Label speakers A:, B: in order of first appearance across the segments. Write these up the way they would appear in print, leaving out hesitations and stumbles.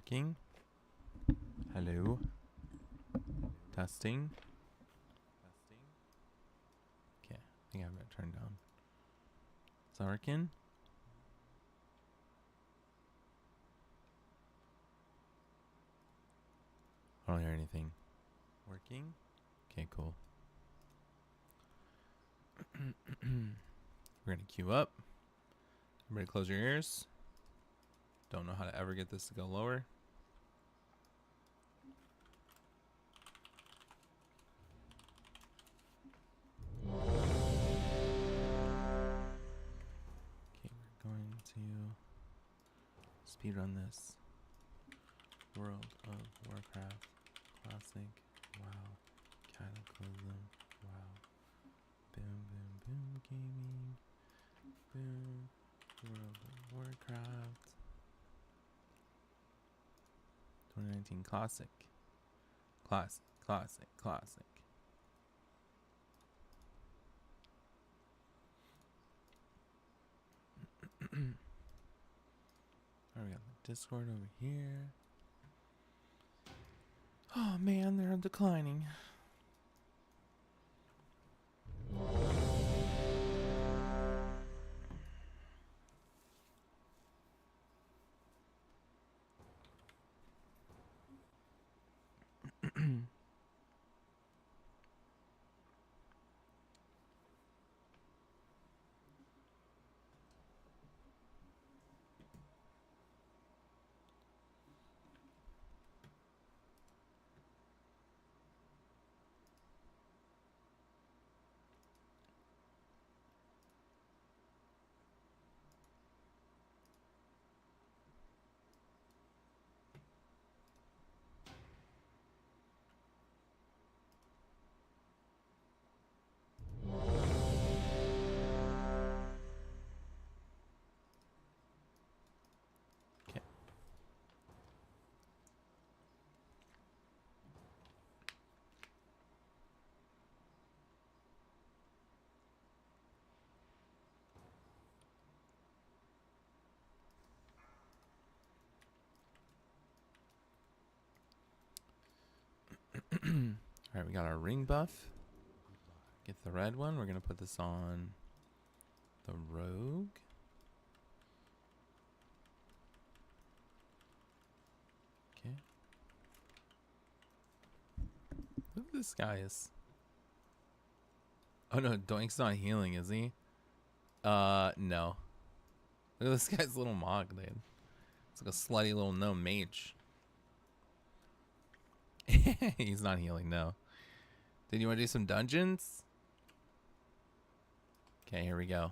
A: working? Hello? Testing? Okay, I think I have it turned down. Is that working? I don't hear anything. Working? Okay, cool. We're gonna queue up. Everybody close your ears. Don't know how to ever get this to go lower. Okay, we're going to speedrun this. World of Warcraft Classic. Wow. Cataclysm. Wow. Boom, boom, boom, gaming. Boom. World of Warcraft. 2019 Classic. Classic, classic, classic. Alright, we got the Discord over here. Oh man, they're declining. Okay. Alright, we got our ring buff. Get the red one. We're gonna put this on the rogue. Okay. Look at this guy is. Oh no, Doink's not healing, is he? No. Look at this guy's little mog, dude. It's like a slutty little gnome mage. He's not healing, no. Did you want to do some dungeons? Okay, here we go.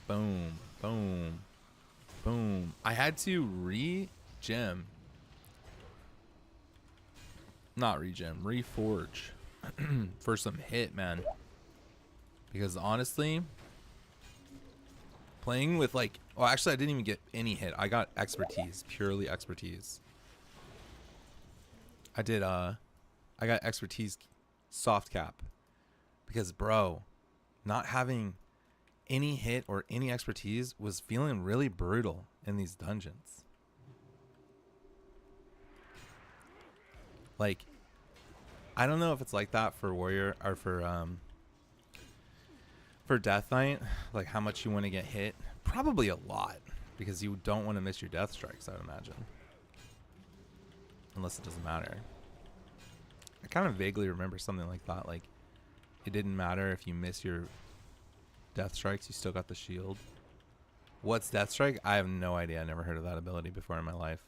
A: Boom, boom, boom. I had to re-gem. Not re-gem, reforge. For some hit, man. Because honestly, playing with like... Oh, actually, I didn't even get any hit. I got expertise. Purely expertise. I got expertise soft cap. Because, bro, not having any hit or any expertise was feeling really brutal in these dungeons. Like, I don't know if it's like that for Warrior or for Death Knight, like how much you want to get hit. Probably a lot, because you don't want to miss your death strikes, I would imagine. Unless it doesn't matter. I kind of vaguely remember something like that. Like, it didn't matter if you miss your death strikes, you still got the shield. What's death strike? I have no idea. I never heard of that ability before in my life.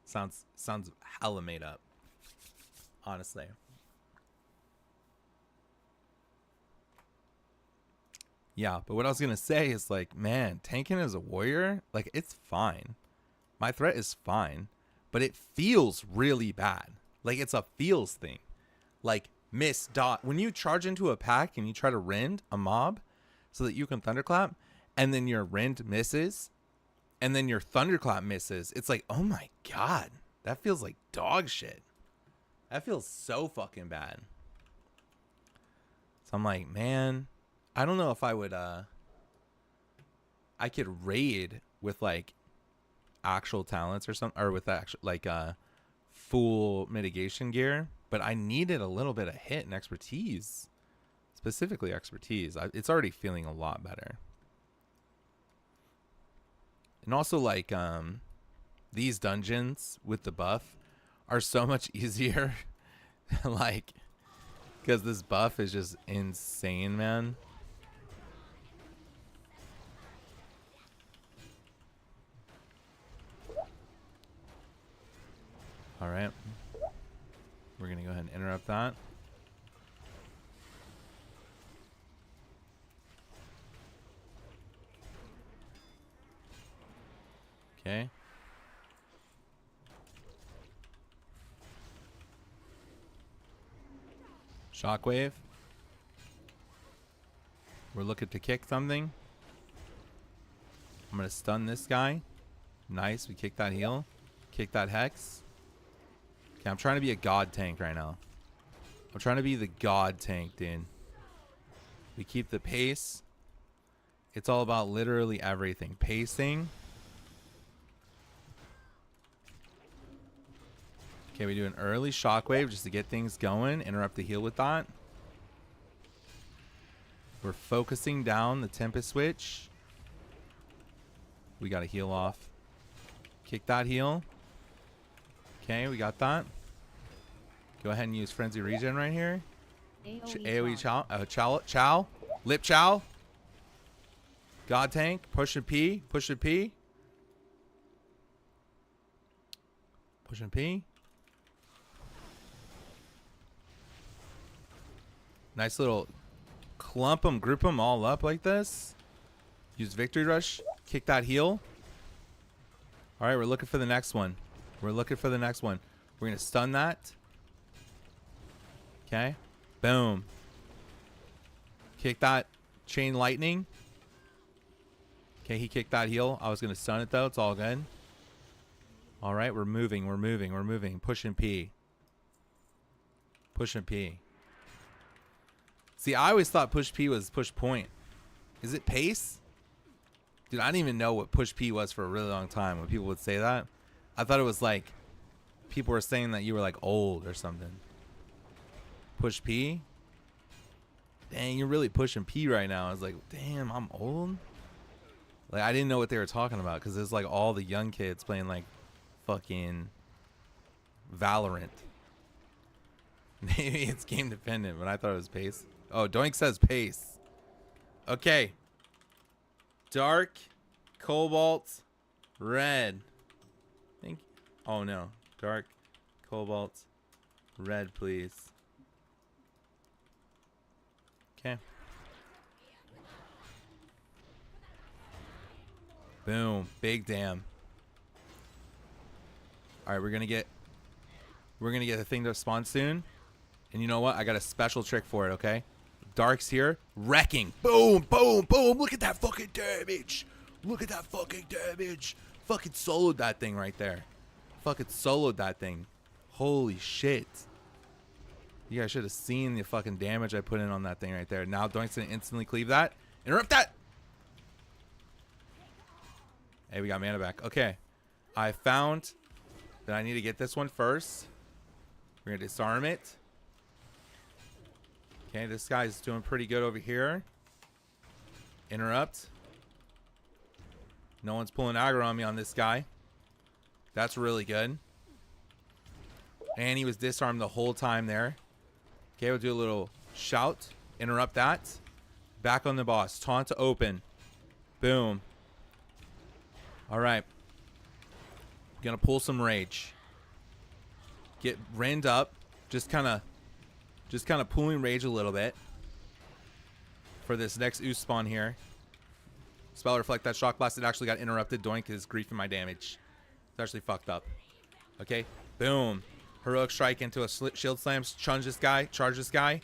A: Sounds hella made up, honestly. Yeah, but what I was gonna say is, like, man, tanking as a warrior, like, it's fine. My threat is fine, but it feels really bad. Like, it's a feels thing. Like, miss dot. When you charge into a pack and you try to rend a mob so that you can thunderclap, and then your rend misses, and then your thunderclap misses, it's like, oh my god, that feels like dog shit. That feels so fucking bad. So I'm like, man, I don't know if I would I could raid with like actual talents or something, or with actual like full mitigation gear, but I needed a little bit of hit and expertise, specifically expertise. It's already feeling a lot better. And also like these dungeons with the buff are so much easier like because this buff is just insane, man. All right, we're gonna go ahead and interrupt that. Okay. Shockwave. We're looking to kick something. I'm gonna stun this guy. Nice, we kick that heal. Kick that hex. Okay, I'm trying to be a god tank right now. I'm trying to be the god tank, dude. We keep the pace. It's all about literally everything. Pacing. Okay, we do an early shockwave just to get things going. Interrupt the heal with that. We're focusing down the Tempest Switch. We got to heal off. Kick that heal. Okay, we got that. Go ahead and use Frenzy Regen right here. AoE Chow. Chow. Lip Chow. God Tank. Push and P. Push and P. Push and P. Nice little clump them, group them all up like this. Use Victory Rush. Kick that heal. All right, we're looking for the next one. We're looking for the next one. We're going to stun that. Okay. Boom. Kick that Chain Lightning. Okay, he kicked that heal. I was going to stun it, though. It's all good. All right, we're moving. We're moving. We're moving. Push and P. Push and P. See, I always thought push P was push point. Is it pace? Dude, I didn't even know what push P was for a really long time when people would say that. I thought it was like people were saying that you were like old or something. Push P? Dang, you're really pushing P right now. I was like, damn, I'm old? Like, I didn't know what they were talking about because it's like all the young kids playing like fucking Valorant. Maybe it's game dependent, but I thought it was pace. Oh, Doink says pace. Okay. Dark, Cobalt, Red. Think. Oh no. Dark, Cobalt, Red, please. Okay. Boom. Big damn. All right, we're gonna get the thing to spawn soon. And you know what? I got a special trick for it, okay? Dark's here. Wrecking. Boom, boom, boom. Look at that fucking damage. Look at that fucking damage. Fucking soloed that thing right there. Fucking soloed that thing. Holy shit. You guys should have seen the fucking damage I put in on that thing right there. Now Doink's gonna instantly cleave that. Interrupt that. Hey, we got mana back. Okay. I found that I need to get this one first. We're gonna disarm it. Okay, this guy's doing pretty good over here. Interrupt. No one's pulling aggro on me on this guy. That's really good. And he was disarmed the whole time there. Okay, we'll do a little shout. Interrupt that. Back on the boss. Taunt to open. Boom. All right. Gonna pull some rage. Get Rend up. Just kind of pulling rage a little bit for this next ooze spawn here. Spell Reflect. That Shock Blast. It actually got interrupted. Doink is griefing my damage. It's actually fucked up. Okay. Boom. Heroic Strike into a Shield Slam. Charge this guy. Charge this guy.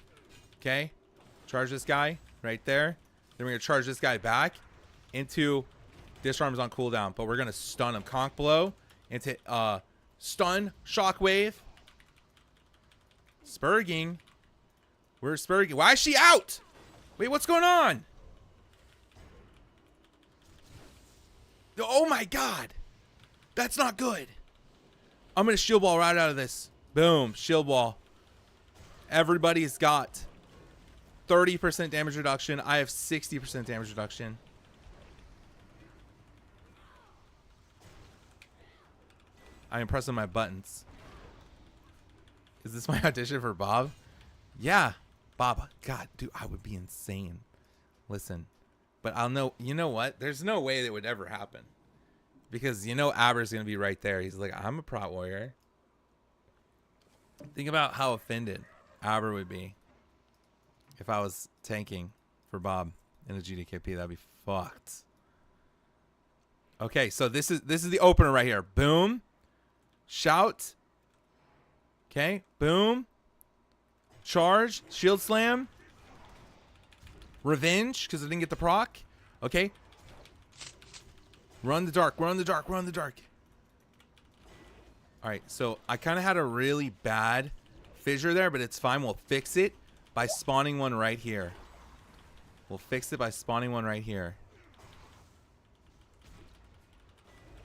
A: Okay. Charge this guy right there. Then we're going to charge this guy back into Disarm's on cooldown. But we're going to stun him. Conk Blow into stun. Shockwave. Spurging. Where's Spurging? Why is she out? Wait, what's going on? Oh my god. That's not good. I'm going to shield wall right out of this. Boom. Shield wall. Everybody's got 30% damage reduction. I have 60% damage reduction. I am pressing my buttons. Is this my audition for Bob? Yeah. Bob. God, dude, I would be insane. Listen. But I'll know. You know what? There's no way that would ever happen. Because you know Aber's going to be right there. He's like, I'm a prot warrior. Think about how offended Aber would be if I was tanking for Bob in a GDKP. That'd be fucked. Okay, so this is the opener right here. Boom. Shout. Okay, boom. Charge. Shield slam. Revenge, because I didn't get the proc. Okay. Run the dark. Run the dark. Run the dark. All right, so I kind of had a really bad fissure there, but it's fine. We'll fix it by spawning one right here. We'll fix it by spawning one right here.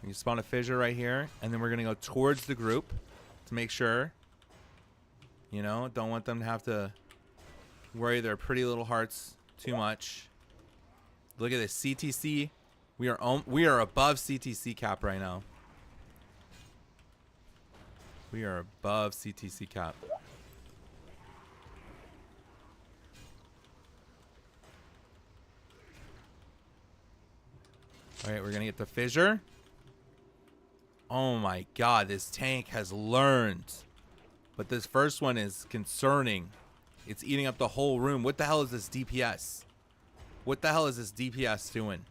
A: You spawn a fissure right here, and then we're going to go towards the group to make sure. You know, don't want them to have to worry their pretty little hearts too much. Look at this. CTC. We are above CTC cap right now. We are above CTC cap. All right, we're going to get the fissure. Oh my god, this tank has learned. But this first one is concerning. It's eating up the whole room. What the hell is this DPS? What the hell is this DPS doing?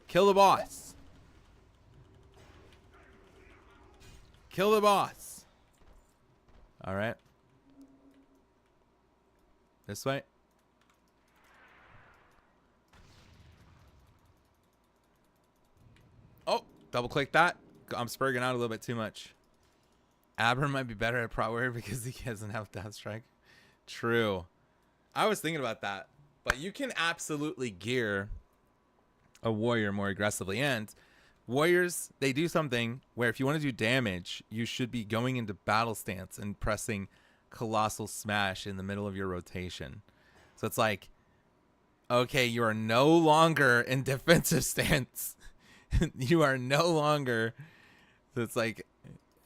A: Kill the boss. Kill the boss. All right. This way. Oh, double click that. I'm spurging out a little bit too much. Aber might be better at Prot Warrior because he doesn't have Death Strike. True. I was thinking about that. But you can absolutely gear a warrior more aggressively. And warriors, they do something where if you want to do damage, you should be going into battle stance and pressing Colossal Smash in the middle of your rotation. So it's like, okay, you are no longer in defensive stance. You are no longer. So it's like,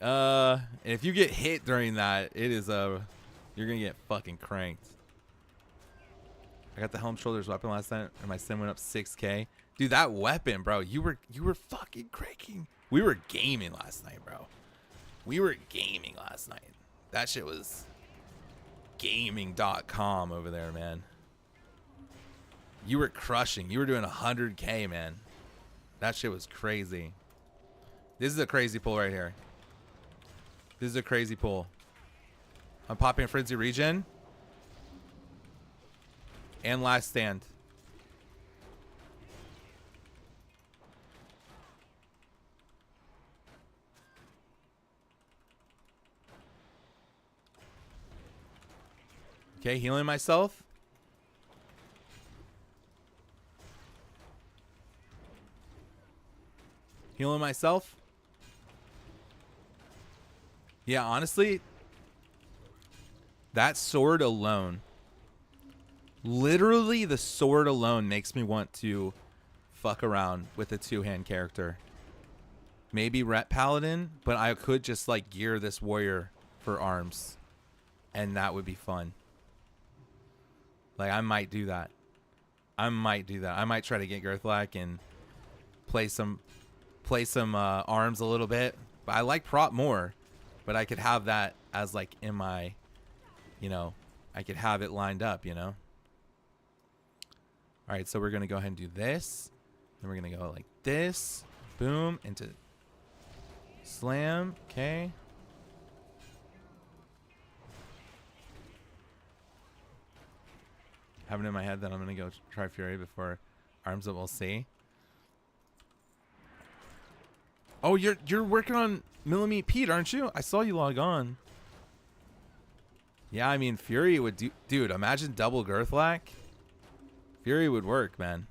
A: if you get hit during that, it is you're gonna get fucking cranked. I got the Helm Shoulders weapon last night, and my sim went up 6K. Dude, that weapon, bro, you were fucking cranking. We were gaming last night, bro. We were gaming last night. That shit was gaming.com over there, man. You were crushing. You were doing 100K, man. That shit was crazy. This is a crazy pull right here. This is a crazy pull. I'm popping Frenzy Regen. And Last Stand. Okay, healing myself. Healing myself. Yeah, honestly, that sword alone, literally the sword alone makes me want to fuck around with a two-hand character. Maybe Ret Paladin, but I could just like gear this warrior for arms, and that would be fun. Like, I might do that. I might try to get Girthlack and play some arms a little bit. But I like prot more. But I could have that as like in my, you know, I could have it lined up, you know. All right, so we're going to go ahead and do this. Then we're going to go like this. Boom. Into slam. Okay. Having in my head that I'm going to go try Fury before arms up. We'll see. Oh, you're working on Millimeter Pete, aren't you? I saw you log on. Yeah, I mean, Fury would do... Dude, imagine double Girthlack. Fury would work, man.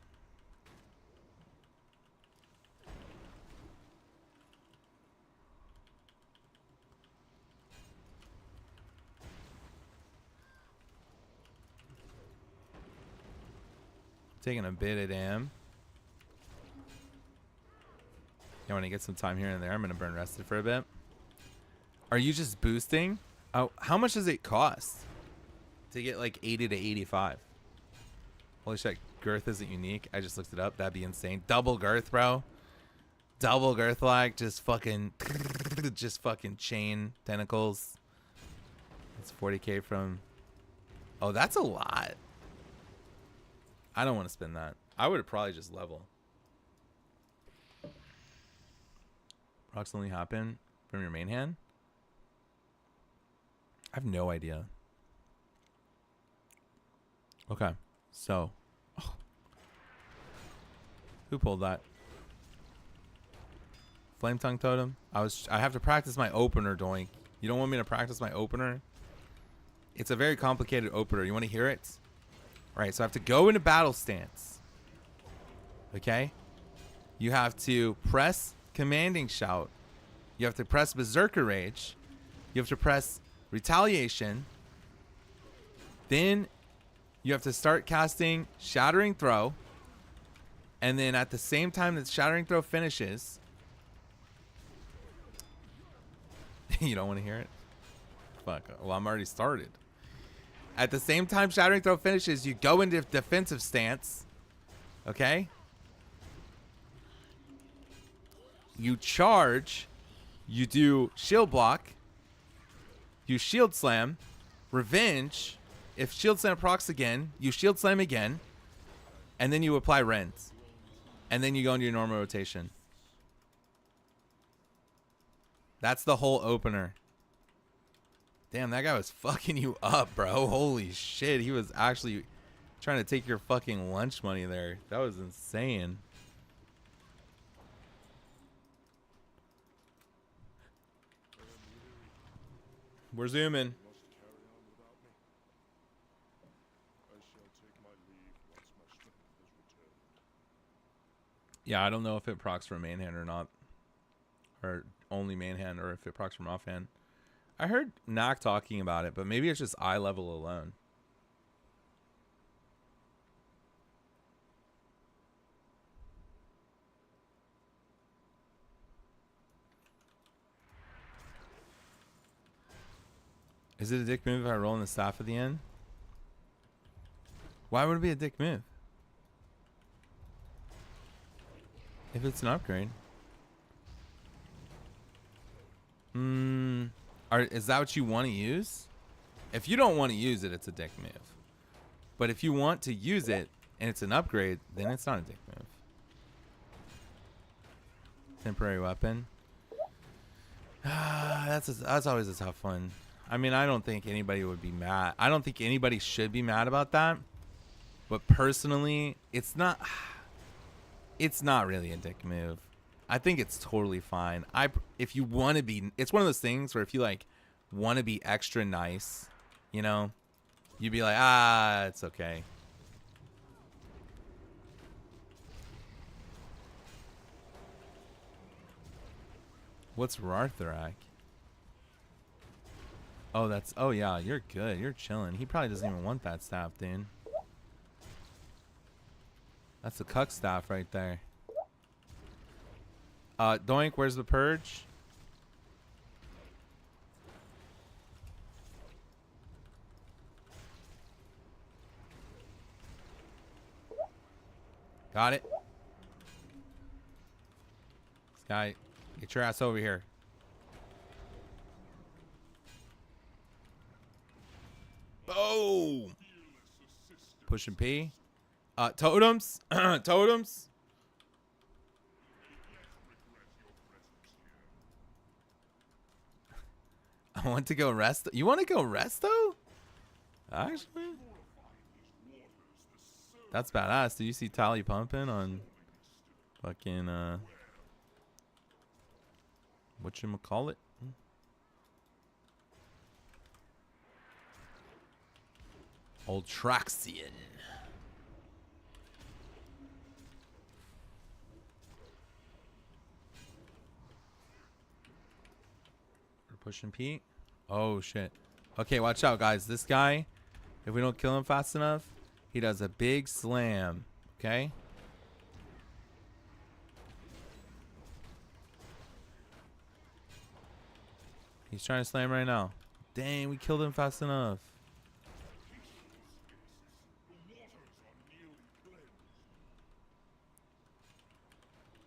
A: Taking a bit of damn. Yeah, when I get some time here and there, I'm gonna burn rested for a bit. Are you just boosting? Oh, how much does it cost to get like 80 to 85? Holy shit, girth isn't unique. I just looked it up. That'd be insane. Double girth, bro. Double girth lag. Just fucking chain tentacles. It's 40k from. Oh, that's a lot. I don't want to spend that. I would probably just level. Procs only happen from your main hand? I have no idea. Okay, so. Oh. Who pulled that? Flame Tongue Totem? I have to practice my opener, Doink. You don't want me to practice my opener? It's a very complicated opener. You want to hear it? Alright, so I have to go into battle stance. Okay? You have to press Commanding Shout. You have to press Berserker Rage. You have to press Retaliation. Then you have to start casting Shattering Throw. And then at the same time that Shattering Throw finishes... You don't want to hear it? Fuck. Well, I'm already started. At the same time Shattering Throw finishes, you go into defensive stance. Okay? You charge. You do shield block. You shield slam. Revenge. If shield slam procs again, you shield slam again. And then you apply rends. And then you go into your normal rotation. That's the whole opener. Damn, that guy was fucking you up, bro. Holy shit. He was actually trying to take your fucking lunch money there. That was insane. We're zooming. Yeah, I don't know if it procs from main hand or not. Or only main hand, or if it procs from offhand. I heard Knack talking about it, but maybe it's just eye level alone. Is it a dick move if I roll in the staff at the end? Why would it be a dick move? If it's an upgrade. Is that what you want to use? If you don't want to use it, it's a dick move. But if you want to use it and it's an upgrade, then it's not a dick move. Temporary weapon. That's always a tough one. I mean, I don't think anybody would be mad. I don't think anybody should be mad about that. But personally, it's not really a dick move. I think it's totally fine. If you want to be, it's one of those things where if you like want to be extra nice, you know, you'd be like, it's okay. What's Rartharak? Oh yeah, you're good. You're chilling. He probably doesn't even want that staff, dude. That's a cuck staff right there. Doink, where's the purge? Got it. This guy, get your ass over here. Boom. Pushing P. Totems. Totems. I want to go rest. You want to go resto? Actually, that's badass. Do you see Tally pumping on fucking whatchamacallit? Old Traxian. Pushing Pete. Oh shit. Okay, watch out, guys. This guy, if we don't kill him fast enough, he does a big slam. Okay. He's trying to slam right now. Dang, we killed him fast enough.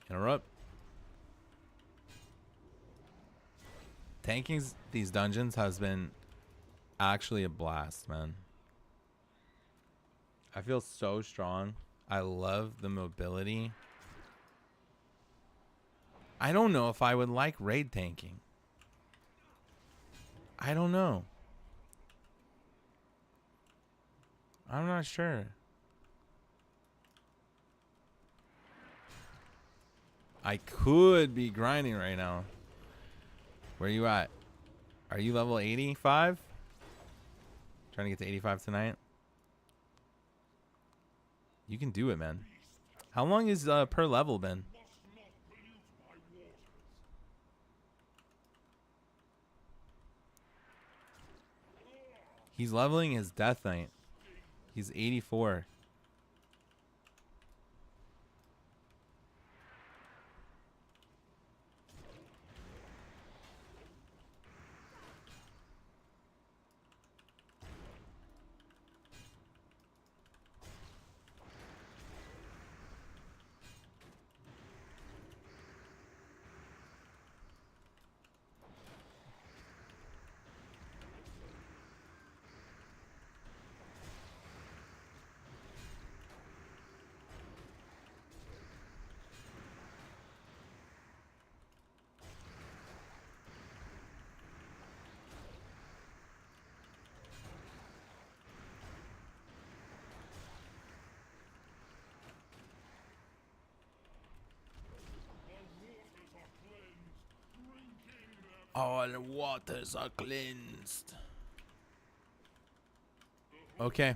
A: Interrupt. Tanking these dungeons has been actually a blast, man. I feel so strong. I love the mobility. I don't know if I would like raid tanking. I don't know. I'm not sure. I could be grinding right now. Where are you at? Are you level 85? Trying to get to 85 tonight? You can do it, man. How long is per level been? He's leveling his Death Knight. He's 84. All waters are cleansed. Okay.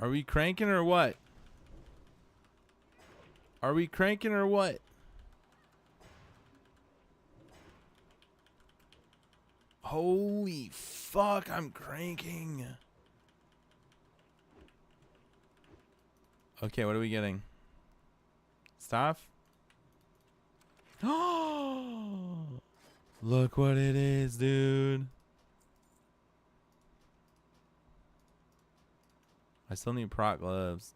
A: Are we cranking or what? Are we cranking or what? Holy fuck, I'm cranking. Okay, what are we getting? Staff? Oh, look what it is, dude. I still need proc gloves.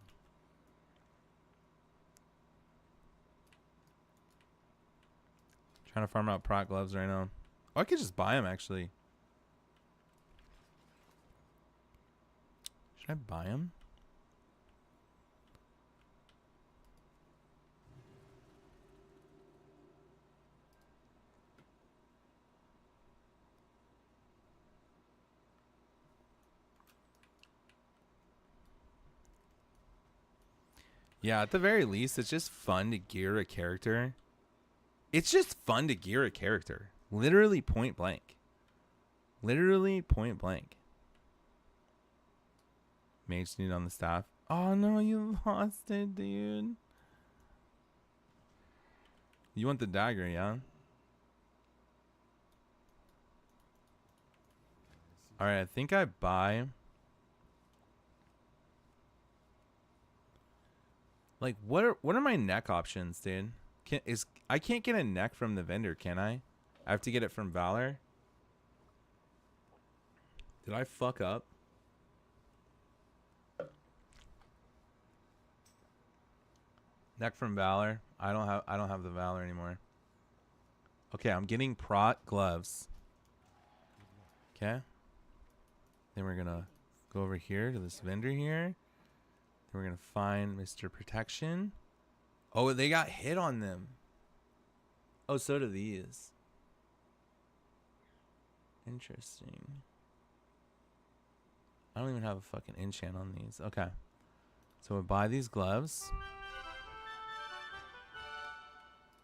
A: Trying to farm out proc gloves right now. Oh, I could just buy them, actually. Should I buy them? Yeah, at the very least, it's just fun to gear a character. It's just fun to gear a character. Literally point blank. Literally point blank. Mage need on the staff. Oh no, you lost it, dude. You want the dagger, yeah? Alright, I think I buy... Like, what are my neck options, dude? I can't get a neck from the vendor, can I? I have to get it from Valor. Did I fuck up? Neck from Valor. I don't have the Valor anymore. Okay, I'm getting prot gloves. Okay. Then we're gonna go over here to this vendor here. Then we're gonna find Mr. Protection. Oh, they got hit on them. Oh, so do these. Interesting. I don't even have a fucking enchant on these. Okay. So we'll buy these gloves.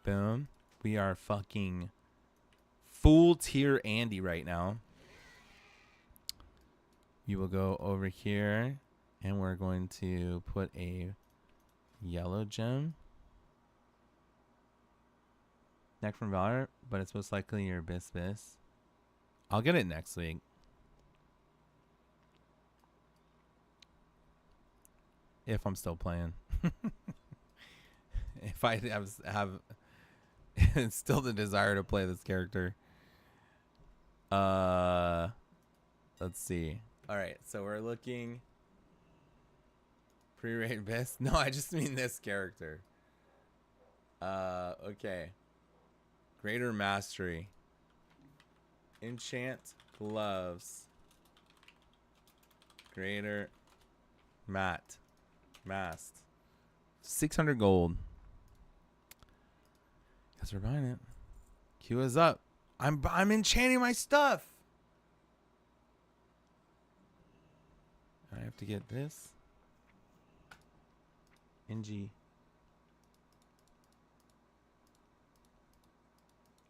A: Boom. We are fucking full tier Andy right now. We will go over here And we're going to put a yellow gem. Neck from Valor, but it's most likely your Bis. I'll get it next week. If I'm still playing. If I have still the desire to play this character. Let's see. All right, so we're looking pre-rate Bis. No, I just mean this character. Okay. Greater Mastery. Enchant gloves. Greater Mast. 600 gold. Guess we're buying it. Q is up. I'm enchanting my stuff. I have to get this. NG.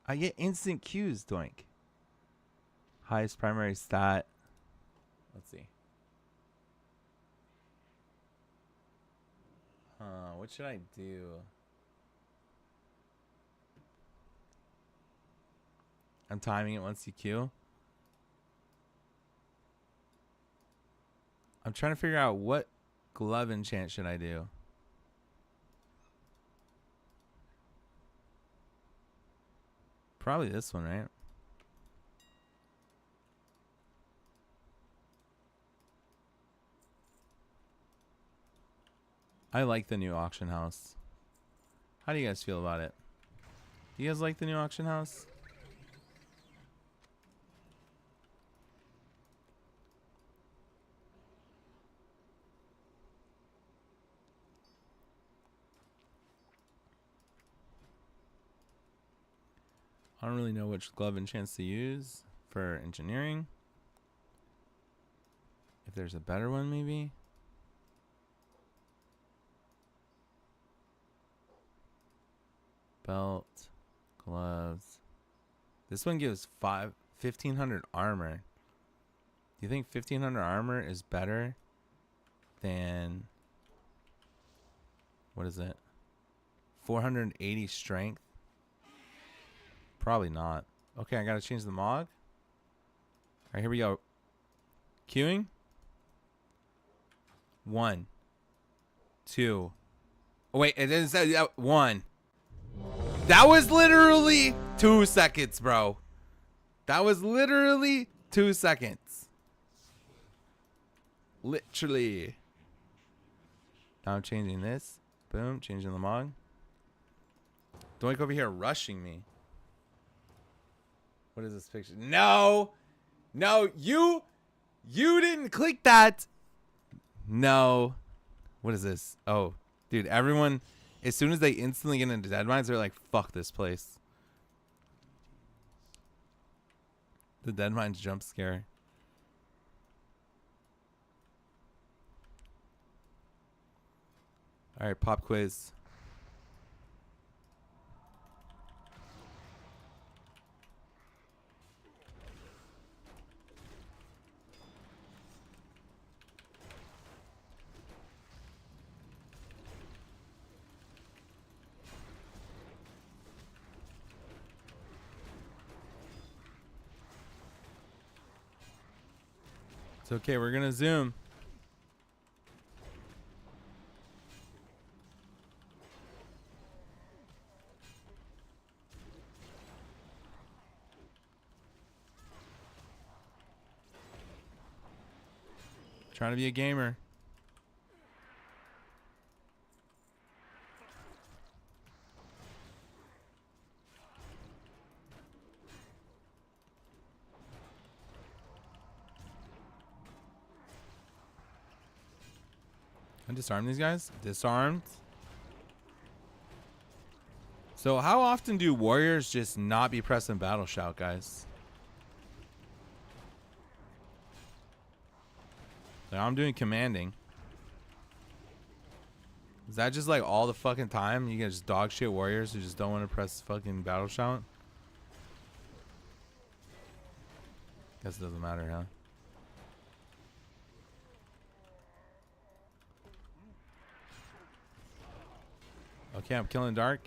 A: I get instant Qs, doink. Highest primary stat. Let's see. What should I do? I'm timing it once you Q. I'm trying to figure out what glove enchant should I do. Probably this one, right? I like the new auction house. How do you guys feel about it? Do you guys like the new auction house? I don't really know which glove enchants to use for engineering. If there's a better one, maybe. Belt, gloves. This one gives 1,500 armor. Do you think 1,500 armor is better than, what is it? 480 strength? Probably not. Okay, I gotta change the mod. All right, here we go. Queuing. 1, 2. Oh wait, it didn't say 1. That was literally 2 seconds, bro. That was literally 2 seconds. Literally. Now I'm changing this. Boom, changing the mod. Doink over here rushing me. What is this picture? No. No, you didn't click that. No. What is this? Oh, dude, everyone, as soon as they instantly get into Deadmines, they're like, fuck this place. The Deadmines jump scare. All right, pop quiz. It's okay, we're gonna zoom. Trying to be a gamer. Can I disarm these guys? Disarmed. So how often do warriors just not be pressing battle shout, guys? Like, I'm doing commanding. Is that just like all the fucking time? You get just dog shit warriors who just don't want to press fucking battle shout? Guess it doesn't matter, huh? Okay, I'm killing Dark.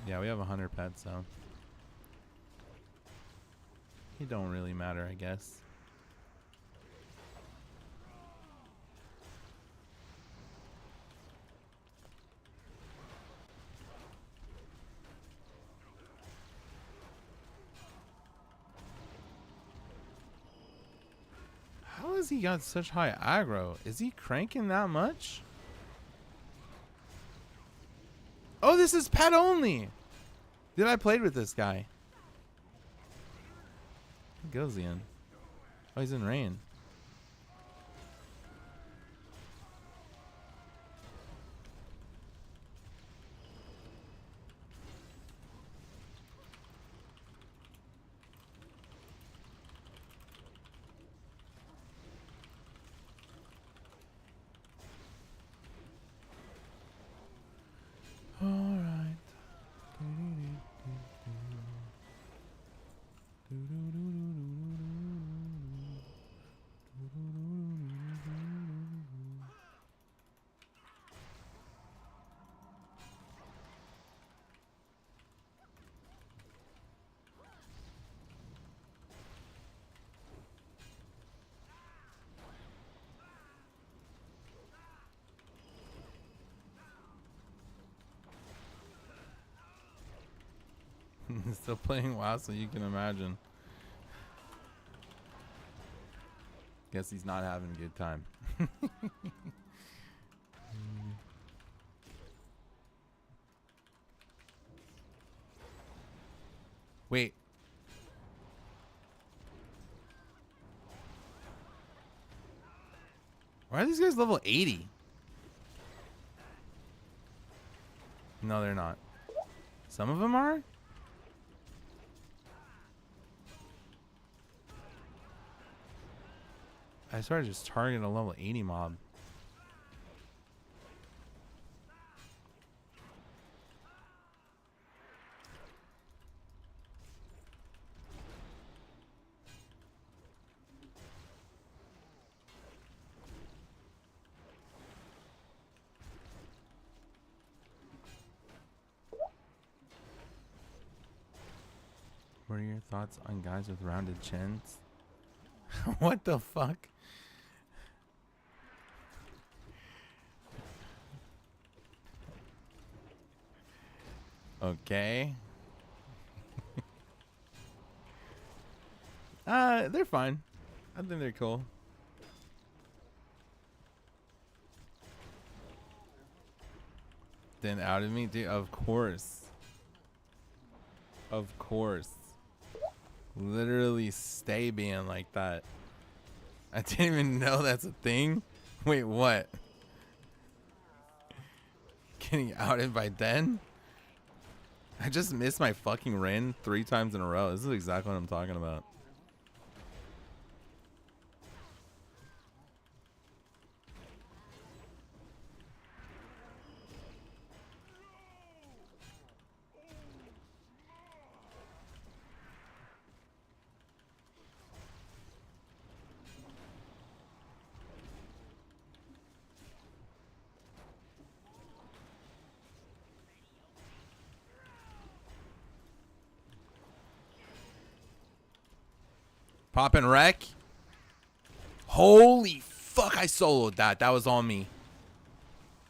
A: Yeah, we have 100 pets, so it don't really matter, I guess. How has he got such high aggro? Is he cranking that much? Oh, this is pet only. Did I played with this guy? What goes he in? Oh, he's in rain. All right. Still playing WoW, so you can imagine. Guess he's not having a good time. Wait. Why are these guys level 80? No, they're not. Some of them are? I started just targeting a level 80 mob. What are your thoughts on guys with rounded chins? What the fuck? Okay. They're fine. I think they're cool. Then outed me, dude. Of course. Of course. Literally stay being like that. I didn't even know that's a thing. Wait, what? Getting outed by Den? I just missed my fucking Ren 3 times in a row. This is exactly what I'm talking about. Pop and wreck. Holy fuck, I soloed that. That was on me.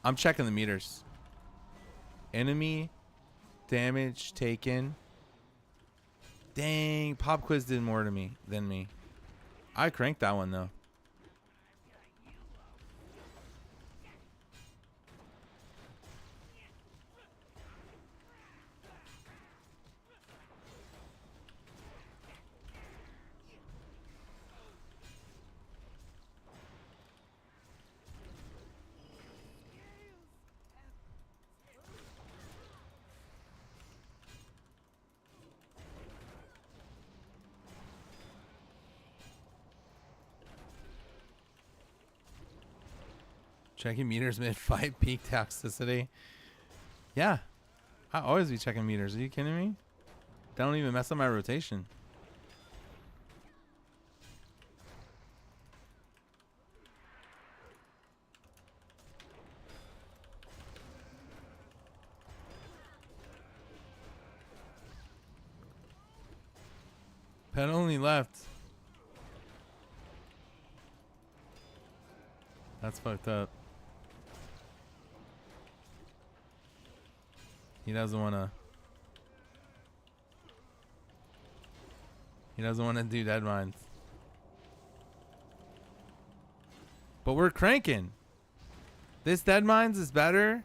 A: I'm checking the meters. Enemy damage taken. Dang, Pop Quiz did more to me than me. I cranked that one though. Checking meters mid-fight, peak toxicity. Yeah. I always be checking meters. Are you kidding me? They don't even mess up my rotation. Pet only left. That's fucked up. He doesn't want to. He doesn't want to do dead mines. But we're cranking. This dead mines is better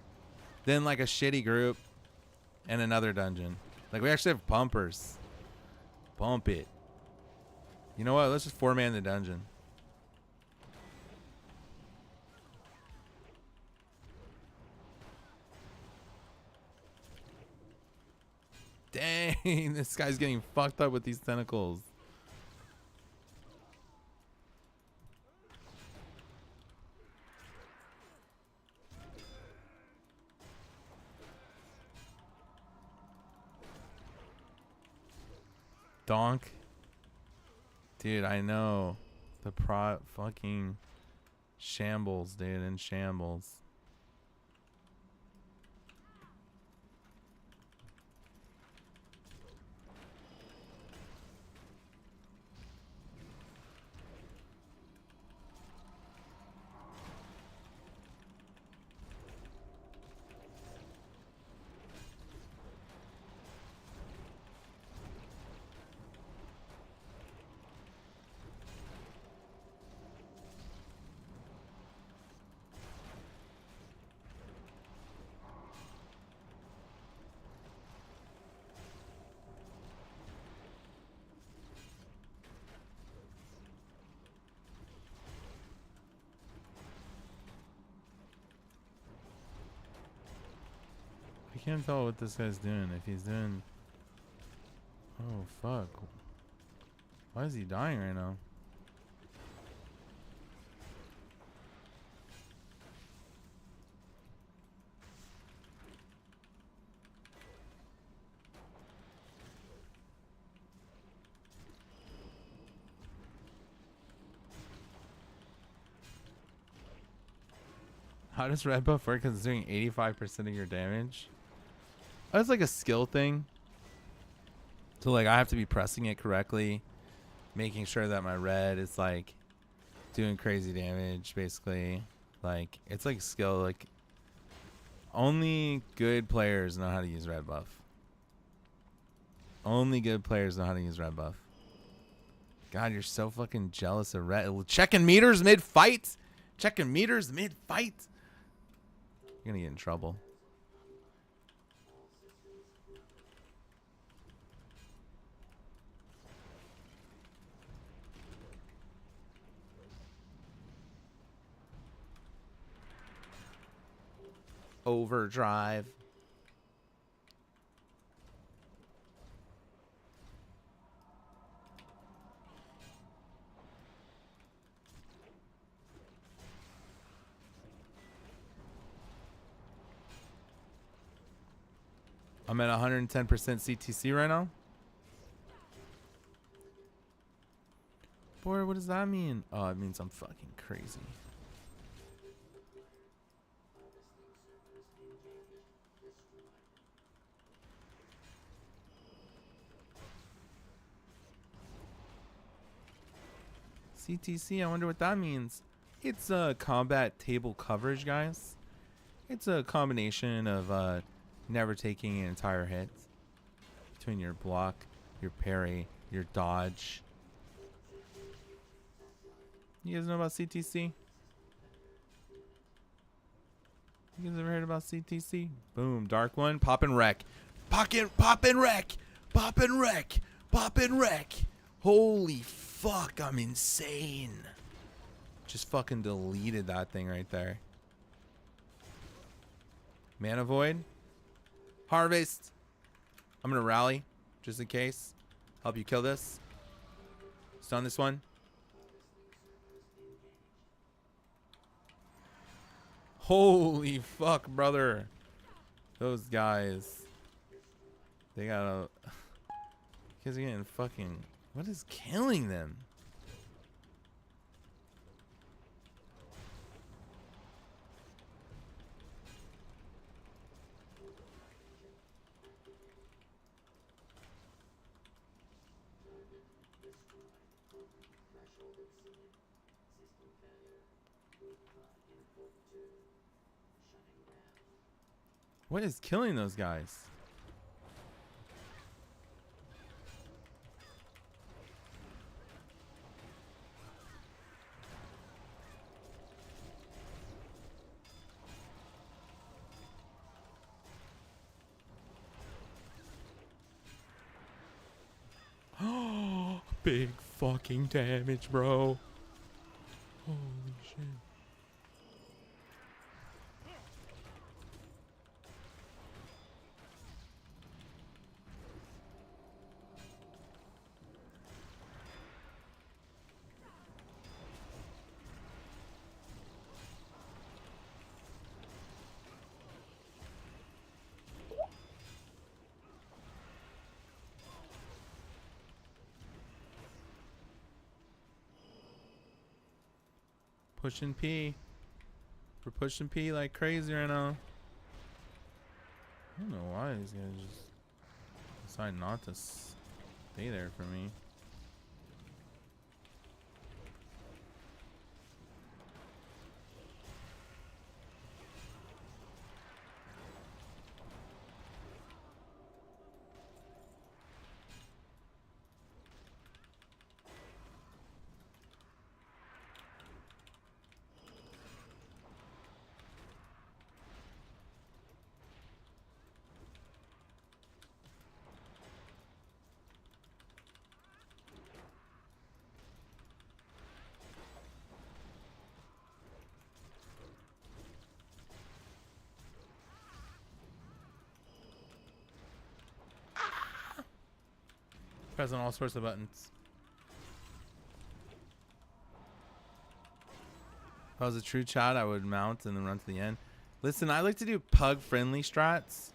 A: than like a shitty group and another dungeon. Like we actually have pumpers. Pump it. You know what? Let's just 4-man the dungeon. Dang, this guy's getting fucked up with these tentacles. Donk. Dude, I know. The fucking shambles, dude, in shambles. I can't tell what this guy's doing. If he's doing... Oh, fuck. Why is he dying right now? How does red buff work? Because it's doing 85% of your damage. That's like a skill thing. So like I have to be pressing it correctly, making sure that my red is like doing crazy damage basically. Like it's like skill. Like only good players know how to use red buff. Only good players know how to use red buff. God, you're so fucking jealous of red. Checking meters mid fight. Checking meters mid fight. You're gonna get in trouble. Overdrive. I'm at 110% CTC right now. Boy, what does that mean? Oh, it means I'm fucking crazy. CTC, I wonder what that means. It's a combat table coverage, guys. It's a combination of never taking an entire hit between your block, your parry, your dodge. You guys know about CTC? You guys ever heard about CTC? Boom, dark one, pop and wreck. Pop and wreck. Pop and wreck. Pop and wreck. Holy fuck, I'm insane. Just fucking deleted that thing right there. Mana Void. Harvest. I'm gonna rally, just in case. Help you kill this. Stun this one. Holy fuck, brother. Those guys. They gotta... Kids are getting fucking... What is killing them? What is killing those guys? Big fucking damage, bro. Holy shit. Pushing P. We're pushing P like crazy right now. I don't know why these guys just decide not to stay there for me. Pressing all sorts of buttons. If I was a true chat, I would mount and then run to the end. Listen, I like to do pug-friendly strats.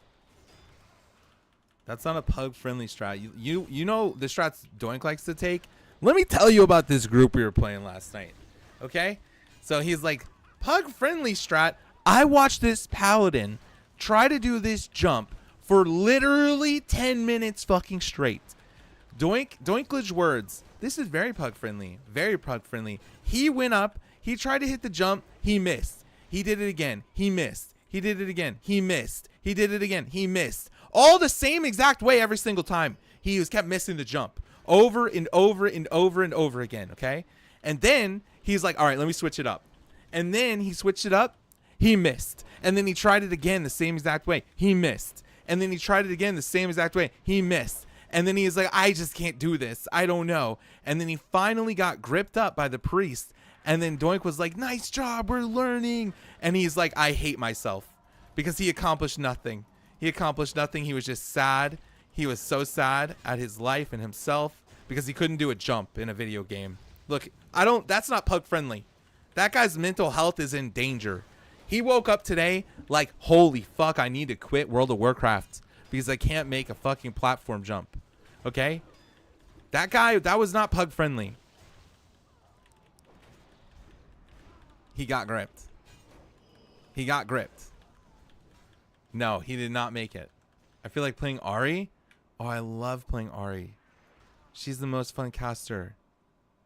A: That's not a pug-friendly strat. You know the strats Doink likes to take? Let me tell you about this group we were playing last night. Okay? So he's like, pug-friendly strat. I watched this paladin try to do this jump for literally 10 minutes fucking straight. Doinklage words. This is very pug friendly. Very pug friendly. He went up. He tried to hit the jump. He missed. He did it again. He missed. He did it again. He missed. He did it again. He missed. All the same exact way every single time. He was kept missing the jump over and over and over and over again. Okay. And then he's like, all right, let me switch it up. And then he switched it up. He missed. And then he tried it again the same exact way. He missed. And then he tried it again the same exact way. He missed. And then he's like, I just can't do this. I don't know. And then he finally got gripped up by the priest. And then Doink was like, nice job. We're learning. And he's like, I hate myself because he accomplished nothing. He accomplished nothing. He was just sad. He was so sad at his life and himself because he couldn't do a jump in a video game. Look, that's not pug friendly. That guy's mental health is in danger. He woke up today like, holy fuck, I need to quit World of Warcraft because I can't make a fucking platform jump. Okay? That guy, that was not pug friendly. He got gripped. He got gripped. No, he did not make it. I feel like playing Ahri. Oh, I love playing Ahri. She's the most fun caster.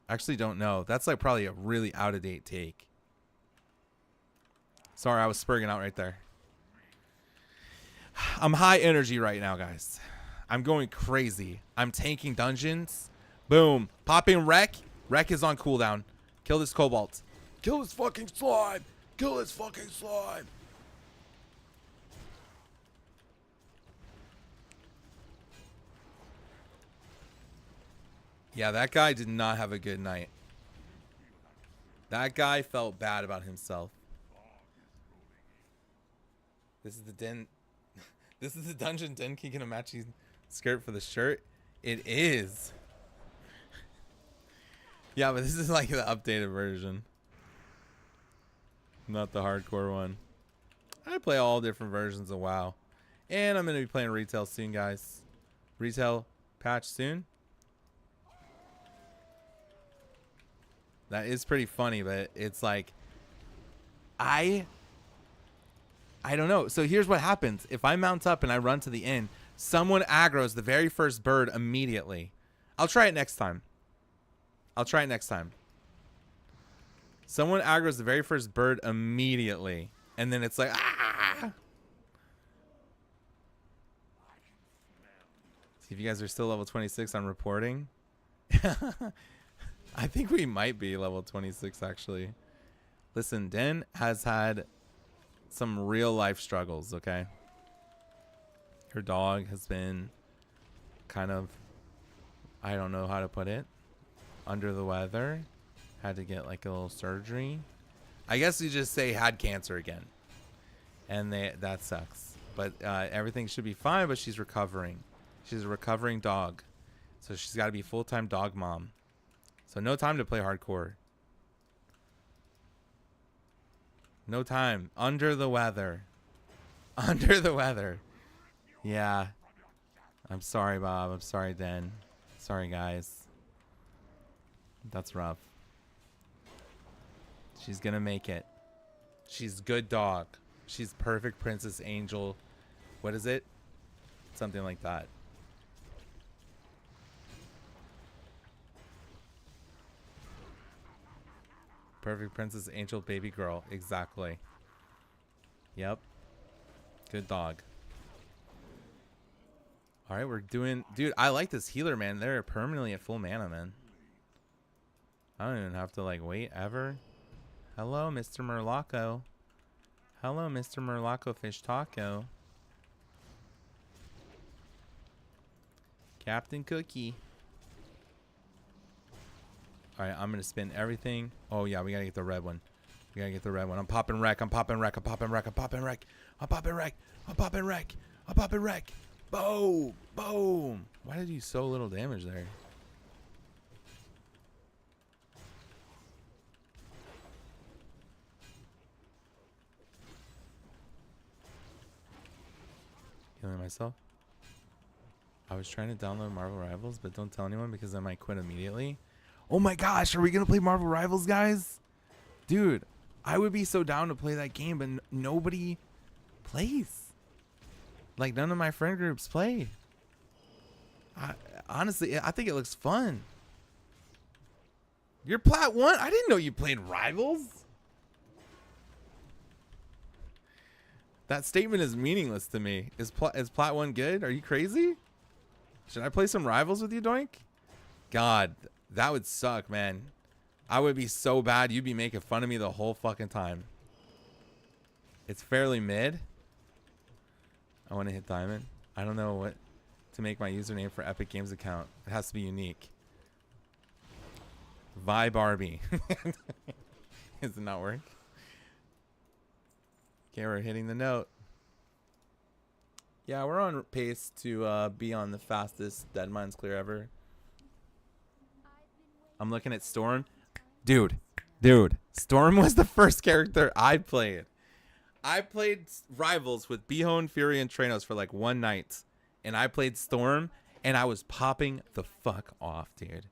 A: Actually don't know. That's like probably a really out of date take. Sorry, I was spurging out right there. I'm high energy right now, guys. I'm going crazy. I'm tanking dungeons. Boom. Popping Wreck. Wreck is on cooldown. Kill this Cobalt. Kill this fucking slime. Kill this fucking slime. Yeah, that guy did not have a good night. That guy felt bad about himself. This is the den. This is the dungeon Denki can match skirt for the shirt. It is. Yeah, but this is like the updated version. Not the hardcore one. I play all different versions of WoW. And I'm going to be playing retail soon, guys. Retail patch soon. That is pretty funny, but it's like I don't know. So here's what happens. If I mount up and I run to the inn, someone aggroes the very first bird immediately. I'll try it next time. I'll try it next time. Someone aggroes the very first bird immediately. And then it's like, ah! See if you guys are still level 26 on reporting. I think we might be level 26 actually. Listen, Den has had some real life struggles, okay? Her dog has been kind of, I don't know how to put it, under the weather. Had to get like a little surgery. I guess you just say had cancer again. And that sucks. But everything should be fine, but she's recovering. She's a recovering dog. So she's got to be full-time dog mom. So no time to play hardcore. No time. Under the weather. Under the weather. Yeah. I'm sorry, Bob. I'm sorry, Den. Sorry, guys. That's rough. She's gonna make it. She's good dog. She's perfect princess angel. What is it? Something like that. Perfect princess angel baby girl. Exactly. Yep. Good dog. All right, we're doing... Dude, I like this healer, man. They're permanently at full mana, man. I don't even have to, like, wait ever. Hello, Mr. Murloco. Hello, Mr. Murloco Fish Taco. Captain Cookie. All right, I'm going to spin everything. Oh, yeah, we got to get the red one. We got to get the red one. I'm popping wreck. I'm popping wreck. I'm popping wreck. I'm popping wreck. I'm popping wreck. I'm popping wreck. I'm popping wreck. Boom. Boom. Why did you so little damage there? Killing myself. I was trying to download Marvel Rivals, but don't tell anyone because I might quit immediately. Oh my gosh, are we gonna play Marvel Rivals, guys? Dude, I would be so down to play that game, but nobody plays. Like, none of my friend groups play. Honestly, I think it looks fun. You're Plat 1? I didn't know you played Rivals. That statement is meaningless to me. Is Plat 1 good? Are you crazy? Should I play some Rivals with you, Doink? God, that would suck, man. I would be so bad. You'd be making fun of me the whole fucking time. It's fairly mid. I want to hit diamond. I don't know what to make my username for Epic Games account. It has to be unique. Vi Barbie. Does it not work? Okay, we're hitting the note. Yeah, we're on pace to be on the fastest Dead Mines clear ever. I'm looking at Storm. Dude. Storm was the first character I played. I played Rivals with Bihone, Fury, and Tranos for like one night. And I played Storm, and I was popping the fuck off, dude.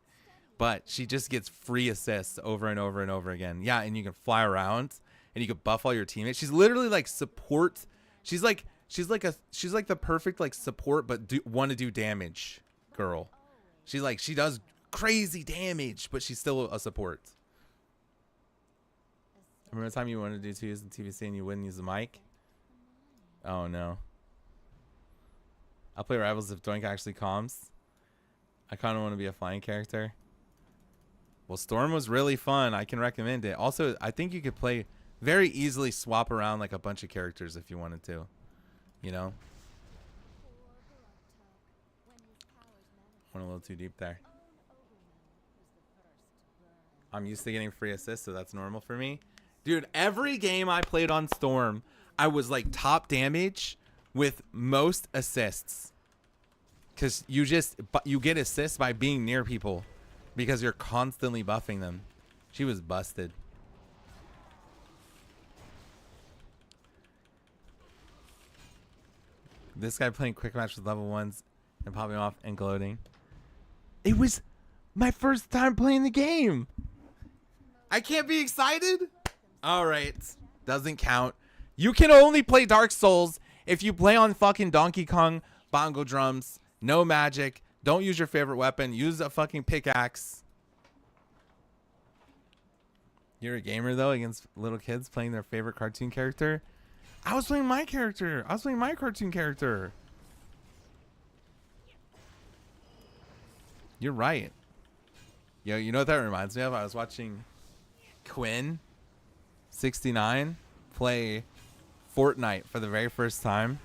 A: But she just gets free assists over and over and over again. Yeah, and you can fly around, and you can buff all your teammates. She's literally like support. She's like the perfect like support, but want to do damage girl. She does crazy damage, but she's still a support. Remember the time you wanted to use the TVC and you wouldn't use the mic? Oh no. I'll play Rivals if Doink actually calms. I kind of want to be a flying character. Well, Storm was really fun. I can recommend it. Also, I think you could play very easily, swap around like a bunch of characters if you wanted to. You know? Went a little too deep there. I'm used to getting free assists, so that's normal for me. Dude, every game I played on Storm, I was like top damage with most assists. Because you get assists by being near people. Because you're constantly buffing them. She was busted. This guy playing quick match with level 1s and popping off and gloating. It was my first time playing the game. I can't be excited? Alright. Doesn't count. You can only play Dark Souls if you play on fucking Donkey Kong bongo drums. No magic. Don't use your favorite weapon. Use a fucking pickaxe. You're a gamer though, against little kids playing their favorite cartoon character. I was playing my character. I was playing my cartoon character. You're right. Yo, you know what that reminds me of? I was watching Quinn 69 play Fortnite for the very first time.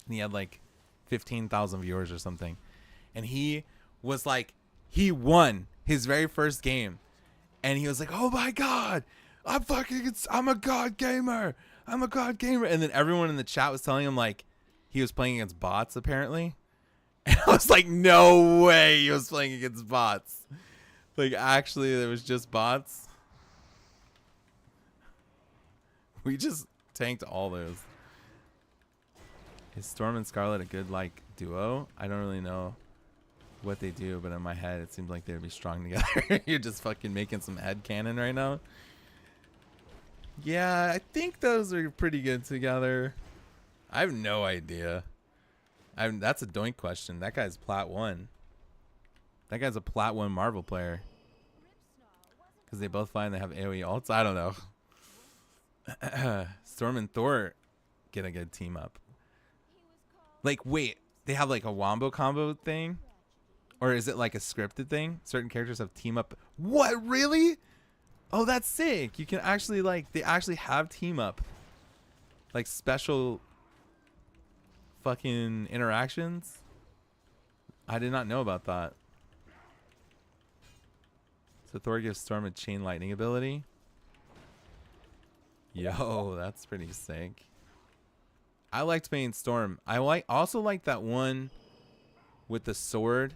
A: And he had like 15,000 viewers or something. And he was like, he won his very first game. And he was like, oh my God, I'm a god gamer. I'm a god gamer. And then everyone in the chat was telling him like he was playing against bots apparently. And I was like, no way he was playing against bots. Like actually there was just bots. We just tanked all those. Is Storm and Scarlet a good like duo? I don't really know what they do, but in my head it seems like they would be strong together. You're just fucking making some head canon right now. Yeah, I think those are pretty good together. I have no idea. That's a doink question. That guy's plat 1. That guy's a plat 1 Marvel player. Because they both fly and they have AoE ults. I don't know. Storm and Thor get a good team up. Like, wait, they have like a wombo combo thing? Or is it like a scripted thing? Certain characters have team up. What, really? Oh, that's sick. You can actually like, they actually have team up. Like special fucking interactions. I did not know about that. So Thor gives Storm a chain lightning ability. Yo, that's pretty sick. I liked playing Storm. I also like that one with the sword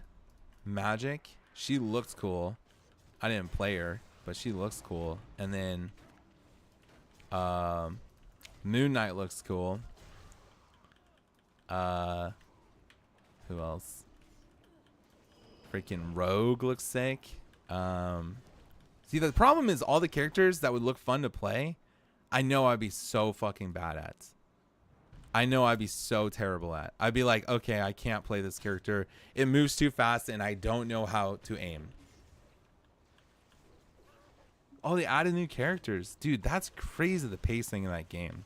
A: magic. She looks cool. I didn't play her, but she looks cool. And then Moon Knight looks cool. Who else? Freaking Rogue looks sick. See, the problem is all the characters that would look fun to play, I know I'd be so fucking bad at. I know I'd be so terrible at. I'd be like, okay, I can't play this character. It moves too fast and I don't know how to aim. Oh, they added new characters. Dude, that's crazy, the pacing in that game.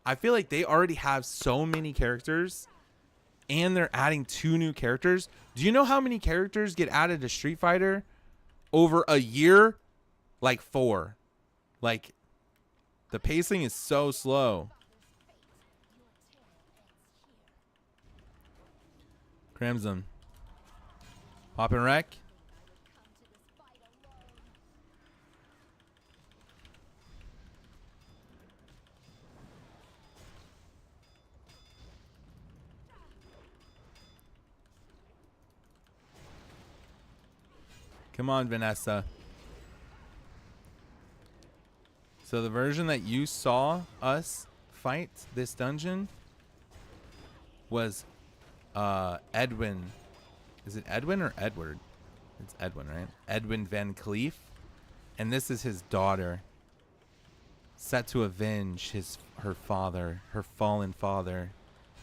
A: I feel like they already have so many characters and they're adding 2 new characters. Do you know how many characters get added to Street Fighter over a year? Like 4. Like, the pacing is so slow. Crimson. Pop and wreck. Come on, Vanessa. So the version that you saw us fight this dungeon was Edwin. Is it Edwin or Edward? It's Edwin, right? Edwin Van Cleef. And this is his daughter, set to avenge her father, her fallen father,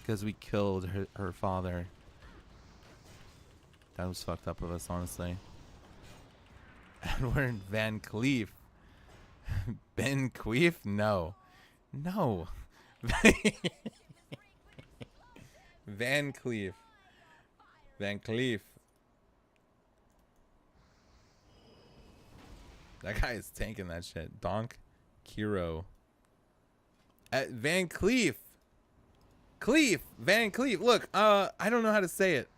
A: because we killed her father. That was fucked up of us, honestly. Edward Van Cleef. Ben Queef? No. No. Van Cleef. Van Cleef. That guy is tanking that shit. Donk Kiro. Van Cleef. Cleef. Van Cleef. Look, I don't know how to say it.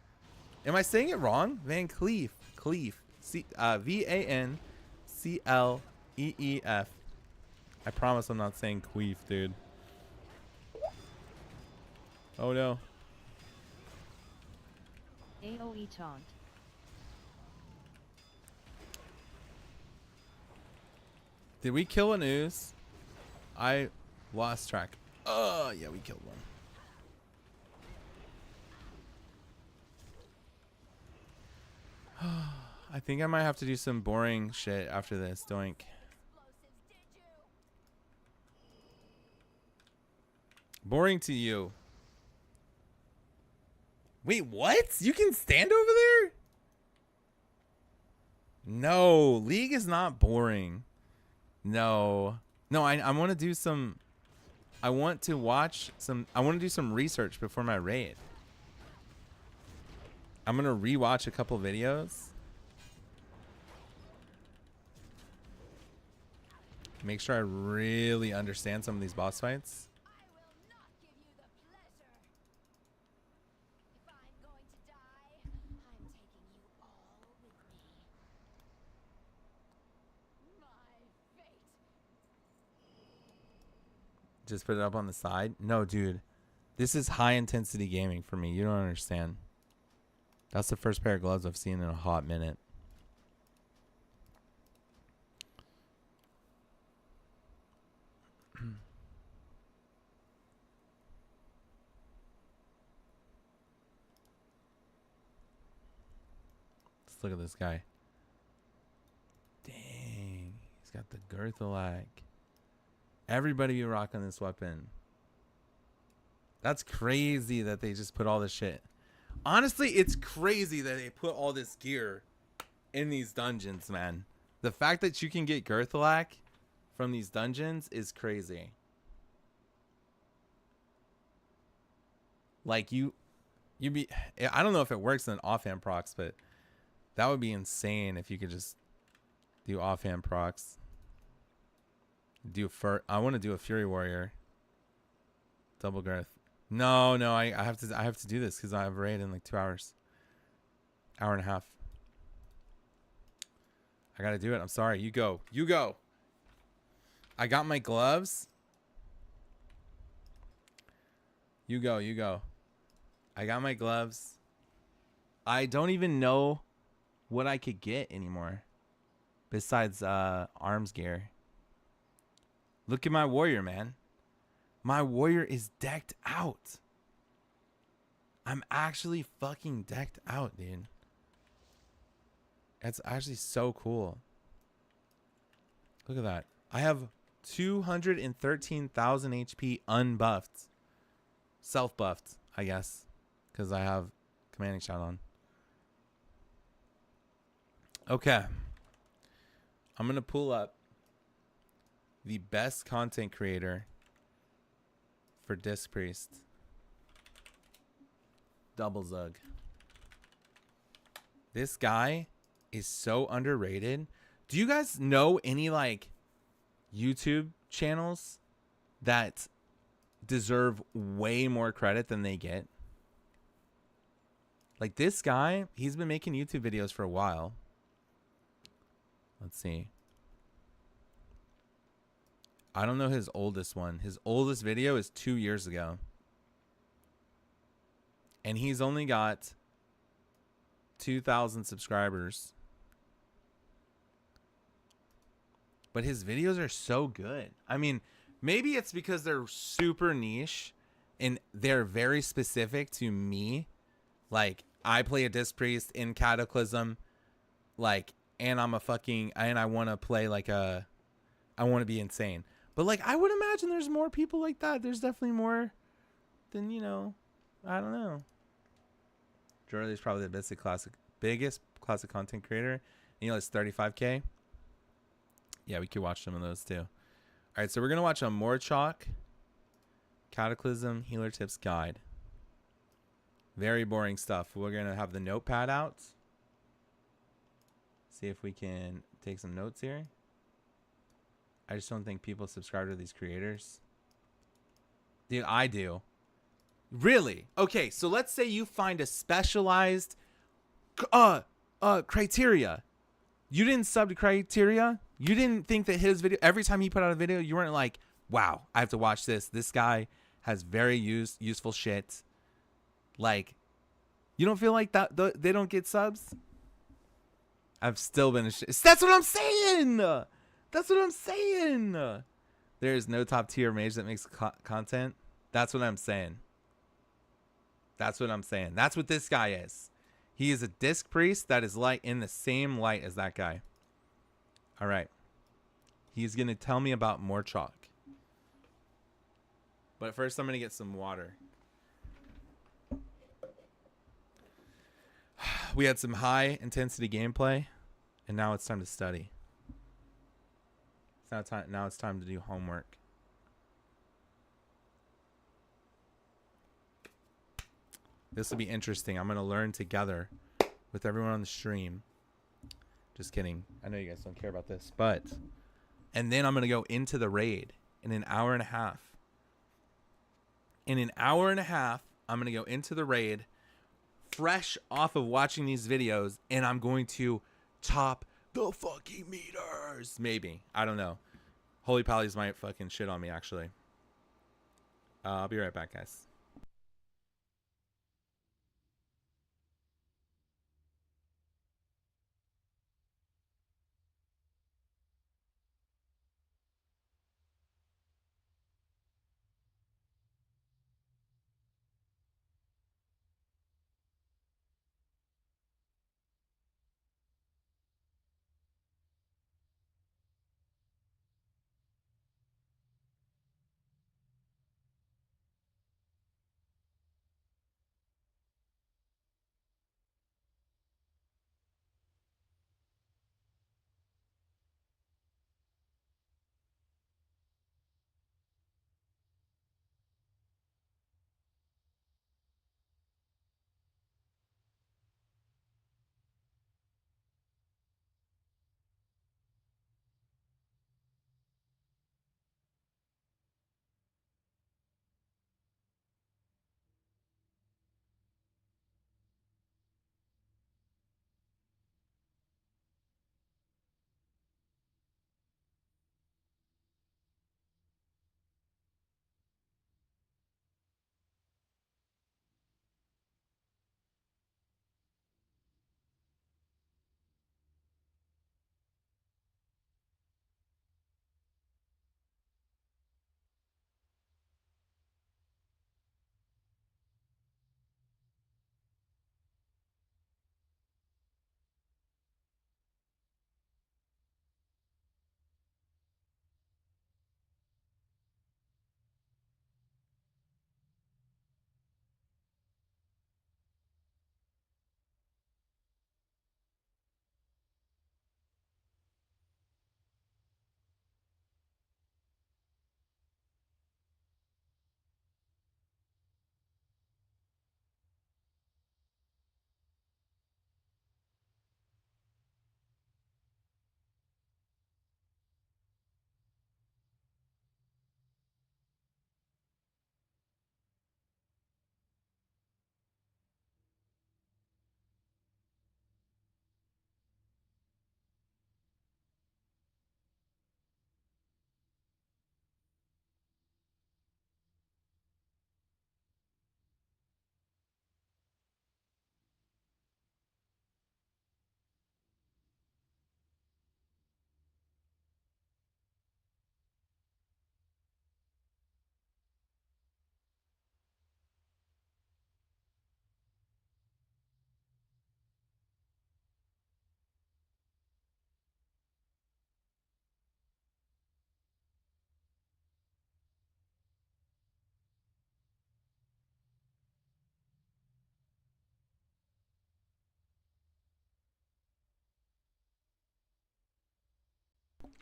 A: Am I saying it wrong? Van Cleef. Cleef. VANCLEEF. I promise I'm not saying queef, dude. Oh no.
B: AoE taunt.
A: Did we kill an ooze? I lost track. Oh, yeah, we killed one. I think I might have to do some boring shit after this. Doink. Boring to you. Wait, what? You can stand over there? No, League is not boring. No. No, I want to do some. I want to watch some. I want to do some research before my raid. I'm going to rewatch a couple videos. Make sure I really understand some of these boss fights. Just put it up on the side. No, dude. This is high intensity gaming for me. You don't understand. That's the first pair of gloves I've seen in a hot minute. Let's look at this guy. Dang. He's got the Girthalag. Everybody be rocking this weapon. That's crazy that they just put all this shit. Honestly, it's crazy that they put all this gear in these dungeons, man. The fact that you can get Girthalag from these dungeons is crazy. Like you be, I don't know if it works in offhand procs, but that would be insane if you could just do offhand procs. I want to do a Fury Warrior. Double Girth. No, I have to do this because I have a raid in like 2 hours. Hour and a half. I gotta do it. I'm sorry. You go. I got my gloves. You go. I got my gloves. I don't even know what I could get anymore. Besides arms gear. Look at my warrior, man. My warrior is decked out. I'm actually fucking decked out, dude. That's actually so cool. Look at that. I have 213,000 HP unbuffed. Self-buffed, I guess. Because I have commanding shout on. Okay. I'm going to pull up the best content creator for Disc Priest. Double Zug. This guy is so underrated. Do you guys know any like YouTube channels that deserve way more credit than they get? Like this guy, he's been making YouTube videos for a while. Let's see. I don't know his oldest one. His oldest video is 2 years ago. And he's only got 2,000 subscribers. But his videos are so good. I mean, maybe it's because they're super niche and they're very specific to me. Like, I play a Disc Priest in Cataclysm. Like, and I'm a fucking, and I want to play like a, I want to be insane. But like, I would imagine there's more people like that. There's definitely more than, you know, I don't know. Jordy's probably the biggest classic content creator. You know, it's 35K. Yeah, we could watch some of those too. All right, so we're going to watch a Morchok Cataclysm Healer Tips Guide. Very boring stuff. We're going to have the notepad out. See if we can take some notes here. I just don't think people subscribe to these creators. Dude, I do. Really? Okay, so let's say you find a specialized criteria. You didn't sub to criteria? You didn't think that his video, every time he put out a video, you weren't like, wow, I have to watch this. This guy has very useful shit. Like, you don't feel like that they don't get subs? I've still been that's what I'm saying. That's what I'm saying. There is no top tier mage that makes content. That's what I'm saying. That's what I'm saying. That's what this guy is. He is a Disc Priest that is light in the same light as that guy. All right. He's going to tell me about Morchok. But first I'm going to get some water. We had some high intensity gameplay, and now it's time to study. It's now time. Now it's time to do homework. This will be interesting. I'm gonna learn together with everyone on the stream. Just kidding. I know you guys don't care about this, but and then I'm gonna go into the raid in an hour and a half. In an hour and a half, I'm gonna go into the raid, fresh off of watching these videos, and I'm going to top the fucking meters. Maybe. I don't know. Holy Pallies might fucking shit on me, actually. I'll be right back, guys.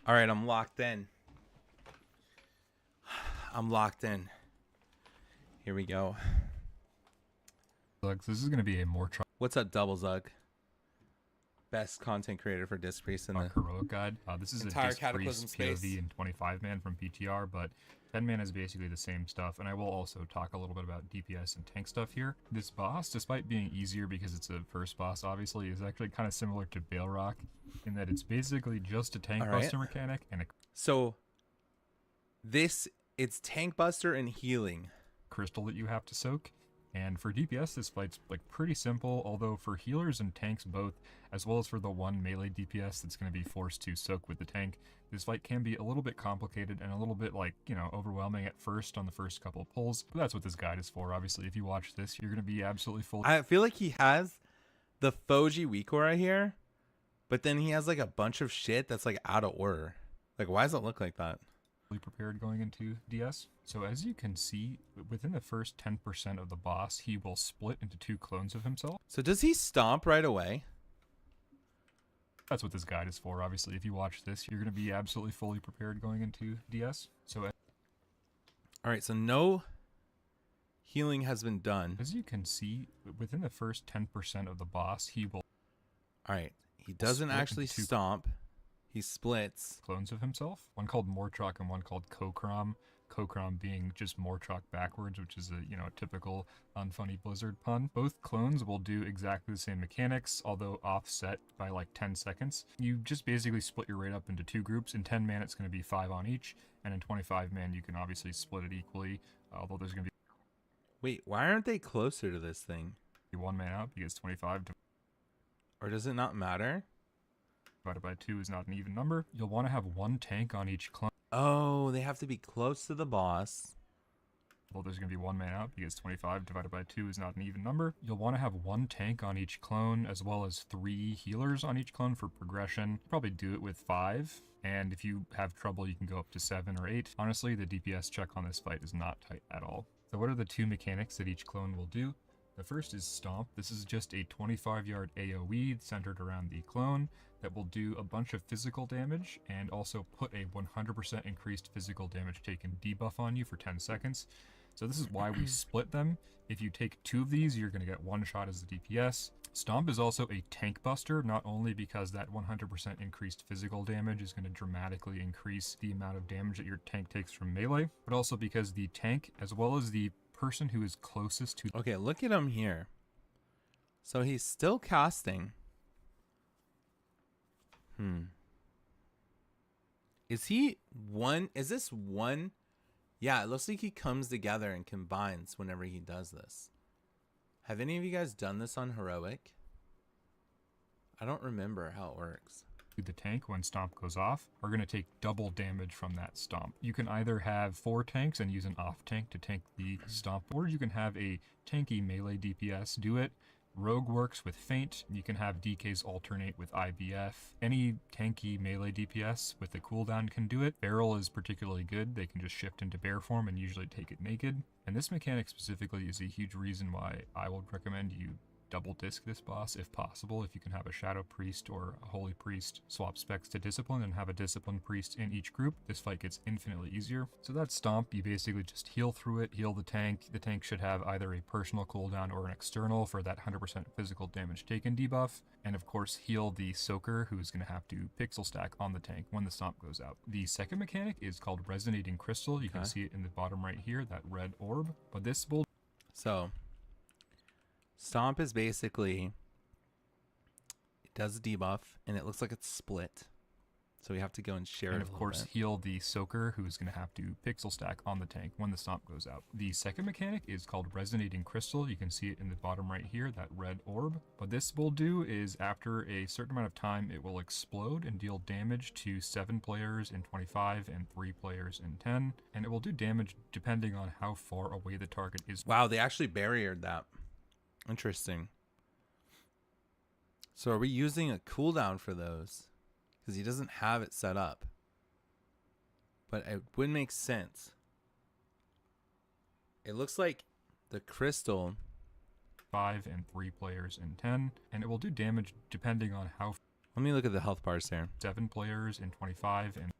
A: All right, I'm locked in. I'm locked in. Here we go.
C: Zugs, this is going to be a more
A: What's up, Double Zug? Best content creator for Disc Priest in the
C: heroic guide. This is
A: entire
C: a Disc
A: Cataclysm
C: Priest
A: space.
C: POV and 25 man from PTR, but 10 man is basically the same stuff, and I will also talk a little bit about DPS and tank stuff here. This boss, despite being easier because it's a first boss, obviously, is actually kind of similar to Balerock in that it's basically just a tank buster mechanic and a
A: So it's tank buster and healing.
C: crystal that you have to soak. And for DPS, this fight's like pretty simple, although for healers and tanks both, as well as for the one melee DPS that's going to be forced to soak with the tank, this fight can be a little bit complicated and a little bit like, overwhelming at first on the first couple of pulls. But that's what this guide is for. Obviously, if you watch this, you're going to be absolutely full.
A: I feel like he has the Foji Weakora here, but then he has like a bunch of shit that's like out of order. Like, why does it look like that?
C: Prepared going into DS. So as you can see, within the first 10% of the boss, he will split into two clones of himself.
A: So does he stomp right away?
C: That's what this guide is for. Obviously, if you watch this, you're going to be absolutely fully prepared going into DS. So
A: All right, so no healing has been done.
C: as you can see, within the first 10% of the boss, he will
A: All right, he doesn't
C: split
A: actually
C: into
A: stomp. He splits.
C: clones of himself. One called Mortrock and one called Kokrom. Kokrom being just Mortrock backwards, which is a typical unfunny Blizzard pun. Both clones will do exactly the same mechanics, although offset by like 10 seconds. You just basically split your raid up into two groups. In 10 man, it's going to be 5 on each, and in 25 man, you can obviously split it equally, although there's going to
A: Wait, why aren't they closer to this thing?
C: be 1 man out because 25
A: Or does it not matter?
C: divided by 2 is not an even number. You'll want to have one tank on each clone.
A: Oh, they have to be close to the boss.
C: Well, there's going to be 1 man out because 25 divided by 2 is not an even number. You'll want to have one tank on each clone as well as 3 healers on each clone for progression. Probably do it with 5. And if you have trouble, you can go up to 7 or 8. Honestly, the DPS check on this fight is not tight at all. So what are the 2 mechanics that each clone will do? The first is Stomp. This is just a 25-yard AoE centered around the clone that will do a bunch of physical damage and also put a 100% increased physical damage taken debuff on you for 10 seconds. So this is why we split them. If you take 2 of these, you're going to get 1 shot as the DPS. Stomp is also a tank buster, not only because that 100% increased physical damage is going to dramatically increase the amount of damage that your tank takes from melee, but also because the tank, as well as the person who is closest to
A: Okay, look at him here. So he's still casting. Is this one? Yeah, it looks like he comes together and combines whenever he does this. Have any of you guys done this on Heroic? I don't remember how it works.
C: the tank when Stomp goes off are going to take double damage from that Stomp. You can either have 4 tanks and use an off tank to tank the Stomp, or you can have a tanky melee DPS do it. Rogue works with Feint. You can have DKs alternate with IBF. Any tanky melee DPS with the cooldown can do it. Barrel is particularly good. They can just shift into bear form and usually take it naked. And this mechanic specifically is a huge reason why I would recommend you double disc this boss if possible. If you can have a Shadow Priest or a Holy Priest swap specs to Discipline and have a Discipline Priest in each group, this fight gets infinitely easier. So that Stomp, you basically just heal through it, heal the tank. The tank should have either a personal cooldown or an external for that 100% physical damage taken debuff. And of course heal the Soaker, who's going to have to pixel stack on the tank when the Stomp goes out. The second mechanic is called Resonating Crystal. You can see it in the bottom right here, that red orb. But this will...
A: So Stomp is basically, it does a debuff, and it looks like it's split. So we have to go and share
C: and
A: it.
C: of course heal the Soaker, who's going to have to pixel stack on the tank when the Stomp goes out. The second mechanic is called Resonating Crystal. You can see it in the bottom right here, that red orb. What this will do is after a certain amount of time, it will explode and deal damage to 7 players in 25 and 3 players in 10. And it will do damage depending on how far away the target is.
A: Wow, they actually barriered that. Interesting. So are we using a cooldown for those? Because he doesn't have it set up. But it would make sense. It looks like the crystal...
C: 5 and 3 players in 10. And it will do damage depending on how...
A: Let me look at the health bars here.
C: 7 players in 25 and...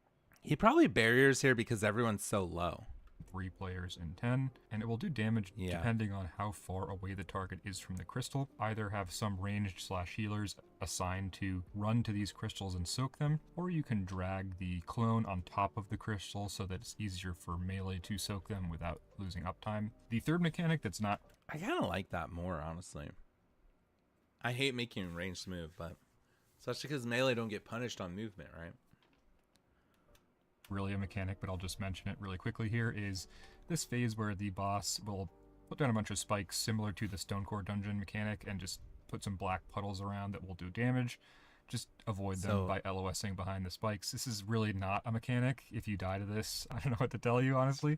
A: He probably barriers here because everyone's so low.
C: 3 players in 10, and it will do damage depending on how far away the target is from the crystal. Either have some ranged / healers assigned to run to these crystals and soak them, or you can drag the clone on top of the crystal so that it's easier for melee to soak them without losing uptime. The third mechanic that's not...
A: I kind of like that more, honestly. I hate making ranged move, but especially because melee don't get punished on movement, right?
C: Really a mechanic, but I'll just mention it really quickly here, is this phase where the boss will put down a bunch of spikes similar to the Stonecore dungeon mechanic and just put some black puddles around that will do damage. Just avoid them by LOSing behind the spikes. This is really not a mechanic. If you die to this, I don't know what to tell you, honestly.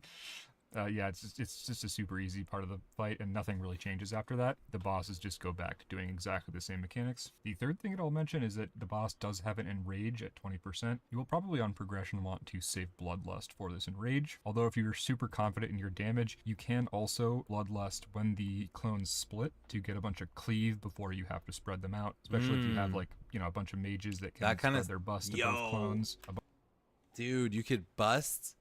C: Yeah, it's just a super easy part of the fight, and nothing really changes after that. The bosses just go back to doing exactly the same mechanics. The third thing that I'll mention is that the boss does have an Enrage at 20%. You will probably on progression want to save Bloodlust for this Enrage, although if you're super confident in your damage, you can also Bloodlust when the clones split to get a bunch of cleave before you have to spread them out, especially if you have like, you know, a bunch of mages that can spread their bust to both clones.
A: Dude, you could bust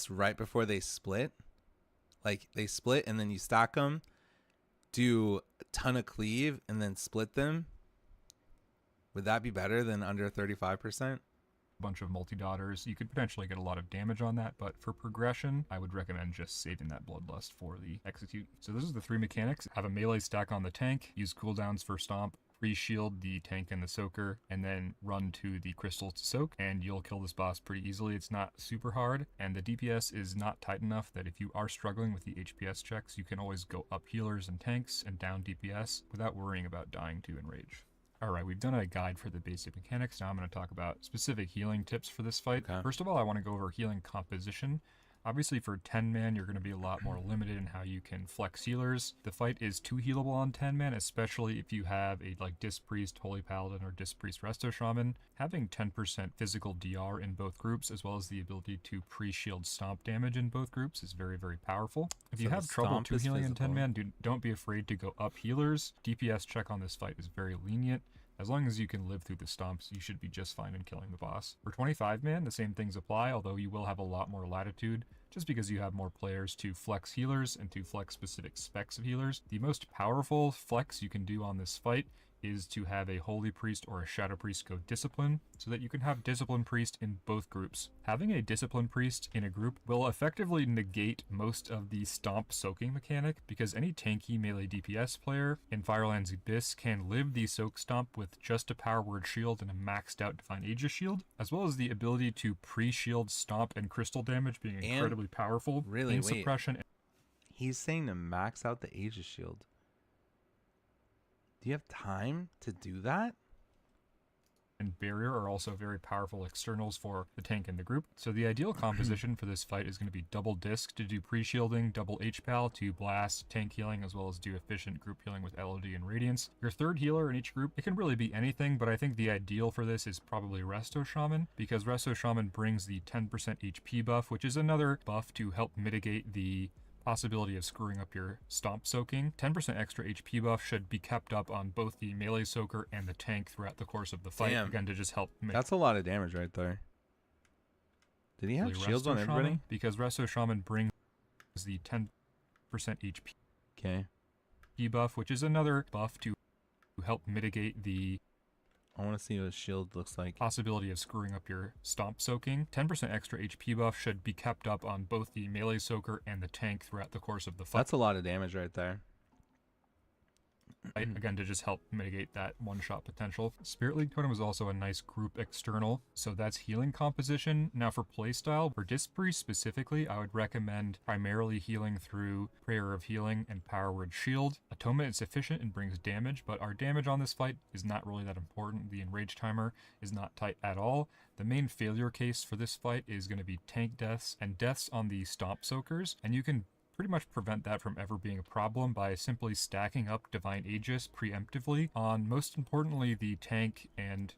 A: right before they split. Like they split and then you stack them, do a ton of cleave and then split them. Would that be better than under 35%?
C: Bunch of multi-daughters. You could potentially get a lot of damage on that, but for progression, I would recommend just saving that Bloodlust for the execute. So those are the three mechanics. Have a melee stack on the tank, use cooldowns for stomp, pre-shield the tank and the soaker, and then run to the crystals to soak, and you'll kill this boss pretty easily. It's not super hard, and the DPS is not tight enough that if you are struggling with the HPS checks, you can always go up healers and tanks and down DPS without worrying about dying to Enrage. Alright, we've done a guide for the basic mechanics. Now I'm going to talk about specific healing tips for this fight.
A: Okay.
C: First of all, I want to go over healing composition. Obviously for 10-man, you're going to be a lot more limited in how you can flex healers. The fight is 2 healable on 10-man, especially if you have a like Disc Priest, Holy Paladin, or Disc Priest Resto Shaman. Having 10% physical DR in both groups, as well as the ability to pre-shield stomp damage in both groups, is very, very powerful. If you have trouble 2 healing in 10-man, don't be afraid to go up healers. DPS check on this fight is very lenient. As long as you can live through the stomps, you should be just fine in killing the boss. For 25-man, the same things apply, although you will have a lot more latitude, just because you have more players to flex healers and to flex specific specs of healers. The most powerful flex you can do on this fight is to have a Holy Priest or a Shadow Priest go Discipline, so that you can have Discipline Priest in both groups. Having a Discipline Priest in a group will effectively negate most of the stomp soaking mechanic, because any tanky melee DPS player in Firelands Abyss can live the soak stomp with just a power word shield and a maxed out Divine Aegis shield, as well as the ability to pre-shield stomp and crystal damage being incredibly powerful.
A: Really,
C: suppression.
A: He's saying to max out the Aegis shield. Do you have time to do that?
C: And barrier are also very powerful externals for the tank and the group. So the ideal composition for this fight is going to be double disc to do pre-shielding, double HPAL to blast, tank healing, as well as do efficient group healing with LOD and Radiance. Your third healer in each group, it can really be anything, but I think the ideal for this is probably Resto Shaman, because Resto Shaman brings the 10% HP buff, which is another buff to help mitigate the possibility of screwing up your stomp soaking. 10% extra HP buff should be kept up on both the melee soaker and the tank throughout the course of the fight.
A: Damn.
C: Again, to just help make
A: That's a lot of damage right there. Did he have shields on everybody?
C: Shaman, because Resto Shaman brings the 10% HP buff, which is another buff to help mitigate the
A: I want to see what a shield looks like.
C: possibility of screwing up your stomp soaking. 10% extra HP buff should be kept up on both the melee soaker and the tank throughout the course of the fight.
A: That's a lot of damage right there.
C: Again, to just help mitigate that one-shot potential. Spirit League Totem is also a nice group external, so that's healing composition. Now for playstyle, for Disc Priest specifically, I would recommend primarily healing through Prayer of Healing and Power Word Shield. Atonement is efficient and brings damage, but our damage on this fight is not really that important. The Enrage timer is not tight at all. The main failure case for this fight is going to be tank deaths and deaths on the Stomp Soakers, and you can pretty much prevent that from ever being a problem by simply stacking up Divine Aegis preemptively on, most importantly, the tank and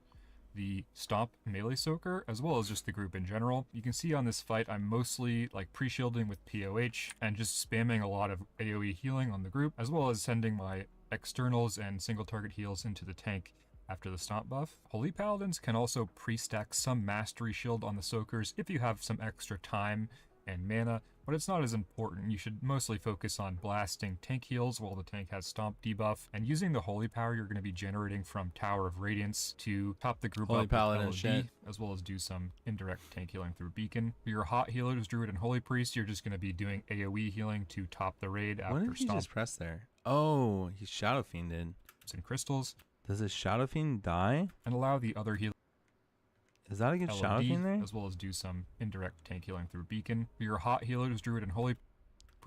C: the Stomp melee soaker, as well as just the group in general. You can see on this fight, I'm mostly like pre-shielding with POH and just spamming a lot of AoE healing on the group, as well as sending my externals and single target heals into the tank after the stomp buff. Holy Paladins can also pre-stack some mastery shield on the soakers if you have some extra time and mana, but it's not as important. You should mostly focus on blasting tank heals while the tank has stomp debuff, and using the holy power you're going to be generating from Tower of Radiance to top the group
A: Holy
C: up
A: Paladin
C: with
A: shit.
C: LOD, as well as do some indirect tank healing through Beacon. For your hot healers, Druid and Holy Priest, you're just going to be doing AoE healing to top the raid
A: What
C: after
A: did he
C: stomp
A: just press there? Oh, he Shadow Fiended.
C: and crystals,
A: Does his Shadow Fiend die?
C: and allow the other healers
A: Is that a good Shadow
C: LOD,
A: Fiend there?
C: as well as do some indirect tank healing through Beacon. For your hot healers, Druid and Holy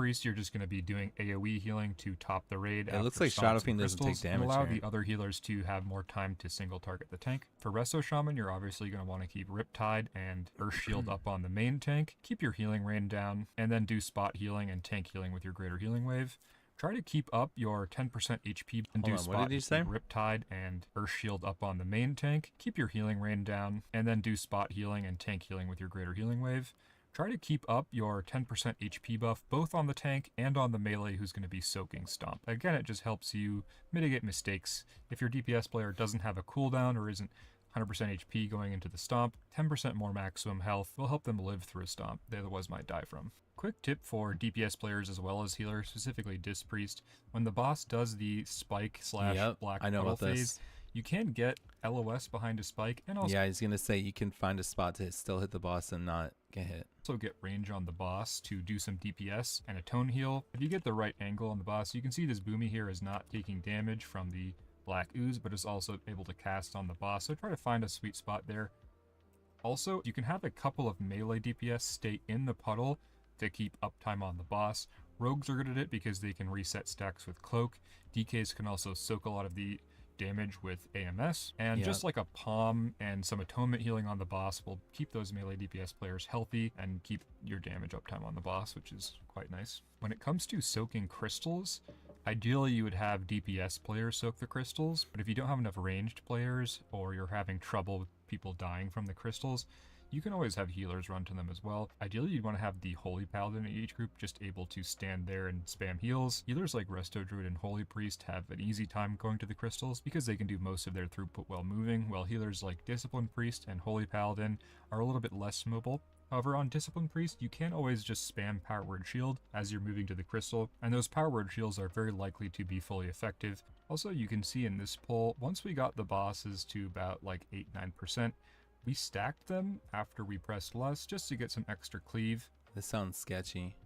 C: Priest, you're just going to be doing AoE healing to top the raid.
A: It looks
C: after
A: like
C: stomps
A: Shadow
C: and
A: Fiend doesn't take
C: crystals, and
A: damage
C: allow
A: here.
C: the other healers to have more time to single target the tank. For Resto Shaman, you're obviously going to want to keep Riptide and Earth Shield up on the main tank, keep your healing rain down, and then do spot healing and tank healing with your Greater Healing Wave. Try to keep up your 10% HP and do
A: Hold on, what
C: spot
A: did you say?
C: Riptide and Earth Shield up on the main tank. Keep your healing rain down, and then do spot healing and tank healing with your Greater Healing Wave. Try to keep up your 10% HP buff both on the tank and on the melee who's going to be soaking Stomp. Again, it just helps you mitigate mistakes. If your DPS player doesn't have a cooldown or isn't 100% HP going into the Stomp, 10% more maximum health will help them live through a Stomp they otherwise might die from. Quick tip for DPS players as well as healers, specifically Disc Priest. When the boss does the spike / black
A: I know
C: puddle
A: about
C: phase,
A: this.
C: you can get LOS behind a spike and also
A: Yeah, he's gonna say you can find a spot to still hit the boss and not get hit.
C: get range on the boss to do some DPS and a tone heal. If you get the right angle on the boss, you can see this Boomy here is not taking damage from the black ooze, but is also able to cast on the boss, so try to find a sweet spot there. Also, you can have a couple of melee DPS stay in the puddle to keep uptime on the boss. Rogues are good at it because they can reset stacks with Cloak. DKs can also soak a lot of the damage with AMS, and just like a Palm and some Atonement healing on the boss will keep those melee DPS players healthy and keep your damage uptime on the boss, which is quite nice. When it comes to soaking crystals, ideally you would have DPS players soak the crystals, but if you don't have enough ranged players or you're having trouble with people dying from the crystals, you can always have healers run to them as well. Ideally, you'd want to have the Holy Paladin in each group just able to stand there and spam heals. Healers like Resto Druid and Holy Priest have an easy time going to the crystals because they can do most of their throughput while moving, while healers like Discipline Priest and Holy Paladin are a little bit less mobile. However, on Discipline Priest, you can always just spam Power Word Shield as you're moving to the crystal, and those Power Word Shields are very likely to be fully effective. Also, you can see in this poll, once we got the bosses to about like 8-9%, we stacked them after we pressed less just to get some extra cleave.
A: This sounds sketchy.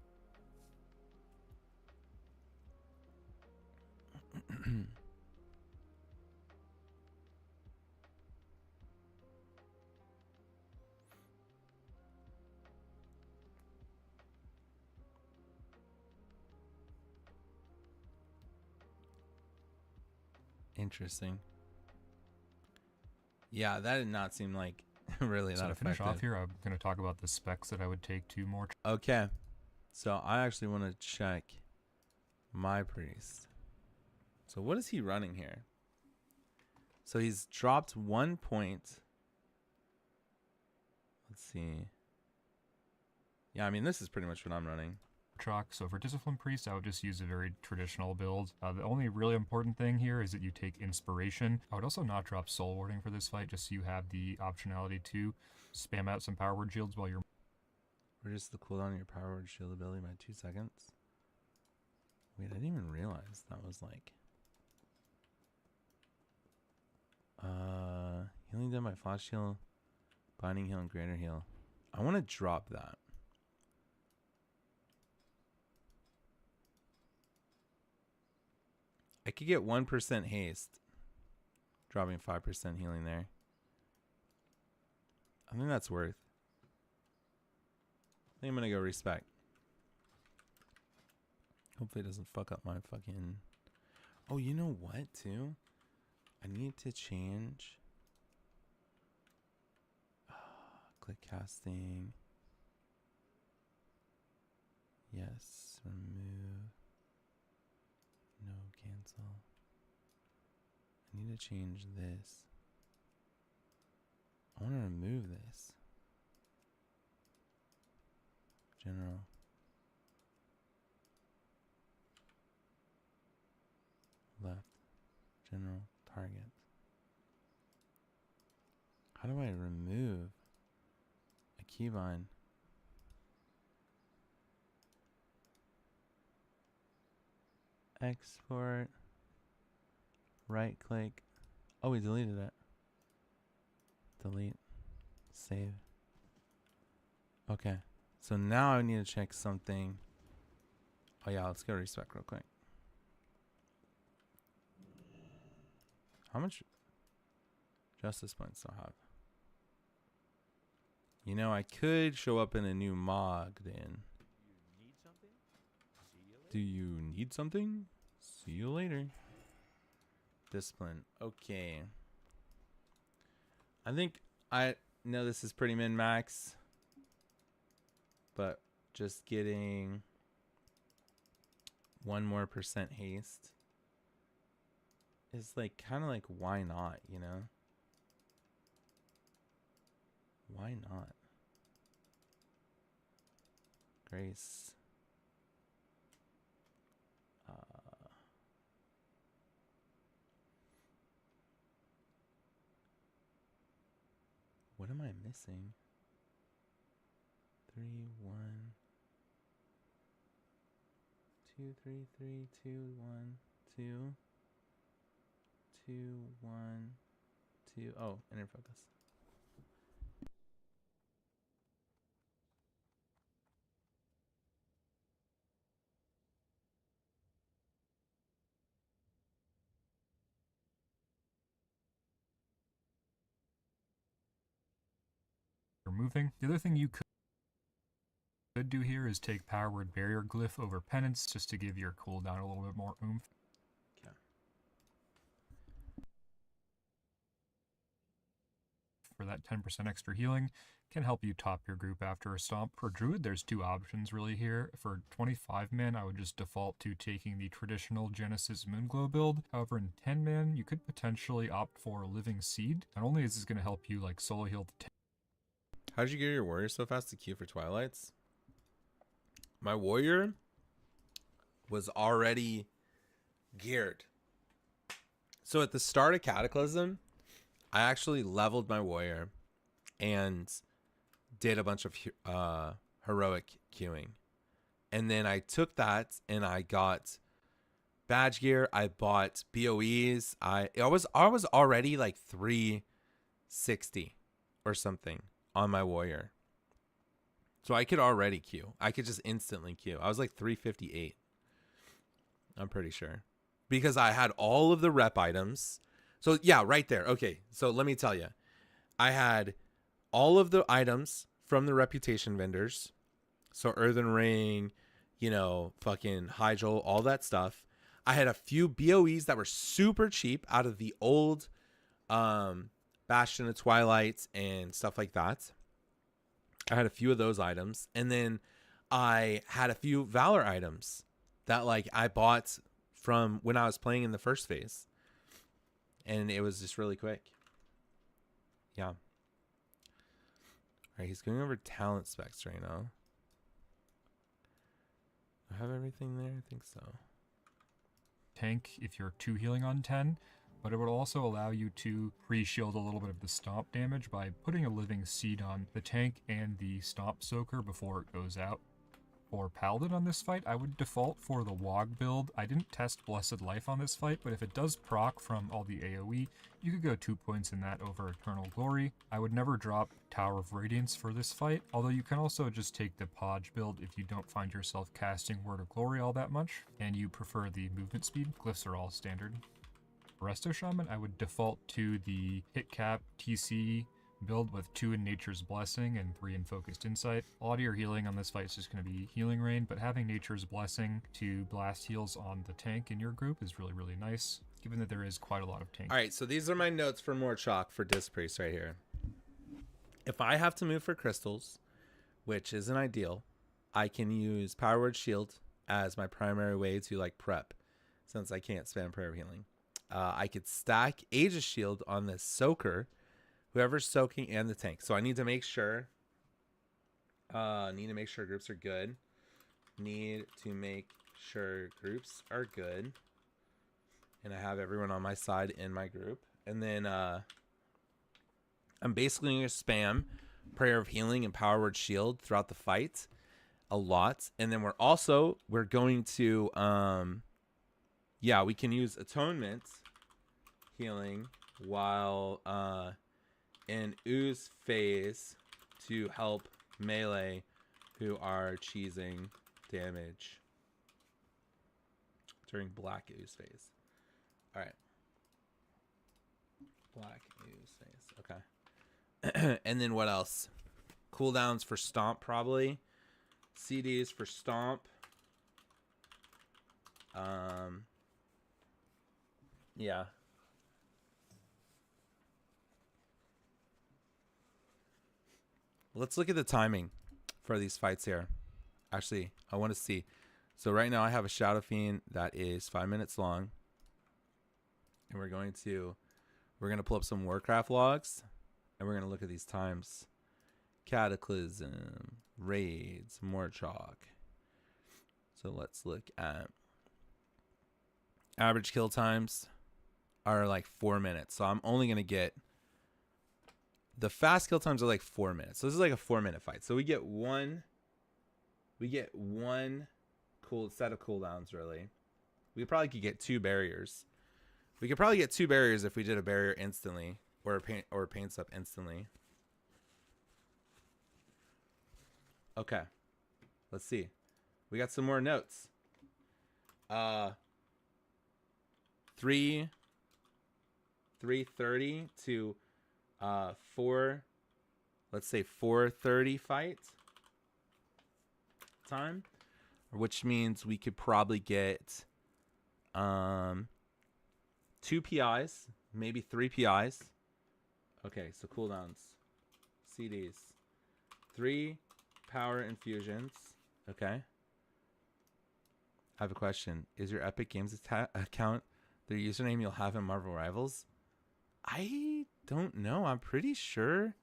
A: Interesting. Yeah, that did not seem like really
C: So
A: not
C: to finish
A: effective.
C: off here, I'm going to talk about the specs that I would take to more.
A: Okay, so I actually want to check my priest. So what is he running here? So he's dropped 1 point. Let's see. Yeah, I mean, this is pretty much what I'm running.
C: So for Discipline Priest, I would just use a very traditional build. The only really important thing here is that you take Inspiration. I would also not drop Soul Warding for this fight, just so you have the optionality to spam out some Power Word Shields while you're...
A: Reduce the cooldown of your Power Word Shield ability by 2 seconds. Wait, I didn't even realize that was like... Healing done by Flash Heal, Binding Heal, and Greater Heal. I want to drop that. I could get 1% haste, dropping 5% healing there. I think that's worth. I think I'm gonna go respect. Hopefully it doesn't fuck up my fucking... Oh, you know what, too? I need to change... click casting. Yes, remove. No, cancel. I need to change this. I want to remove this. General. Left. General. Target. How do I remove a keybind? Export. Right click. Oh, we deleted it. Delete. Save. Okay. So now I need to check something. Oh yeah, let's go respec real quick. How much justice points do I have? You know, I could show up in a new mod in. Do you need something? See you later. Discipline. Okay. I think I know this is pretty min-max. But just getting 1 more % haste is like kind of like, why not, you know? Why not? Grace. What am I missing? 3, 1, 2, 3, 3, 2, 1, 2, 2, 1, 2. Oh, inner focus.
C: Moving. The other thing you could do here is take Power Word Barrier Glyph over Penance just to give your cooldown a little bit more oomph.
A: Okay.
C: For that 10% extra healing, can help you top your group after a stomp. For Druid, there's 2 options really here. For 25 man, I would just default to taking the traditional Genesis Moonglow build. However, in 10 man, you could potentially opt for Living Seed. Not only is this going to help you like solo heal the
A: How'd you get your warrior so fast to queue for Twilights? My warrior was already geared. So at the start of Cataclysm, I actually leveled my warrior and did a bunch of heroic queuing. And then I took that and I got badge gear. I bought BOEs. I was already like 360 or something on my warrior. So I could already queue. I could just instantly queue. I was like 358. I'm pretty sure. Because I had all of the rep items. So yeah, right there. Okay, so let me tell you. I had all of the items from the reputation vendors. So Earthen Ring, you know, fucking Hydro, all that stuff. I had a few BOEs that were super cheap out of the old Bastion of Twilight and stuff like that. I had a few of those items. And then I had a few Valor items that like I bought from when I was playing in the first phase. And it was just really quick. Yeah. All right, he's going over talent specs right now. I have everything there? I think so.
C: tank if you're 2 healing on 10, but it would also allow you to pre-shield a little bit of the stomp damage by putting a living seed on the tank and the stomp soaker before it goes out. For Paladin on this fight, I would default for the Wog build. I didn't test Blessed Life on this fight, but if it does proc from all the AoE, you could go 2 points in that over Eternal Glory. I would never drop Tower of Radiance for this fight, although you can also just take the Podge build if you don't find yourself casting Word of Glory all that much, and you prefer the movement speed. Glyphs are all standard. Resto Shaman, I would default to the hit cap TC build with 2 in Nature's Blessing and 3 in Focused Insight. A lot of your healing on this fight is just going to be Healing Rain, but having Nature's Blessing to blast heals on the tank in your group is really, really nice, given that there is quite a lot of tank.
A: All right, so these are my notes for more chalk for Disc Priest right here. If I have to move for crystals, which isn't ideal, I can use Power Word Shield as my primary way to like prep, since I can't spam Prayer of Healing. I could stack Aegis Shield on this Soaker, whoever's soaking, and the tank. So I need to make sure. Groups are good. Need to make sure groups are good. And I have everyone on my side in my group. And then I'm basically going to spam Prayer of Healing and Power Word Shield throughout the fight a lot. And then we're going to we can use Atonement Healing while in Ooze phase to help melee who are cheesing damage during Black Ooze phase. All right. Black Ooze phase. Okay. And then what else? Cooldowns for Stomp probably. CDs for Stomp. Yeah. Let's look at the timing for these fights here. Actually, I want to see. So right now I have a Shadow Fiend that is 5 minutes long. And we're going to pull up some Warcraft logs. And we're going to look at these times. Cataclysm, Raids, Morchok. So let's look at average kill times are like 4 minutes. So I'm only going to get the fast kill times are like 4 minutes. So this is like a 4-minute fight. So we get one cool set of cooldowns really. We probably could get 2 barriers. We could probably get 2 barriers if we did a barrier instantly or a paints up instantly. Okay. Let's see. We got some more notes. 3:30 to 4:30 fight time, which means we could probably get 2 PIs, maybe 3 PIs. Okay, so cooldowns, CDs, 3 power infusions. Okay. I have a question. Is your Epic Games account the username you'll have in Marvel Rivals? I don't know. I'm pretty sure.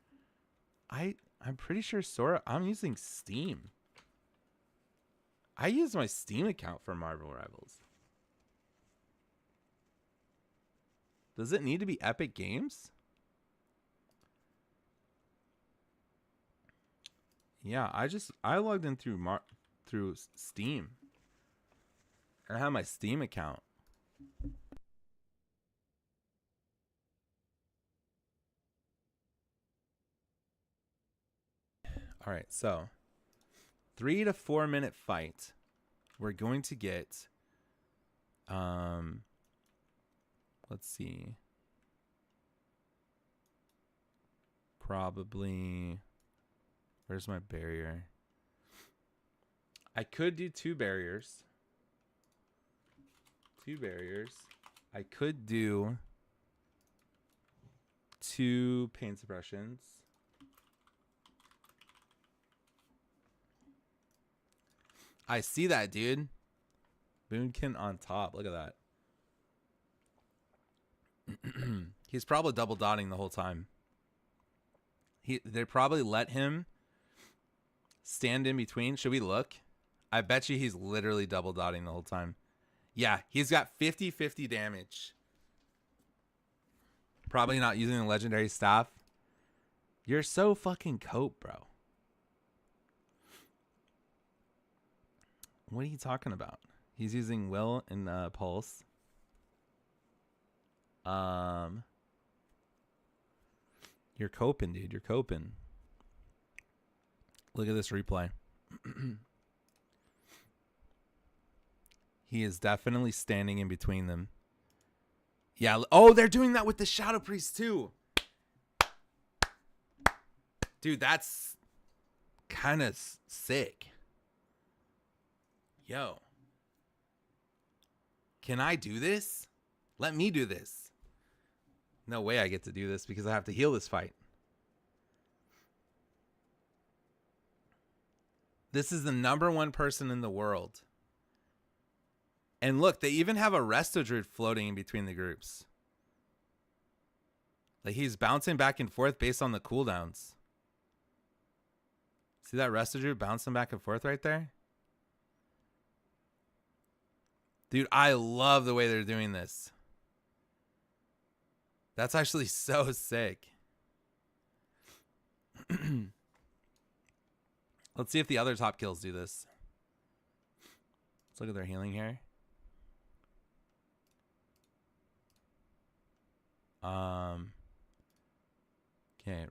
A: I'm pretty sure Sora. I'm using Steam. I use my Steam account for Marvel Rivals. Does it need to be Epic Games? Yeah, I logged in through Steam. And I have my Steam account. All right, so 3 to 4 minute fight. We're going to get let's see. Probably, where's my barrier? I could do 2 barriers. 2 barriers. I could do 2 pain suppressions. I see that, dude. Boonkin on top. Look at that. He's probably double dotting the whole time. They probably let him stand in between. Should we look? I bet you he's literally double dotting the whole time. Yeah, he's got 50-50 damage. Probably not using the legendary staff. You're so fucking cope, bro. What are you talking about? He's using Will and Pulse. You're coping, dude. You're coping. Look at this replay. He is definitely standing in between them. Yeah. Oh, they're doing that with the Shadow Priest too. Dude, that's kind of sick. Yo. Can I do this? Let me do this. No way I get to do this because I have to heal this fight. This is the #1 person in the world. And look, they even have a Resto Druid floating in between the groups. Like he's bouncing back and forth based on the cooldowns. See that Resto Druid bouncing back and forth right there? Dude, I love the way they're doing this. That's actually so sick. Let's see if the other top kills do this. Let's look at their healing here. Okay,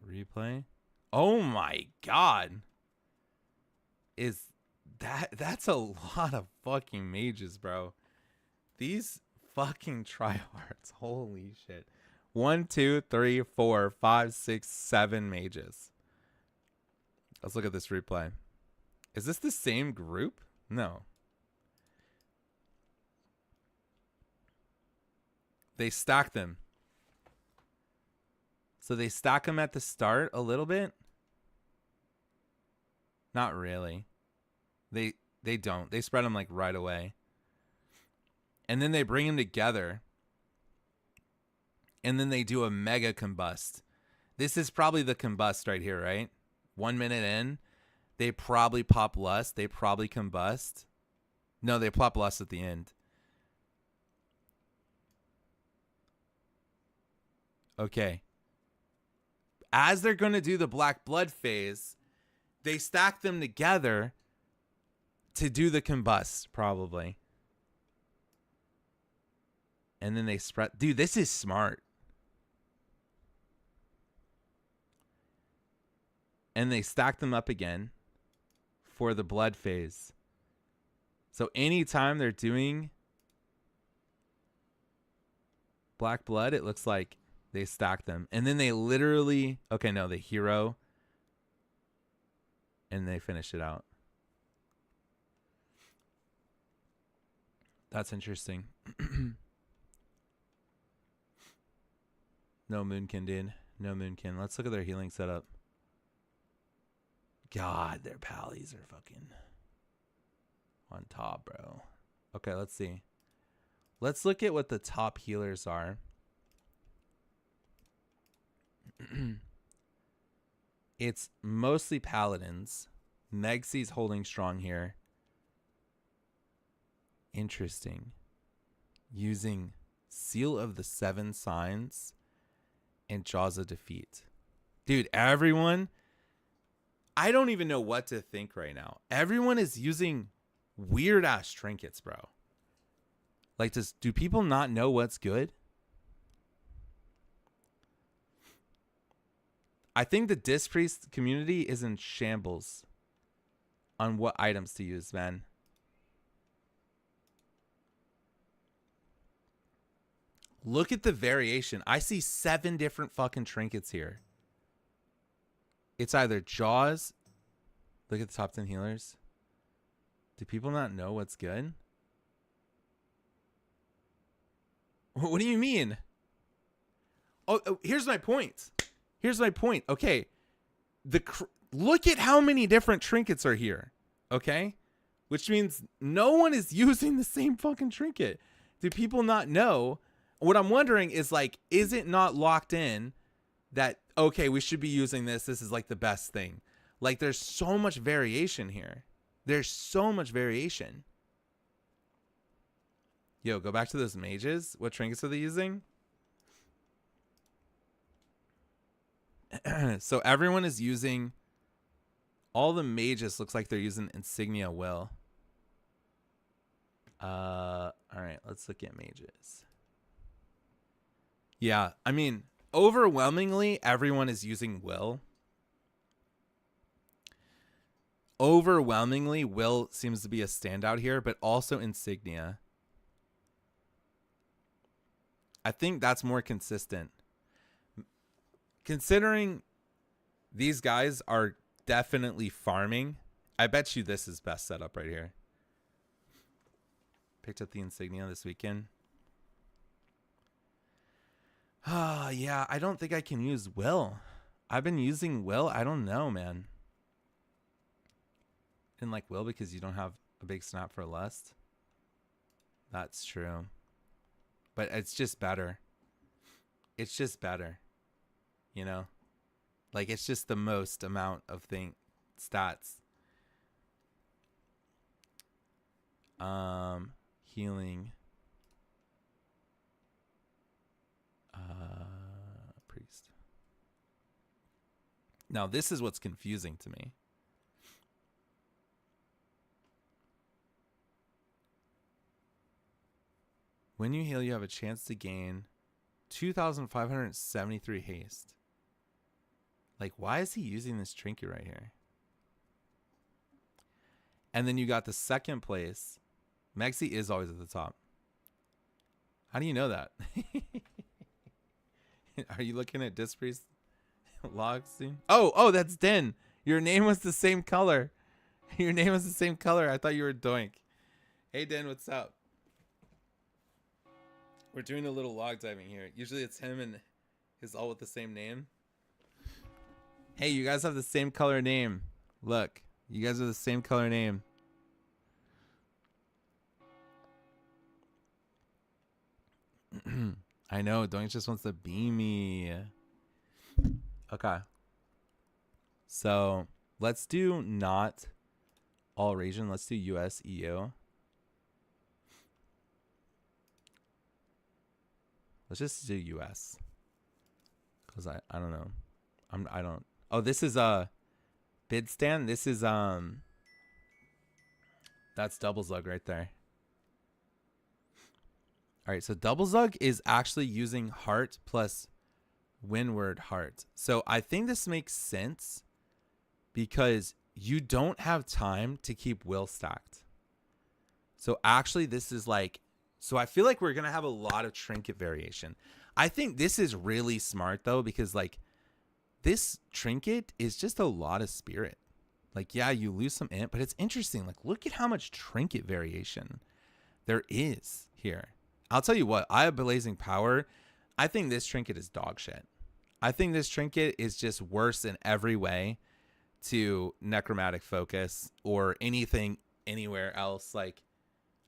A: replay. Oh my god. That's a lot of fucking mages, bro. These fucking tryhards. Holy shit. 1, 2, 3, 4, 5, 6, 7 mages. Let's look at this replay. Is this the same group? No. They stack them. So they stack them at the start a little bit. Not really. They don't. They spread them like right away. And then they bring them together. And then they do a mega combust. This is probably the combust right here, right? 1 minute in. They probably pop lust. They probably combust. No, they pop lust at the end. Okay. As they're going to do the black blood phase, they stack them together to do the combust, probably. And then they spread. Dude, this is smart. And they stack them up again for the blood phase. So anytime they're doing black blood, it looks like they stack them. And then they literally, okay, no, they hero. And they finish it out. That's interesting. No Moonkin, dude. No Moonkin. Let's look at their healing setup. God, their pallies are fucking on top, bro. Okay, let's see. Let's look at what the top healers are. It's mostly paladins. Megsy's holding strong here. Interesting. Using Seal of the Seven Signs and Jaws of Defeat. Dude, everyone, I don't even know what to think right now. Everyone is using weird ass trinkets, bro. Like, do people not know what's good? I think the Disc Priest community is in shambles on what items to use, man. Look at the variation. I see 7 different fucking trinkets here. It's either Jaws. Look at the top 10 healers. Do people not know what's good? What do you mean? Oh, here's my point. Here's my point. Okay. Look at how many different trinkets are here. Okay? Which means no one is using the same fucking trinket. Do people not know? What I'm wondering is, like, is it not locked in that, okay, we should be using this. This is like the best thing. Like, there's so much variation here. There's so much variation. Yo, go back to those mages. What trinkets are they using? So everyone is using, all the mages looks like they're using Insignia Will. All right, let's look at mages. Yeah, I mean, overwhelmingly, everyone is using Will. Overwhelmingly, Will seems to be a standout here, but also Insignia. I think that's more consistent. Considering these guys are definitely farming, I bet you this is best setup right here. Picked up the Insignia this weekend. Yeah, I don't think I can use Will. I've been using Will. I don't know, man. Didn't like Will because you don't have a big snap for lust. That's true. But it's just better. It's just better. You know? Like, it's just the most amount of stats. Healing. Priest. Now, this is what's confusing to me. When you heal, you have a chance to gain 2,573 haste. Like, why is he using this trinket right here? And then you got the second place. Megsy is always at the top. How do you know that? Are you looking at Disc Priest logs? Oh, that's Den. Your name was the same color. Your name was the same color. I thought you were Doink. Hey, Den, what's up? We're doing a little log diving here. Usually it's him and his all with the same name. Hey, you guys have the same color name. Look, you guys are the same color name. I know, Doink just wants to beam me. Okay. So let's do not all region. Let's do US, EU. Let's just do US. Cause I don't know. I don't. Oh, this is bid stand. This is that's double zug right there. All right, so double zug is actually using heart plus windward heart. So I think this makes sense because you don't have time to keep will stacked. So actually this is like, so I feel like we're going to have a lot of trinket variation. I think this is really smart though, because like this trinket is just a lot of spirit. Like, yeah, you lose some int, but it's interesting. Like, look at how much trinket variation there is here. I'll tell you what, I have Blazing Power. I think this trinket is dog shit. I think this trinket is just worse in every way to Necromantic Focus or anything anywhere else. Like,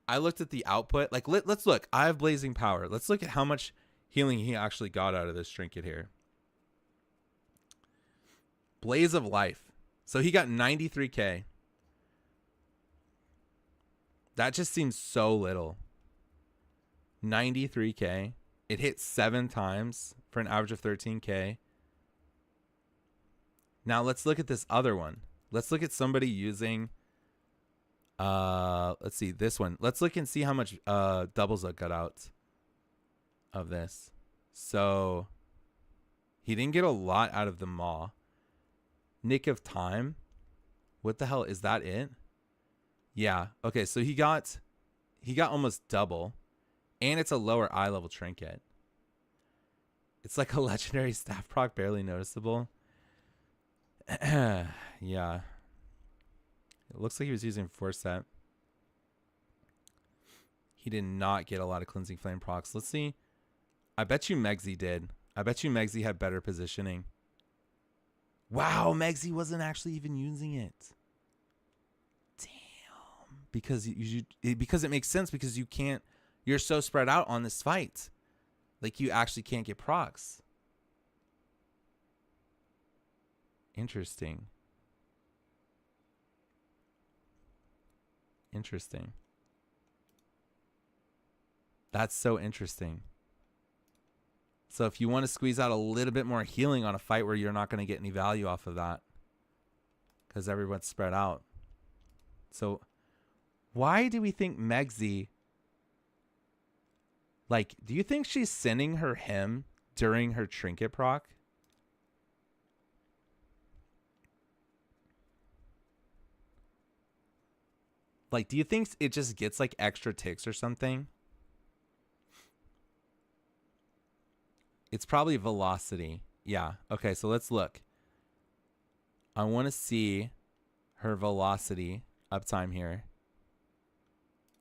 A: I looked at the output. Like, let's look. I have Blazing Power. Let's look at how much healing he actually got out of this trinket here. Blaze of Life. So he got 93k. That just seems so little. 93k. It hit 7 times for an average of 13k. Now let's look at this other one. Let's look at somebody using let's see this one. Let's look and see how much double zug got out of this. So he didn't get a lot out of the maw. Nick of Time. What the hell is that it? Yeah. Okay, so he got almost double. And it's a lower eye level trinket. It's like a legendary staff proc, barely noticeable. Yeah. It looks like he was using Forset. He did not get a lot of Cleansing Flame procs. Let's see. I bet you Megzy did. I bet you Megzy had better positioning. Wow, Megzy wasn't actually even using it. Damn. Because because it makes sense because you can't. You're so spread out on this fight. Like, you actually can't get procs. Interesting. Interesting. That's so interesting. So if you want to squeeze out a little bit more healing on a fight where you're not going to get any value off of that, because everyone's spread out. So why do we think Megzy... Like, do you think she's sending her hymn during her trinket proc? Like, do you think it just gets like extra ticks or something? It's probably velocity. Yeah. Okay, so let's look. I want to see her velocity uptime here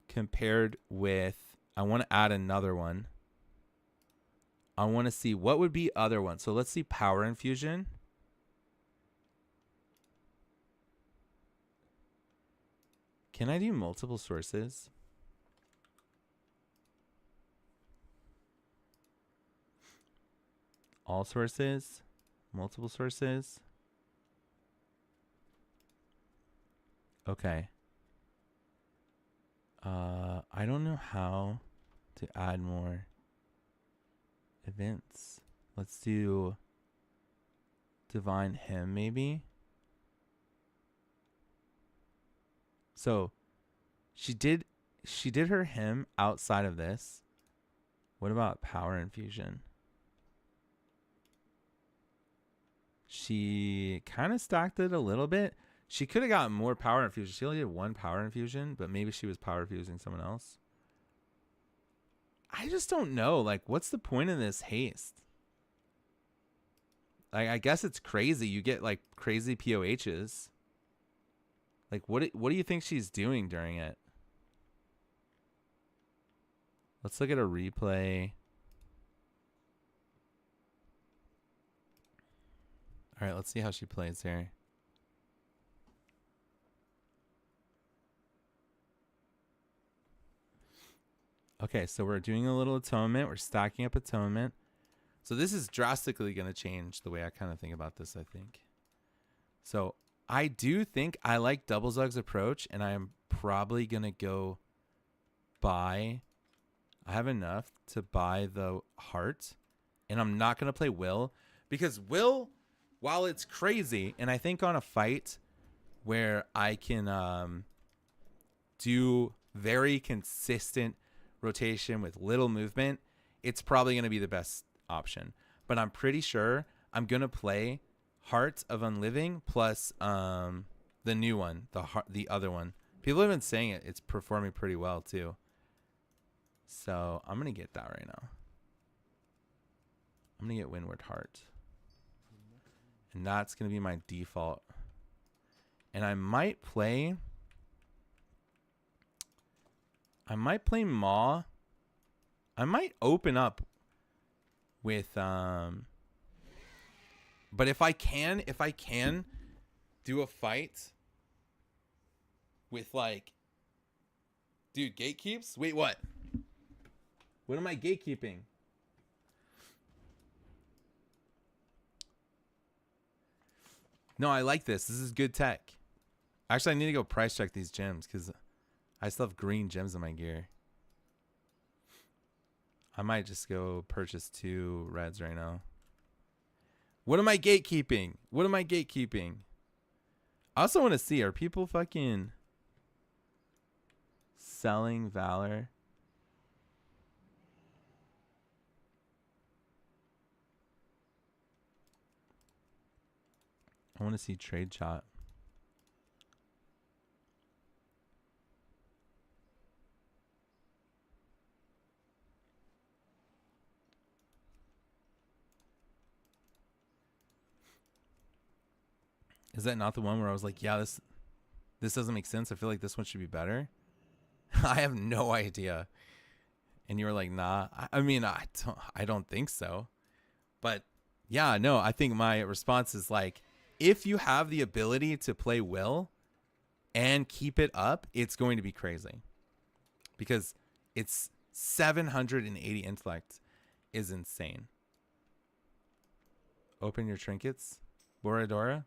A: compared with... I want to add another one. I want to see what would be other ones. So let's see Power Infusion. Can I do multiple sources? All sources, multiple sources. Okay. I don't know how to add more events. Let's do Divine Hymn maybe. So she did her hymn outside of this. What about Power Infusion? She kind of stacked it a little bit. She could have gotten more Power Infusion. She only did 1 Power Infusion, but maybe she was Power Infusing someone else. I just don't know. Like, what's the point of this haste? Like, I guess it's crazy. You get, like, crazy POHs. Like, what do you think she's doing during it? Let's look at a replay. All right, let's see how she plays here. Okay, so we're doing a little atonement. We're stacking up atonement. So this is drastically going to change the way I kind of think about this, I think. So I do think I like Double Zug's approach, and I'm probably going to go buy. I have enough to buy the heart, and I'm not going to play Will, because Will, while it's crazy, and I think on a fight where I can do very consistent rotation with little movement, it's probably going to be the best option. But I'm pretty sure I'm going to play Heart of Unliving plus the new one, the other one. People have been saying it's performing pretty well too. So I'm going to get that right now. I'm going to get Windward Heart. And that's going to be my default. And I might play Maw. I might open up with but if I can do a fight with like, dude, gatekeeps? Wait, what? What am I gatekeeping? No, I like this. This is good tech. Actually, I need to go price check these gems because I still have green gems in my gear. I might just go purchase 2 reds right now. What am I gatekeeping? What am I gatekeeping? I also want to see, are people fucking selling Valor? I want to see trade shot. Is that not the one where I was like, yeah, this doesn't make sense. I feel like this one should be better. I have no idea. And you were like, nah. I mean, I don't think so. But yeah, no, I think my response is like, if you have the ability to play Will and keep it up, it's going to be crazy. Because it's 780 intellect is insane. Open your trinkets. Boradora.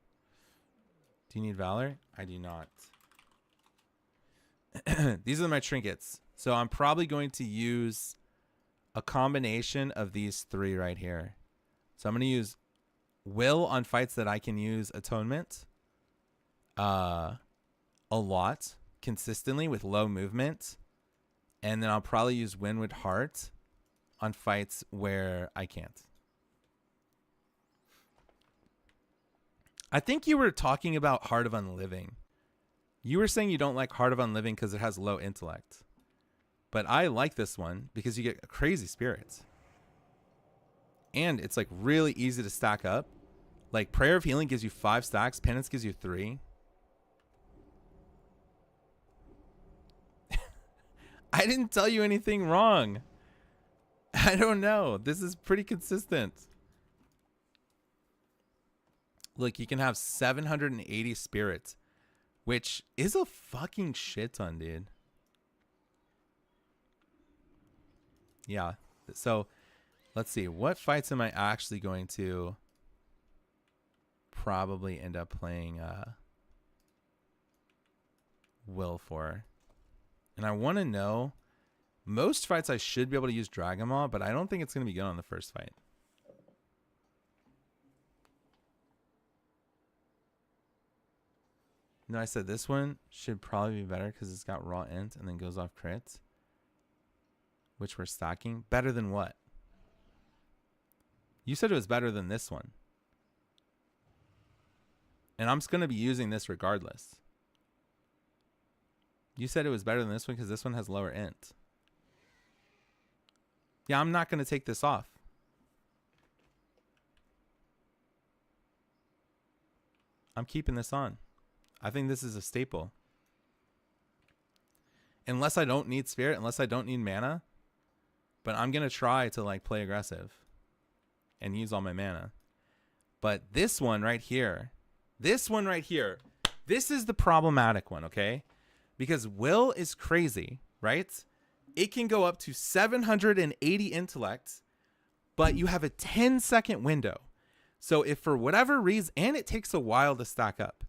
A: Do you need Valor? I do not. These are my trinkets. So I'm probably going to use a combination of these 3 right here. So I'm going to use Will on fights that I can use Atonement a lot, consistently with low movement. And then I'll probably use Windward Heart on fights where I can't. I think you were talking about Heart of Unliving. You were saying you don't like Heart of Unliving because it has low intellect. But I like this one because you get crazy spirits. And it's like really easy to stack up. Like Prayer of Healing gives you 5 stacks. Penance gives you 3. I didn't tell you anything wrong. I don't know. This is pretty consistent. Look, you can have 780 spirits, which is a fucking shit ton, dude. Yeah. So let's see. What fights am I actually going to probably end up playing Will for? And I want to know, most fights I should be able to use Dragon Maw, but I don't think it's going to be good on the first fight. No, I said this one should probably be better because it's got raw int and then goes off crits, which we're stacking. Better than what? You said it was better than this one. And I'm just going to be using this regardless. You said it was better than this one because this one has lower int. Yeah, I'm not going to take this off. I'm keeping this on. I think this is a staple. Unless I don't need spirit, unless I don't need mana, but I'm going to try to like play aggressive and use all my mana. But this one right here, this is the problematic one, okay? Because will is crazy, right? It can go up to 780 intellect, but you have a 10-second window. So if for whatever reason, and it takes a while to stack up,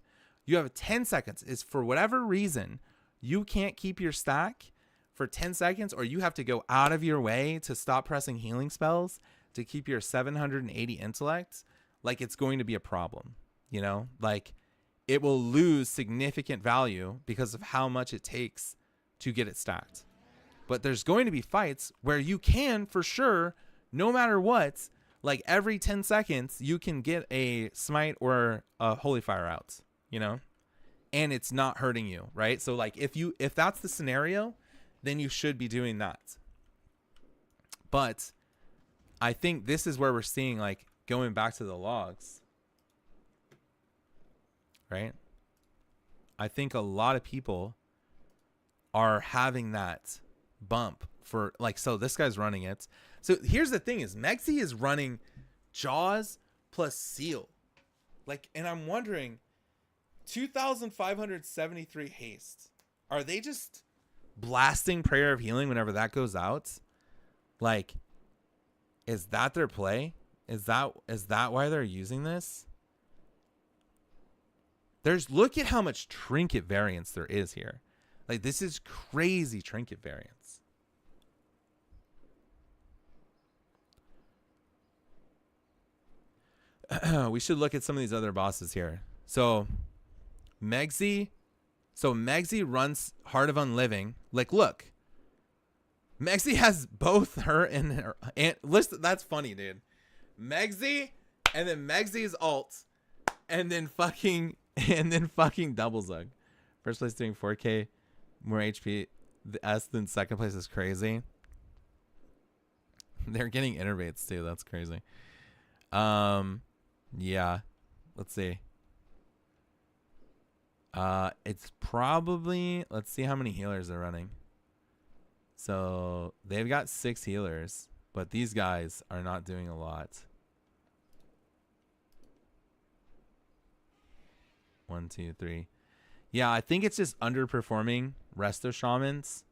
A: you have 10 seconds. Is for whatever reason, you can't keep your stack for 10 seconds, or you have to go out of your way to stop pressing healing spells to keep your 780 intellect, like it's going to be a problem, you know? Like it will lose significant value because of how much it takes to get it stacked. But there's going to be fights where you can, for sure, no matter what, like every 10 seconds, you can get a smite or a holy fire out, you know, and it's not hurting you, right? So like if that's the scenario, then you should be doing that. But I think this is where we're seeing, like, going back to the logs, right? I think a lot of people are having that bump for like, so this guy's running it. So here's the thing is Megzi is running Jaws plus Seal. Like, and I'm wondering, 2,573 haste. Are they just blasting Prayer of Healing whenever that goes out? Like, is that their play? Is that why they're using this? Look at how much trinket variance there is here. Like, this is crazy trinket variance. We should look at some of these other bosses here. So Megzi runs Heart of Unliving. Like, look, Megzi has both her and her list. That's funny, dude. Megzi and then Megzi's ult and then fucking double Zug. First place doing 4k more HP the S than second place is crazy. They're getting innervates too. That's crazy. Yeah. Let's see. It's probably, let's see how many healers they're running. So they've got 6 healers, but these guys are not doing a lot. 1, 2, 3. Yeah, I think it's just underperforming Resto Shamans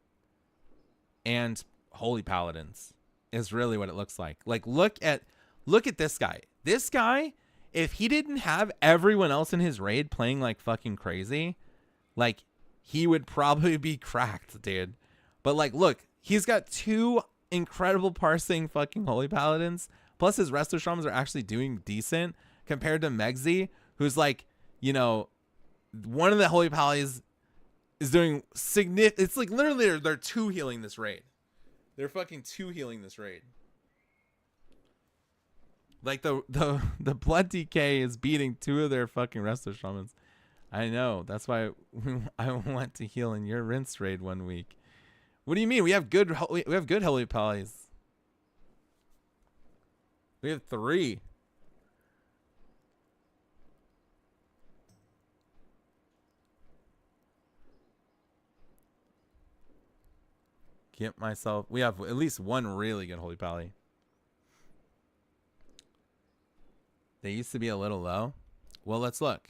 A: and Holy Paladins is really what it looks like. Like, look at this guy. This guy, if he didn't have everyone else in his raid playing like fucking crazy, like, he would probably be cracked, dude. But like, look, he's got 2 incredible parsing fucking Holy Paladins. Plus his Resto Shamans are actually doing decent compared to Megzi, who's like, you know, one of the Holy Paladins is doing significant. It's like literally they're 2 healing this raid. They're fucking 2 healing this raid. Like the Blood DK is beating 2 of their fucking Resto Shamans. I know. That's why I went to heal in your rinse raid one week. What do you mean? We have good Holy Paladins. We have 3. Get myself. We have at least 1 really good Holy Pally. They used to be a little low. Well, let's look.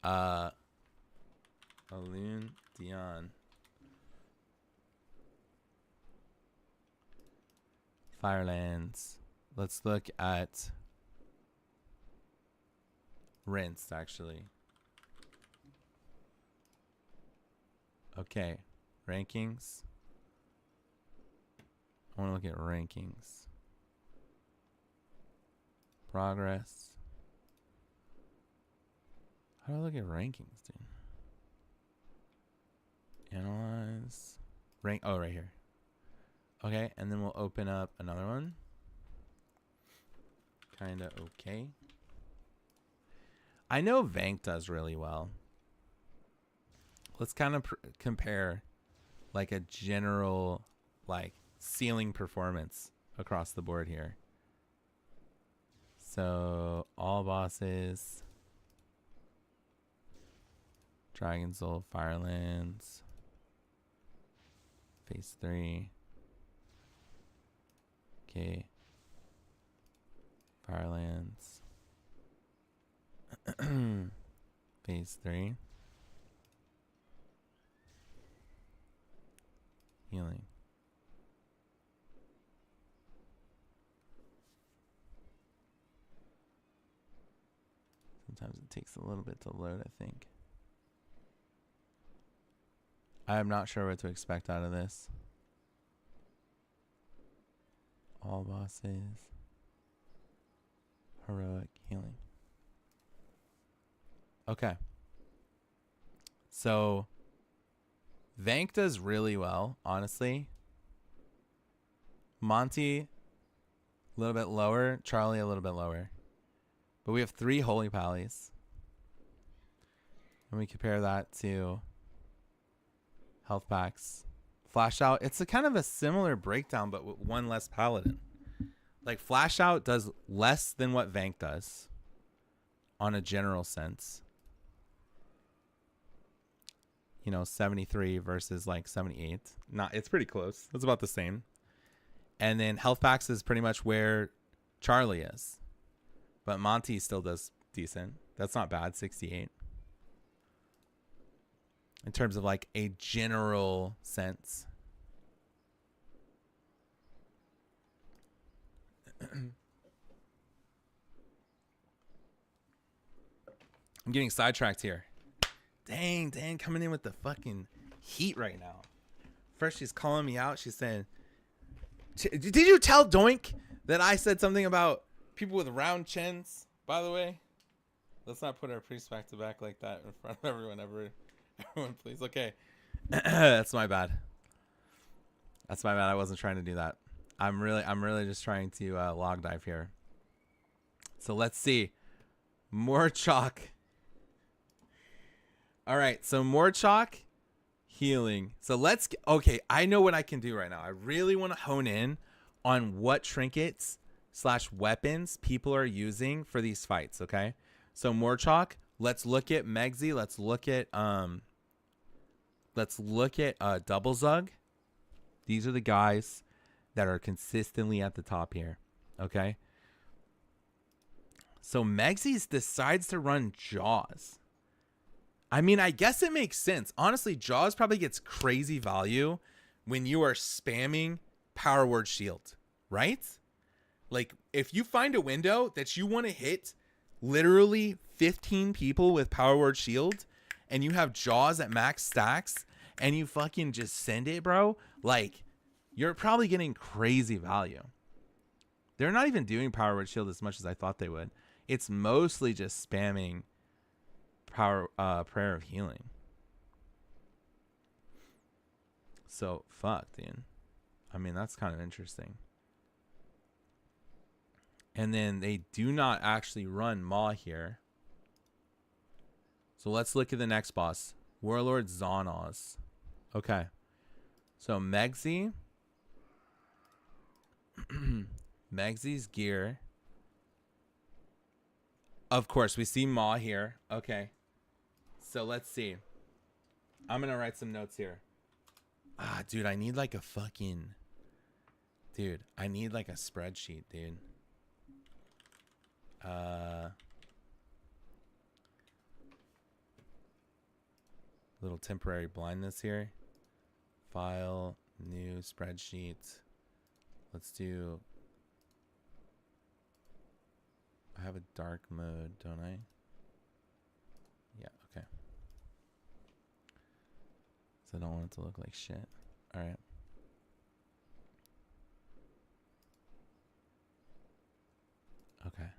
A: Alun Dion. Firelands. Let's look at Rinsed, actually. Okay. Rankings. I want to look at rankings. Progress. How do I look at rankings, dude? Analyze. Rank. Oh, right here. Okay, and then we'll open up another one. Kinda okay. I know Vank does really well. Let's kind of compare like a general like ceiling performance across the board here. So all bosses, Dragon Soul, Firelands, Phase 3. Okay. Firelands. Phase 3. Healing. Sometimes it takes a little bit to load, I think. I am not sure what to expect out of this. All bosses. Heroic healing. Okay. So Vank does really well, honestly. Monty a little bit lower, Charlie a little bit lower. But we have 3 Holy Pallies. And we compare that to health packs. Flash out, it's a kind of a similar breakdown, but with 1 less paladin. Like Flash out does less than what Vank does on a general sense. You know, 73 versus like 78. It's pretty close. It's about the same. And then health packs is pretty much where Charlie is. But Monty still does decent. That's not bad, 68. In terms of like a general sense. I'm getting sidetracked here. Dang, Dan coming in with the fucking heat right now. First she's calling me out. She's saying, did you tell Doink that I said something about people with round chins? By the way, let's not put our priests back to back like that in front of everyone. Everyone, please. Okay. That's my bad. That's my bad. I wasn't trying to do that. I'm really just trying to log dive here. So let's see. More chalk. All right. So more chalk, healing. So let's get, okay. I know what I can do right now. I really want to hone in on what trinkets / weapons people are using for these fights. Okay. So more chalk. Let's look at Megzy. Let's look at Double Zug. These are the guys that are consistently at the top here. Okay. So Megzy decides to run Jaws. I mean, I guess it makes sense. Honestly, Jaws probably gets crazy value when you are spamming Power Word Shield, right? Like, if you find a window that you want to hit literally 15 people with Power Word Shield and you have Jaws at max stacks and you fucking just send it, bro, like, you're probably getting crazy value. They're not even doing Power Word Shield as much as I thought they would. It's mostly just spamming Prayer of Healing. So, fuck, dude. I mean, that's kind of interesting. And then they do not actually run Maw here. So let's look at the next boss. Warlord Zonoz. Okay. So Megzy. Megzy's gear. Of course, we see Maw here. Okay. So let's see. I'm going to write some notes here. Dude, I need like a fucking... Dude, I need like a spreadsheet, dude. Little temporary blindness here. File, new spreadsheet. Let's do... I have a dark mode, don't I? Yeah, okay. So I don't want it to look like shit. Alright. Okay.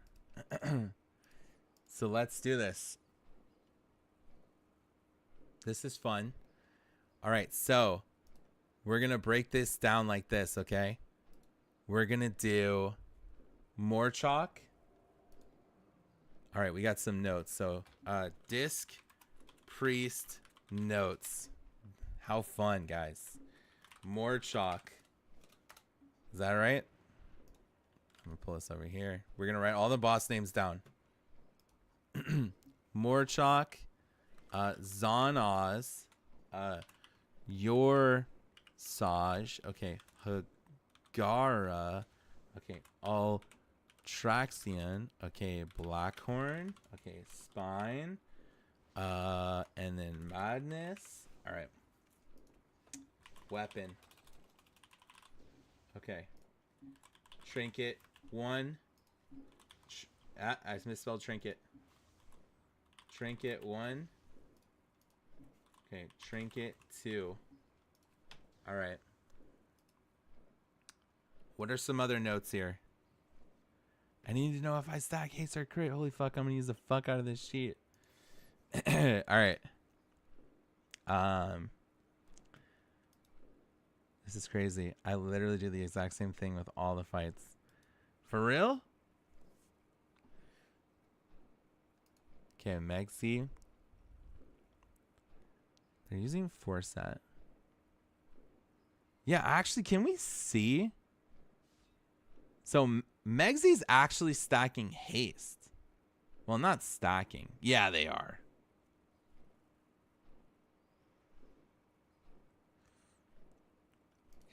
A: So let's do this. This is fun. Alright, so we're going to break this down like this, okay? We're going to do more chalk. All right, we got some notes. So, disc, priest, notes. How fun, guys. More chalk. Is that right? I'm going to pull this over here. We're going to write all the boss names down. More chalk. Zonoz. Your Saj. Okay. Hagara. Okay, all Traxion. Okay, Blackhorn. Okay, Spine. And then Madness. All right. Weapon. Okay. Trinket 1. I misspelled Trinket. Trinket 1. Okay, Trinket 2. All right. What are some other notes here? I need to know if I stack haste or crit. Holy fuck, I'm gonna use the fuck out of this sheet. All right. This is crazy. I literally do the exact same thing with all the fights. For real? Okay, Megzy. They're using Forset. Yeah, actually, can we see? So Megzy's actually stacking haste. Well, not stacking. Yeah, they are.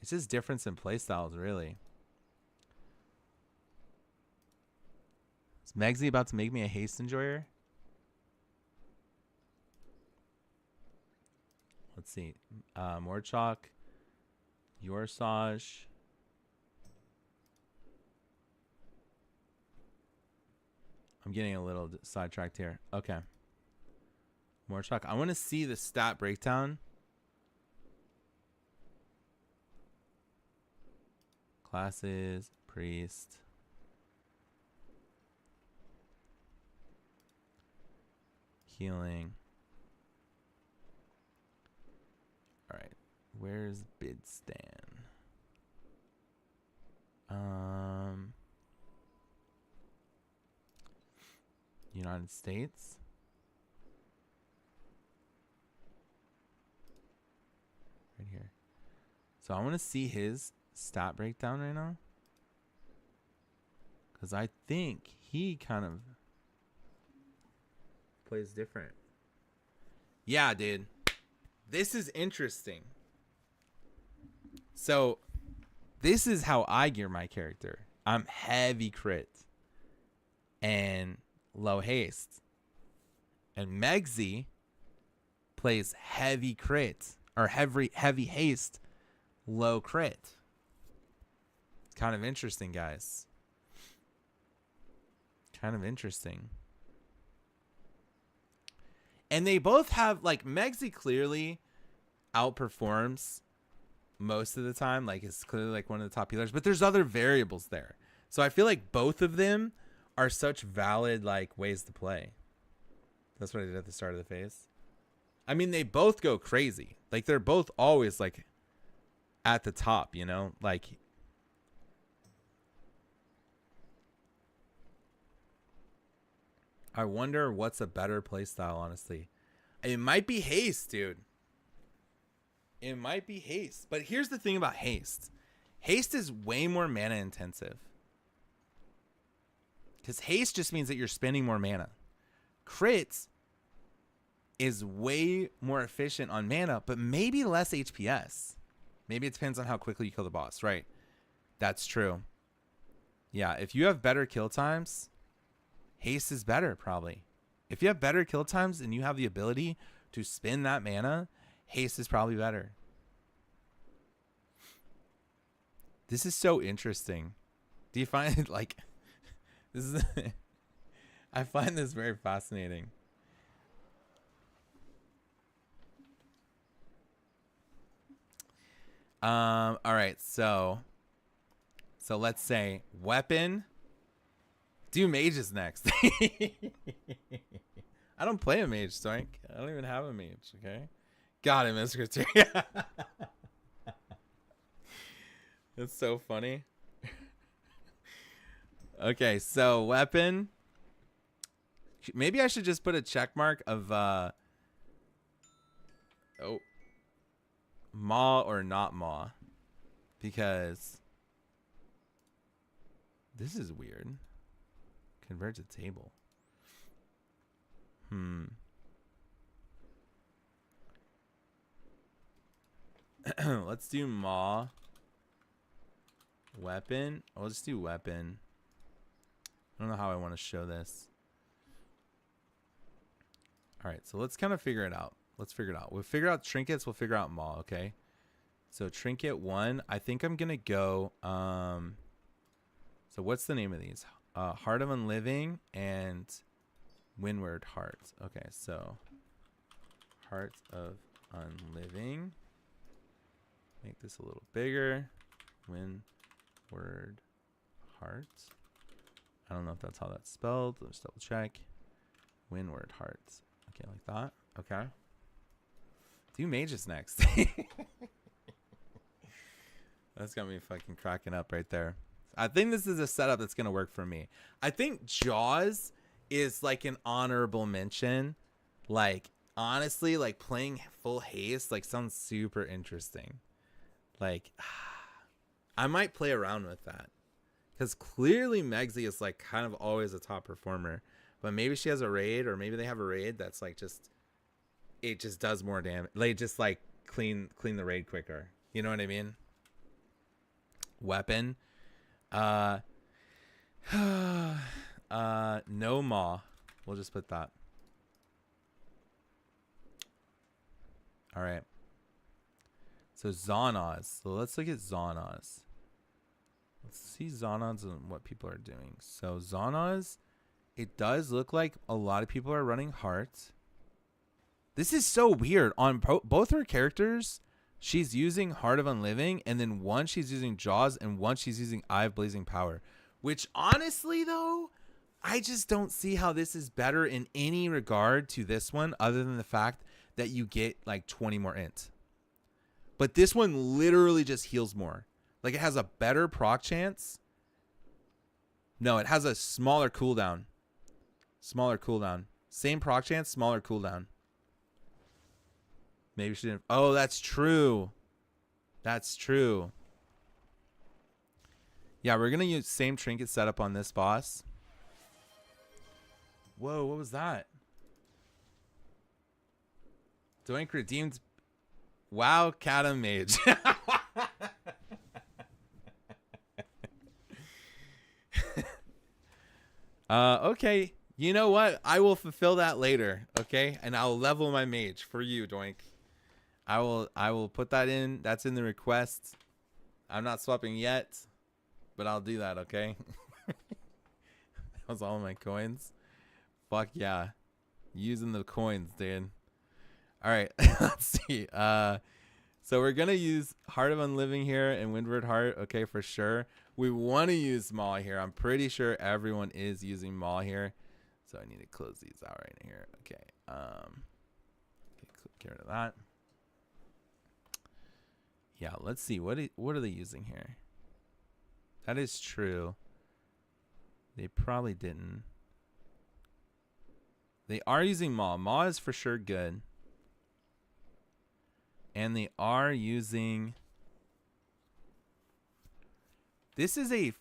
A: It's just difference in playstyles, really. Is Megzy about to make me a haste enjoyer? Let's see. Morchok. Yorsage. I'm getting a little sidetracked here. Okay. Morchok. I want to see the stat breakdown. Classes. Priest. Healing. All right. Where's Bidstan? United States. Right here. So I want to see his stat breakdown right now. Because I think he kind of plays different. Yeah, dude. This is interesting. So this is how I gear my character. I'm heavy crit and low haste. And Megzy plays heavy crit or heavy haste, low crit. It's kind of interesting, guys. Kind of interesting. And they both have, like, Megzy clearly outperforms most of the time. Like, it's clearly like one of the top healers, but there's other variables there. So I feel like both of them are such valid, like, ways to play. That's what I did at the start of the phase. I mean, they both go crazy. Like, they're both always, like, at the top, you know? Like, I wonder what's a better playstyle, honestly. It might be haste, dude. It might be haste. But here's the thing about haste. Haste is way more mana intensive. Because haste just means that you're spending more mana. Crit is way more efficient on mana, but maybe less HPS. Maybe it depends on how quickly you kill the boss, right? That's true. Yeah, if you have better kill times, haste is better, probably. If you have better kill times and you have the ability to spend that mana, haste is probably better. This is so interesting. Do you find it like this is I find this very fascinating. All right, so let's say weapon. Do mages next. I don't play a mage, Stoink. I don't even have a mage, okay? Got him, Escriteria. That's so funny. Okay, so weapon. Maybe I should just put a check mark of Maw or not Maw. Because this is weird. Convert to table. Let's do Maw. Weapon. I'll just do weapon. I don't know how I want to show this. All right, so let's kind of figure it out. Let's figure it out. We'll figure out trinkets. We'll figure out maul. Okay. So trinket 1. I think I'm gonna go. So what's the name of these? Heart of Unliving and Windward Heart. Okay, so Heart of Unliving. Make this a little bigger. Windward Heart. I don't know if that's how that's spelled. Let's double check. Windward Heart. Okay, like that. Okay. Do mages next. That's got me fucking cracking up right there. I think this is a setup that's going to work for me. I think Jaws is like an honorable mention. Like, honestly, like playing full haste, like sounds super interesting. Like, I might play around with that. Because clearly Megzy is like kind of always a top performer. But maybe she has a raid, or maybe they have a raid that's like just, it just does more damage. Like just like clean the raid quicker. You know what I mean? Weapon. No maw. We'll just put that. All right. So Zonoz. So let's look at Zonoz. Let's see Zonoz and what people are doing. So Zonoz, it does look like a lot of people are running hearts. This is so weird. On both her characters, she's using Heart of Unliving, and then one she's using Jaws, and one she's using Eye of Blazing Power. Which honestly, though, I just don't see how this is better in any regard to this one, other than the fact that you get like 20 more int. But this one literally just heals more. Like, it has a better proc chance. No, it has a smaller cooldown. Smaller cooldown. Same proc chance, smaller cooldown. Maybe she didn't. Oh, that's true. That's true. Yeah, we're going to use same trinket setup on this boss. Whoa, what was that? Doink redeemed. Wow, Katam Mage. Okay. You know what? I will fulfill that later, okay? And I'll level my mage for you, Doink. I will put that in. That's in the request. I'm not swapping yet, but I'll do that, okay? That was all my coins. Fuck yeah. Using the coins, dude. All right. Let's see. So we're going to use Heart of Unliving here and Windward Heart, okay, for sure. We want to use Maw here. I'm pretty sure everyone is using Maw here. So I need to close these out right here. Okay. Get rid of that. Yeah, let's see. What are they using here? That is true. They probably didn't. They are using Maw. Maw is for sure good. And they are using... This is a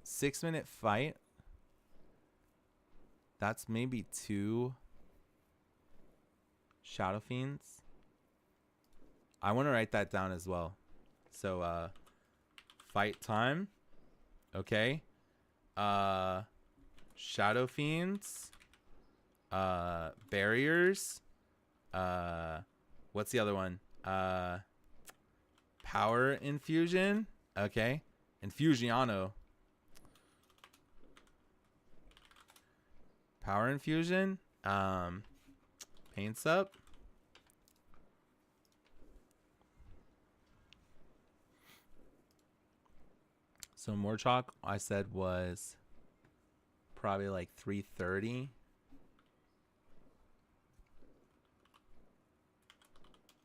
A: 6-minute fight. That's maybe 2 Shadow Fiends. I want to write that down as well. So, fight time. Okay. Shadow Fiends. Barriers. What's the other one? Power Infusion. Okay. Infusiano. Power Infusion. Paint Sup. So Morchok, I said, was probably like 330.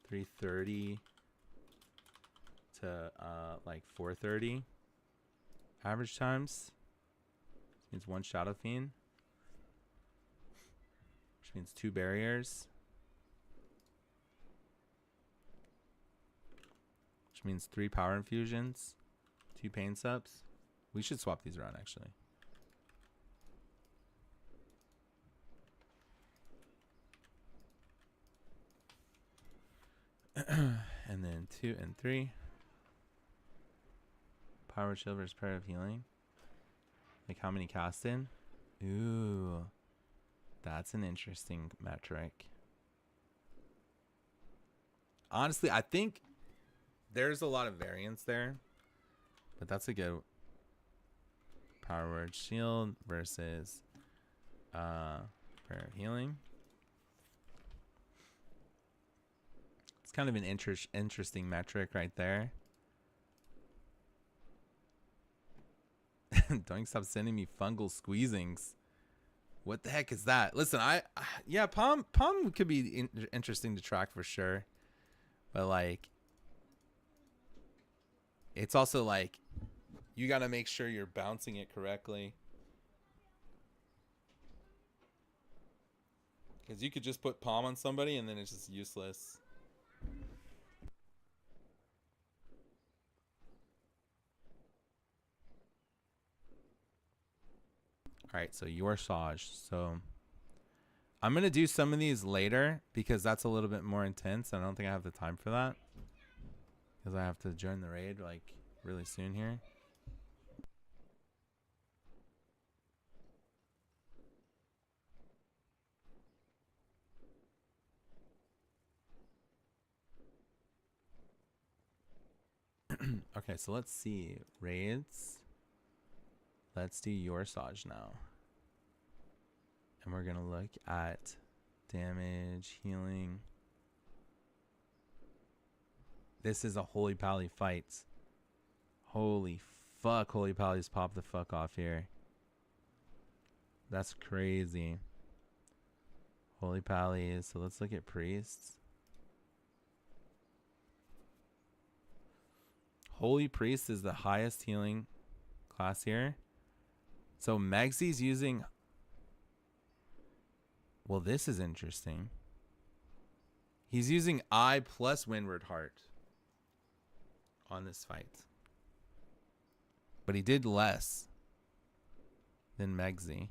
A: 330 to like 430 average times. This means 1 Shadow Fiend, which means 2 barriers, which means 3 power infusions, 2 pain subs. We should swap these around actually. And then 2 and 3 Power Shield versus Prayer of Healing. Like how many cast in? Ooh. That's an interesting metric. Honestly, I think there's a lot of variance there. But that's a good Power Word Shield versus Prayer of Healing. It's kind of an interesting metric right there. Don't stop sending me fungal squeezings. What the heck is that? Listen, yeah, Palm could be interesting to track for sure. But like, it's also like, you got to make sure you're bouncing it correctly. Because you could just put Palm on somebody and then it's just useless. All right, so your Saj. So I'm going to do some of these later because that's a little bit more intense. I don't think I have the time for that. Because I have to join the raid like really soon here. Okay, so let's see. Raids. Let's do your Saj now. And we're going to look at damage, healing. This is a Holy Pally fight. Holy fuck, Holy Pally's popped the fuck off here. That's crazy. Holy Pally. So let's look at priests. Holy Priest is the highest healing class here. So Megsy's using... Well, this is interesting. He's using I plus Windward Heart on this fight. But he did less than Megsy.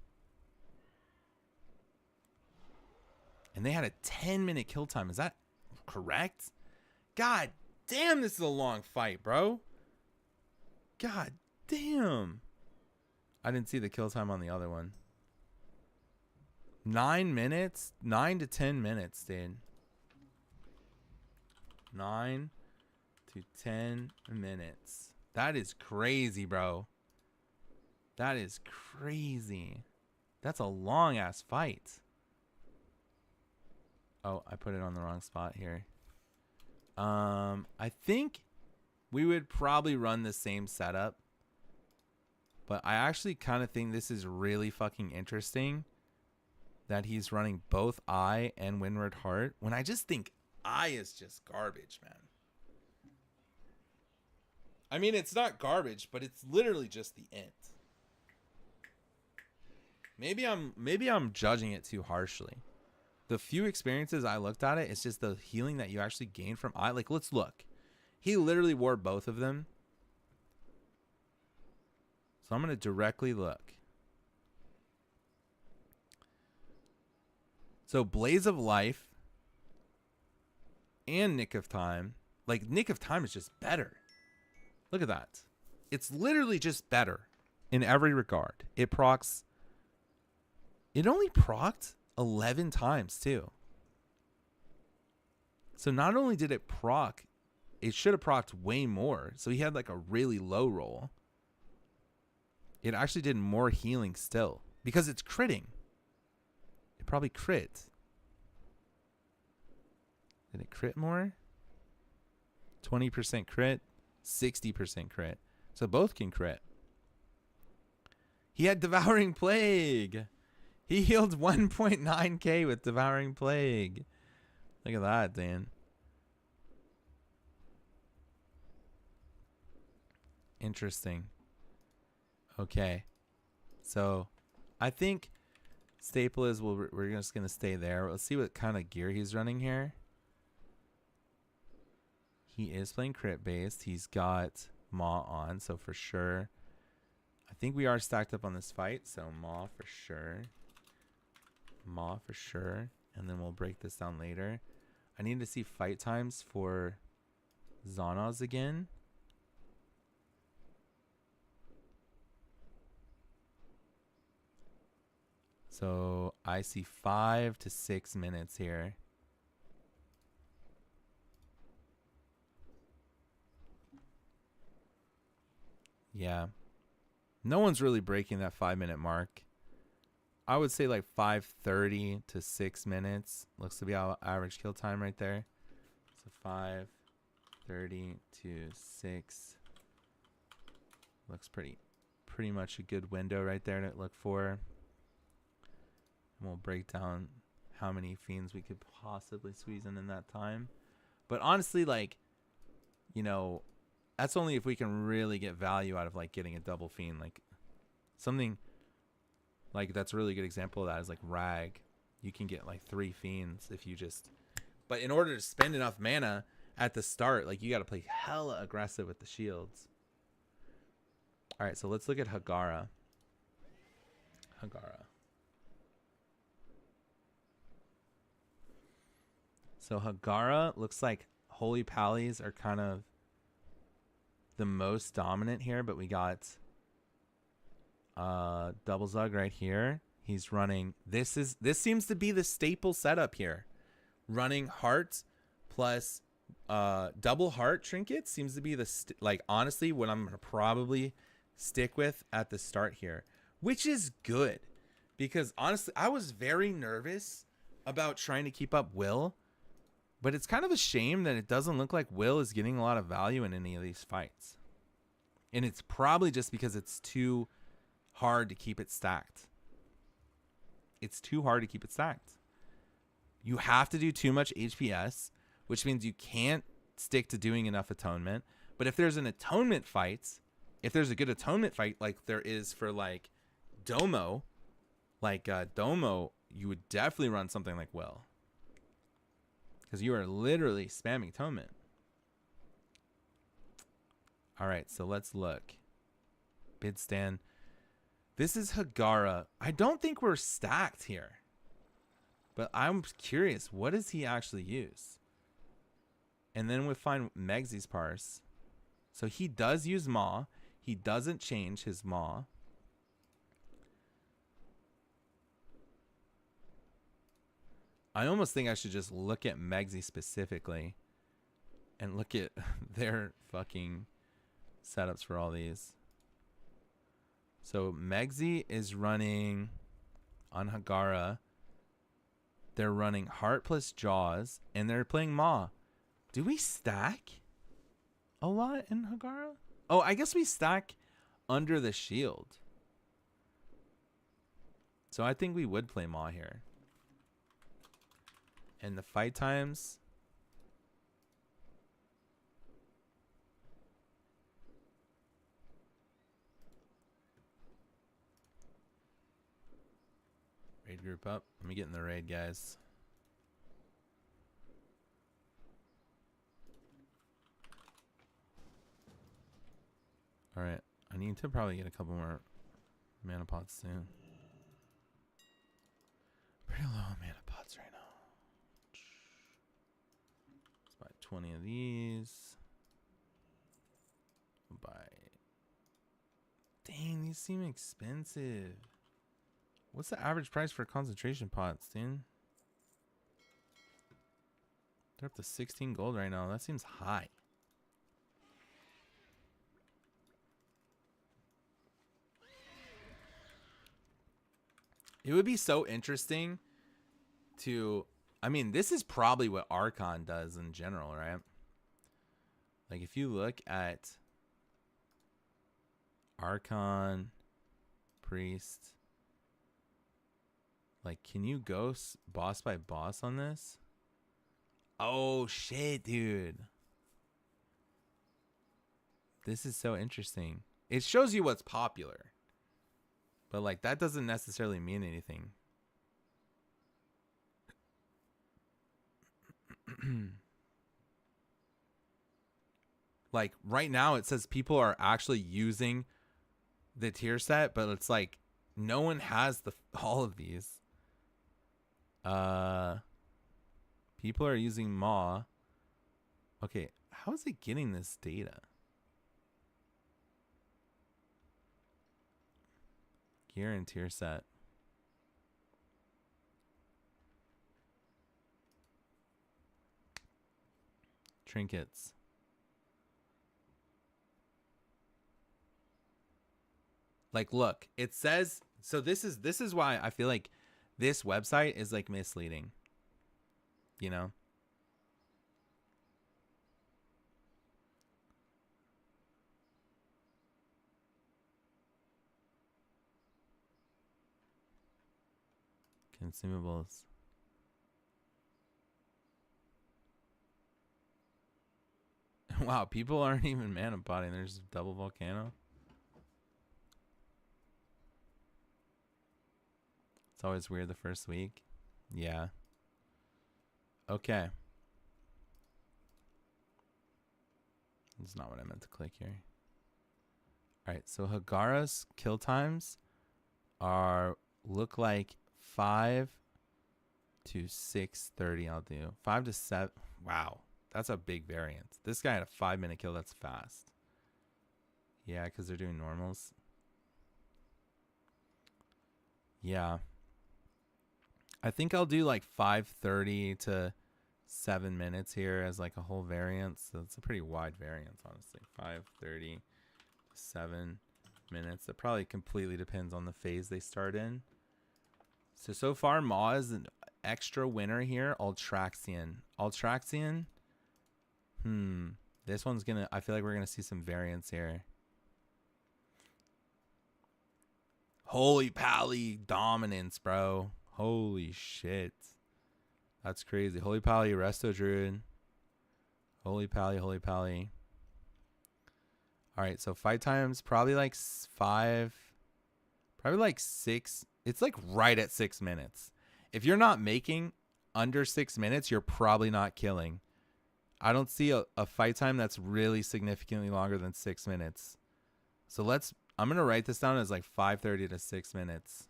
A: And they had a 10-minute kill time. Is that correct? God damn, this is a long fight, bro. God damn. I didn't see the kill time on the other one. 9 minutes? 9 to 10 minutes, dude. 9 to 10 minutes. That is crazy, bro. That is crazy. That's a long ass fight. Oh, I put it on the wrong spot here. I think we would probably run the same setup. But I actually kind of think this is really fucking interesting that he's running both I and Windward Heart, when I just think I is just garbage, man. I mean, it's not garbage, but it's literally just the int. Maybe I'm judging it too harshly. The few experiences I looked at it, it's just the healing that you actually gain from I. Like, let's look. He literally wore both of them. So I'm going to directly look. So Blaze of Life and Nick of Time. Like, Nick of Time is just better. Look at that. It's literally just better in every regard. It procs. It only procced 11 times too. So not only did it proc, it should have procced way more. So he had like a really low roll. It actually did more healing still because it's critting. It probably crit. Did it crit more? 20% crit, 60% crit. So both can crit. He had Devouring Plague. He healed 1.9k with Devouring Plague. Look at that, Dan. Interesting. Okay. So I think staple is we're just going to stay there. Let's see what kind of gear he's running here. He is playing crit based. He's got Maw on, so for sure. I think we are stacked up on this fight, so Maw for sure. Maw for sure. And then we'll break this down later. I need to see fight times for Xana's again. So I see 5 to 6 minutes here. Yeah. No one's really breaking that 5-minute mark. I would say like 5:30 to 6 minutes. Looks to be our average kill time right there. So 5:30 to 6. Looks pretty much a good window right there to look for. And we'll break down how many fiends we could possibly squeeze in that time. But honestly, like, you know, that's only if we can really get value out of like getting a double fiend. Like something like that's a really good example of that is like Rag. You can get like 3 fiends if you just, but in order to spend enough mana at the start, like you got to play hella aggressive with the shields. All right, so let's look at Hagara. So Hagara looks like Holy Pallies are kind of the most dominant here, but we got Double Zug right here. He's running, this seems to be the staple setup here. Running heart plus double heart trinkets seems to be the like honestly what I'm gonna probably stick with at the start here, which is good because honestly I was very nervous about trying to keep up Will, but it's kind of a shame that it doesn't look like Will is getting a lot of value in any of these fights, and it's probably just because it's too hard to keep it stacked. You have to do too much HPS, which means you can't stick to doing enough atonement. But if there's an atonement fight, if there's a good atonement fight like there is for like Domo, you would definitely run something like Will. Because you are literally spamming atonement. All right, so let's look. Bid stand. This is Hagara. I don't think we're stacked here. But I'm curious, what does he actually use? And then we find Megsy's parse. So he does use Maw. He doesn't change his Maw. I almost think I should just look at Megsy specifically and look at their fucking setups for all these. So Megsy is running on Hagara. They're running Heart plus Jaws, and they're playing Maw. Do we stack a lot in Hagara? Oh, I guess we stack under the shield. So I think we would play Maw here. And the fight times. Raid group up. Let me get in the raid, guys. Alright. I need to probably get a couple more mana pots soon. Pretty low on mana pots right now. Let's buy 20 of these. We'll buy... Dang, these seem expensive. What's the average price for concentration pots, dude? They're up to 16 gold right now. That seems high. It would be so interesting to... I mean, this is probably what Archon does in general, right? Like, if you look at Archon, Priest... Like, can you go boss by boss on this? Oh, shit, dude. This is so interesting. It shows you what's popular. But, like, that doesn't necessarily mean anything. Like, right now it says people are actually using the tier set, but it's like no one has all of these. People are using Maw. Okay, how is it getting this data? Gear and tier set. Trinkets. Like, look, it says, so this is why I feel like this website is like misleading. You know? Consumables. Wow, people aren't even mana potting. There's double volcano. It's always weird the first week. Yeah. Okay. That's not what I meant to click here. Alright, so Hagara's kill times are look like 5 to 6:30. I'll do 5 to 7. Wow, that's a big variance. This guy had a 5-minute kill. That's fast. Yeah, because they're doing normals. Yeah, I think I'll do like 5:30 to 7 minutes here as like a whole variance. So it's a pretty wide variance, honestly. 5:30 to 7 minutes. That probably completely depends on the phase they start in. So far, Maw is an extra winner here. Ultraxian. Ultraxian. This one's gonna, I feel like we're gonna see some variance here. Holy pally dominance, bro. Holy shit. That's crazy. Holy pally, Resto Druid. Holy pally, holy pally. Alright, so fight times probably like 5. Probably like 6. It's like right at 6 minutes. If you're not making under 6 minutes, you're probably not killing. I don't see a fight time that's really significantly longer than 6 minutes. So I'm going to write this down as like 5:30 to 6 minutes.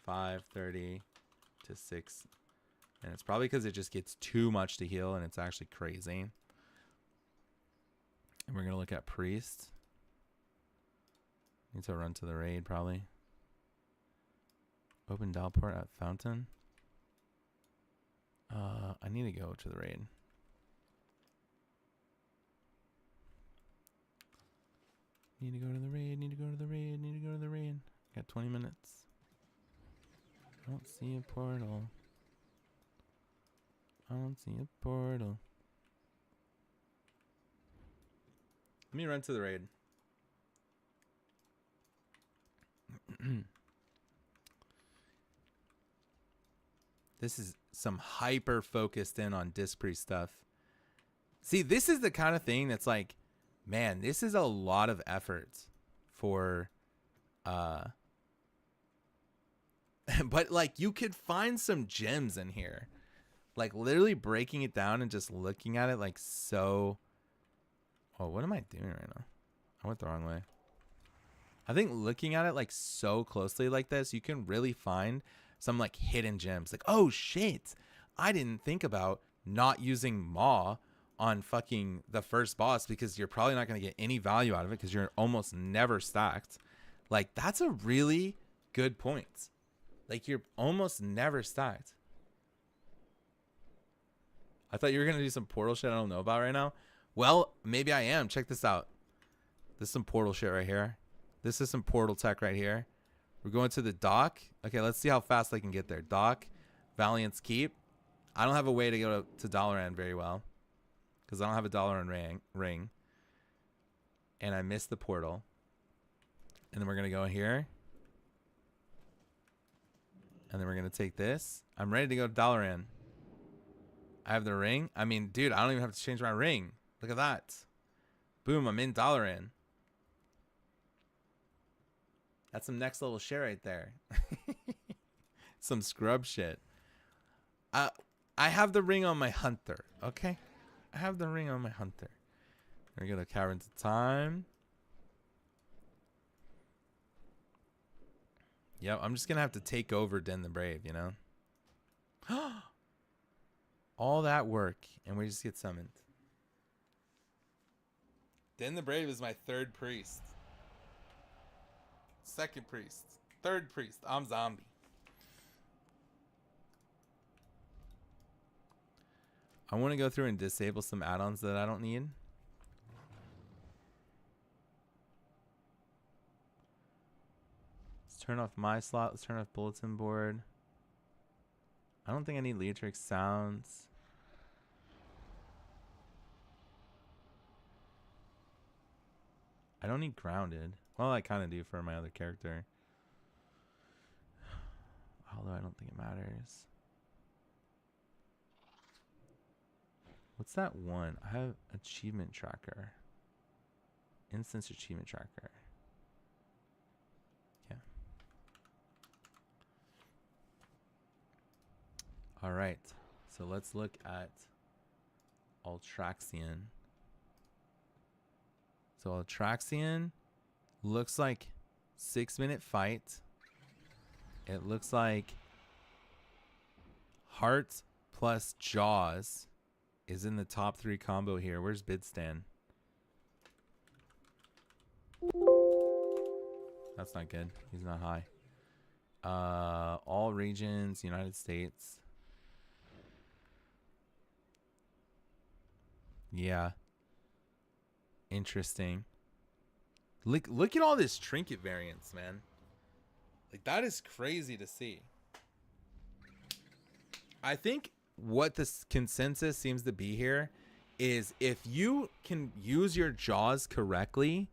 A: 5:30 to 6 minutes. Probably because it just gets too much to heal and it's actually crazy. And we're going to look at Priest. Need to run to the raid probably. Open Dalport at Fountain. I need to go to the raid. Need to go to the raid, need to go to the raid, need to go to the raid. Got 20 minutes. I don't see a portal. I don't see a portal. Let me run to the raid. This is some hyper focused in on Dispree stuff. See, this is the kind of thing that's like, man, this is a lot of effort for but like you could find some gems in here. Like literally breaking it down and just looking at it like so. Oh, what am I doing right now? I went the wrong way. I think looking at it like so closely like this, you can really find some like hidden gems. Like, oh shit, I didn't think about not using Maw on fucking the first boss because you're probably not going to get any value out of it because you're almost never stacked. Like, that's a really good point. Like, you're almost never stacked. I thought you were going to do some portal shit I don't know about right now. Well, maybe I am. Check this out. This is some portal shit right here. This is some portal tech right here. We're going to the dock. Okay, let's see how fast I can get there. Dock, Valiant's Keep. I don't have a way to go to Dalaran very well because I don't have a Dalaran ring. And I missed the portal. And then we're going to go here. And then we're going to take this. I'm ready to go to Dalaran. I have the ring. I mean, dude, I don't even have to change my ring. Look at that. Boom, I'm in Dalaran. That's some next level shit right there. Some scrub shit. I have the ring on my hunter, okay? I have the ring on my hunter. We're going to Cavern to Time. Yep, I'm just going to have to take over Den the Brave, you know? All that work, and we just get summoned. Den the Brave is my third priest. Second priest. Third priest. I'm zombie. I want to go through and disable some add-ons that I don't need. Let's turn off my slot. Let's turn off bulletin board. I don't think I need Leatrix sounds. I don't need grounded. Well, I kind of do for my other character. Although I don't think it matters. What's that one? I have achievement tracker. Instance achievement tracker. Yeah. All right. So let's look at Ultraxian. So Ultraxian looks like 6-minute fight. It looks like Heart plus Jaws is in the top 3 combo here. Where's Bidstan? That's not good. He's not high. All regions, United States. Yeah. Interesting. Look at all this trinket variance, man. Like, that is crazy to see. I think what this consensus seems to be here is if you can use your jaws correctly,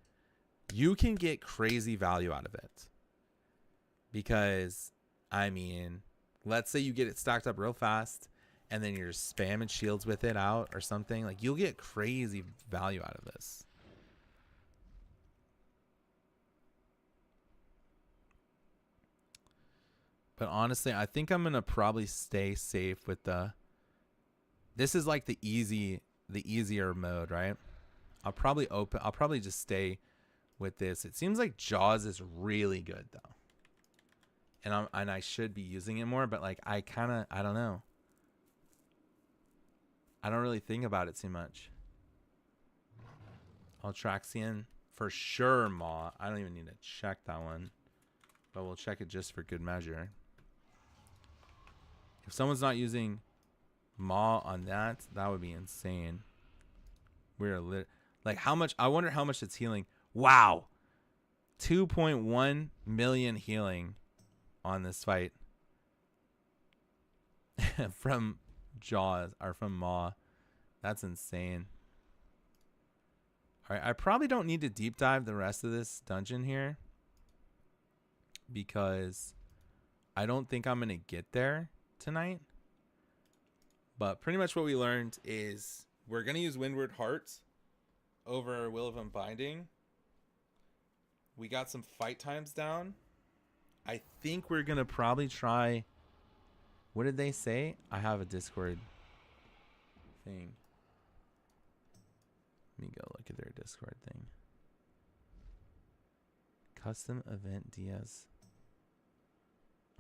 A: you can get crazy value out of it. Because, I mean, let's say you get it stacked up real fast and then you're spamming shields with it out or something. Like, you'll get crazy value out of this. But honestly, I think I'm going to probably stay safe with the... This is like the easier mode, right? I'll probably just stay with this. It seems like Jaws is really good though. And I should be using it more, but like I don't know. I don't really think about it too much. Ultraxian for sure, Maw. I don't even need to check that one. But we'll check it just for good measure. If someone's not using Maw on that, that would be insane. We're like how much? I wonder how much it's healing. Wow, 2.1 million healing on this fight from Jaws or from Maw. That's insane. All right, I probably don't need to deep dive the rest of this dungeon here because I don't think I'm gonna get there tonight. But pretty much what we learned is we're going to use Windward Heart over Will of Unbinding. We got some fight times down. I think we're going to probably try... What did they say? I have a Discord thing. Let me go look at their Discord thing. Custom event Diaz.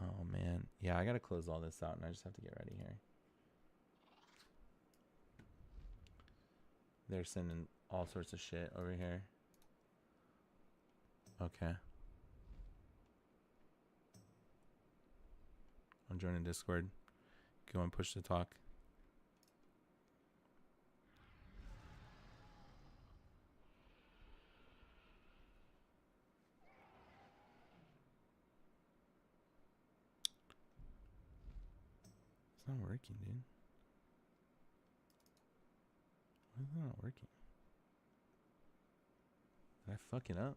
A: Oh, man. Yeah, I got to close all this out and I just have to get ready here. They're sending all sorts of shit over here. Okay. I'm joining Discord. Go and push to talk. It's not working, dude. Why is that not working? Did I fuck it up?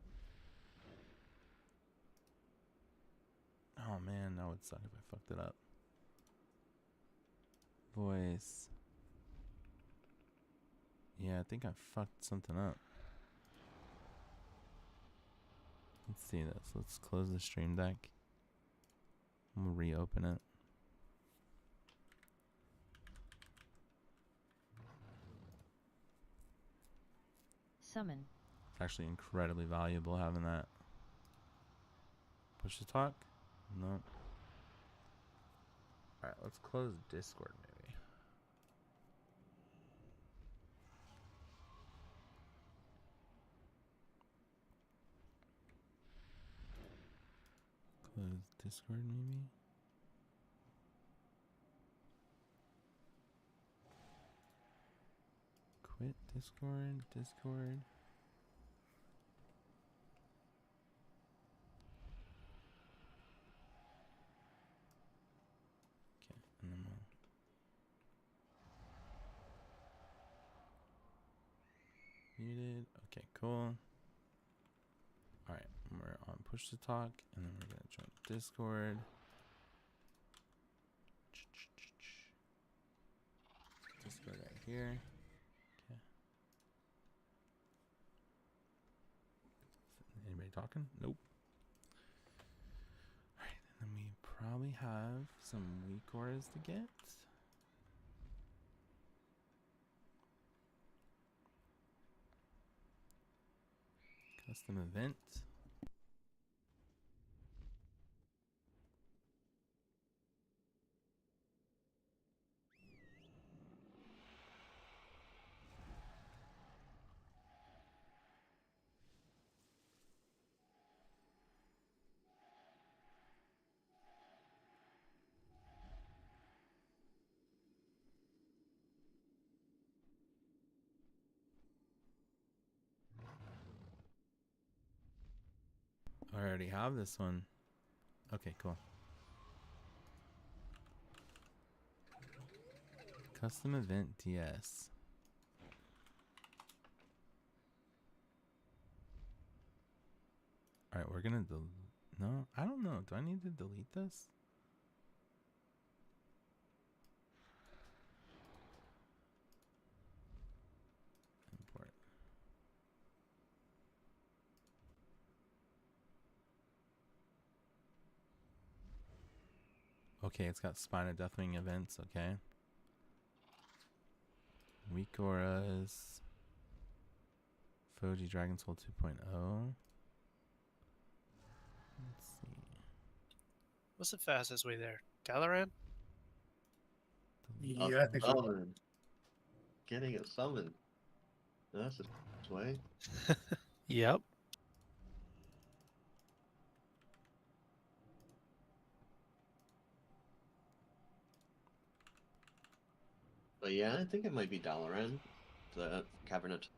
A: Oh man, that would suck if I fucked it up. Voice. Yeah, I think I fucked something up. Let's see this. Let's close the stream deck. I'm gonna reopen it.
B: Summon.
A: It's actually incredibly valuable having that. Push to talk? No. Alright, let's close Discord maybe. Close Discord maybe? Quit Discord. Discord. Okay, and then we'll muted. Okay, cool. All right, we're on push to talk, and then we're gonna join Discord. Discord right here. Okay. Anybody talking? Nope. All right, and then we probably have some weak auras to get. Custom event. I already have this one. Okay, cool. Custom event DS. All right, we're gonna no, I don't know. Do I need to delete this? Import. Okay, it's got Spina Deathwing events. Okay. Weak auras. Fuji Dragon Soul 2.0. Let's see.
D: What's the fastest way there? Dalaran?
A: Delete.
E: Yeah, I think so.
F: Summon. Getting a summon. That's a way.
D: Yep.
F: But yeah, I think it might be Dalaran. The cabinet.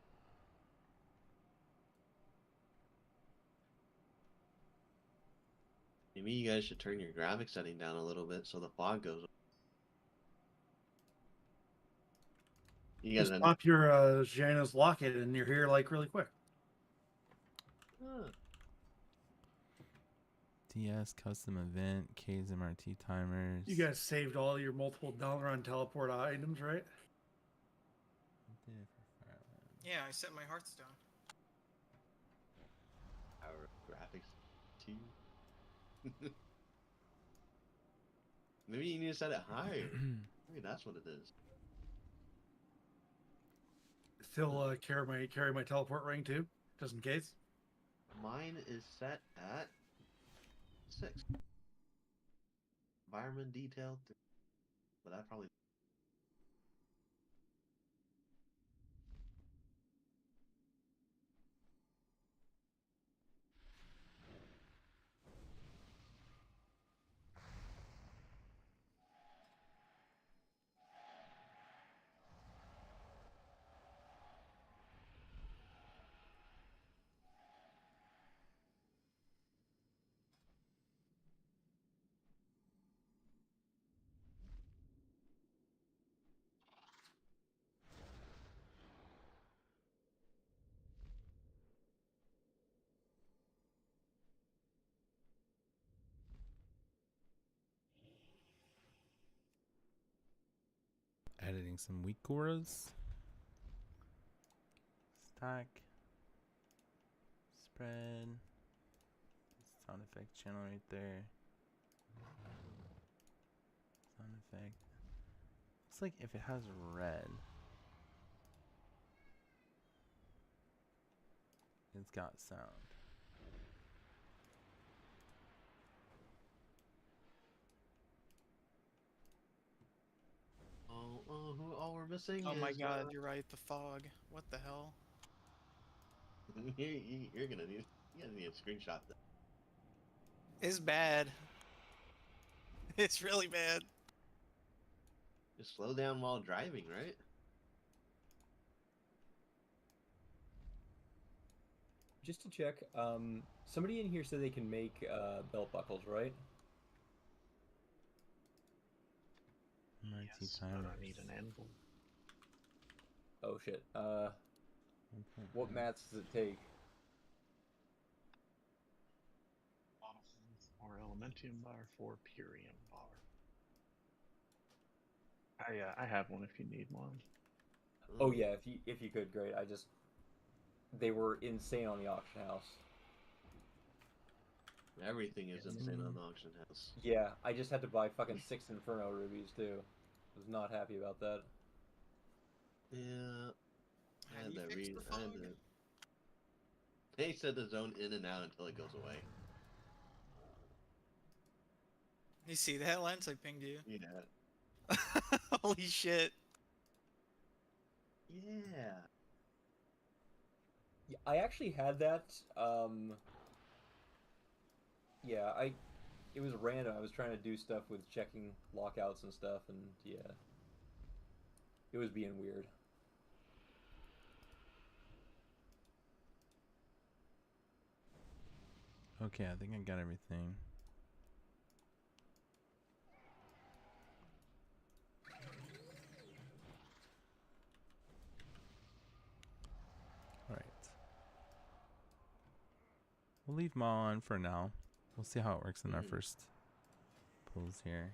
F: Maybe you guys should turn your graphics setting down a little bit so the fog goes. You guys
E: Just
F: end
E: pop your Xana's locket and you're here like really quick.
F: Ah,
A: DS custom event. K's MRT timers.
E: You guys saved all your multiple Dalaran teleport items, right?
G: Yeah, I set my Hearthstone.
F: our graphics too. Maybe you need to set it higher. Maybe that's what it is.
E: Still carry my teleport ring too, just in case.
F: Mine is set at 6. Environment detail 3. But that probably.
A: Editing some weak auras. Stack. Spread. Sound effect channel right there. Sound effect. Looks like if it has red, it's got sound.
F: Who all we're missing?
G: Oh my
F: is,
G: god, you're right, the fog. What the hell?
F: you're gonna need. You gotta need a screenshot. That.
G: It's bad. It's really bad.
F: Just slow down while driving, right?
H: just to check, somebody in here said they can make belt buckles, right?
A: Multi time.
I: I need an anvil.
H: Oh shit. What mats does it take?
I: Or Elementium bar, 4 Purium bar. I have one if you need one.
H: Oh yeah, if you could, great. They were insane on the auction house.
F: Everything is insane on the auction house.
H: Yeah, I just had to buy fucking 6 Inferno rubies too. Was not happy about that.
F: Yeah.
G: How do you fix the fog?
F: They set the zone in and out until it goes away.
G: You see that, Lance? I pinged you.
F: Yeah.
G: Holy shit.
F: Yeah.
H: Yeah, I actually had that. Yeah, it was random. I was trying to do stuff with checking lockouts and stuff, and yeah, it was being weird.
A: Okay, I think I got everything. All right. We'll leave Ma on for now. We'll see how it works in our first pulls here.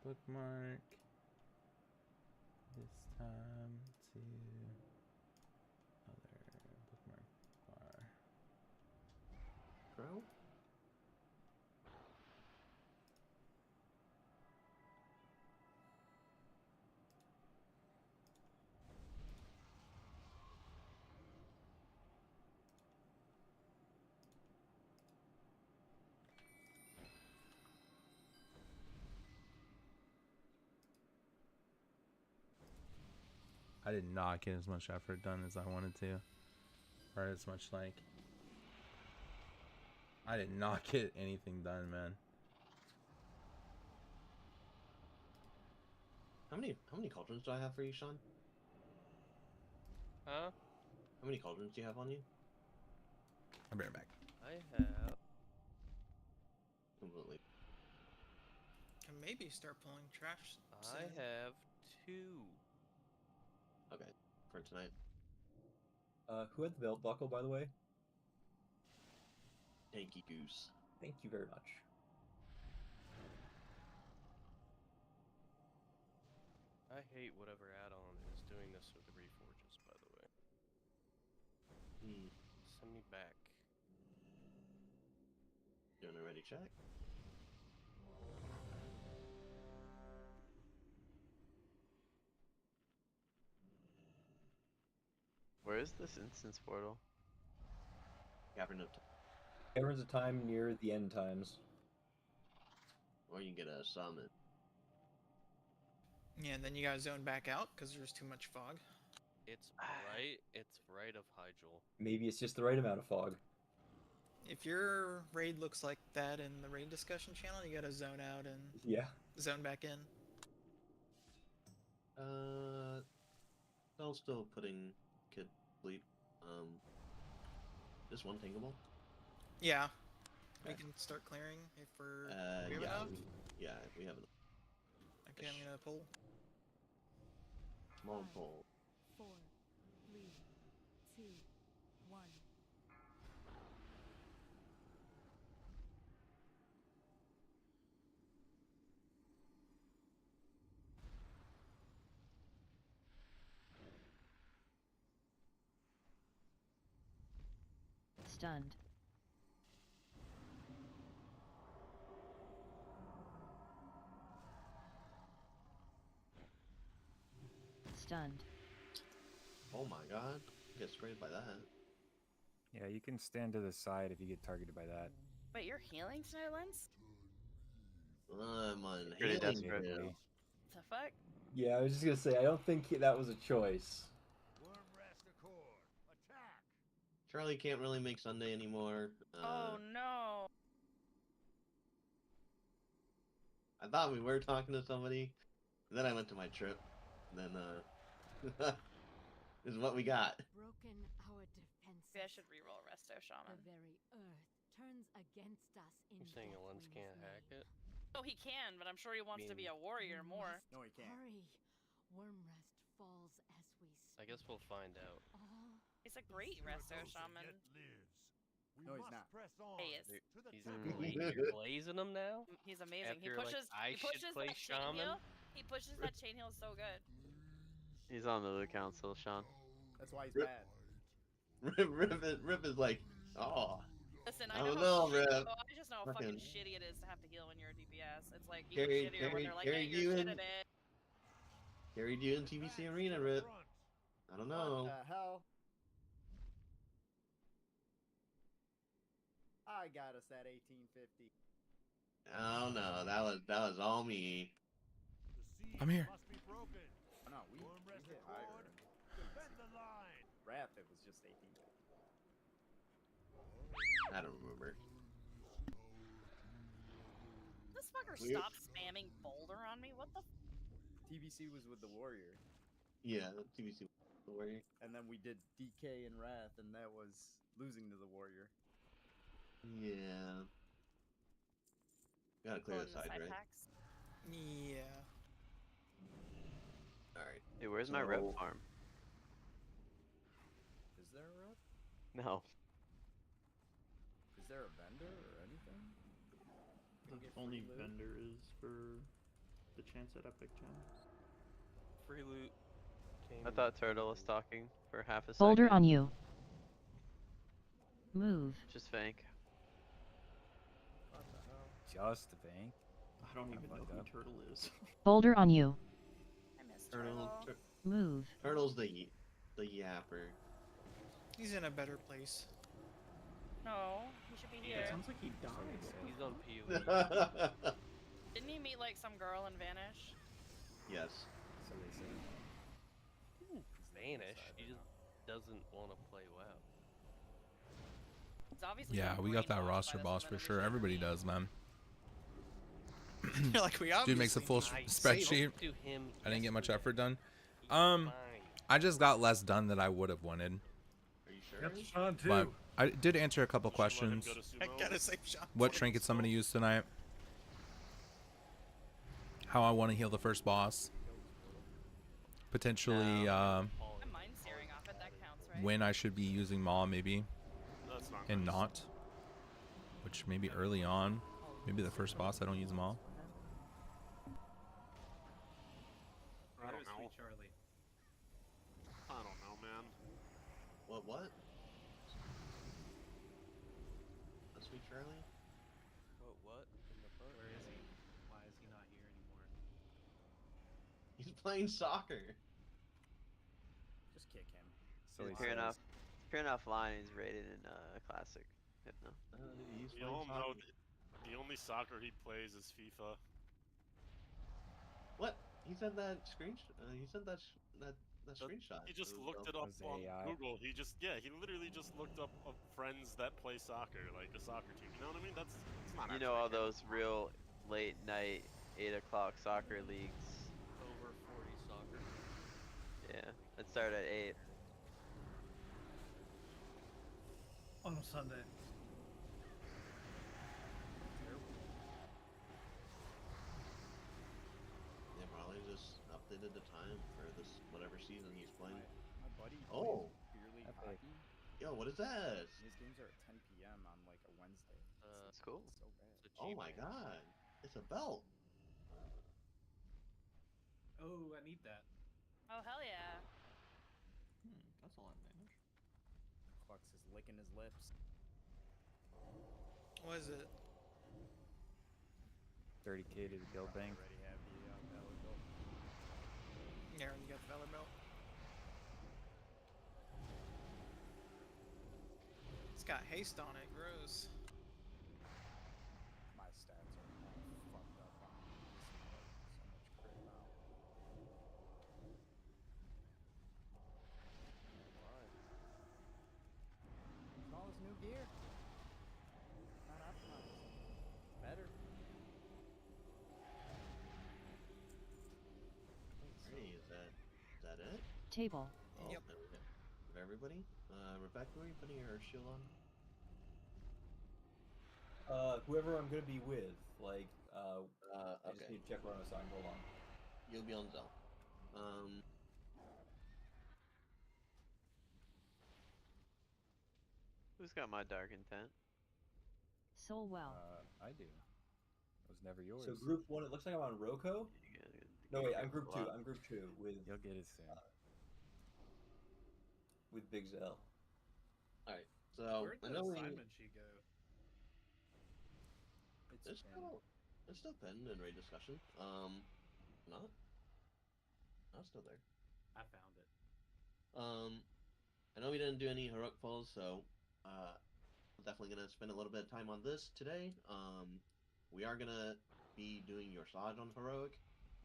A: Bookmark. This time to other bookmark bar.
F: Bro?
A: I did not get as much effort done as I wanted to. Or as much like... I did not get anything done, man.
F: How many cauldrons do I have for you, Sean?
J: Huh?
F: How many cauldrons do you have on you?
A: I'll be right back.
J: I have.
F: Completely.
G: Can maybe start pulling trash.
J: I
G: soon.
J: have 2.
F: Okay, for tonight.
H: Who had the belt buckle, by the way?
F: Tanky Goose.
H: Thank you very much.
J: I hate whatever add-on is doing this with the reforges, by the way. Send me back.
F: Doing a ready check?
J: Where is this instance portal?
F: Cavern of Time.
H: Caverns of Time near the end times.
F: Or you can get a summon.
G: Yeah, and then you gotta zone back out because there's too much fog.
J: It's right of Hyjal.
H: Maybe it's just the right amount of fog.
G: If your raid looks like that in the raid discussion channel, you gotta zone out and
H: Yeah.
G: zone back in.
F: I'll still putting kid sleep. Just one tankable?
G: Yeah. We
F: Okay.
G: can start clearing if we're.
F: Yeah,
G: we have enough?
F: yeah, we have enough.
G: Okay, I'm gonna pull.
F: Small pull.
K: 4, 3, 2, 1.
B: Stunned. Stunned.
F: Oh my god. Get sprayed by that.
L: Yeah, you can stand to the side if you get targeted by that.
K: Wait, you're healing silence?
F: I'm on
J: Pretty
F: healing
J: desperate.
F: now.
K: The fuck?
H: Yeah, I was just gonna say, I don't think that was a choice.
F: Charlie can't really make Sunday anymore.
K: Oh no.
F: I thought we were talking to somebody. Then I went to my trip. Then This is what we got.
M: Broken our defenses.
K: Maybe I should reroll Resto
M: The
K: Shaman.
M: very earth turns against us in
J: You're saying
M: death
J: Alens
M: when
J: can't
M: dismayed.
J: hack it?
K: Oh, he can, but I'm sure he wants to be a warrior
M: We
K: more.
M: must Hurry. Wormrest falls as we speak.
J: I guess we'll find out.
M: All
K: He's a great Resto Shaman.
L: No, he's not.
K: He is.
J: You're glazing him now?
K: He's amazing.
J: After, like, I
K: he
J: should
K: pushes
J: play
K: that chain
J: shaman?
K: heal. He pushes that chain heal so good.
N: He's on the loot council, Sean.
L: That's why he's
F: Rip.
L: bad.
F: Rip is like, oh.
K: Listen,
F: I
K: I know
F: don't
K: how
F: know,
K: shitty,
F: Rip.
K: I just know how fucking
F: Fucking-
K: shitty it is to have to heal when you're a DPS. It's like even
F: Carry-
K: shittier when they're like,
F: carry
K: hey, you're
F: you
K: shit
F: in.
K: at it.
F: Carried you in TBC Arena, Rip. I don't know.
L: What the hell? I got us at 1850.
F: Oh no, that was all me.
A: I'm here.
L: Oh, no, we hit higher. Wrath, it was just 1850.
F: I don't remember.
K: This fucker
F: Weird.
K: stopped spamming Boulder on me. What the?
L: TBC was with the warrior,
F: Yeah, TBC the warrior.
L: and then we did DK and Wrath, and that was losing to the warrior.
F: Yeah. Gotta clear
K: Going
F: the
K: to
F: side, right?
K: packs?
G: Yeah.
F: Alright.
N: Hey, where's my rep
F: So-
N: farm?
L: Is there a rep?
N: No.
L: Is there a vendor or anything? Can
I: The
L: get
I: only
L: free loot?
I: vendor is for the chance at epic gems.
J: Free loot.
N: I thought Turtle was talking for half a second.
B: Boulder on you. Move.
N: Just Fank.
L: What the hell? Just a bank.
I: I don't even know
L: fucked
I: who
L: up.
I: Turtle is.
B: Boulder on you.
K: I missed
F: Turtle.
K: Turtle.
B: Move.
F: Turtle's the yapper.
G: He's in a better place.
K: No, he should be
I: It
K: here.
I: sounds like he died.
J: He's on PoE.
K: Didn't he meet like some girl and vanish?
F: Yes.
L: So they say.
J: Vanish. He just doesn't want to play WoW.
K: It's obviously
A: Yeah,
K: been
A: we got that
K: brainwashed by
A: roster
K: this
A: boss for
K: limited
A: sure.
K: edition.
A: Everybody does, man.
G: You're like, we obviously
A: Dude makes a full
J: I
A: spreadsheet.
J: spoke to him
A: I didn't get much
J: yesterday.
A: effort done.
J: He's
A: Um,
J: fine.
A: I just got less done than I would have wanted,
F: Are you sure?
E: Got Sean too.
A: but I did answer a couple questions.
G: I gotta say, Sean.
A: What trinkets somebody used tonight? How I want to heal the first boss. Potentially,
K: I mind searing off it. That counts, right?
A: when I should be using Maw, maybe,
I: That's not
A: and not. Which maybe early on, maybe the first boss I don't use Maw.
I: I don't know.
E: Charlie.
I: I don't know, man.
F: What? A sweet Charlie?
J: What? In the butt?
E: Where is he? Why is he not here anymore?
F: He's playing soccer.
L: Just kick him.
N: He's appearing offline. He's rated in classic. Hypno.
F: He's
I: We
F: playing
I: all know
F: soccer.
I: the only soccer he plays is FIFA.
F: What? He sent that screenshot. He sent that screenshot.
I: He just
F: It was
I: looked
F: dope.
I: it up
L: Was
I: on
L: AI.
I: Google. He literally just looked up friends that play soccer, like a soccer team. You know what I mean? It's not.
N: You know all those real late night, 8 o'clock soccer leagues.
J: Over 40 soccer.
N: Yeah, that started at 8.
E: On a Sunday.
F: They probably just updated the time for this whatever season he's playing.
L: My buddy
F: Oh.
L: plays beer league Epic. hockey.
F: Yo, what is that?
L: His games are at 10 p.m. on like a Wednesday.
N: That's cool.
L: It's so bad.
J: It's a
F: Oh
J: cheap
F: my
J: one.
F: god. It's a belt.
E: Oh, I need that.
K: Oh hell yeah!
I: That's all advantage.
L: Clux is licking his lips.
G: What is it?
L: 30k to the guild bank. Already have the valor belt.
G: Yeah, you got the Valor Belt. It's got haste on it. Gross.
L: My stats are all fucked up on this. So much crit now. All his new gear. Not optimized. It's better.
F: Hey, is that it?
B: Table.
F: Oh,
G: Yep.
F: okay. For everybody. Rebecca, are you putting your shield on?
H: Whoever I'm gonna be with, like, I just
F: Okay.
H: need to check where I'm assigned. Hold on.
F: You'll be on Zell.
N: Who's got my dark intent?
B: Soul well.
O: I do. It was never yours.
H: So group 1, it looks like I'm on Roko. No, wait, I'm group 2. I'm group 2 with.
O: You'll get it soon.
H: With Big Zell.
F: Alright, so
E: Where'd
F: I
E: the
F: know we.
E: assignment sheet go?
F: It's still pinned in raid discussion. Not. Not still there.
E: I found it.
F: I know we didn't do any heroic pulls, so I'm definitely gonna spend a little bit of time on this today. We are gonna be doing your Saj on heroic,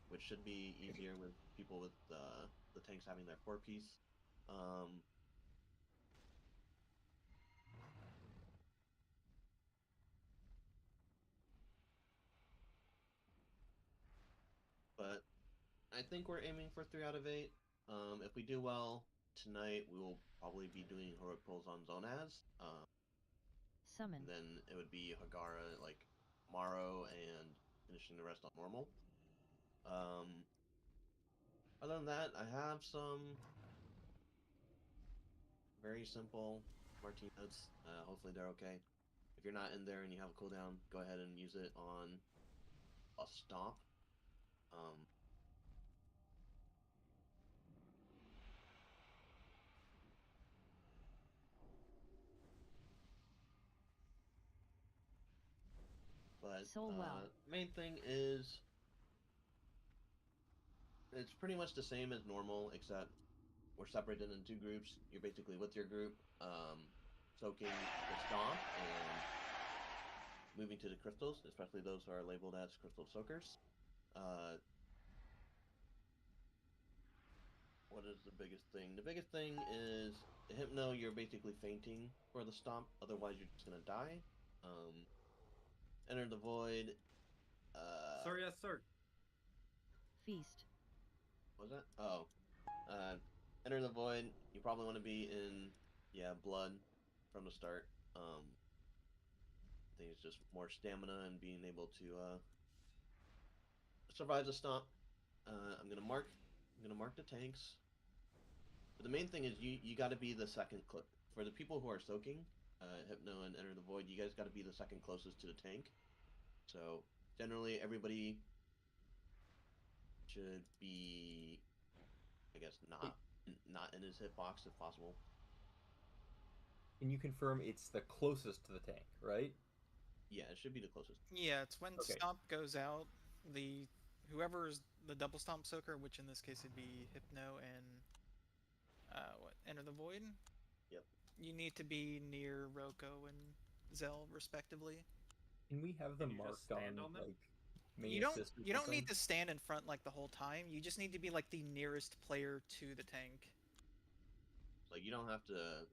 F: which should be easier with people with the tanks having their 4-piece. But I think we're aiming for 3 out of 8. If we do well tonight, we will probably be doing heroic pulls on Zonaz.
B: Summon.
F: And then it would be Hagara, like Morrow, and finishing the rest on normal. Other than that, I have some very simple Martinos. Hopefully they're okay. If you're not in there and you have a cooldown, go ahead and use it on a stomp. But main thing is it's pretty much the same as normal, except we're separated into 2 groups. You're basically with your group, soaking the stomp and moving to the crystals, especially those who are labeled as crystal soakers. What is the biggest thing? The biggest thing is the Hypno, you're basically fainting for the stomp, otherwise you're just gonna die. Enter the Void.
E: Sir, yes, sir.
B: Feast.
F: What was that? Oh. Enter the Void. You probably want to be in, blood from the start. I think it's just more stamina and being able to survive the stomp. I'm gonna mark the tanks. But the main thing is you got to be the second clip for the people who are soaking. Hypno and Enter the Void. You guys got to be the second closest to the tank. So generally everybody should be, I guess, not in his hitbox if possible.
H: Can you confirm it's the closest to the tank, right?
F: Yeah, it should be the closest.
G: Yeah, it's when
H: Okay.
G: stomp goes out, whoever's the double stomp soaker, which in this case would be Hypno and Enter the Void.
F: Yep.
G: You need to be near Roko and Zell respectively.
H: Can we have them
E: Can you just
H: marked
E: stand
H: on
E: on them?
H: like main
G: You don't
H: assist or
G: you don't
H: something?
G: need to stand in front like the whole time. You just need to be like the nearest player to the tank.
F: Like you don't have to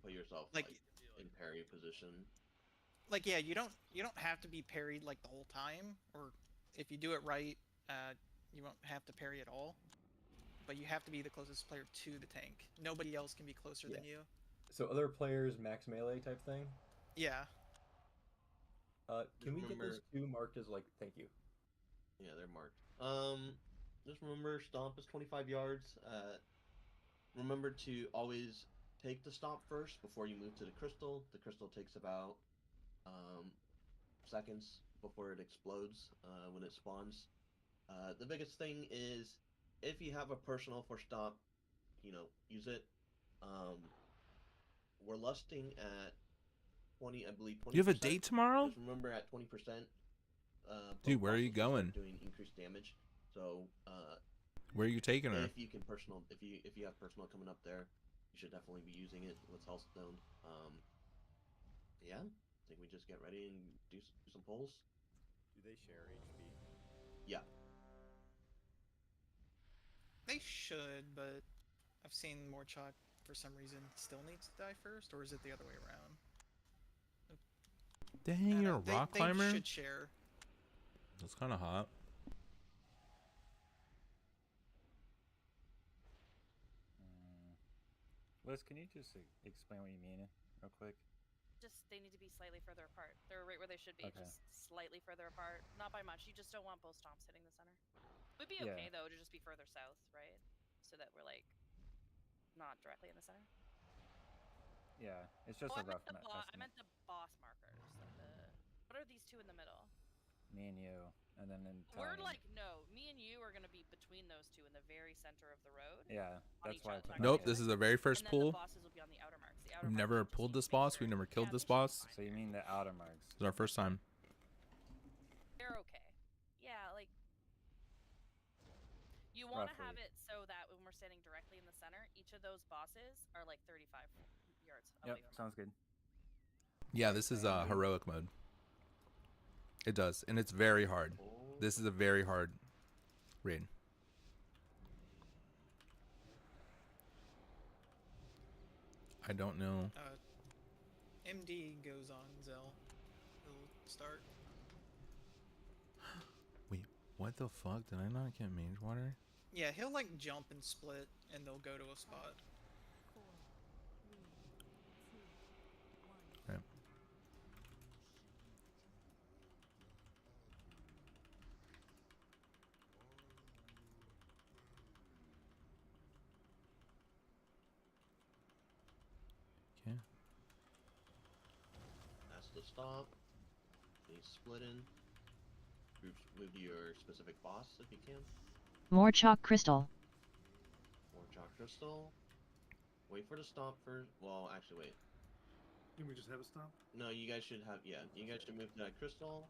F: put yourself
G: Like-
F: in parry position.
G: Like yeah, you don't have to be parried like the whole time, or if you do it right, you won't have to parry at all. But you have to be the closest player to the tank. Nobody else can be closer than you.
H: So other players max melee type thing.
G: Yeah.
H: Can we get those
F: remember-
H: 2 marked as like thank you?
F: Yeah, they're marked. Just remember stomp is 25 yards. Remember to always take the stomp first before you move to the crystal. The crystal takes about seconds before it explodes when it spawns. The biggest thing is if you have a personal for stomp, use it. We're lusting at 20, I believe 20%.
A: You have a date tomorrow?
F: Just remember at 20%.
A: Dude, where are you
F: both bosses
A: going?
F: start doing increased damage. So
A: Where are you taking her?
F: if you can personal, if you have personal coming up there, you should definitely be using it with Healthstone. Yeah, I think we just get ready and do some polls.
O: Do they share HP?
F: Yeah.
G: They should, but I've seen Morchok for some reason still needs to die first, or is it the other way around?
A: Dang, you're a rock climber?
G: They should share.
A: That's kind of hot.
O: Liz, can you just explain what you mean real quick?
K: Just they need to be slightly further apart. They're right where they should be,
O: Okay.
K: just slightly further apart. Not by much. You just don't want both stomps hitting the center. It would be
O: Yeah.
K: okay though to just be further south, right? So that we're like not directly in the center.
O: Yeah, it's just
K: Oh,
O: a
K: I meant
O: rough
K: the I
O: estimate.
K: meant the boss markers. Like what are these two in the middle?
O: Me and you, and then in
K: We're
O: Italian.
K: like no, me and you are gonna be between those two in the very center of the road.
O: Yeah,
K: on
O: that's
K: each
O: why I
K: other.
O: took
A: Nope, this is the very first
K: And then the
A: pull.
K: bosses will be on the outer marks. The outer
A: We've
K: marks
A: never
K: you just
A: pulled
K: need to
A: this
K: make
A: boss.
K: sure-
A: We've never killed
K: Yeah,
A: this
K: they should be
A: boss.
K: fine.
O: So you mean the outer marks?
A: This is our first time.
K: They're okay. Yeah, like you want to have
O: Roughly.
K: it so that when we're standing directly in the center, each of those bosses are like 35 yards
O: Yep,
K: away from us.
O: sounds good.
A: Yeah, this is heroic mode. It does, and it's very hard. This is a very hard raid. I don't know.
G: MD goes on Zell. He'll start.
A: Wait, what the fuck? Did I not get mage water?
G: Yeah, he'll like jump and split, and they'll go to a spot.
A: Right. Okay.
F: That's the stop. Please split in. Move to your specific boss if you can.
B: More chalk crystal.
F: Or chalk crystal. Wait for the stop first. Well, actually, wait.
E: Can we just have a stop?
F: No, you guys should have. Yeah, you guys should move to that crystal.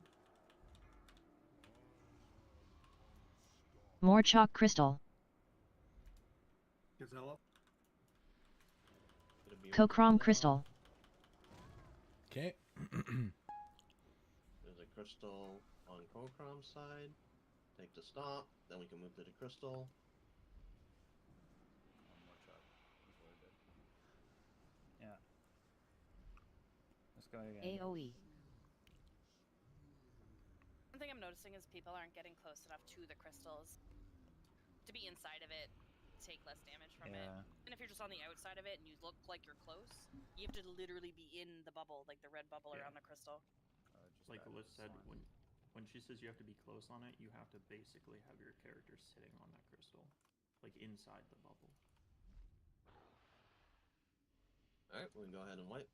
B: More chalk crystal.
E: Gazella.
F: It'll be
B: Kokrom crystal.
A: Okay.
F: There's a crystal on Kokrom's side. Take the stop. Then we can move to the crystal.
O: Yeah. Let's go again.
B: AOE.
K: One thing I'm noticing is people aren't getting close enough to the crystals to be inside of it, take less damage from it.
O: Yeah.
K: And if you're just on the outside of it and you look like you're close, you have to literally be in the bubble, like the red bubble around the crystal.
P: Like Alyssa said, when she says you have to be close on it, you have to basically have your character sitting on that crystal, like inside the bubble.
F: Alright, we can go ahead and wipe.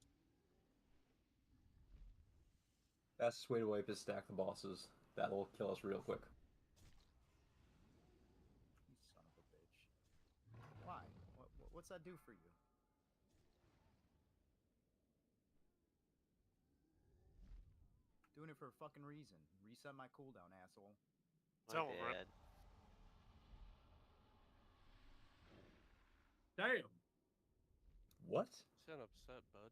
H: Fastest way to wipe is stack the bosses. That'll kill us real quick.
O: You son of a bitch. Why? What's that do for you? Doing it for a fucking reason. Reset my cooldown, asshole.
I: Tell him, right?
E: Damn.
H: What?
J: Sound upset, bud.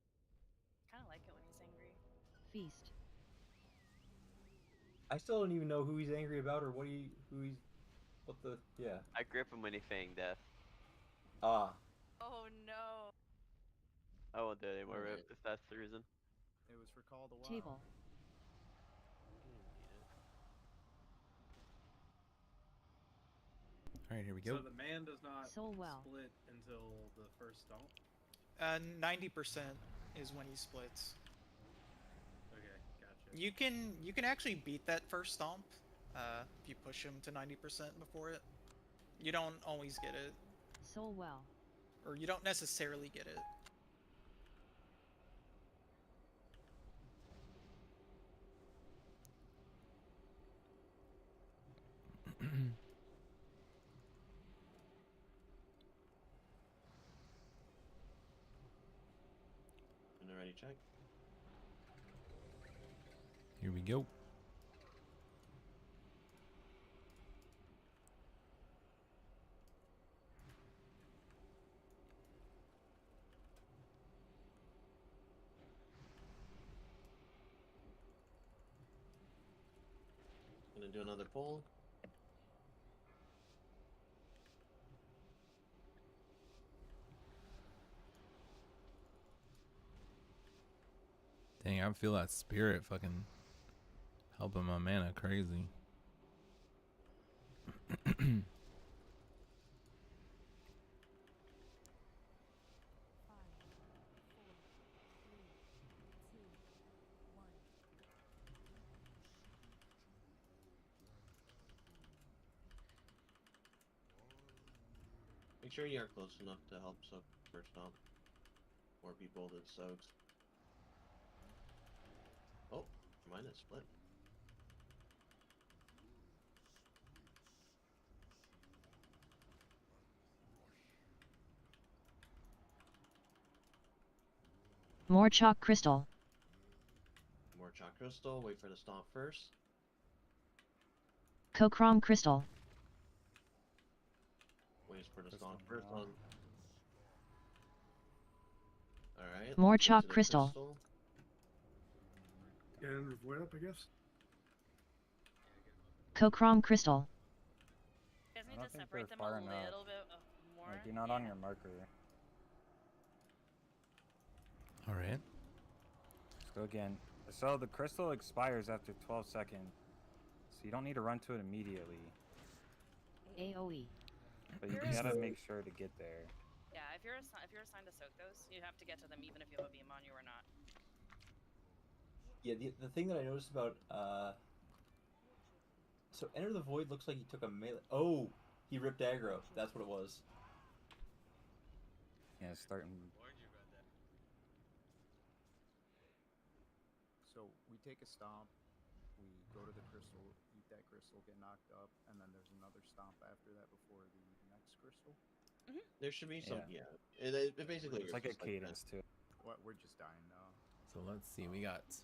K: Kind of like it when he's angry.
B: Feast.
H: I still don't even know who he's angry about or yeah.
N: I grip him when he feign death.
H: Ah.
K: Oh no.
N: I won't do it anymore
F: Alright.
N: if that's the reason.
O: It was for Call of the Wild.
B: Table.
A: All right, here we go.
E: So the man does not
B: Soul well.
E: split until the first stomp?
G: 90% is when he splits.
E: Okay, gotcha.
G: You can actually beat that first stomp if you push him to 90% before it. You don't always get it,
B: Soul well.
G: or you don't necessarily get it.
F: Ready, check.
A: Here we go.
F: Gonna do another pull.
A: Dang, I feel that spirit fucking helping my mana crazy.
F: Make sure you are close enough to help soak first stomp. More people that soaks. Oh, mine is split.
B: More chalk crystal.
F: More chalk crystal. Wait for the stomp first.
B: Kokrom crystal.
F: Wait for the stomp first on. Alright.
B: More
F: let's get
B: chalk
F: to the
B: crystal.
E: Get in the void up, I guess.
B: Kokrom crystal.
K: You guys
Q: I
K: need
Q: don't
K: to
Q: think
K: separate
Q: they're
K: them a
Q: far enough.
K: little bit more.
Q: Like, you're not on your marker.
A: All right.
Q: Let's go again. So the crystal expires after 12 seconds. So you don't need to run to it immediately.
B: AoE.
Q: But you gotta make sure to get there.
K: Yeah, if you're assigned to soak those, you have to get to them even if you have a beam on you or not.
H: Yeah, the thing that I noticed about so Enter the Void looks like he took a melee. Oh, he ripped aggro. That's what it was.
Q: Yeah, starting.
O: So we take a stomp, we go to the crystal, eat that crystal, get knocked up, and then there's another stomp after that before the next crystal.
F: There should be some.
Q: Yeah.
F: Yeah. It basically
Q: It's
F: works
Q: like a
F: just that.
Q: cadence too.
O: What? We're just dying now.
A: So let's see. We got
O: What's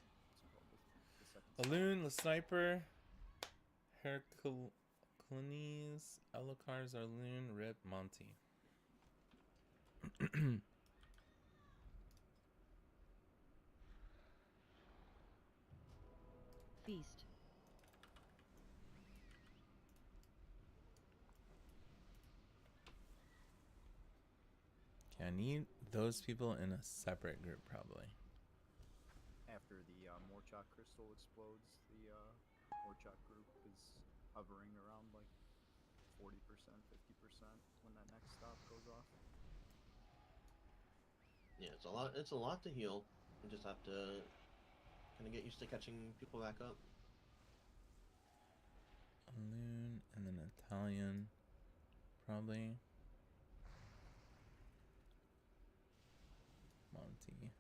O: it called? The second
A: Alun, the sniper, Hercules, Elokar, Zarloon, Rip, Monty.
B: Feast.
A: Okay, I need those people in a separate group probably.
O: After the Morchok crystal explodes, the Morchok group is hovering around like 40%, 50% when that next stop goes off.
F: Yeah, it's a lot. It's a lot to heal. You just have to kind of get used to catching people back up.
A: Alun and then Italian, probably. Monty.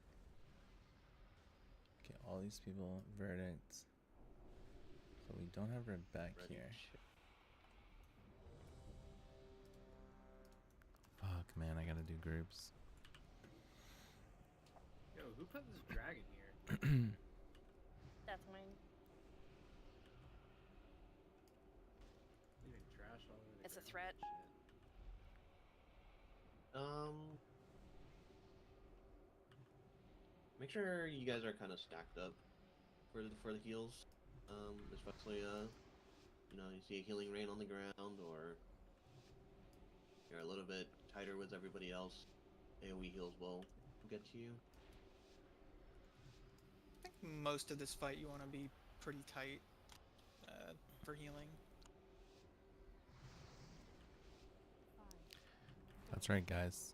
A: Okay, all these people, verdict. So we don't have Rebecca here. Fuck, man, I gotta do groups.
L: Yo, who put this dragon here?
K: That's mine.
L: Leaving trash all over the
K: It's a
L: ground.
K: threat.
F: Make sure you guys are kind of stacked up for the heals. Especially you know, you see a healing rain on the ground, or you're a little bit tighter with everybody else. AoE heals will get to you.
G: I think most of this fight you want to be pretty tight for healing.
A: That's right, guys.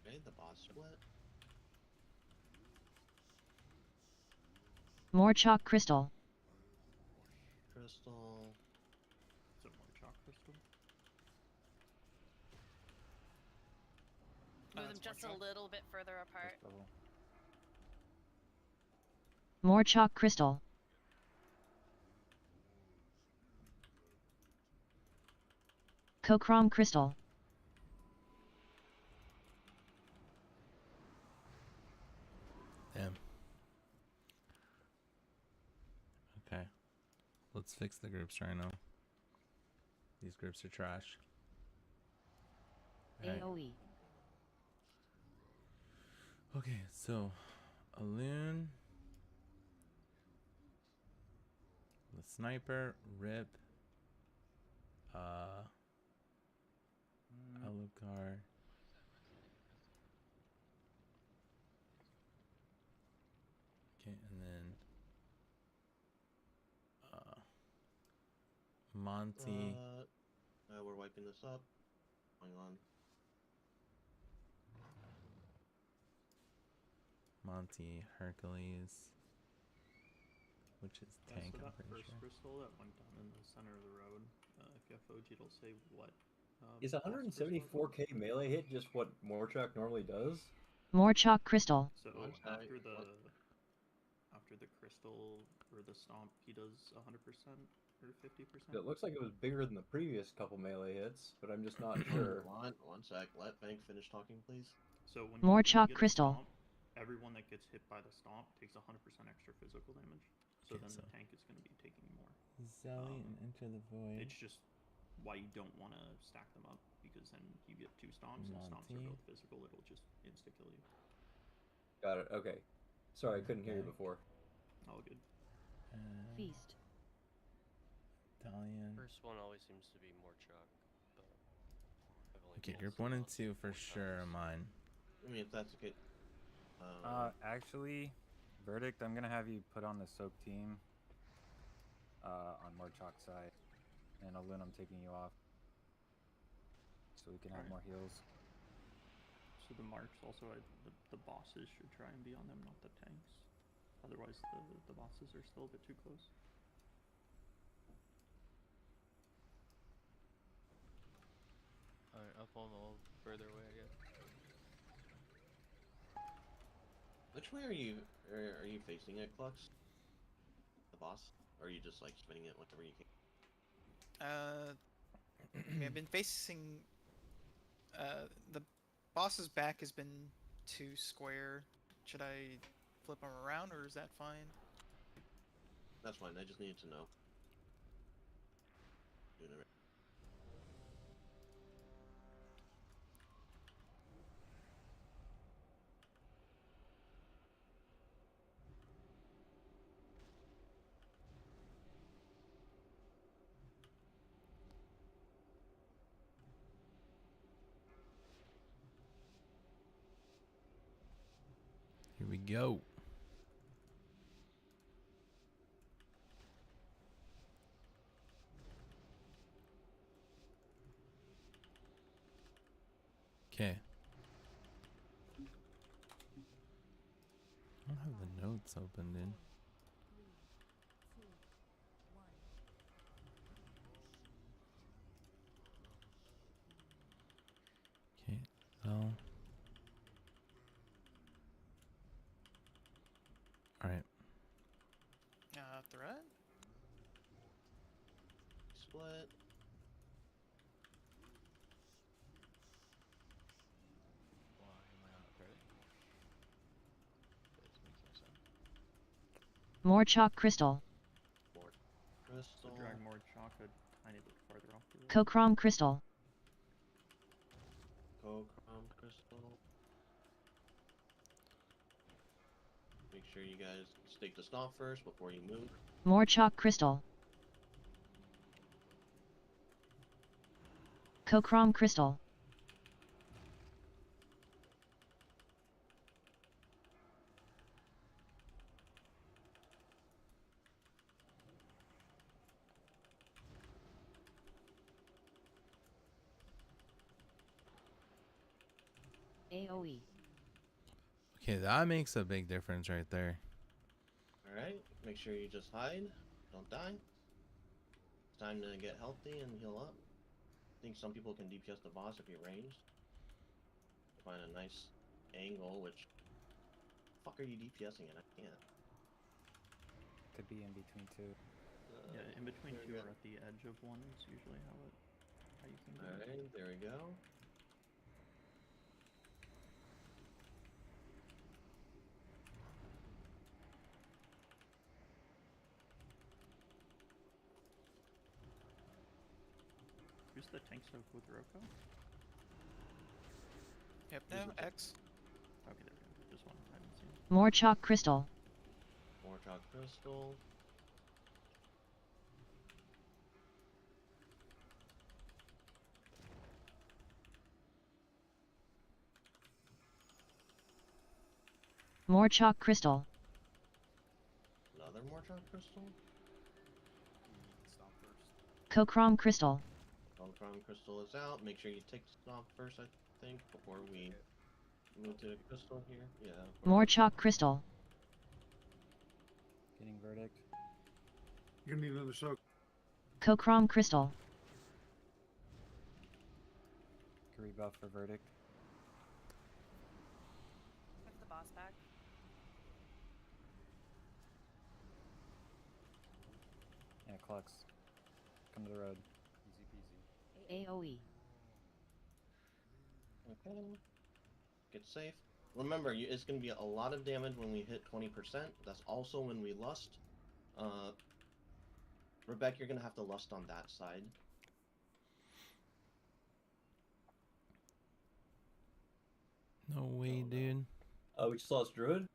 F: Okay, the boss split.
B: More chalk crystal.
F: Crystal.
P: Is it more chalk crystal?
K: Move them just a little bit further apart.
B: More chalk crystal. Kokrom crystal.
A: Damn. Okay. Let's fix the groups right now. These groups are trash. Alright.
B: AoE.
A: Okay, so Alun, the sniper, Rip, Alucard. Okay, and then Monty.
F: We're wiping this up. Hang on.
A: Monty, Hercules. Which is
P: Yeah,
A: tank,
P: so
A: I'm
P: that
A: pretty
P: first
A: sure.
P: crystal that went down in the center of the road, if you have Foji, it'll say what.
H: Is
P: boss crystal it was.
H: 174k melee hit just what Morchok normally does?
B: More chalk crystal.
P: So
F: One sec,
P: after the crystal or the stomp, he does 100% or 50%.
H: It looks like it was bigger than the previous couple melee hits, but I'm just not sure.
F: One sec. Let Bank finish talking, please.
P: So when
B: More
P: when
B: chalk
P: get a
B: crystal.
P: Stomp, everyone that gets hit by the stomp takes 100% extra physical damage. So then the tank is going to be taking more.
A: Zelly and Enter the Void.
P: It's just why you don't want to stack them up, because then you get 2 stomps, and stomps are
A: Monty.
P: both physical. It'll just insta kill you.
H: Got it. Okay. Sorry, I couldn't hear you
A: Okay.
H: before.
P: All good.
B: Feast.
A: Dalian.
J: First one always seems to be more chalk, but I've only
A: Okay,
J: played
A: group
J: this
A: 1 and
J: about
A: 2 for
J: 4
A: sure are
J: times.
A: mine.
F: I mean, if that's okay.
Q: Actually, Verdict, I'm gonna have you put on the soak team. On Morchok's side, and Alun, I'm taking you off, so we can have more heals.
P: So the marks also, the bosses should try and be on them, not the tanks. Otherwise, the bosses are still a bit too close.
J: Alright, I'll fall a little further away, I guess.
F: Which way are you facing it, Clux? The boss? Or are you just like spinning it whenever you can?
G: I mean, I've been facing. The boss's back has been too square. Should I flip him around, or is that fine?
F: That's fine. I just needed to know. Doing it right.
A: Here we go. Okay. I don't have the notes opened in. Okay, so. Alright.
G: Threat?
F: Split.
J: Why am I on a credit? This makes no sense.
B: More chalk crystal.
F: More
P: So
F: crystal.
P: drag more chalk a tiny bit farther off the road.
B: Kokrom crystal.
F: Kokrom crystal. Make sure you guys stake the stomp first before you move.
B: More chalk crystal. Kokrom crystal. AoE.
A: Okay, that makes a big difference right there.
F: Alright, make sure you just hide. Don't die. It's time to get healthy and heal up. I think some people can DPS the boss if you're ranged. Find a nice angle, which... fuck are you DPSing in? I can't.
Q: Could be in between two.
P: Yeah, in between
F: there we
P: two
F: go.
P: or at the edge of one is usually how you can do it.
F: Alright, there we go.
P: Who's the tank soak with Roko?
G: Hypno? X?
P: Okay, there we go. Just one. I haven't seen it.
B: More chalk crystal.
F: More chalk crystal.
B: More chalk crystal.
F: Another more chalk crystal?
O: Stomp first.
B: Kokrom Crystal.
F: Volcron Crystal is out. Make sure you take this off first, I think, before we move to the crystal here. Yeah.
B: More Chalk Crystal.
Q: Getting verdict.
E: You're gonna need another soak.
B: Kokrom Crystal.
Q: Rebuff for verdict.
K: What's the boss back?
Q: Yeah, Clux. Come to the road.
H: Easy peasy.
B: AoE.
F: Okay. Get safe. Remember, it's going to be a lot of damage when we hit 20%. That's also when we lust. Rebecca, you're going to have to lust on that side.
A: No way, dude.
H: Oh, we just lost Druid?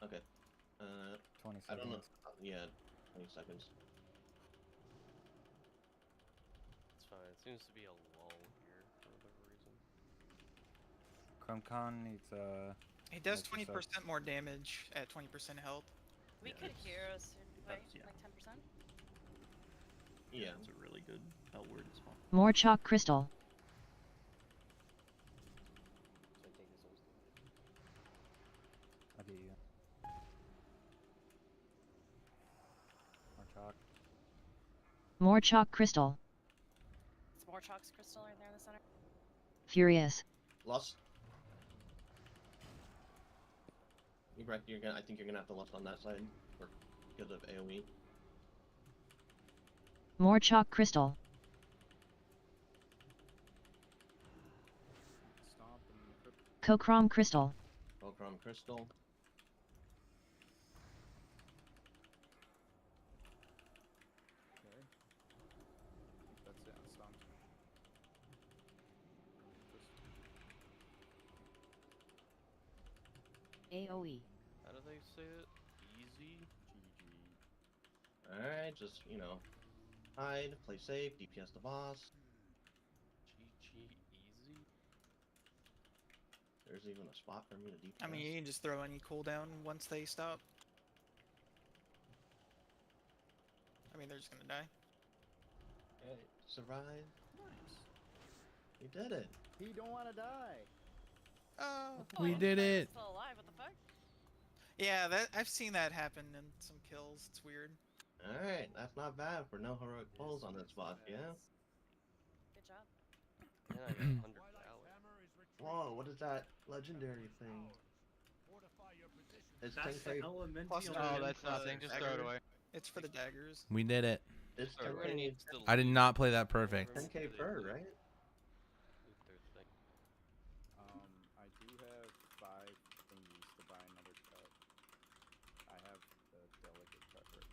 F: Okay.
Q: 20
F: I don't know.
Q: seconds.
F: Yeah, 20 seconds.
J: It's fine. It seems to be a lull here for whatever reason.
Q: Chromecon needs
G: He does
Q: Makes
G: 20% more damage at 20% health.
K: We could hero soon, right?
P: That's- yeah.
K: Like 10%?
F: Yeah.
P: That's a really good word as well.
B: More Chalk Crystal.
Q: I'll get you. More chalk.
B: More Chalk Crystal.
K: It's more Chalk's crystal right there in the center.
B: Furious.
F: Lust. I think you're gonna have to lust on that side because of AoE.
B: More Chalk Crystal.
O: Stomp and
B: Kokrom Crystal.
F: Volcron Crystal.
O: okay. That's it on stomp.
B: AoE.
J: How do they say it? Easy?
O: GG.
F: Alright, just, hide, play safe, DPS the boss.
J: GG easy?
F: There's even a spot for me to DPS.
G: I mean, you can just throw any cooldown once they stop. I mean, they're just gonna die.
F: Okay, survive.
O: Nice.
F: You did it.
L: He don't want to die.
G: Oh.
A: We did it.
K: Still alive, what the fuck?
G: Yeah, I've seen that happen in some kills. It's weird.
F: Alright, that's not bad for no heroic pulls on this boss, yeah?
K: Good job.
J: And I got 100 Valley.
F: Whoa, what is that legendary thing? It's
P: That's
F: 10k.
P: the elemental.
G: Plus,
R: Oh, that's nothing. Just throw it away.
G: It's for the daggers.
A: We did it.
F: It's
J: Sorry, we're gonna
F: 10k.
J: need to
A: I did
J: loot
A: not play that perfect.
J: whatever
F: 10k
J: they
F: per,
J: do.
F: right?
J: Loot their thing.
O: I do have 5 thingies to buy another cut. I have the delicate cut right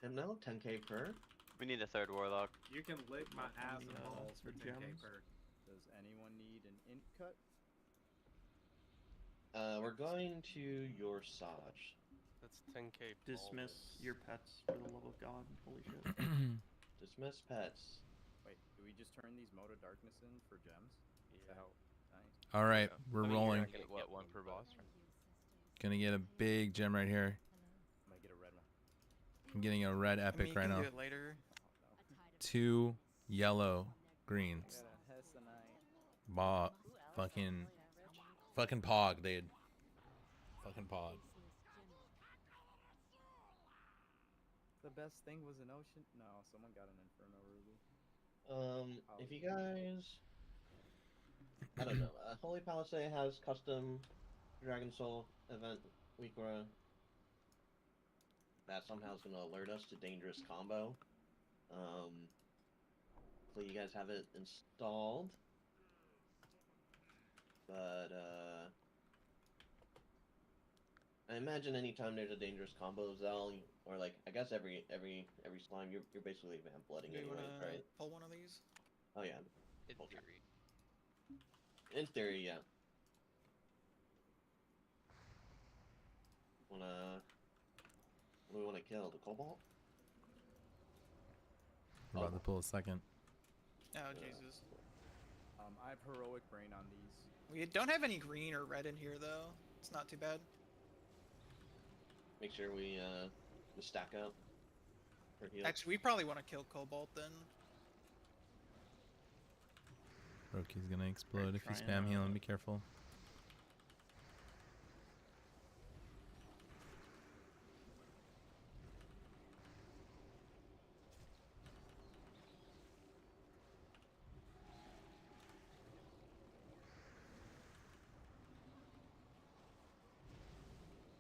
O: now.
F: No, 10k per.
N: We need a third warlock.
P: You can lick my ass and
O: the,
P: balls for
O: the
P: 10k
O: gems.
P: per.
O: Does anyone need an int cut?
F: We're going to your Saj.
J: That's 10k.
P: Dismiss
J: baldness.
P: your pets for the love of God. Holy shit.
F: Dismiss pets.
O: Wait, do we just turn these Mode of Darkness in for gems? Is that
J: Yeah.
O: how? Nice.
A: All right,
J: Yeah.
A: we're
J: I mean, you're
A: rolling.
J: not gonna get one per boss.
A: Gonna get a big gem right here.
O: I might get a red one.
A: I'm getting a red
G: I mean,
A: epic
G: you
A: right
G: can
A: now.
G: do it later.
A: 2 yellow
L: I
A: greens.
L: got a Hessonite.
A: Fucking pog, dude. Fucking pog.
L: The best thing was an ocean. No, someone got an Inferno Ruby.
F: If you guys, I don't know. Holy Palisade has custom Dragon Soul event Weekra that somehow is gonna alert us to dangerous combo. Hopefully you guys have it installed. But I imagine anytime there's a dangerous combo Zell, or like I guess every slime, you're basically vamp blooding
G: Do you
F: anyway,
G: wanna
F: right?
G: pull one of these?
F: Oh yeah.
J: In
F: Okay.
J: theory.
F: In theory, yeah. What do we want to kill? The Cobalt?
A: We're about to pull a second.
G: Oh Jesus.
O: I have Heroic Brain on these.
G: We don't have any green or red in here though. It's not too bad.
F: Make sure we to stack up for heals.
G: Actually, we probably want to kill Cobalt then.
A: Roki's gonna explode if you
P: try
A: spam
P: and,
A: healing. Be careful.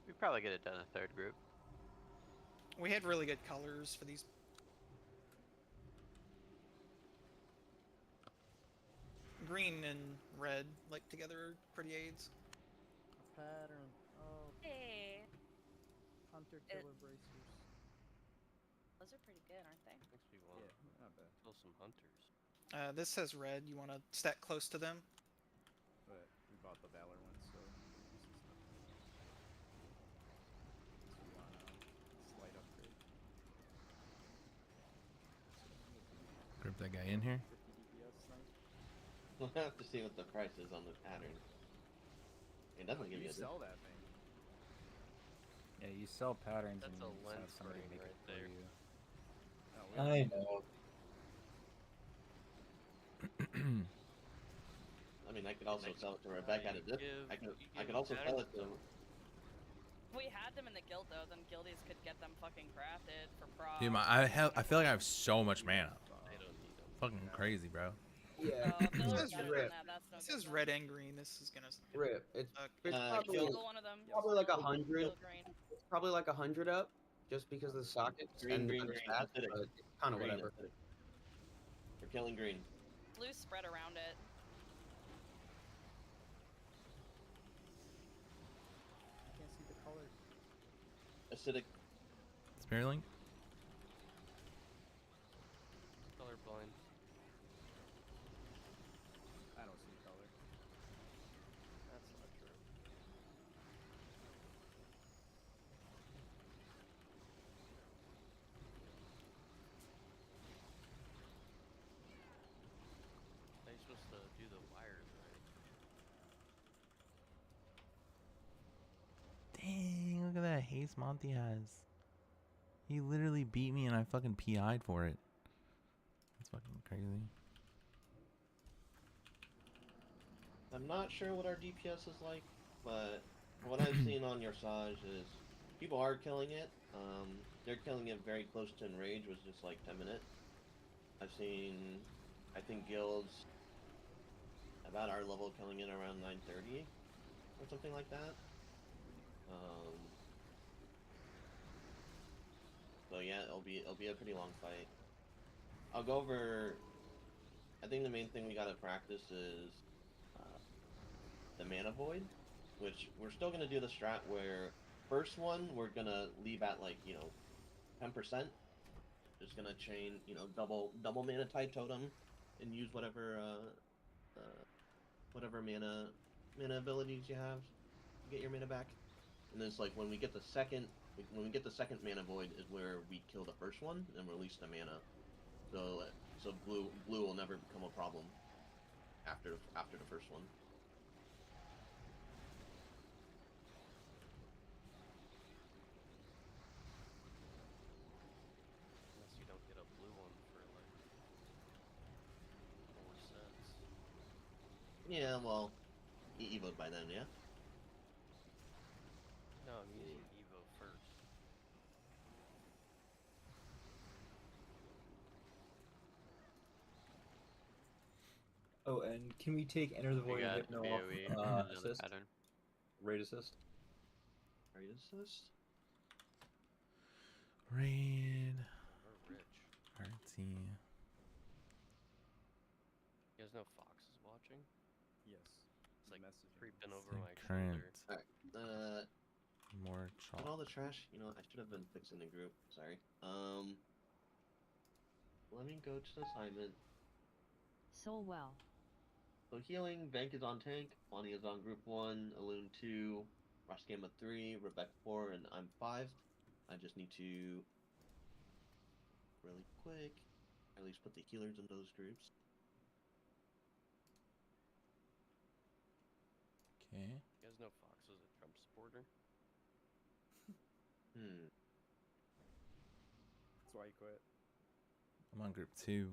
N: We probably could have done a third group.
G: We had really good colors for these. Green and red, like together, are pretty aids.
L: A pattern. Oh,
K: Hey.
L: hunter killer bracers.
K: Those are pretty good, aren't they?
J: Makes me want
L: Yeah, not bad.
J: kill some hunters.
G: This says red. You want to stack close to them.
O: But we bought the Valor one, so this is on a slight upgrade.
A: Grip that guy in here.
O: 50 DPS thing.
F: We'll have to see what the price is on the pattern. It doesn't give
O: You
F: you a
O: sell that thing.
Q: Yeah, you sell patterns
J: That's
Q: and
J: a
Q: you just have
J: lens
Q: somebody
J: ring
Q: make
J: right
Q: it for
J: there.
Q: you.
O: No, we
S: I
O: don't.
S: know.
F: I mean, I could also sell it to Rebecca at a dip. I could also sell it to.
K: We had them in the guild though, then guildies could get them fucking crafted for proc.
A: Dude, I feel like I have so much mana.
J: They don't need them.
A: Fucking crazy, bro.
S: Yeah.
G: This is
S: Rip.
G: This is red and green. This is gonna.
S: Rip. It's probably,
K: Kill one of them.
S: probably like
K: Kill
S: 100.
K: green.
S: It's probably like 100 up, just because of the sockets
F: Green,
S: and
F: green,
S: the
F: green,
S: stats,
F: acidic.
S: but it's kind of
F: Green,
S: whatever.
F: acidic. We're killing green.
K: Blue spread around it.
L: I can't see the color.
F: Acidic.
A: Spearlink.
J: Colorblind.
O: I don't see color.
J: That's not true. How are you supposed to do the wires right?
A: Dang, look at that haste Monty has. He literally beat me and I fucking PI'd for it. That's fucking crazy.
F: I'm not sure what our DPS is like, but what I've seen on your Saj is people are killing it. They're killing it very close to enrage, which is like 10 minutes. I've seen, I think guilds about our level killing it around 9:30 or something like that. So yeah, it'll be a pretty long fight. I'll go over. I think the main thing we gotta practice is the mana void, which we're still gonna do the strat where first one we're gonna leave at like 10%. Just gonna chain double mana tide totem and use whatever whatever mana abilities you have to get your mana back. And then it's like when we get the second mana void is where we kill the first one and release the mana. So blue will never become a problem after the first one.
J: Unless you don't get a blue one for like 4 sets.
F: Yeah, well, Evo'd by then, yeah.
J: No, I'm using Evo first.
H: Oh, and can we take Enter the Void and Hypno off assist? Raid assist?
F: Raid assist?
A: Raid.
J: We're rich.
A: Artsy.
J: You guys know Fox is watching?
O: Yes.
J: It's like creeping
A: It's
J: over my
A: like current.
J: shoulder.
F: Alright,
A: More
F: and all
A: chalk.
F: the trash, I should have been fixing the group, sorry. Let me go to the assignment.
B: Soul well.
F: So healing, Bank is on tank, Bonnie is on group 1, Alune 2, Rosh Gamma 3, Rebecca 4, and I'm 5. I just need to really quick at least put the healers in those groups.
A: Okay.
J: You guys know Fox is a Trump supporter?
O: That's why he quit.
A: I'm on group 2.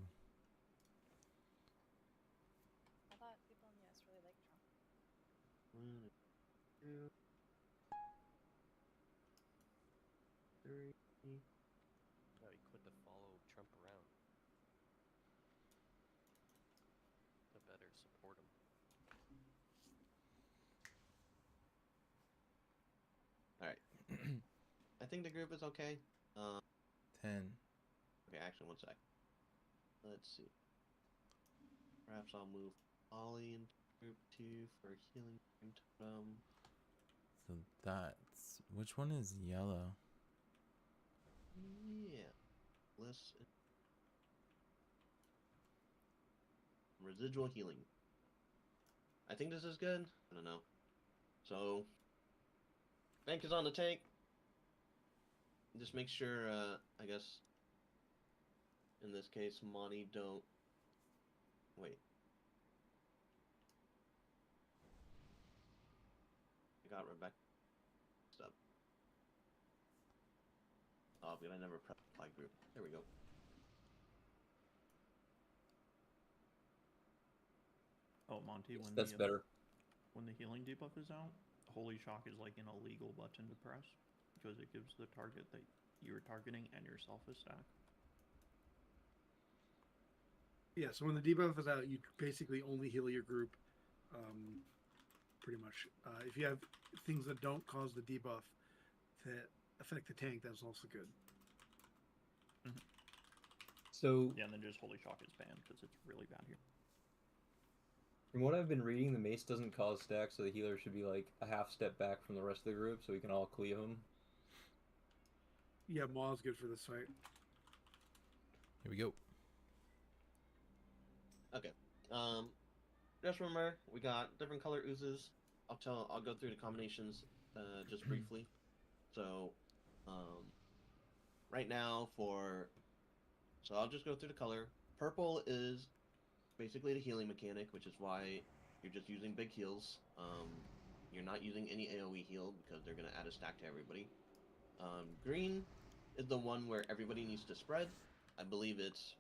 K: I thought people in the US really like Trump.
F: 1, 2, 3.
J: No, he quit to follow Trump around. To better support him.
F: Alright. I think the group is okay.
A: 10.
F: Okay, actually, 1 sec. Let's see. Perhaps I'll move Ollie into group 2 for healing totem.
A: So that's... Which one is yellow?
F: Yeah. Listen. Residual healing. I think this is good. I don't know. So, Bank is on the tank. Just make sure, I guess, in this case, Monty don't... Wait. I got Rebecca. Stop. Oh, but I never pressed my group. There we go.
P: Oh, Monty, when
H: That's
P: the,
H: better.
P: When the healing debuff is out, Holy Shock is like an illegal button to press because it gives the target that you're targeting and yourself a stack.
E: Yeah, so when the debuff is out, you basically only heal your group, pretty much. If you have things that don't cause the debuff that affect the tank, that's also good.
H: So
P: yeah, and then just Holy Shock is banned because it's really bad here.
H: From what I've been reading, the mace doesn't cause stacks, so the healer should be like a half step back from the rest of the group so we can all cleave him.
E: Yeah, Maw's good for this fight.
A: Here we go.
F: Okay. Just remember, we got different color oozes. I'll go through the combinations just briefly. So, right now so I'll just go through the color. Purple is basically the healing mechanic, which is why you're just using big heals. You're not using any AoE heal because they're gonna add a stack to everybody. Green is the one where everybody needs to spread. I believe it's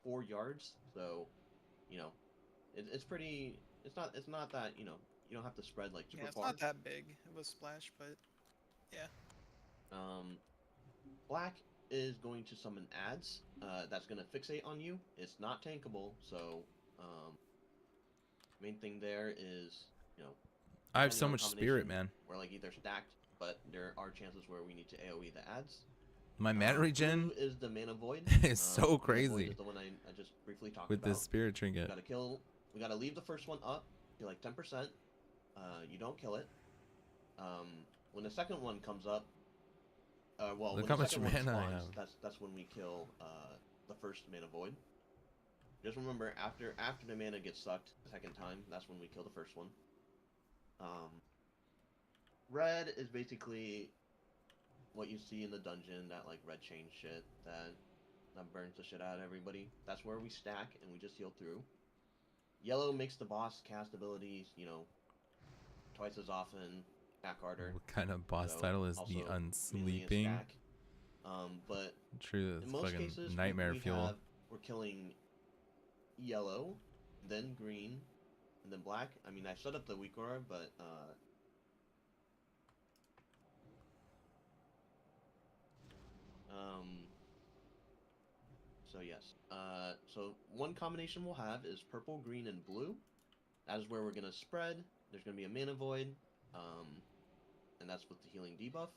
F: 4 yards, so you know, it's pretty. It's not that, you know, you don't have to spread like super
G: Yeah, it's
F: far.
G: not that big of a splash, but yeah.
F: Black is going to summon ads. That's going to fixate on you. It's not tankable, so main thing there is, you know,
A: I have so
F: depending on
A: much spirit,
F: combination,
A: man.
F: we're like either stacked, but there are chances where we need to AoE the ads.
A: My mana regen
F: Blue is the mana void.
A: is so
F: Mana void
A: crazy
F: is the one I just briefly talked
A: with
F: about.
A: this spirit trinket.
F: We gotta leave the first one up to like 10%. You don't kill it. When the second one comes up, well,
A: Look
F: when
A: how
F: the second
A: much
F: one
A: mana I
F: spawns,
A: have.
F: that's when we kill the first mana void. Just remember, after the mana gets sucked the second time, that's when we kill the first one. Red is basically what you see in the dungeon, that like red chain shit that burns the shit out of everybody. That's where we stack and we just heal through. Yellow makes the boss cast abilities, you know, twice as often, back harder.
A: What kind of boss
F: So,
A: title is the
F: also mainly a
A: Unsleeping?
F: stack. But
A: True,
F: in
A: that's
F: most
A: fucking
F: cases,
A: nightmare fuel.
F: we're killing yellow, then green, and then black. I mean, I set up the weak aura, but so yes. So one combination we'll have is purple, green, and blue. That is where we're gonna spread. There's gonna be a mana void, and that's with the healing debuff.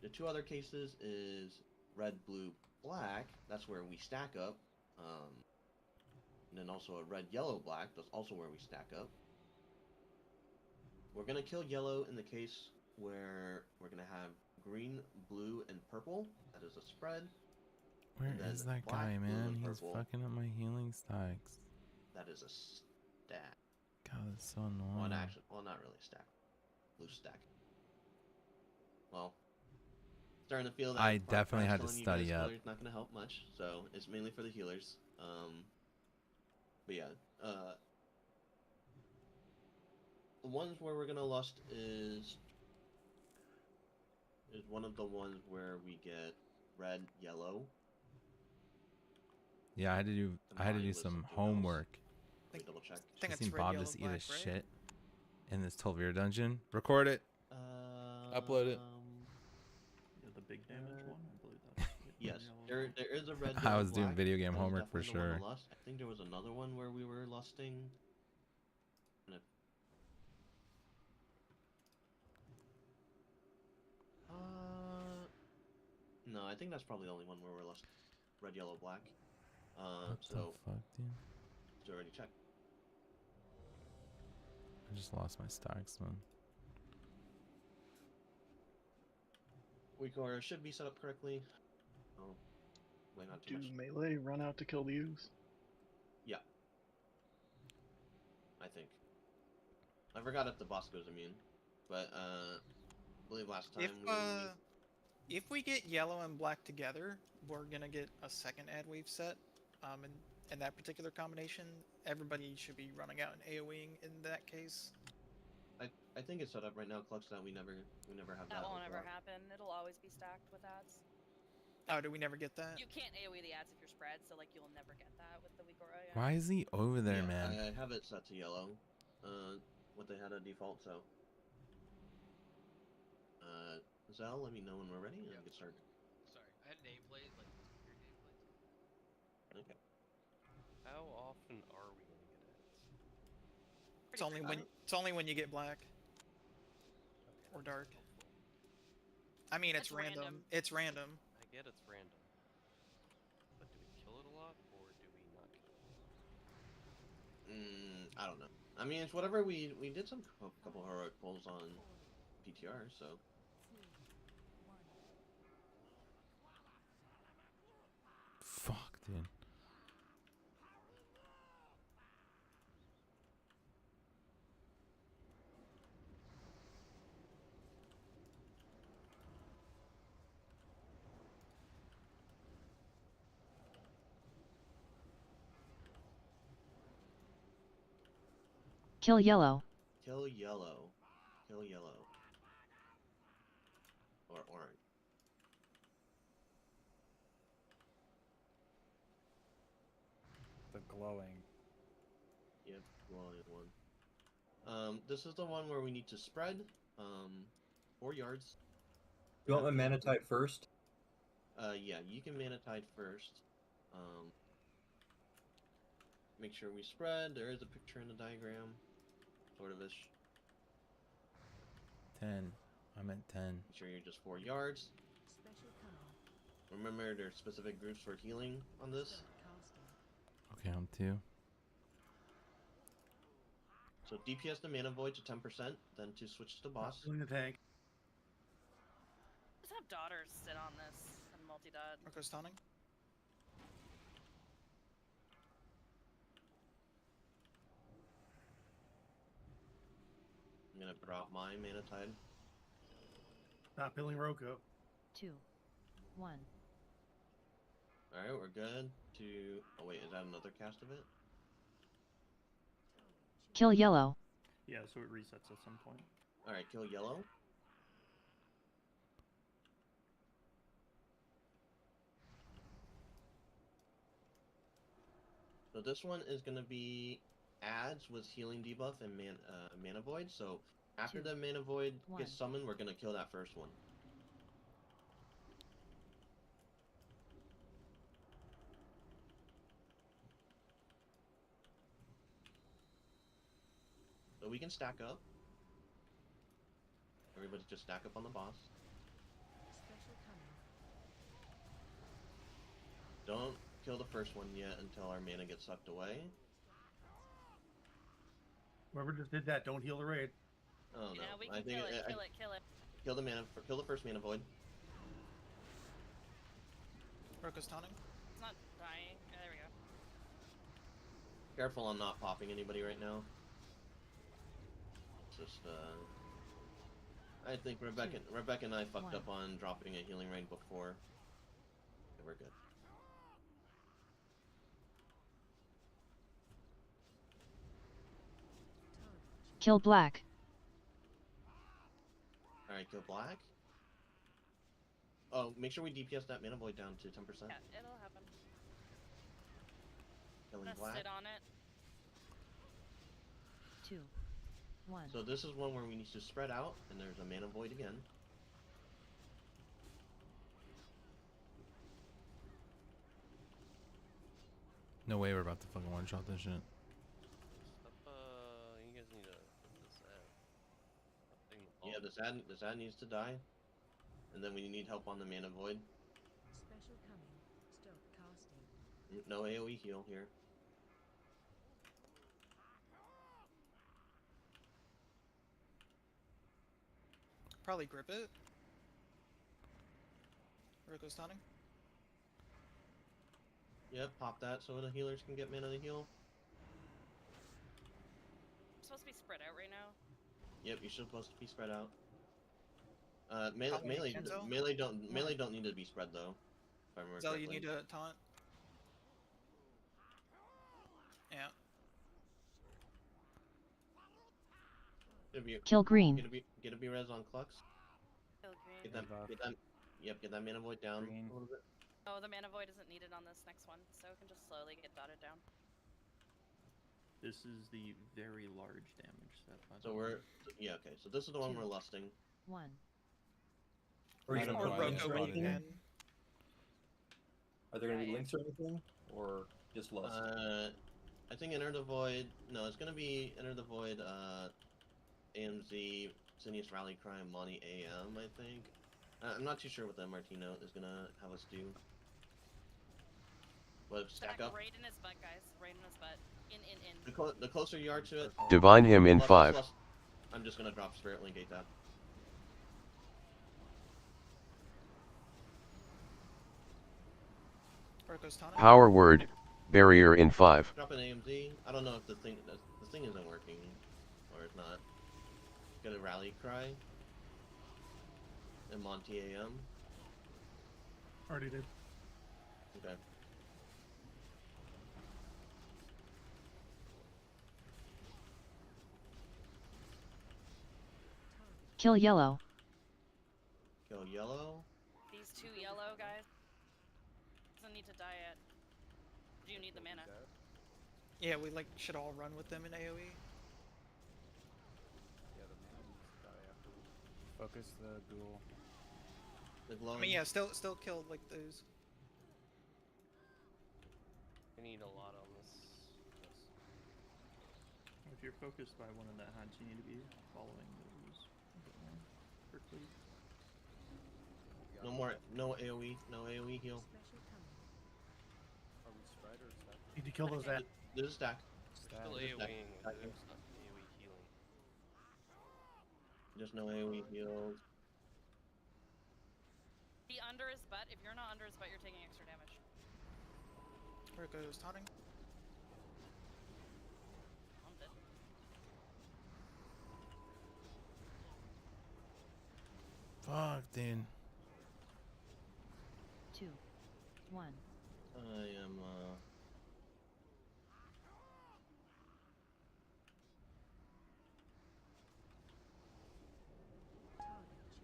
F: The 2 other cases is red, blue, black. That's where we stack up. And then also a red, yellow, black. That's also where we stack up. We're gonna kill yellow in the case where we're gonna have green, blue, and purple. That is a spread.
A: Where
F: And then
A: is that
F: black,
A: guy,
F: blue,
A: man?
F: and
A: He's
F: purple.
A: fucking up my healing stacks.
F: That is a stack.
A: God, that's so
F: Well,
A: annoying.
F: not really a stack. Blue stack. Well, starting to feel that
A: I definitely had to
F: telling you
A: study
F: guys
A: up.
F: color's not gonna help much, so it's mainly for the healers. But yeah, the ones where we're gonna lust is is one of the ones where we get red, yellow.
A: Yeah, I had to do
F: Combined with
A: some
F: something else.
A: homework.
F: Let me double check.
G: think
A: I
G: it's
A: seen
G: red,
A: Bob
G: yellow,
A: just eat
G: black,
A: his
G: right?
A: shit in this 12-year dungeon. Record it. Upload it.
P: Yeah, the big damage one. I believe that's it.
F: Yes,
P: Yellow.
F: there is a red.
A: I
F: yellow,
A: was doing
F: black.
A: video game
F: That was
A: homework for
F: definitely the one to
A: sure.
F: lust. I think there was another one where we were lusting. And it- No, I think that's probably the only one where we're lusting. Red, yellow, black.
A: What
F: So
A: the fuck, dude?
F: it's already checked.
A: I just lost my stacks, man.
F: WeakAura should be set up correctly. Oh, wait, not too
T: Do
F: much.
T: melee run out to kill the use?
F: Yeah. I think. I forgot if the boss goes immune, but I believe last time
G: If we get yellow and black together, we're gonna get a second ad wave set. In that particular combination, everybody should be running out and AoEing in that case.
F: I think it's set up right now, Clutch, that we never have that.
K: That won't ever
F: overlap.
K: happen. It'll always be stacked with ads.
G: Oh, do we never get that?
K: You can't AoE the ads if you're spread, so like you'll never get that with the WeakAura. Yeah.
A: Why is he over there,
F: Yeah,
A: man?
F: I have it set to yellow. What they had a default, so. Zell, let me know when we're ready and we can start.
J: Sorry, I had nameplate, like weird nameplates.
F: Okay.
J: How often are we gonna get ads?
G: It's only when you get black or dark. I mean, it's
K: It's random.
G: It's random.
J: I get it's random. But do we kill it a lot, or do we not kill it?
F: I don't know. I mean, it's whatever we did some couple heroic pulls on PTR, so.
A: Fuck, dude.
B: Kill yellow.
F: Kill yellow. Kill yellow. Or orange.
Q: The glowing.
F: Yep, glowing one. This is the one where we need to spread. 4 yards.
H: You want my mana type first?
F: Yeah, you can mana tide first. Make sure we spread. There is a picture in the diagram. Sort of ish.
A: 10. I'm at 10.
F: Make sure you're just 4 yards. Remember, there's specific groups for healing on this.
A: Okay, I'm 2.
F: So DPS the mana void to 10%, then to switch to boss.
E: Doing the tank.
K: Just have daughters sit on this and multi-dot.
G: Marco stunning.
F: I'm gonna drop my mana tide.
E: Stop killing Roko.
B: 2, 1.
F: Alright, we're good to... Oh wait, is that another cast of it?
B: Kill yellow.
P: Yeah, so it resets at some point.
F: Alright, kill yellow. So this one is gonna be ads with healing debuff and mana void. So after the mana void gets summoned, we're gonna kill that first one. So we can stack up. Everybody just stack up on the boss. Don't kill the first one yet until our mana gets sucked away.
E: Whoever just did that, don't heal the raid.
F: Oh no!
K: Yeah, we
F: I
K: can
F: think
K: kill it,
F: I-
K: kill it, kill it.
F: Kill the mana. Kill the first mana void.
G: Marco stunning.
K: It's not dying. Yeah, there we go.
F: Careful, I'm not popping anybody right now. Just I think Rebecca and I fucked up on dropping a healing raid before. Okay, we're good.
B: Kill black.
F: Alright, kill black. Oh, make sure we DPS that mana void down to 10%.
K: Yeah, it'll happen.
F: Killing
K: I'm gonna
F: black.
K: sit on it.
B: 2, 1.
F: So this is one where we need to spread out, and there's a mana void again.
A: No way we're about to fucking one shot this shit.
J: Stop, you guys need to put this out. Stop hitting the ball.
F: Yeah, the Zad needs to die, and then we need help on the mana void.
M: Special coming. Stoke casting.
F: No AoE heal here.
G: Probably grip it. Rico's stunning.
F: Yep, pop that so the healers can get mana to heal.
K: I'm supposed to be spread out right now.
F: Yep, you're supposed to be spread out.
G: Probably
F: Melee
G: cancel?
F: melee don't need to be spread though. If I remember
G: Zell, you
F: correctly.
G: need a taunt. Yeah.
B: Kill green.
F: Get a B res on Clux.
K: Kill green.
F: Get that mana void down a little bit.
K: Oh, the mana void isn't needed on this next one, so it can just slowly get dotted down.
P: This is the very large damage set. By
F: So
P: the way.
F: okay. So this is the one we're lusting.
B: 1.
H: Are you
A: I don't
H: gonna
A: know
H: put
A: why I
H: links or
A: spotted
H: anything?
A: him.
H: Are there gonna be
K: Yeah,
H: links or anything, or just lust?
F: I think Enter the Void. No, it's gonna be Enter the Void. AMZ, Sinius Rally Cry, Monty AM. I think. I'm not too sure what the Martino is gonna have us do. But stack up.
K: Right in his butt, guys. Right in his butt. In.
F: The closer you are to it.
U: Divine him in
F: plus,
U: 5.
F: plus. I'm just gonna drop Spirit Link gate that.
G: Rico's taunting.
U: Power word. Barrier in 5.
F: Drop an AMZ. I don't know if the thing isn't working, or it's not. Get a Rally Cry. And Monty AM.
E: Already did.
F: Okay.
B: Kill yellow.
F: Kill yellow.
K: These two yellow guys. Doesn't need to die yet. Do you need the mana?
G: Yeah, we like should all run with them in AoE.
Q: Yeah, the mana needs to die after we focus the ghoul.
F: The
G: I
F: glowing.
G: mean, yeah, still kill like those.
J: We need a lot on this.
P: If you're focused by one of the HUDs, you need to be following those a bit more quickly.
F: No AoE heal.
O: Are we spread or is that?
E: Need to kill those at.
F: There's a stack.
J: Still
F: There's a stack.
J: AoEing with it, it's not AoE healing.
F: Just no AoE heals.
K: The under his butt. If you're not under his butt, you're taking extra damage.
G: Rico's taunting.
K: I'm dead.
A: Fuck, dude.
B: 2, 1.
F: I am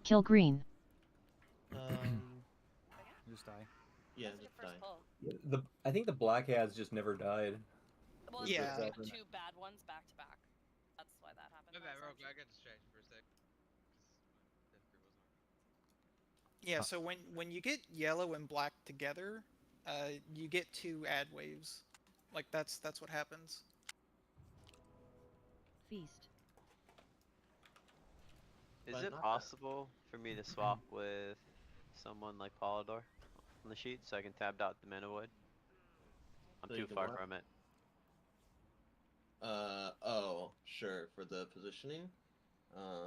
B: Kill green.
Q: Just die.
F: Yeah,
K: That's
F: just
K: your
F: die.
K: first pull.
H: Yeah, I think the black hats just never died.
K: Well,
G: Yeah.
K: yeah. You have two bad ones back to back. That's why that happened.
R: My bad,
K: last
R: real
K: time.
R: quick, I got distracted for a sec.
G: Yeah, so when you get yellow and black together, you get two ad waves. Like that's what happens.
B: Feast.
N: Is
F: But
N: it
F: not that-
N: possible for me to swap with someone like Polydor on the sheet so I can tab out the mana void? I'm
F: So you
N: too
F: can
N: far
F: what?
N: from it.
F: Oh, sure. For the positioning.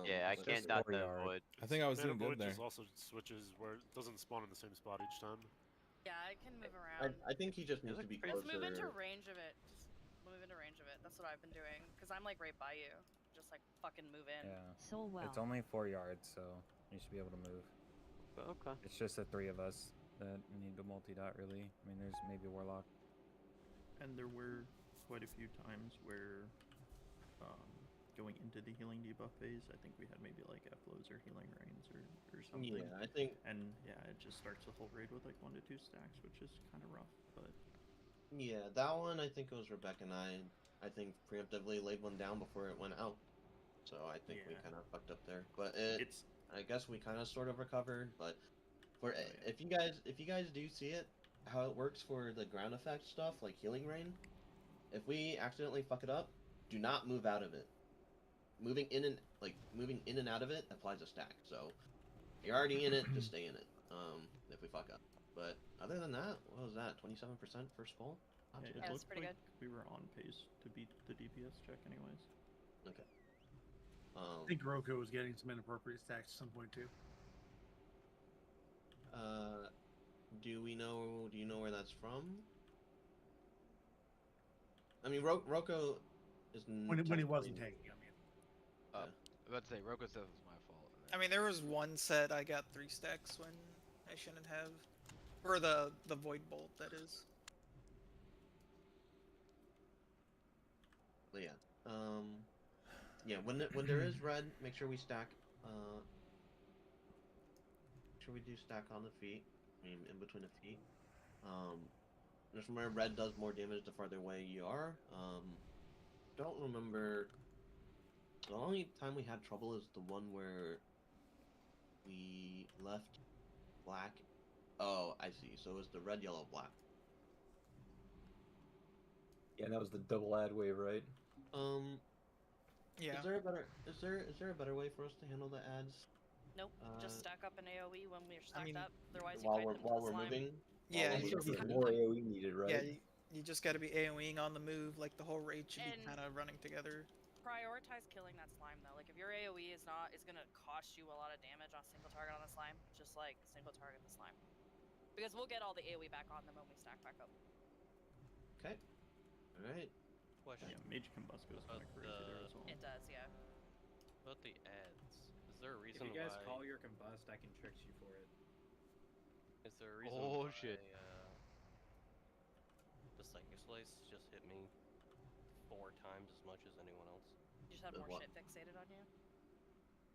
N: Yeah, I
F: let's
N: can't
F: see.
N: dot the void.
A: I think I was
I: Mana
A: doing good
I: void
A: there.
I: just also switches where it doesn't spawn in the same spot each time.
K: Yeah, I can move around.
F: I think he just needs to be
K: Just
F: closer.
K: move into range of it. Just move into range of it. That's what I've been doing. Because I'm like right by you. Just like fucking move in.
Q: Yeah.
B: So well.
Q: It's only 4 yards, so you should be able to move.
N: Okay.
Q: It's just the 3 of us that need to multi-dot, really. I mean, there's maybe a warlock.
P: And there were quite a few times where going into the healing debuff phase, I think we had maybe like F-Lows or Healing Rains or something.
F: Yeah, I think.
P: And yeah, it just starts the whole raid with like 1 to 2 stacks, which is kind of rough, but.
F: Yeah, that one I think it was Rebecca and I think preemptively laid one down before it went out. So I think we kind of fucked up there. But I guess we kind of sort of recovered. But for if you guys do see it, how it works for the ground effect stuff like Healing Rain, if we accidentally fuck it up, do not move out of it. Moving in and out of it applies a stack. So if you're already in it, just stay in it. If we fuck up. But other than that, what was that? 27% first fall? Not too
P: It
F: bad.
P: looked like we were on pace to beat the DPS check anyways.
F: Okay.
E: I think Roku was getting some inappropriate stacks at some point too.
F: Do you know where that's from? I mean, Roko is
E: when he wasn't taking. I mean,
C: I was about to say Roko says it's my fault.
G: I mean, there was one set I got 3 stacks when I shouldn't have, or the Void Bolt, that is.
F: But yeah, yeah. When there is red, make sure we stack. Make sure we do stack on the feet. I mean, in between the feet. Just remember, red does more damage the farther away you are. Don't remember. The only time we had trouble is the one where we left black. Oh, I see. So it was the red, yellow, black.
H: Yeah, that was the double ad wave, right?
G: Yeah.
F: Is there a better way for us to handle the ads?
K: Nope. Just stack up an AoE when we're stacked up. Otherwise, you
F: while
K: kite
F: we're
K: them to
F: while
K: the
F: we're
K: slime.
F: moving.
G: Yeah,
H: more AoE needed, right?
G: Yeah, you just got to be AoEing on the move. Like the whole raid should be
K: And-
G: kind of running together.
K: Prioritize killing that slime though. Like if your AoE is gonna cost you a lot of damage on a single target on the slime, just like single target the slime. Because we'll get all the AoE back on them when we stack back up.
F: Okay. All right.
J: Question.
P: Yeah, Mage Combust goes kind of crazy there as well.
K: It does, yeah.
J: About the ads, is there a
L: If
J: reason
L: you guys
J: why?
L: call your combust, I can trick you for it.
J: Is there a reason
C: Oh,
J: why
C: shit.
J: the Psychic Slice just hit me 4 times as much as anyone else?
K: You just have more
F: What?
K: shit fixated on you.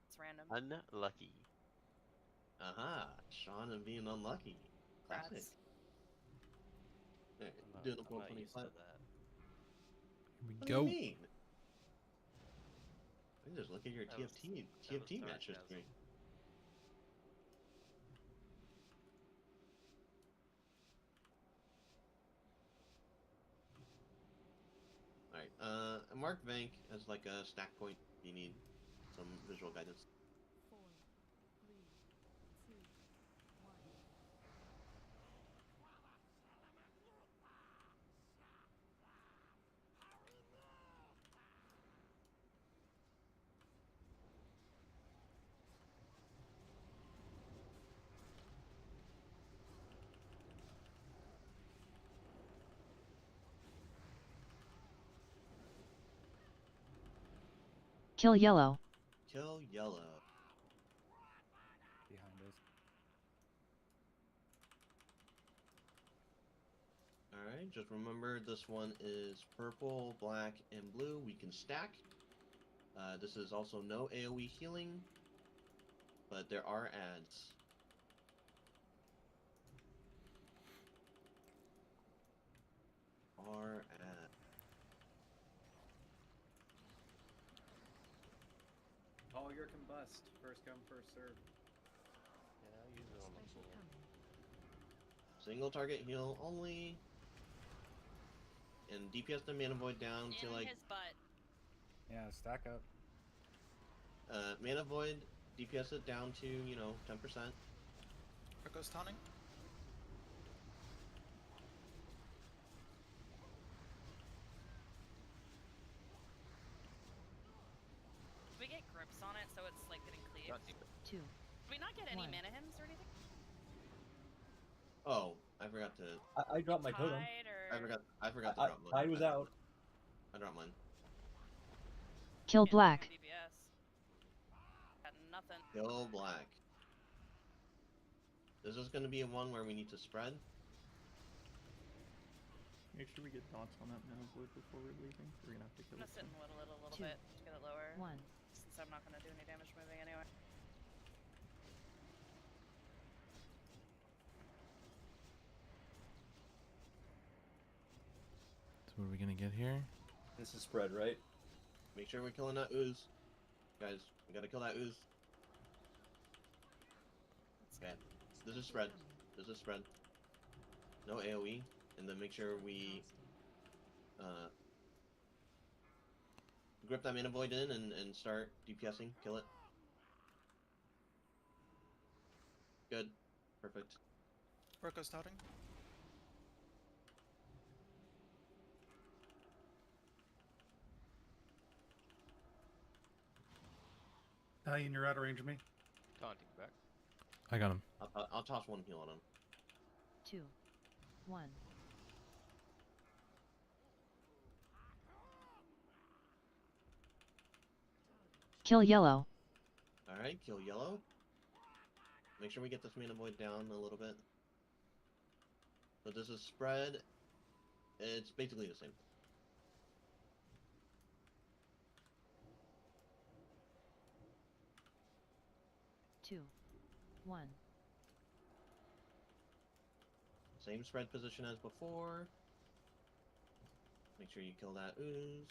K: It's random.
N: Unlucky.
F: Aha, Sean and being unlucky. Classic.
K: That's-
F: Alright,
J: I'm
F: doing the
J: not used to
F: 425.
J: that.
A: Here we
F: What
A: go.
F: do you mean? I just look at your
J: That was-
F: TFT
J: that was
F: match history.
J: sarcasm.
F: Alright, mark Vank as like a stack point. You need some visual guidance.
M: 4, 3, 2, 1.
B: Kill yellow.
F: Kill yellow.
Q: Behind us.
F: Alright, just remember this one is purple, black, and blue. We can stack. This is also no AoE healing, but there are ads. Are ads.
L: Call your combust. First come, first serve.
J: Yeah, I use it on the
M: Special
J: floor.
M: coming.
F: Single target heal only. And DPS the mana void down to
K: In
F: like
K: his butt.
Q: Yeah, stack up.
F: mana void, DPS it down to, 10%.
G: Rocco's taunting.
K: Do we get grips on it so it's like getting cleaved?
C: Not
K: Do
B: 2.
K: we not get any
B: One.
K: mana hymns or anything?
F: Oh, I forgot to
H: I dropped my totem.
K: Tide or...
F: I forgot to drop mine.
H: Tide was out.
F: I dropped mine.
B: Kill
K: Can't do
B: black.
K: DPS. Got nothing.
F: Kill black. This is going to be a one where we need to spread.
P: Make sure we get thoughts on that mana void before we're leaving. We're gonna have to kill
K: I'm
P: it.
K: gonna sit and whittle it a little
B: Two.
K: bit to get it lower.
B: 1.
K: Since I'm not gonna do any damage moving anyway.
A: So what are we gonna get here?
H: This is spread, right?
F: Make sure we're killing that ooze. Guys, we gotta kill that ooze. Okay. This is spread. This is spread. No AoE. And then make sure we grip that mana void in and start DPSing. Kill it. Good. Perfect.
G: Roko starting.
E: Italian, you're out of range of me.
J: Taunting back.
A: I got him.
F: I'll toss one heal on him.
B: 2. 1. Kill yellow.
F: Alright, kill yellow. Make sure we get this mana void down a little bit. So this is spread. It's basically the same.
B: Two. 1.
F: Same spread position as before. Make sure you kill that ooze.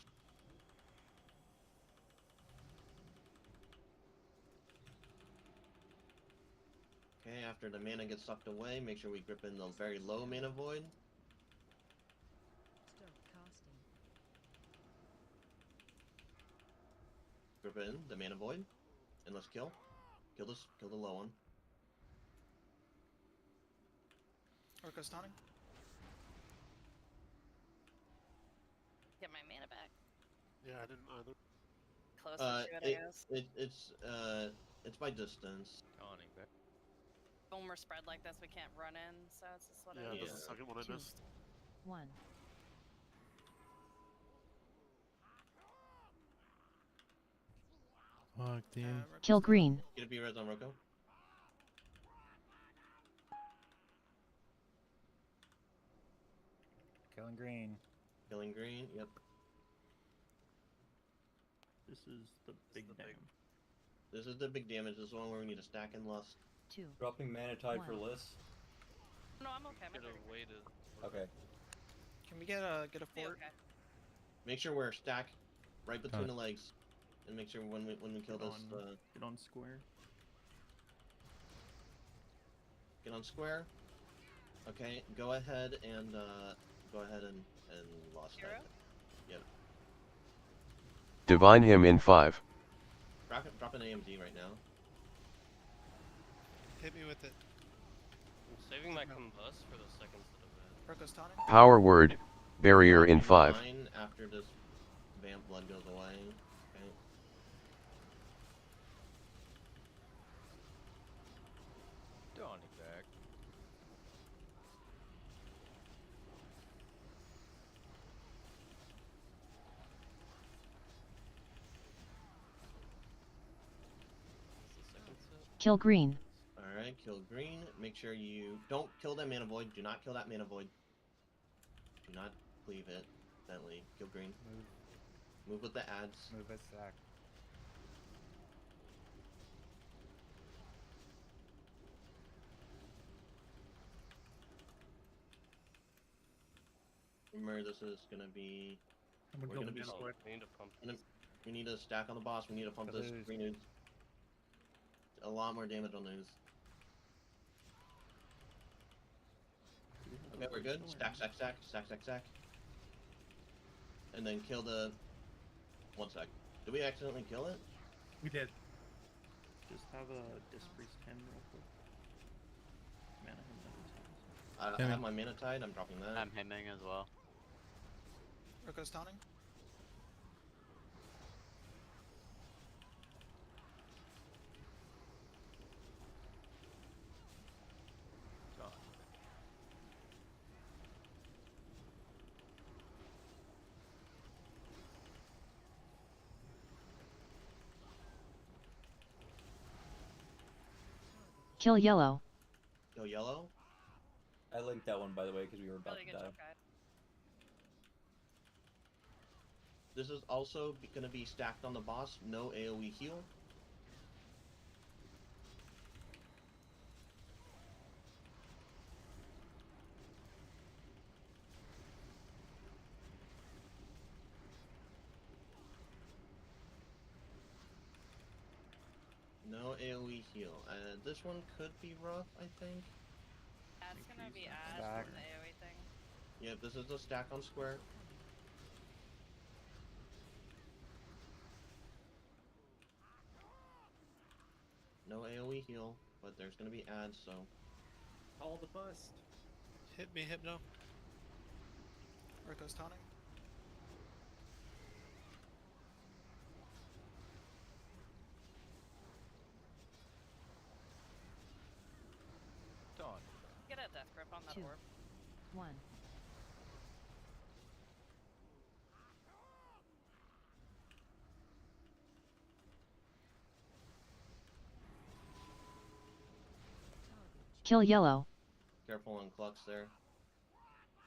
F: Okay, after the mana gets sucked away, make sure we grip in the very low mana void.
M: Start casting.
F: Grip in the mana void. And let's kill. Kill the low one.
G: Roko starting.
K: Get my mana back.
I: Yeah, I didn't either.
K: Close to it, I guess.
F: It's by distance.
J: Taunting back.
K: When we're spread like this, we can't run in, so it's just what
I: Yeah,
K: it
I: that's
K: is.
I: the second one I
B: 2.
I: missed.
B: 1.
A: Fuck, dude.
B: Kill green.
F: Get a B-res on Roko.
Q: Killing green.
F: Killing green, yep.
P: This is the big dam.
F: This is the big damage. This is the one where we need to stack in lust.
B: 2.
H: Dropping mana tide for
B: One.
H: Liz.
K: No, I'm okay. I'm
J: Get
K: okay.
J: a way to.
H: Okay.
G: Can we get a
K: Be
G: fort?
K: okay.
F: Make sure we're stack right between
A: it.
F: the legs, and make sure when we kill
P: Get
F: this,
P: on, get on square.
F: get on square. Okay, go ahead and lost
K: Hero?
F: that. Yep.
U: Divine him in 5.
F: Drop an AMD right now.
C: Hit me with it.
J: I'm saving my combust for the seconds that I've
G: Roko's taunting.
U: Power word. Barrier in 5.
F: Fine after this vamp blood goes away. Okay.
J: Taunting back. That's the second set.
B: Kill green.
F: Alright, kill green. Make sure you don't kill that mana void. Do not kill that mana void. Do not cleave it. Gently. Kill green. Move with the ads.
Q: Move it sack.
F: Remember, this is gonna be.
E: I'm gonna
F: We're
E: kill
F: gonna
E: the
F: be
E: beast
J: Oh,
E: boy.
J: we need to pump.
F: We need to stack on the boss. We need to pump this
Q: Ooze.
F: green ooze. A lot more damage on ooze. Okay, we're good. Stack, stack, stack, stack, stack, stack. And then kill the. One sec. Did we accidentally kill it?
E: We did.
P: Just have a Disc Priest 10 real quick. Mana him that is.
F: I have my mana tide. I'm dropping that.
N: I'm hemming as well.
G: Roko's taunting.
B: Kill yellow.
F: Kill yellow.
H: I linked that one by the way because we were about
K: Really
H: to
K: good
H: die.
K: job, guys.
F: This is also going to be stacked on the boss. No AoE heal. No AoE heal. This one could be rough, I think.
K: That's gonna be ads
Q: Stack.
K: from the AoE thing.
F: Yeah, this is a stack on square. No AoE heal, but there's gonna be ads, so.
O: All the bust.
G: Hit me, Hypno. Rico's taunting.
C: Dawn.
K: Get a death grip on that
B: 2,
K: orb.
B: 1. Kill yellow.
F: Careful on Clux there.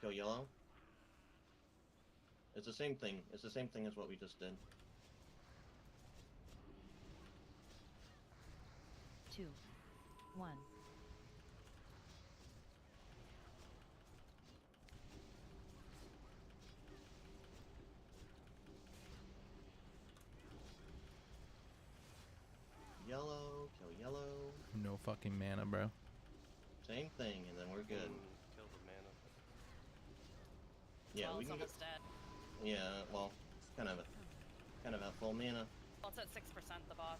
F: Kill yellow. It's the same thing. It's the same thing as what we just did.
B: 2, 1.
F: Yellow. Kill yellow.
A: No fucking mana, bro.
F: Same thing, and then we're good.
J: Kill the mana.
F: Yeah,
K: Well,
F: we
K: it's
F: can go.
K: almost dead.
F: Yeah, well, kind of at full mana.
K: Well, it's at 6% the boss.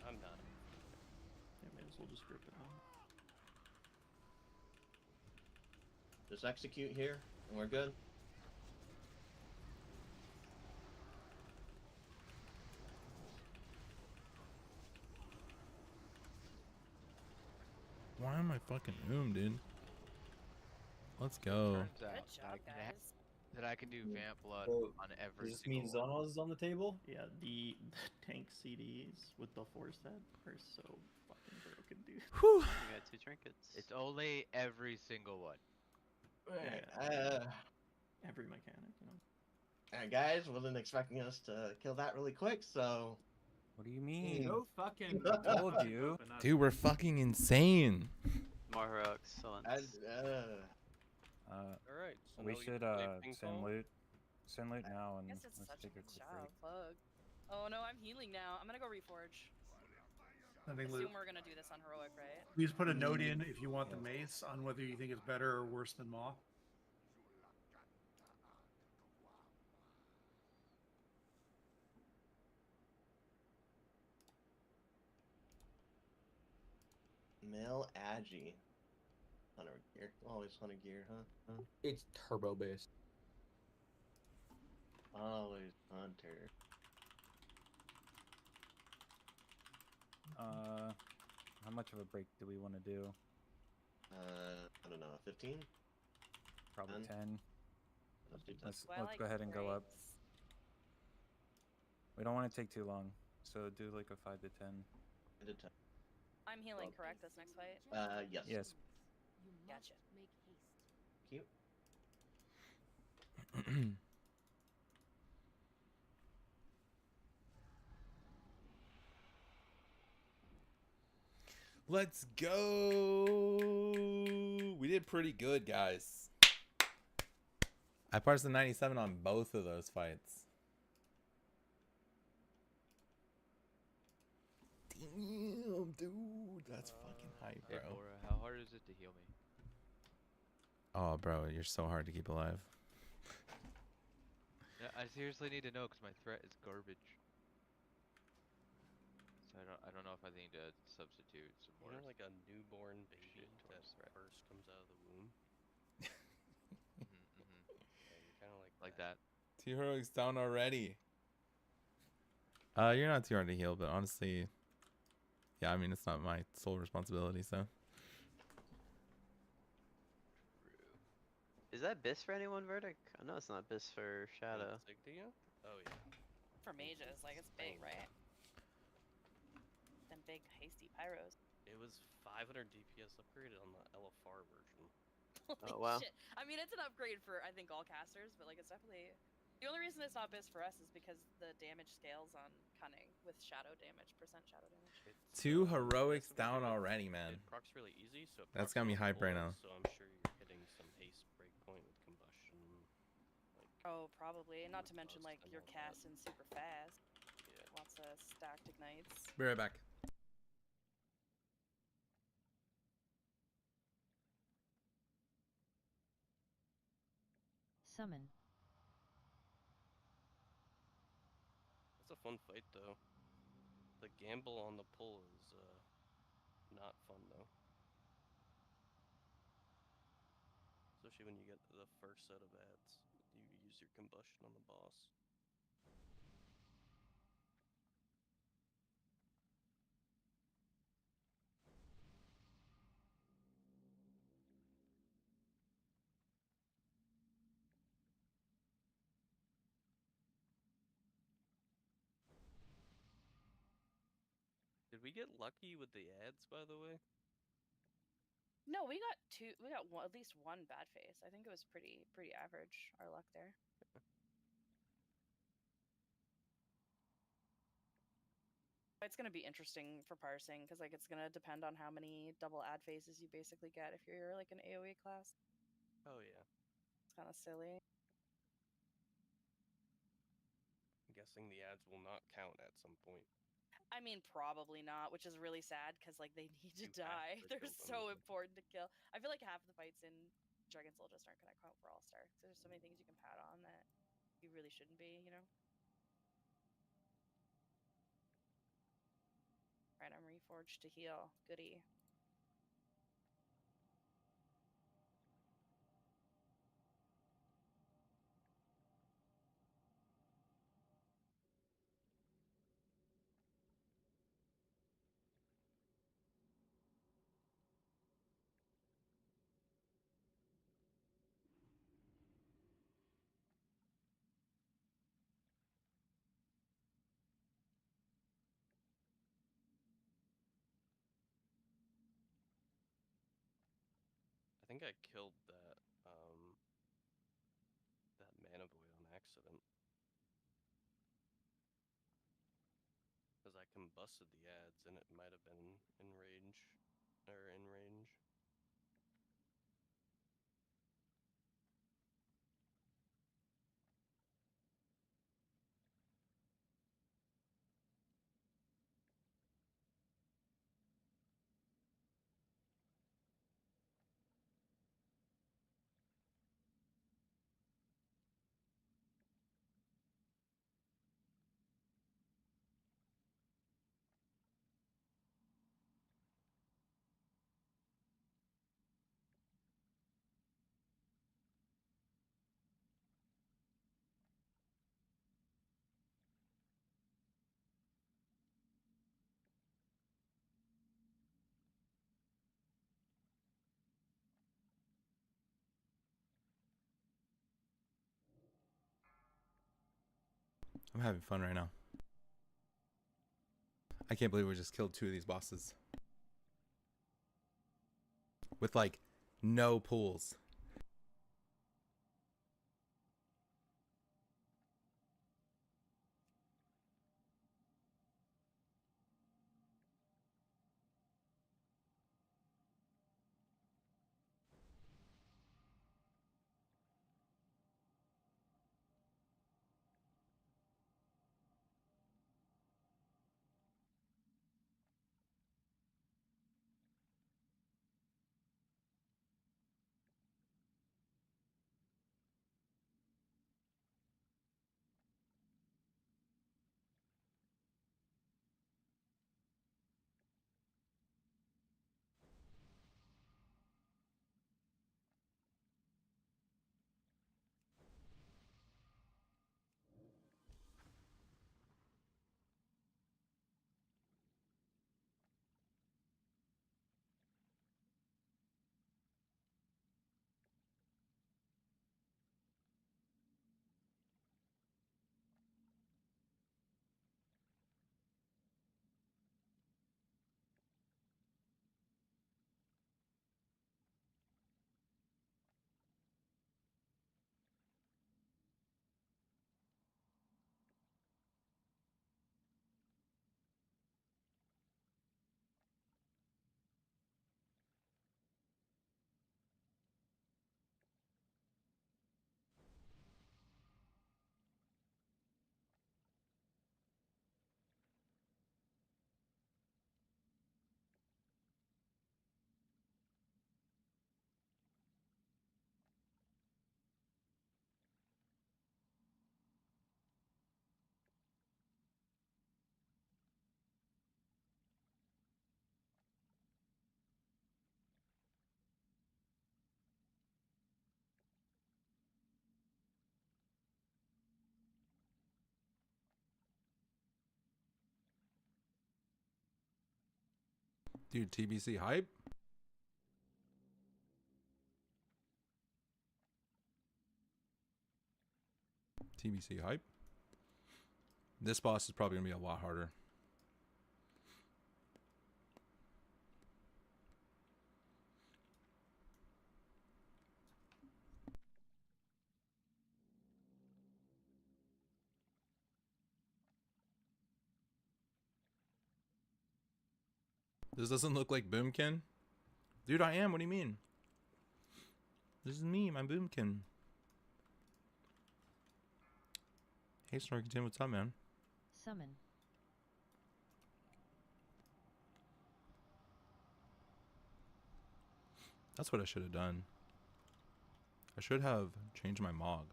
J: I'm not.
P: Yeah, may as well just rip it on.
F: Just execute here, and we're good.
A: Why am I fucking dude? Let's go.
C: Turns out
K: Good
C: that
K: job,
C: I can
K: guys.
C: that I can do Vamp Blood
H: So,
C: on every
H: Does this mean
C: single one.
H: Zonos is on the table?
P: Yeah, the tank CDs with the force head are so fucking broken, dude.
A: Whew.
N: You got 2 trinkets.
C: It's only every single one.
P: Every mechanic, you know.
F: Guys, wasn't expecting us to kill that really quick, so.
Q: What do you mean?
O: No fucking.
Q: I told you.
A: Dude, we're fucking insane.
N: More heroics. Excellent.
J: Alright, so
Q: We
J: now
Q: should
J: play ping
Q: send
J: pong?
Q: loot. Send loot now
K: I
Q: and
K: guess it's
Q: let's
K: such a
Q: take a
K: good
Q: quick
K: job,
Q: break.
K: plug. Oh no, I'm healing now. I'm gonna go reforge. I
E: Sending loot.
K: assume we're gonna do this on heroic, right?
E: Please put a note in if you want the mace on whether you think it's better or worse than Maw.
F: Male Agi. Hunter gear. Always hunter gear, huh?
S: It's turbo based.
F: Always hunter.
Q: How much of a break do we want to do?
F: I don't know, 15?
Q: Probably
F: 10?
Q: 10.
F: Let's do 10.
Q: Let's
K: Do I like
Q: go ahead and go up.
K: breaks?
Q: We don't want to take too long, so do like a 5 to 10.
F: I did 10.
K: I'm healing, correct, this next fight?
F: Yes.
Q: Yes.
K: Gotcha.
F: Cute.
A: Let's go. We did pretty good, guys. I parsed the 97 on both of those fights. Damn, dude. That's fucking hype,
C: Hey,
A: bro.
C: Bora, how hard is it to heal me?
A: Oh, bro, you're so hard to keep alive.
C: Yeah, I seriously need to know because my threat is garbage. So I don't know if I need to substitute some
J: You
C: more.
J: know, like a newborn baby
C: shit
J: that
C: towards threat.
J: first comes out of the womb. Yeah, you're kind of
C: like that.
A: Two heroics down already. You're not too hard to heal, but honestly, yeah, I mean, it's not my sole responsibility, so.
N: Is that BIS for anyone, Verdict? I know it's not BIS for Shadow.
J: Signia? Oh yeah.
K: For mages, like it's big, right? Them big hasty pyros.
J: It was 500 DPS upgraded on the LFR version.
K: Holy
N: Oh, wow.
K: shit. I mean, it's an upgrade for I think all casters, but like it's definitely The only reason it's not biz for us is because the damage scales on cunning with shadow damage, percent shadow damage.
A: Two heroics down already, man.
J: It procs really easy, so it
A: That's
J: procs
A: got me
J: on
A: hype right now.
J: pulls, So I'm sure you're hitting some haste breakpoint with combustion. Like,
K: Oh, probably. And not to mention,
J: Bust
K: like,
J: and
K: you're
J: all that.
K: casting super fast.
J: Yeah.
K: Lots of stacked ignites.
A: Be right back.
B: Summon.
J: It's a fun fight though. The gamble on the pull is not fun though. Especially when you get the first set of ads. You use your combustion on the boss. Did we get lucky with the ads, by the way?
K: No, we got two. We got one, at least one bad face. I think it was pretty average, our luck there. It's gonna be interesting for parsing because like it's gonna depend on how many double ad phases you basically get if you're like an AOE class.
J: Oh yeah.
K: It's kind of silly.
J: I'm guessing the ads will not count at some point.
K: I mean, probably not, which is really sad because like they need to
J: You have
K: die.
J: to
K: They're
J: kill them.
K: so important to kill. I feel like half the fights in Dragon Soul just aren't gonna count for All Star because there's so many things you can pat on that you really shouldn't be, you know. Right, I'm reforged to heal. Goody.
J: I think I killed that that mana void on accident. Because I combusted the ads and it might have been in range. Or in range.
A: I'm having fun right now. I can't believe we just killed two of these bosses. With like no pulls. Dude, TBC hype? TBC hype? This boss is probably going to be a lot harder. This doesn't look like Boomkin. Dude, I am. What do you mean? This is me, my Boomkin. Hey, Snorkington, what's up, man?
B: Summon.
A: That's what I should have done. I should have changed my Mog.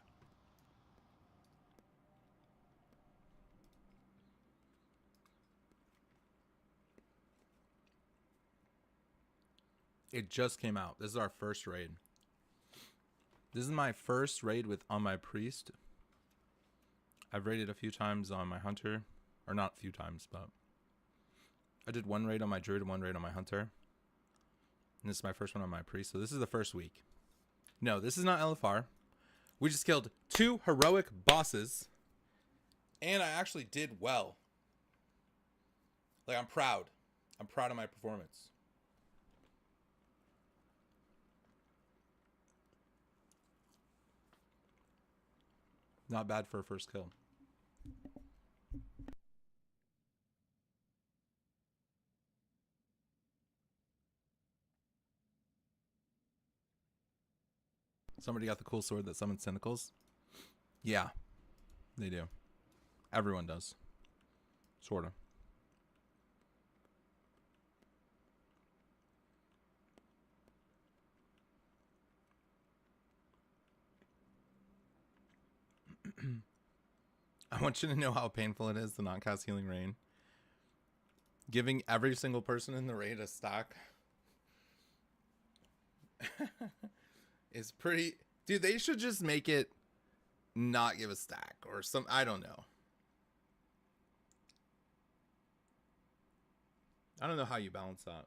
A: It just came out. This is our first raid. This is my first raid on my priest. I've raided a few times on my hunter. Or not a few times, but I did one raid on my druid and one raid on my hunter. And this is my first one on my priest. So this is the first week. No, this is not LFR. We just killed 2 heroic bosses. And I actually did well. Like, I'm proud. I'm proud of my performance. Not bad for a first kill. Somebody got the cool sword that summons tentacles? Yeah, they do. Everyone does. Sorta. I want you to know how painful it is to not cast Healing Rain. Giving every single person in the raid a stack is pretty... Dude, they should just make it not give a stack or some... I don't know. I don't know how you balance that.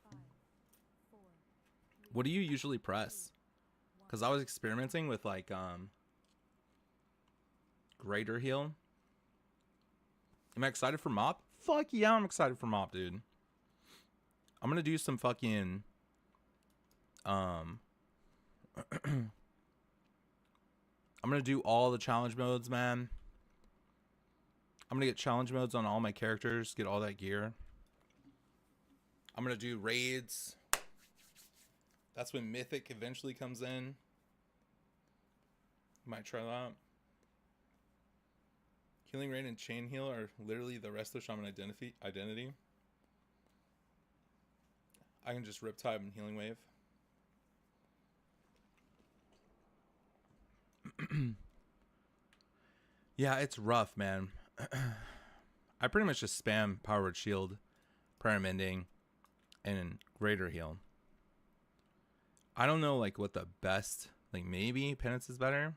M: 5, 4,
A: What do you usually press? Because I was experimenting with like greater heal. Am I excited for Mop? Fuck yeah, I'm excited for Mop, dude. I'm gonna do some fucking I'm gonna do all the challenge modes, man. I'm gonna get challenge modes on all my characters, get all that gear. I'm gonna do raids. That's when Mythic eventually comes in. Might try that. Healing Rain and Chain Heal are literally the rest of Shaman identity. I can just Riptide and Healing Wave. Yeah, it's rough, man. I pretty much just spam Power Word Shield, Prayer Mending, and Greater Heal. I don't know like what the best, like maybe Penance is better.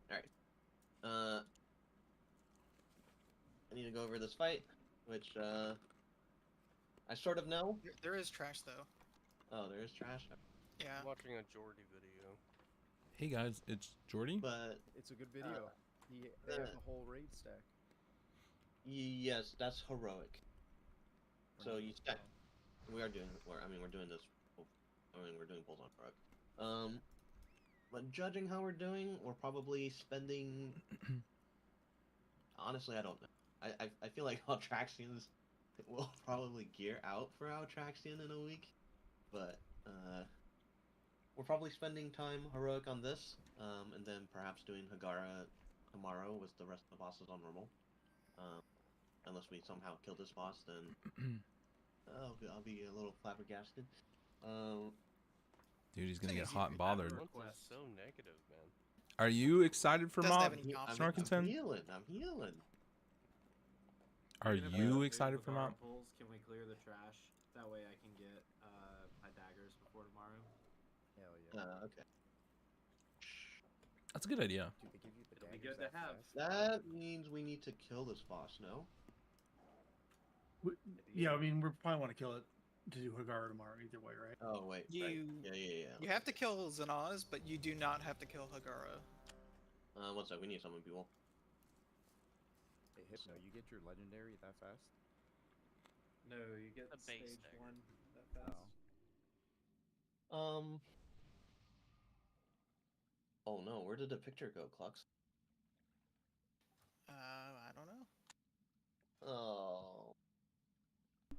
F: Alright. I need to go over this fight, which I sort of know.
G: There is trash though.
F: Oh, there is trash?
G: Yeah.
J: I'm watching a Jordy video.
A: Hey guys, it's Jordy.
F: But
O: It's a good video. They have a whole raid stack.
F: yes, that's heroic. So you stack. We're doing this. We're doing pulls on heroic. But judging how we're doing, we're probably spending. Honestly, I don't know. I feel like Altraxians will probably gear out for Altraxian in a week, but we're probably spending time heroic on this, and then perhaps doing Hagara tomorrow with the rest of the bosses on normal. Unless we somehow kill this boss, then I'll be a little flabbergasted.
A: Dude, he's gonna get hot and bothered.
J: Everyone's so negative, man.
A: Are you excited for
G: Doesn't
A: Mob,
G: have any options.
A: Snorkington?
F: I'm healing.
A: Are
D: Even if we
A: you
D: don't do
A: excited for
D: Hagara
A: Mount?
D: Pulls, can we clear the trash? That way I can get my daggers before tomorrow.
O: Hell yeah.
F: Okay.
A: That's a good idea.
O: Dude, they give you the
D: It'll be
O: daggers
D: good to
O: that
D: have.
O: fast?
F: That means we need to kill this boss, no?
E: Yeah, I mean, we probably want to kill it to do Hagara tomorrow either way, right?
F: Oh, wait.
G: You
F: Right. Yeah.
G: you have to kill Zanaz, but you do not have to kill Hagara.
F: One sec, we need to summon people.
O: Hey, Hypno, you get your legendary that fast?
D: No, you get
K: The base
D: stage
K: dagger.
D: 1 that fast.
F: Oh no, where did the picture go, Clux?
G: I don't know.
F: Oh.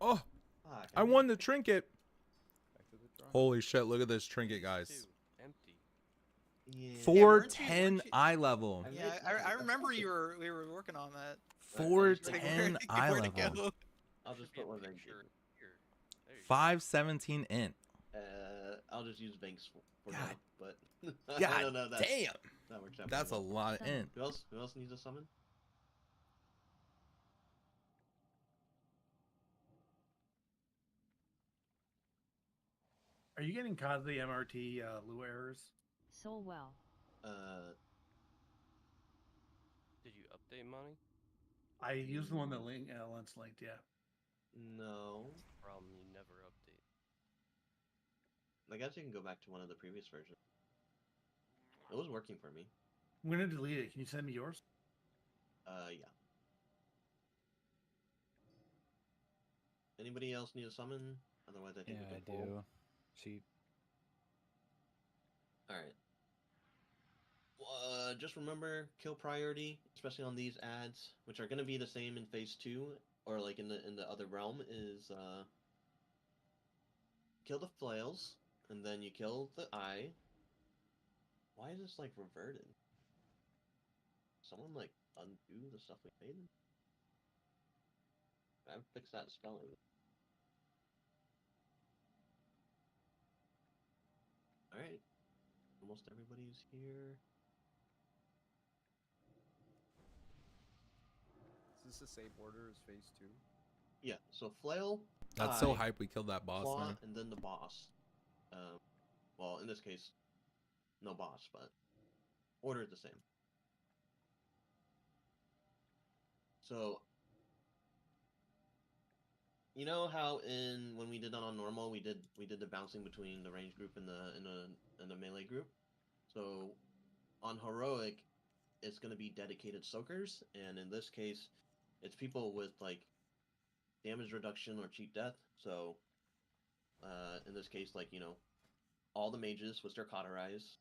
A: Oh,
F: Fuck,
A: I won the trinket.
O: Back to the drawing.
A: Holy shit! Look at this trinket, guys.
J: Empty.
F: Yeah.
A: 410 eye level.
G: Yeah, I remember we were working on that.
A: 410 eye
G: Where'd it
A: level.
G: go?
F: I'll just put one Banks.
J: Here. There you go.
A: 517 int.
F: I'll just use Banks for
A: God.
F: now, but I
A: God
F: don't know that.
A: damn.
F: That works out.
A: That's a
F: pretty well.
A: lot of int.
F: Who else needs a summon?
E: Are you getting constantly MRT Lua errors?
B: Soulwell.
J: Did you update money?
E: I use the one that Lance linked, yeah.
F: No.
J: Problem, you never update.
F: I guess you can go back to one of the previous versions. It was working for me.
E: I'm gonna delete it. Can you send me yours?
F: Yeah. Anybody else need a summon? Otherwise, I think
Q: Yeah,
F: we
Q: I
F: can pull.
Q: do. Cheap.
F: All right. Just remember, kill priority, especially on these ads, which are going to be the same in phase 2 or like in the other realm. Is kill the flails, and then you kill the eye. Why is this like reverted? Someone like undo the stuff we made. I would fix that spelling. All right. Almost everybody's here.
O: Is this the same order as phase 2?
F: Yeah, so flail.
A: That's so
F: eye,
A: hype. We killed that boss,
F: claw,
A: man.
F: and then the boss. Well, in this case, no boss, but order is the same. So, you know how when we did that on normal, we did the bouncing between the range group and the melee group. So, on heroic, it's going to be dedicated soakers, and in this case, it's people with like damage reduction or cheap death. So, in this case, like all the mages was their cauterize.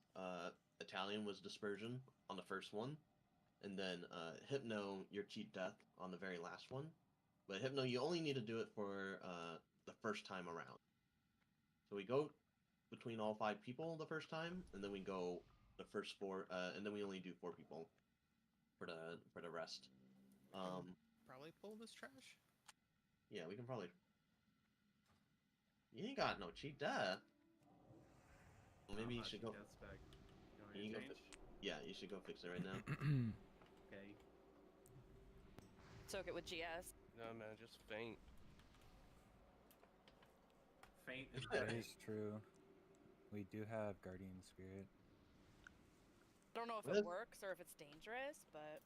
F: Italian was dispersion on the first one, and then Hypno your cheap death on the very last one. But Hypno, you only need to do it for the first time around. So we go between all 5 people the first time, and then we go the first 4, and then we only do 4 people for the rest.
G: Probably pull this trash.
F: Yeah, we can probably. You ain't got no cheap death. Well, maybe you should go. You go yeah, you should go fix it right now.
D: Okay.
K: Soak it with GS.
J: No, man, just faint.
D: Faint.
Q: That is true. We do have Guardian Spirit.
K: I don't know if
F: What?
K: it works or if it's dangerous, but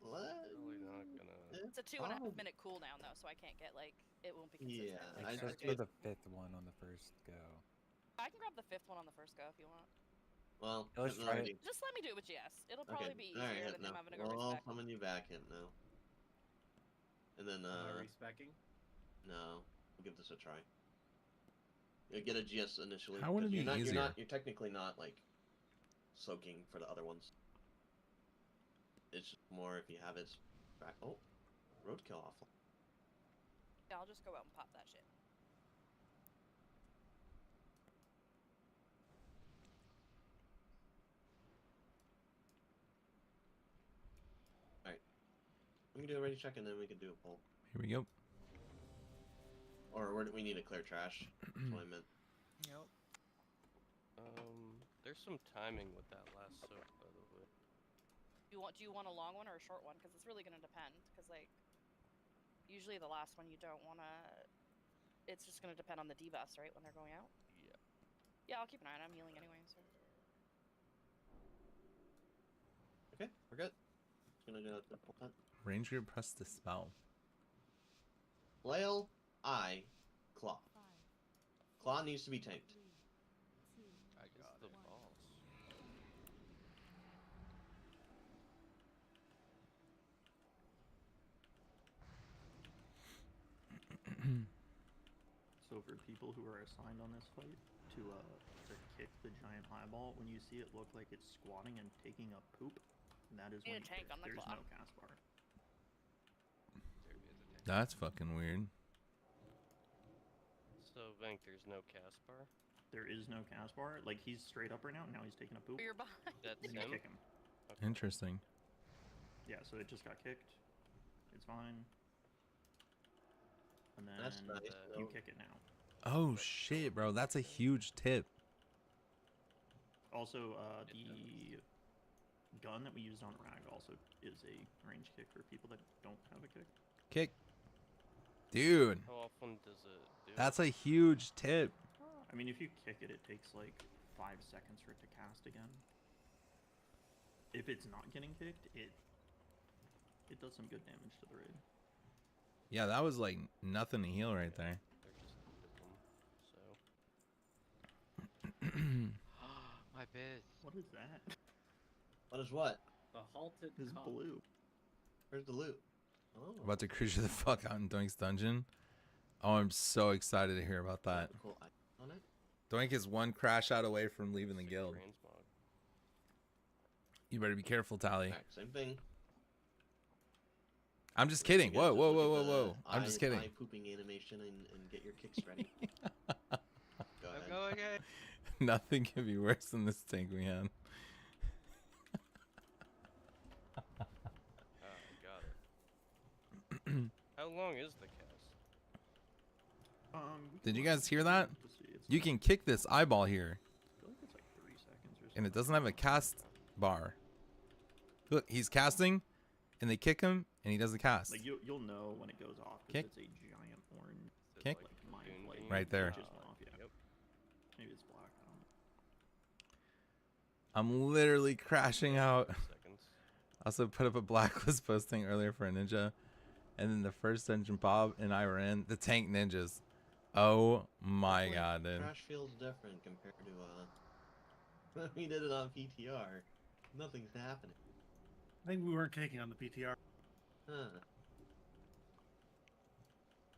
F: What?
J: Probably not gonna.
K: it's a 2.5 minute cooldown though, so I can't get like it won't be consistent.
F: Yeah,
K: like,
Q: Except
K: for
Q: for the 5th one on the first go.
K: I can grab the 5th one on the first go if you want.
F: Well,
Q: Let's
F: Hypno
Q: try
F: already-
K: Just let me do it with GS. It'll probably be
F: All right,
K: easier than
F: Hypno.
K: him having to go
F: Well, I'll
K: respec.
F: summon you back, Hypno. And then
D: respecking?
F: no, we'll give this a try. You'll get a GS initially.
A: How would it
F: 'cause
A: be
F: you're not,
A: easier?
F: You're technically not like soaking for the other ones. It's just more if you have it back. Oh, roadkill awful.
K: Yeah, I'll just go out and pop that shit.
F: Alright. We can do a ready check and then we can do a poll.
A: Here we go.
F: Or we need to clear trash. That's what I meant.
G: Yep.
J: There's some timing with that last soak, by the way.
K: Do you want a long one or a short one? Because it's really gonna depend. Because like, Usually the last one you don't want to. It's just going to depend on the debuffs, right, when they're going out?
J: Yeah.
K: Yeah, I'll keep an eye on it. I'm healing anyway, so.
F: Okay, we're good. Just gonna go triple punt.
A: Ranger press the spell.
F: Flail, eye, claw. Claw needs to be tanked.
J: I got the balls.
P: So for people who are assigned on this fight to kick the giant eyeball, when you see it look like it's squatting and taking a poop, that is when
K: Need a tank on the
P: there's
K: claw.
P: no cast bar.
A: That's fucking weird.
J: So, Vank, there's no cast bar?
P: There is no cast bar. Like, he's straight up right now. Now he's taking a poop.
K: You're behind.
J: That's
P: Then you
J: him?
P: kick him.
A: Interesting.
P: Yeah, so it just got kicked. It's fine. And then
F: That's nice,
P: you
F: though.
P: kick it now.
A: Oh shit, bro. That's a huge tip.
P: Also, the gun that we used on Rag also is a range kick for people that don't have a kick.
A: Kick. Dude.
J: How often does it do?
A: That's a huge tip.
P: I mean, if you kick it, it takes like 5 seconds for it to cast again. If it's not getting kicked, it does some good damage to the raid.
A: Yeah, that was like nothing to heal right there.
J: They're just
C: My biz.
P: What is that?
F: What is what?
D: The halted
P: This
D: cup.
P: blue.
F: Where's the loot? Oh.
A: About to cruise the fuck out in Doink's dungeon. Oh, I'm so excited to hear about that.
F: Cool icon on it.
A: Doink is one crash out away from leaving the guild.
J: transmog.
A: You better be careful, Tally.
F: Alright, same thing.
A: I'm just kidding.
F: You
A: Whoa,
F: guys
A: whoa,
F: look
A: whoa,
F: at
A: whoa,
F: the
A: whoa. I'm
F: eye-
A: just kidding.
F: eye pooping animation and get your kicks ready. Go ahead.
C: I'm going in.
A: Nothing could be worse than this tank we had.
J: Got it. How long is the cast?
P: We
A: Did
P: can
A: you
P: look.
A: guys hear that?
P: Let's see, it's
A: You can kick this eyeball here,
P: I feel like it's like 30 seconds or
A: and it
P: something.
A: doesn't have a cast bar. Look, he's casting, and they kick him, and he doesn't cast.
P: Like you'll know when it goes off
A: Kick.
P: because it's a giant orange
A: Kick.
P: like mind flame
A: Right there.
P: that just went off, yeah.
J: Yep.
P: Maybe it's black. I don't know.
A: I'm literally crashing out.
J: Seconds.
A: Also put up a blacklist posting earlier for a ninja, and then the first dungeon Bob and I were in the tank ninjas. Oh my god, dude.
F: Crash feels different compared to when we did it on PTR. Nothing's happening.
E: I think we weren't taking on the PTR.
F: Huh.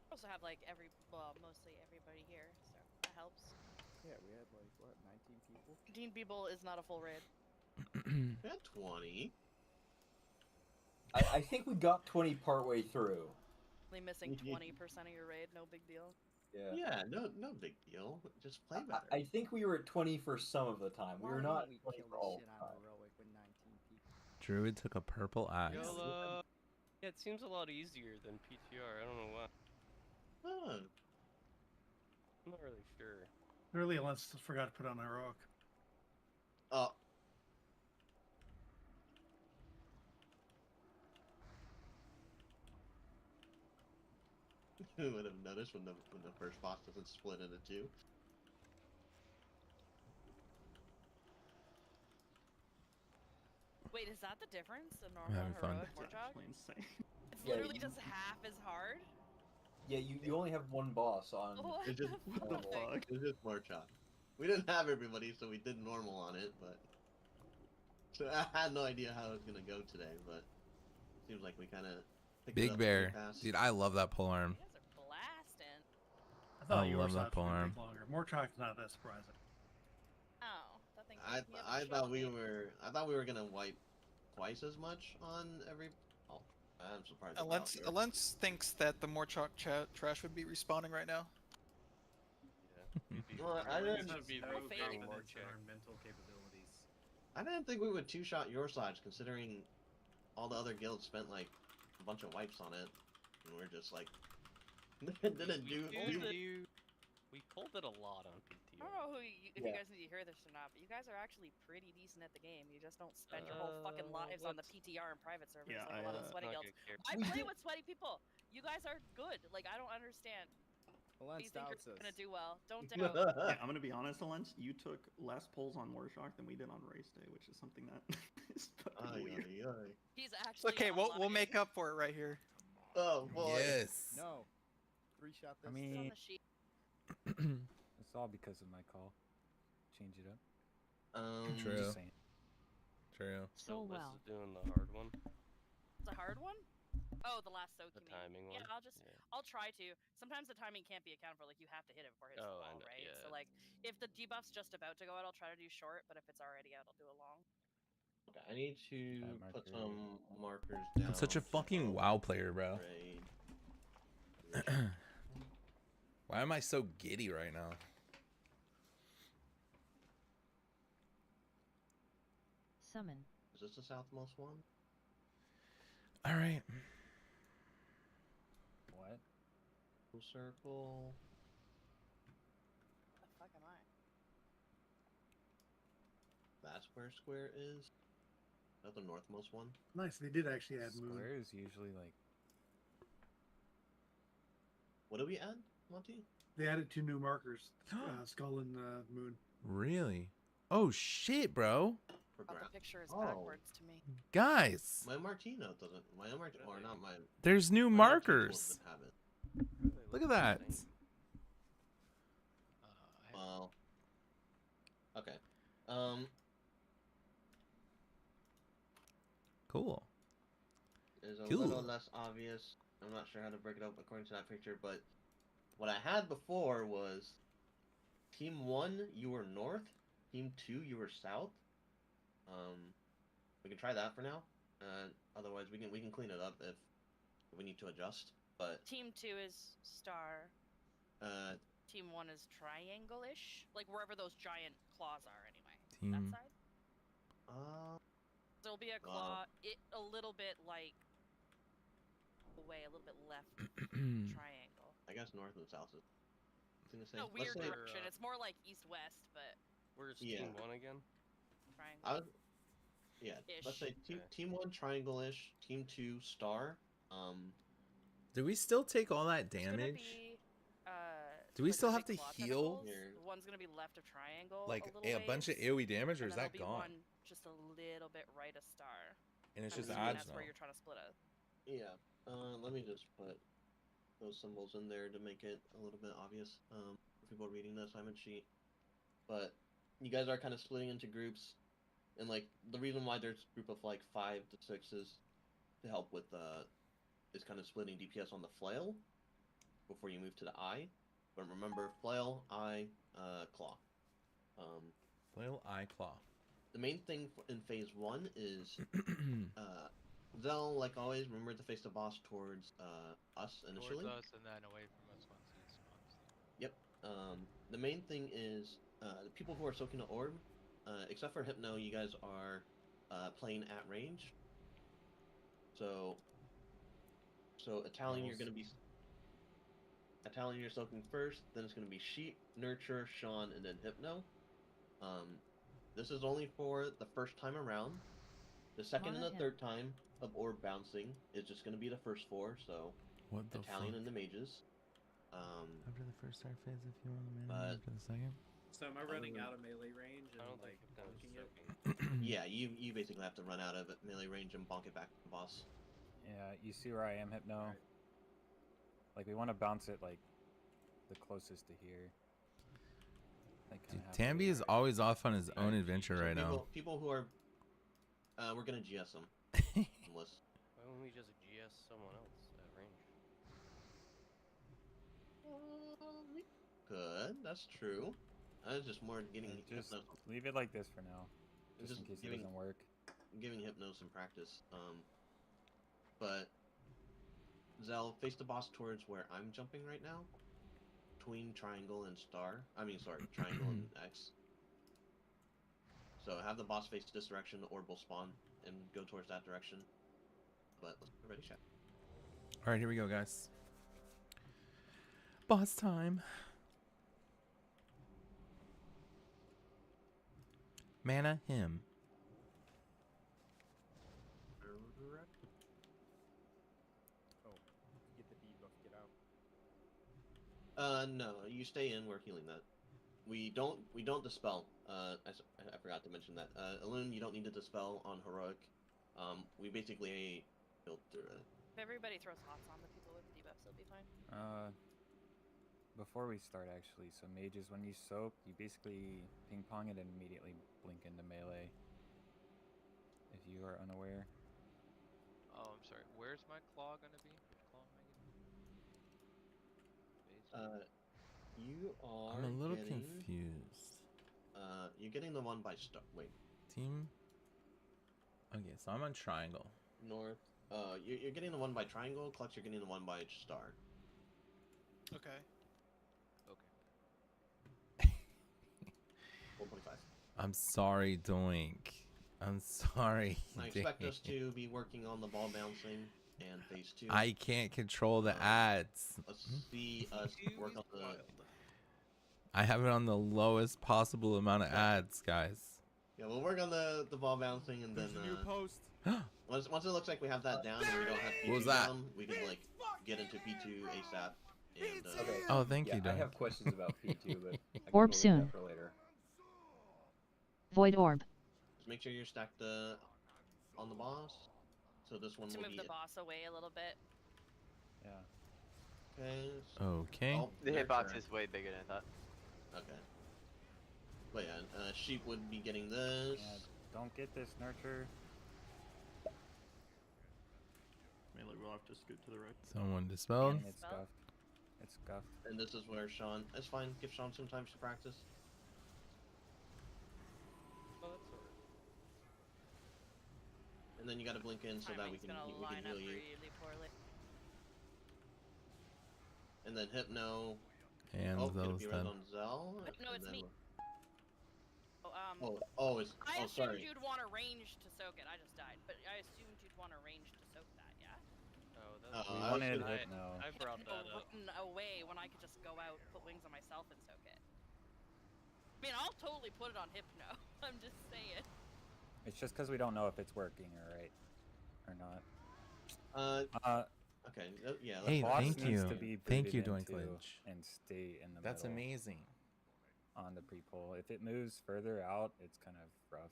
K: We also have like mostly everybody here, so that helps.
O: Yeah, we had like what, 19 people?
K: 15 people is not a full raid.
F: We had 20.
H: I think we got 20 partway through.
K: Only missing 20% of your raid, no big deal.
H: Yeah.
F: Yeah, no big deal. Just play better.
H: I think we were at 20 for some of the time. We were
O: Why
H: not
O: don't we
H: 20
O: kill
H: for
O: the
H: all
O: shit
H: the
O: out
H: time.
O: of Heroic with 19 people?
A: Druid took a purple axe.
J: YOLO. Yeah, it seems a lot easier than PTR. I don't know why.
F: Huh.
J: I'm not really sure.
E: Early Alliance forgot to put on heroic.
F: Oh. Who would have noticed when the first boss doesn't split into two?
K: Wait, is that the difference? The
A: I'm
K: normal
A: having fun.
K: heroic
P: That's
K: Morjog?
P: actually insane.
K: It's
H: Yeah,
K: literally
H: you-
K: just half as hard.
H: Yeah, you only have one boss on.
K: What
F: It's just
K: the fuck?
F: It's just more chop. We didn't have everybody, so we did normal on it, but so I had no idea how it was gonna go today, but seems like we kind of
A: Big Bear. Dude, I love that polearm.
K: You guys are blasting.
E: I thought
A: I
E: your
A: love that
E: shots would
A: polearm.
E: take longer. Morchok's not that surprising.
K: Oh, that thing.
F: I
K: takes me up
F: I
K: the
F: thought
K: chimney.
F: I thought we were gonna wipe twice as much on every. Oh, I'm surprised.
G: Alens thinks that the Morchok trash would be respawning right now.
F: Well, I didn't.
C: This would be
D: So
C: the
D: confident
C: more
D: in our mental capabilities.
F: I didn't think we would two-shot your sides, considering all the other guilds spent like a bunch of wipes on it, and we're just like didn't do.
J: We pulled it a lot on PT.
K: I don't know if
H: Yeah.
K: you guys need to hear this or not, but you guys are actually pretty decent at the game. You just don't spend your whole fucking lives on the PTR and private servers
P: Yeah,
K: like a lot of the sweaty
J: not
K: guilds.
J: good
K: I play with sweaty people. You guys are good. Like, I don't understand.
O: Alens
K: You think
O: doubts
K: you're
O: us.
K: gonna do well? Don't doubt.
P: Yeah, I'm gonna be honest, Alens. You took less pulls on Warshock than we did on race day, which is something that is fucking weird.
K: He's actually
G: Okay, we'll make up for it right here.
F: Oh boy.
A: Yes.
O: No. 3-shot this.
Q: I mean,
K: on the sheet.
Q: it's all because of my call. Change it up.
A: True.
Q: Just saying.
A: True.
J: So Liz
B: well.
J: is doing the hard one.
K: It's a hard one. Oh, the last soak.
J: The
K: you mean.
J: timing
K: Yeah,
J: one?
K: I'll try to. Sometimes the timing can't be accounted for. Like, you have to hit it before it hits
J: Oh,
K: the
J: I
K: wall,
J: know,
K: right?
J: yeah.
K: So like, if the debuff's just about to go out, I'll try to do short. But if it's already out, I'll do a long.
F: Okay, I need to put
Q: marker.
F: some markers down.
A: I'm such a fucking WoW player, bro. Why am I so giddy right now?
B: Summon.
F: Is this the southmost one?
A: All right.
Q: What?
F: Full circle.
K: What the fuck am I?
F: That's where square is. Is that the northmost one?
E: Nice. They did actually add moon.
Q: Square is usually like.
F: What did we add, Monty?
E: They added 2 new markers, skull and moon.
A: Really? Oh shit, bro.
F: For
K: Oh, the
F: ground.
K: picture is
F: Oh.
K: backwards to me.
A: Guys,
F: My Martino doesn't. My Martino, or not my.
A: there's new
F: my Martino
A: markers.
F: doesn't have it.
A: Look at that.
F: Well. Okay.
A: Cool.
F: Is a
A: Cool.
F: little less obvious. I'm not sure how to break it up according to that picture, but what I had before was Team 1, you were north. Team 2, you were south. We can try that for now. Otherwise, we can clean it up if we need to adjust. But
K: Team 2 is star. Team 1 is triangle-ish, like wherever those giant claws are. Anyway,
A: Team-
K: that side.
F: uh,
K: There'll be a claw, a little bit like away, a little bit left triangle.
F: I guess north and south is. I was
K: No
F: gonna say,
K: weird
F: let's say,
K: direction. It's more like east-west, but
J: Where's
F: Yeah.
J: Team 1 again?
K: triangle.
F: I was, yeah. Let's say
K: Ish.
F: team 1 triangle-ish. Team 2 star.
A: Do we still take all that
K: It's gonna
A: damage?
K: be,
A: Do we
K: like
A: still
K: the
A: have to
K: big claw
A: heal?
K: tentacles. One's gonna be left of triangle.
A: Like
K: a, little
A: a bunch of
K: ways,
A: AoE damage, or
K: and
A: is
K: then
A: that
K: there'll be
A: gone?
K: One just a little bit right of star.
A: And it's
K: I'm
A: just
K: assuming
A: odds
K: That's
A: now.
K: where you're trying to split it.
F: Yeah. Let me just put those symbols in there to make it a little bit obvious. For people reading the assignment sheet. But you guys are kind of splitting into groups, and like the reason why there's a group of like 5 to 6 is to help with is kind of splitting DPS on the flail before you move to the eye. But remember, flail, eye, claw.
A: Flail, eye, claw.
F: The main thing in phase 1 is they'll, like always, remember to face the boss towards us initially.
R: Towards us and then away from us once he spawns.
F: Yep. The main thing is the people who are soaking the orb, except for Hypno, you guys are playing at range. So Italian, you're gonna be Italian, you're soaking first. Then it's gonna be Sheep, Nurture, Sean, and then Hypno. This is only for the first time around. The second and the third time of orb bouncing is just gonna be the first 4. So
A: What the
F: Italian
A: fuck?
F: and the mages.
A: After the first start phase, if you want a minute
F: But-
A: after the second.
D: So am I running out of melee range and
J: don't
D: like
J: think
D: bonking it?
F: Yeah, you basically have to run out of melee range and bonk it back to the boss.
Q: Yeah, you see where I am, Hypno? Like, we want to bounce it, like, the closest to here. Like,
A: Dude,
Q: kinda halfway
A: Tambi is
Q: there.
A: always off on his own adventure
F: So
A: right now.
F: people who are, we're gonna GS them. Unless
J: Why don't we just GS someone else at range?
F: Good, that's true. I was just more getting
Q: Just
F: Hypno,
Q: leave it like this for now. Just in case it
F: giving,
Q: doesn't work.
F: giving Hypno some practice. But Zell, face the boss towards where I'm jumping right now. Between triangle and star. I mean, sorry, triangle and X. So have the boss face this direction, the orb will spawn, and go towards that direction. But let's get ready, chat.
A: All right, here we go, guys. Boss time. Mana him.
O: Oh, get the debuff, get out.
F: No, you stay in. We're healing that. We don't dispel. I forgot to mention that. Elune, you don't need to dispel on heroic. We basically built through it.
K: If everybody throws hots on the people with debuffs, they'll be fine.
Q: Before we start, actually, so mages, when you soak, you basically ping pong it and immediately blink into melee. If you are unaware.
R: Oh, I'm sorry. Where's my claw gonna be? What claw am I getting?
F: You are.
A: I'm a little
F: getting,
A: confused.
F: You're getting the one by star. Wait.
A: Team. Okay, so I'm on triangle.
F: North. You're getting the one by triangle. Clutch, you're getting the one by star.
G: Okay.
F: 125.
A: I'm sorry, Doink. I'm sorry.
F: I expect us
A: Doink.
F: to be working on the ball bouncing and phase 2.
A: I can't control the ads.
F: Let's see us work on the.
A: I have it on the lowest possible amount of ads, guys.
F: Yeah, we'll work on the ball bouncing and then.
A: post.
F: Once it looks like we have that down and we don't have P2
A: What was that?
F: down, we can like get into P2 ASAP. And,
H: Okay.
A: Oh, thank you,
H: I
A: Doug.
H: have questions about P2, but I can
B: Orb
H: leave
B: soon.
H: that for later.
B: Void orb.
F: Just make sure you're stacked on the boss. So this one
K: To
F: will
K: move
F: be
K: the
F: it.
K: boss away a little bit.
Q: Yeah.
F: Okay.
A: Okay.
F: Oh,
N: The
F: their
N: hitbox
F: turn.
N: is way bigger than I thought.
F: Okay. But yeah, sheep would be getting this.
Q: Yeah, don't get this, Nurture.
P: Melee will have to scoot to the right.
A: Someone dispelled.
Q: It's scuffed. It's scuffed.
F: And this is where Sean. It's fine. Give Sean some time to practice.
J: Oh, that's alright.
F: And then you gotta blink in so that we
K: Timing's
F: can
K: gonna
F: we
K: line
F: can
K: up
F: heal you.
K: really poorly.
F: And then Hypno.
A: And
F: gonna
A: those
F: be
A: then.
F: red on Zell.
K: No,
F: and
K: it's
F: then
K: me.
F: I
K: I assumed
F: sorry.
K: you'd want a range to soak it. I just died, but I assumed you'd want a range to soak that. Yeah.
J: Oh,
F: We
J: that's
F: wanted
Q: Hypno.
J: I brought that up.
K: Run away when I could just go out, put wings on myself, and soak it. I mean, I'll totally put it on Hypno. I'm just saying.
Q: It's just because we don't know if it's working or right or not.
F: Okay. Yeah.
A: Hey,
Q: Boss
A: thank
Q: needs
A: you.
Q: to be
A: Thank you,
Q: booted into
A: Doinklage.
Q: and stay in the
A: That's
Q: middle
A: amazing.
Q: on the pre-pull. If it moves further out, it's kind of rough.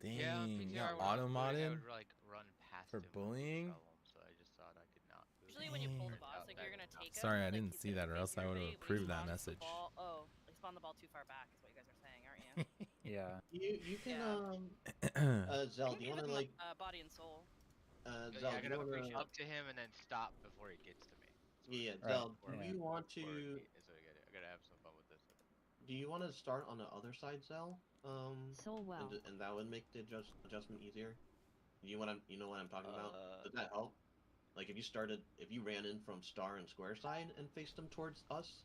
A: Dang,
R: Yeah,
A: you
R: PTR
A: got
R: when I was
A: auto
R: booting, I
A: modded
R: would like run past
A: for
R: him with no
A: bullying?
R: problem, so I just thought I could not boot
K: Usually
R: him.
K: when you pull the
R: Turns
K: boss,
R: out
K: like
R: that
K: you're gonna
R: was not
K: take him.
A: Sorry, I
K: like,
A: didn't
K: he's
A: see
K: gonna
A: that, or
K: face
A: else I
K: your
A: would have
K: way, but he
A: approved that
K: spawns the
A: message.
K: ball- Oh, he spawned the ball too far back, is what you guys are saying, aren't you?
Q: Yeah.
F: You can Zell. Do you want to like
K: body and soul?
F: Zell?
R: Yeah, I
F: do
R: gotta
F: you
R: reach
F: wanna?
R: up to him and then stop before he gets to me.
F: Yeah,
Q: Right.
F: Zell.
R: Or
F: Do
Q: Yeah.
F: you want to?
R: So I gotta have some fun with this.
F: Do you want to start on the other side, Zell?
B: So well.
F: And that would make the adjustment easier. You know what I'm talking about? Does that help? Like if you ran in from star and square side and faced them towards us.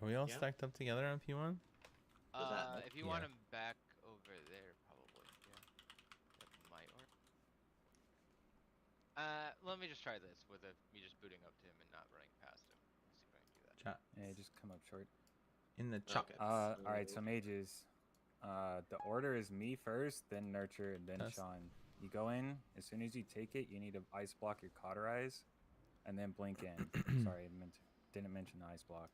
A: Are we all
F: Yeah.
A: stacked up together on P1?
F: Does that help?
R: If you want him back over there, probably. Yeah. That might work. Let me just try this with me just booting up to him and not running past him. Let's see if I can do that.
A: Chat.
Q: Yeah, just come up short.
A: In the chat.
F: Okay.
Q: All right, so mages. The order is me first, then Nurture, and then
A: Test.
Q: Sean. You go in. As soon as you take it, you need to ice block your cauterize, and then blink in. Sorry, didn't mention the ice block.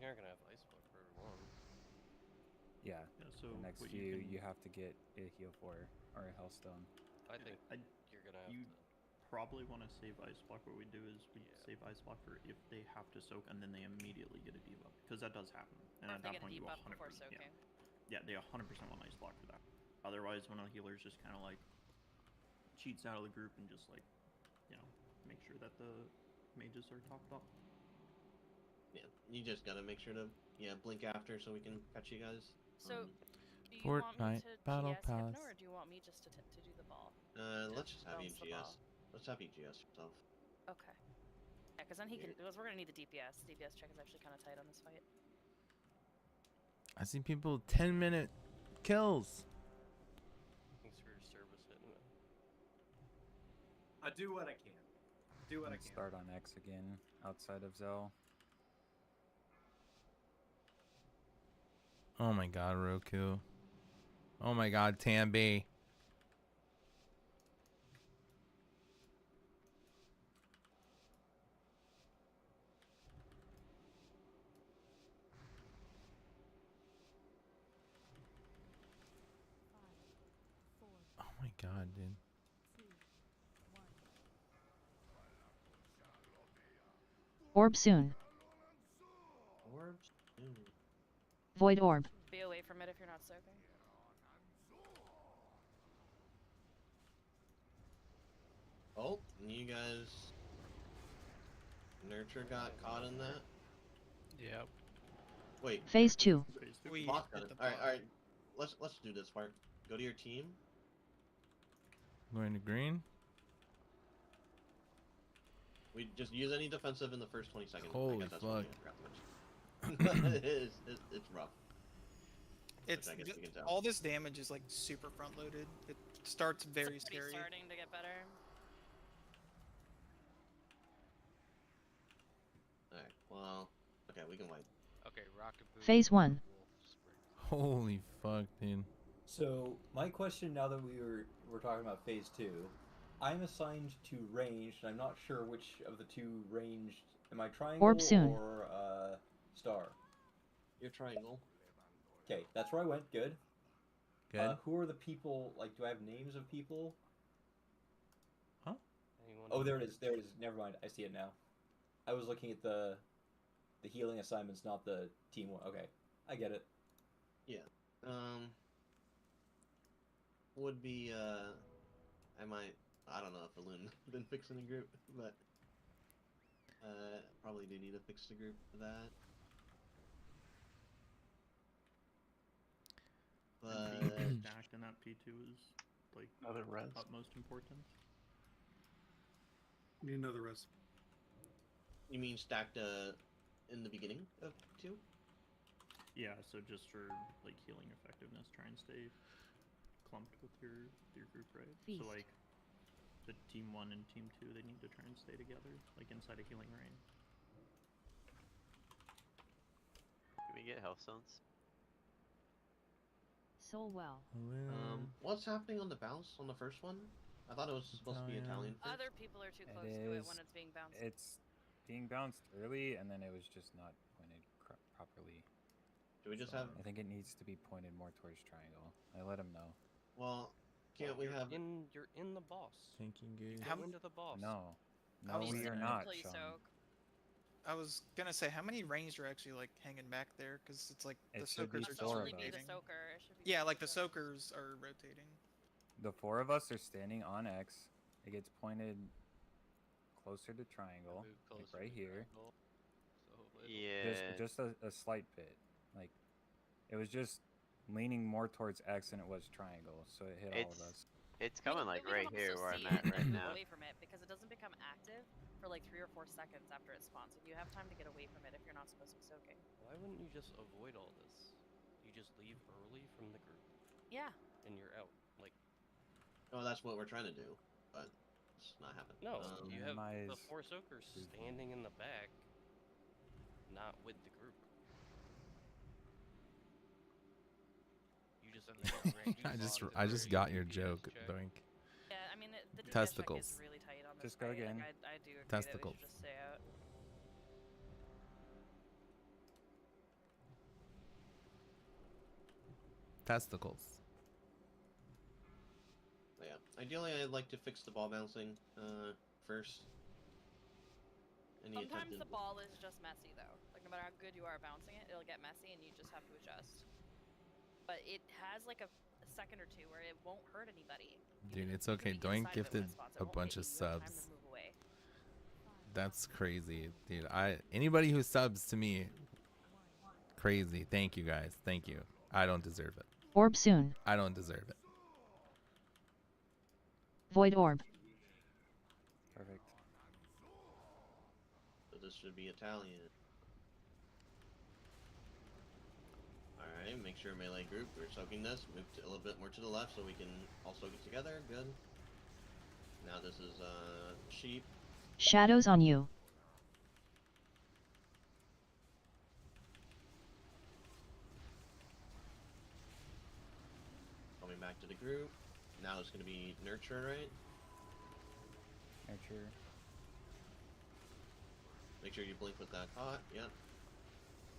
J: You're not gonna have ice block for long.
Q: Yeah.
P: Yeah, so
Q: the next
P: what
Q: few,
P: you can-
Q: you have to get a heal for or a hellstone.
J: I think you're gonna have
P: You
J: to.
P: probably want to save ice block. What we do is we save ice block for if they have to soak and then they immediately get a debuff, because that does happen. And
K: Or
P: at
K: if they
P: that
K: get a
P: point, you
K: debuff
P: 100%.
K: before soaking.
P: Yeah, they 100% want ice block for that. Otherwise, when a healer's just kind of like cheats out of the group and just like, make sure that the mages are topped up.
F: Yeah, you just gotta make sure to blink after so we can catch you guys.
K: So, do you want me
A: Fortnite
K: to
A: Battle
K: GS Hypno,
A: Pass.
K: or do you want me just to do the ball?
F: Let's just have you
K: bounce the ball.
F: GS. Let's have you GS yourself.
K: Okay. Yeah, because then he can. Because we're gonna need the DPS. DPS check is actually kind of tight on this fight.
A: I see people 10-minute kills.
J: Thanks for your service hitting it.
D: I do what I can. Do what I
Q: Let's
D: can.
Q: start on X again, outside of Zell.
A: Oh my god, Roku. Oh my god, Tambi. Oh my god, dude.
B: Orb soon.
F: Orbs.
B: Void orb.
K: Be away from it if you're not soaking.
F: Oh, you guys. Nurture got caught in that.
C: Yep.
F: Wait.
B: Phase 2.
G: We
F: Bot got
G: hit
F: it.
G: the
F: All right,
G: bot.
F: all right. Let's do this part. Go to your team.
A: Going to green.
F: We just use any defensive in the first 20 seconds.
A: Holy
F: I guess that's what
A: fuck.
F: we forgot to mention. it's rough.
G: It's
F: I guess we can tell.
G: all this damage is like super front loaded. It starts very
K: It's
G: scary.
K: starting to get better.
F: Alright, well, okay, we can wait.
R: Okay, Rockaboo.
B: Phase 1.
A: Holy fuck, dude.
H: So my question now that we're talking about phase 2, I'm assigned to ranged, and I'm not sure which of the two ranged. Am I triangle
B: Orb soon.
H: or star?
F: You're triangle.
H: Okay, that's where I went. Good.
A: Good.
H: Who are the people? Like, do I have names of people?
A: Huh?
J: Anyone
H: Oh,
J: who-
H: there it is. There it is. Never mind. I see it now. I was looking at the healing assignments, not the team one. Okay, I get it.
F: Yeah. Would be, I don't know if Balloon been fixing a group, but, probably do need to fix the group for that.
P: And
F: But,
P: being stacked in that P2 is like
J: Another res.
P: utmost importance.
E: Need another res.
F: you mean stacked, in the beginning of 2?
P: Yeah, so just for like healing effectiveness, try and stay clumped with your group, right?
B: Feast.
P: So like the team 1 and team 2, they need to try and stay together, like inside a healing range.
N: Can we get health zones?
B: Soul well.
F: What's happening on the bounce on the first one? I thought it was supposed to be Italian first.
K: Other people are too
Q: It
K: close to it
Q: is.
K: when it's being bounced.
Q: It's being bounced early, and then it was just not pointed properly.
F: Do we just
Q: So
F: have...
Q: I think it needs to be pointed more towards triangle. I let him know.
F: Well, can't we have...
J: You're in the boss.
A: Thinking good.
J: Go into the boss.
Q: No,
G: How
Q: no,
G: many
Q: we are not.
K: Please
Q: Sean.
K: soak.
G: I was gonna say, how many ranged are actually like hanging back there? Because it's like the
Q: It should be
G: soakers are just
Q: four of
K: Only be the
G: rotating.
K: soaker. It should be
G: Yeah,
K: the
G: like the
K: soaker.
G: soakers are rotating.
Q: The four of us are standing on X. It gets pointed closer to triangle,
R: Move
Q: like
R: closer
Q: right
R: to
Q: here.
R: triangle. So little.
N: Yeah.
Q: Just a slight bit. Like, it was just leaning more towards X than it was triangle, so it hit all of us.
N: It's coming like
K: We can
N: right here
K: also
N: where I'm
K: see
N: at
K: it and
N: right
K: move
N: now.
K: away from it because it doesn't become active for like 3 or 4 seconds after it spawns. Like you have time to get away from it if you're not supposed to be soaking.
J: Why wouldn't you just avoid all this? You just leave early from the group
K: Yeah.
J: and you're out. Like,
F: Oh, that's what we're trying to do, but it's not happening.
J: no, you have the
Q: Minimize
J: 4 soakers standing in the back, not with the group. You just
A: I just got your joke, Doink.
K: Yeah, I mean the DPS check
A: Testicles.
K: is really tight on this
Q: Just go
K: fight.
Q: again.
K: Like, I do agree
A: Testicles.
K: that we should just stay out.
A: Testicles.
F: Yeah. Ideally, I'd like to fix the ball bouncing first. Any
K: Sometimes
F: attempted...
K: the ball is just messy though. Like no matter how good you are at bouncing it, it'll get messy and you just have to adjust. But it has like a second or two where it won't hurt anybody.
A: Dude, it's okay. Doink gifted a bunch of subs. That's crazy, dude. Anybody who subs to me, crazy. Thank you guys. Thank you. I don't deserve it.
B: Orb soon.
A: I don't deserve it.
B: Void orb.
Q: Perfect.
F: So this should be Italian. Alright, make sure melee group, we're soaking this. Move a little bit more to the left so we can all soak it together. Good. Now this is sheep.
B: Shadows on you.
F: it back to the group. Now it's gonna be Nurture, right?
Q: Nurture.
F: Make sure you blink with that hot. Yep.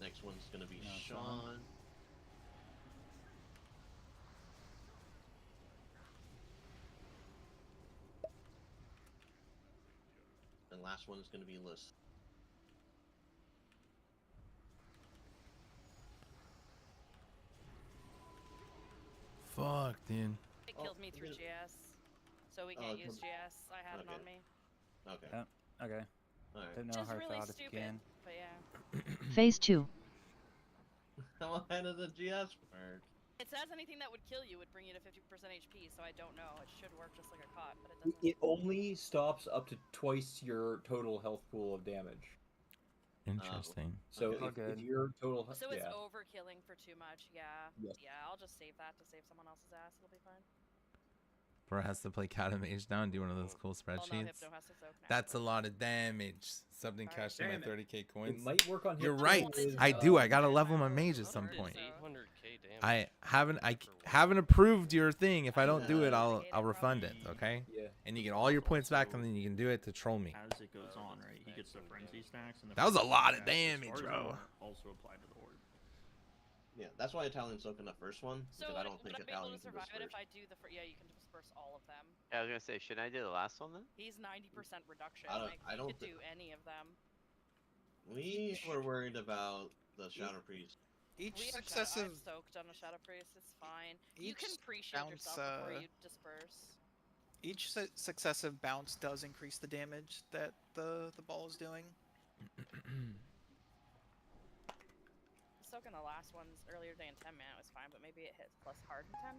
F: Next one's gonna be
Q: No,
F: Sean. And last one's gonna be Liz.
A: Fuck, dude.
K: It killed me through GS, so we
F: Oh,
K: can't
F: it
K: use
F: killed-
K: GS. I had it on me.
F: Okay.
Q: Yep. Okay.
F: Alright.
Q: Don't know
K: Which is
Q: how
K: really
Q: out if you
K: stupid,
Q: can.
K: but yeah.
B: Phase 2.
F: How ahead of the GS work?
K: It says anything that would kill you would bring you to 50% HP, so I don't know. It should work just like a cot, but it doesn't.
H: It only stops up to twice your total health pool of damage.
A: Interesting.
H: So
Q: Okay.
H: if your total,
K: So it's
H: yeah.
K: overkilling for too much, yeah.
H: Yes.
K: Yeah, I'll just save that to save someone else's ass. It'll be fine.
A: Bro has to play Cat and Mage now and do one of those cool
K: Well, no,
A: spreadsheets.
K: Hypno has to soak now.
A: That's a lot of damage. Something cashed in my
D: Damn it.
A: 30k coins.
H: It might work on
A: You're
H: Hypno
A: right.
H: with,
A: I do. I gotta level my mage at some
J: Did
A: point.
J: 800k damage.
A: I haven't approved your thing. If I don't do it, I'll refund it. Okay.
H: Yeah.
A: And you get all your points back, and then you can do it to troll me.
P: As it goes on, right? He gets the frenzy stacks, and the
A: That was a
P: frenzy
A: lot of
P: stacks, as
A: damage,
P: far as I
A: bro.
P: know, Also apply to the orb.
F: Yeah, that's why Italian's soaking the first one,
K: So
F: because I don't
K: would
F: think
K: I be able
F: Italian
K: to
F: can
K: survive it if
F: disperse.
K: I do the yeah, you can disperse all of them.
N: Yeah, I was gonna say, shouldn't I do the last one then?
K: He's 90% reduction.
F: I don't-
K: Like,
F: I
K: you
F: don't
K: could
F: thi-
K: do any of them.
F: We were worried about the Shadow Priest.
G: Each
K: We have
G: successive
K: I've soaked on a Shadow Priest. It's fine. You
G: Each
K: can pre-shield
G: bounce,
K: yourself before you disperse.
G: each successive bounce does increase the damage that the ball is doing.
K: Soaking the last ones earlier today in 10-man was fine, but maybe it hits plus hard in 10.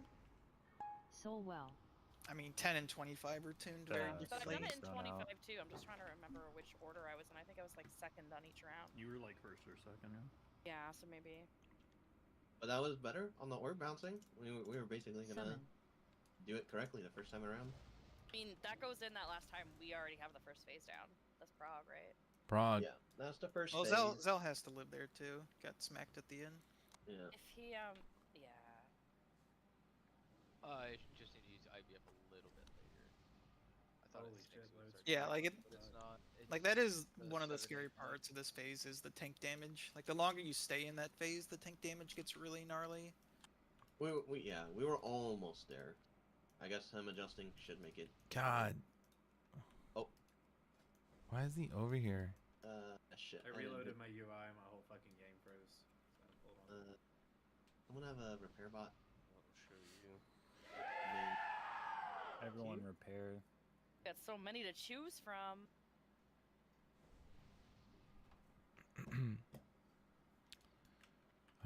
B: Soul well.
G: I mean, 10 and 25 are tuned very
K: But I've
G: differently.
K: done it in
Q: Don't
K: 25
Q: know.
K: too. I'm just trying to remember which order I was in. I think I was like second on each round.
P: You were like first or second, yeah?
K: Yeah, so maybe.
F: But that was better on the orb bouncing. We were basically gonna
B: Summon.
F: do it correctly the first time around.
K: I mean, that goes in that last time. We already have the first phase down. That's Prague, right?
A: Prague.
F: Yeah, that's the first
G: Well,
F: phase.
G: Zell has to live there too. Got smacked at the end.
F: Yeah.
K: If he, yeah.
R: I just need to use IBF a little bit later. I thought
D: Holy
R: it
D: shit,
R: sticks
D: loads
R: with
D: of
G: Yeah,
R: certain
G: like it.
R: things, but it's not.
G: Like that is
R: the
G: one of the
R: 7
G: scary
R: 8
G: parts of this phase is the tank damage. Like the longer you stay in that phase, the tank damage gets really gnarly.
F: We were almost there. I guess him adjusting should make it.
A: God.
F: Oh.
A: Why is he over here?
F: Shit.
D: I
F: didn't
D: reloaded
F: do-
D: my UI, my whole fucking game froze. So hold on.
F: I'm gonna have a repair bot.
J: I'll show you.
Q: Everyone repair.
K: Got so many to choose from.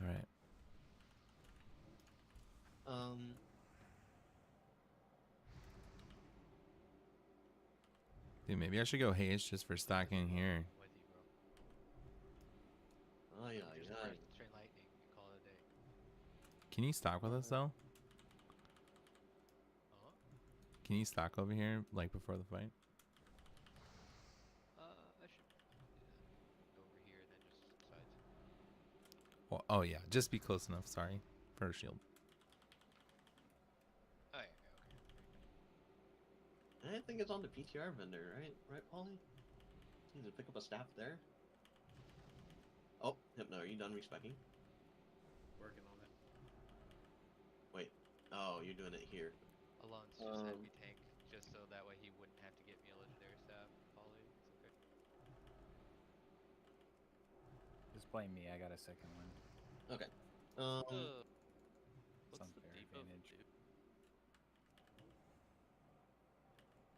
A: All right. Dude, maybe I should go haste just for stacking here.
F: Oh yeah,
R: Just
F: yeah.
R: burst straight lightning and call it a day.
A: Can you stock with us though? Can you stock over here like before the fight?
R: I should do that. Go over here and then just sides.
A: Well, oh yeah, just be close enough. Sorry for a shield.
R: Oh yeah, okay.
F: I think it's on the PTR vendor, right? Right, Paulie? Need to pick up a staff there. Oh, Hypno, are you done respecking?
D: Working on it.
F: Wait. Oh, you're doing it here.
R: Alon's just had me tank just so that way he wouldn't have to get me a legendary staff. Polly, it's okay.
Q: Just blame me. I got a second one.
F: Okay.
Q: It's unfair advantage.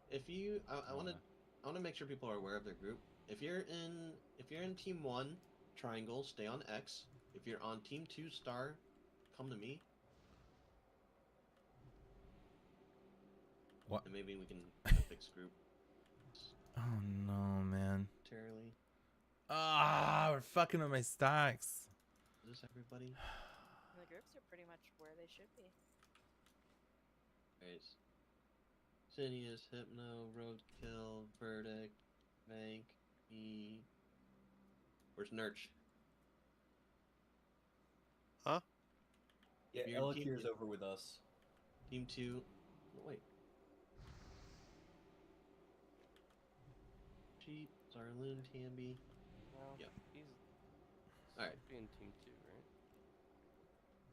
F: If you, I want to make sure people are aware of their group. If you're in team 1 triangle, stay on X. If you're on team 2 star, come to me.
A: What?
F: And maybe we can fix group.
A: Oh no, man.
F: Terribly.
A: Ah, we're fucking with my stacks.
F: Is this everybody?
K: The groups are pretty much where they should be.
F: Right. Sidious, Hypno, Roadkill, Verdict, Vank, E. Where's Nurch?
H: Yeah,
F: You're in team
H: Elakir's over with us.
F: Team 2. Wait. Sheep, Zarloon, Tambi.
J: Well,
F: Yep.
J: he's
F: Alright.
J: being team 2, right?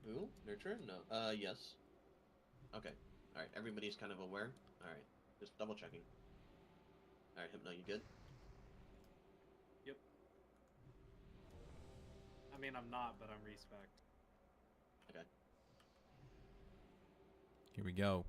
F: Who? Nurture? No. Yes. Okay. Alright, everybody's kind of aware. Alright. Just double checking. Alright, Hypno, you good?
D: Yep. I mean, I'm not, but I'm respec.
F: Okay.
A: Here we go.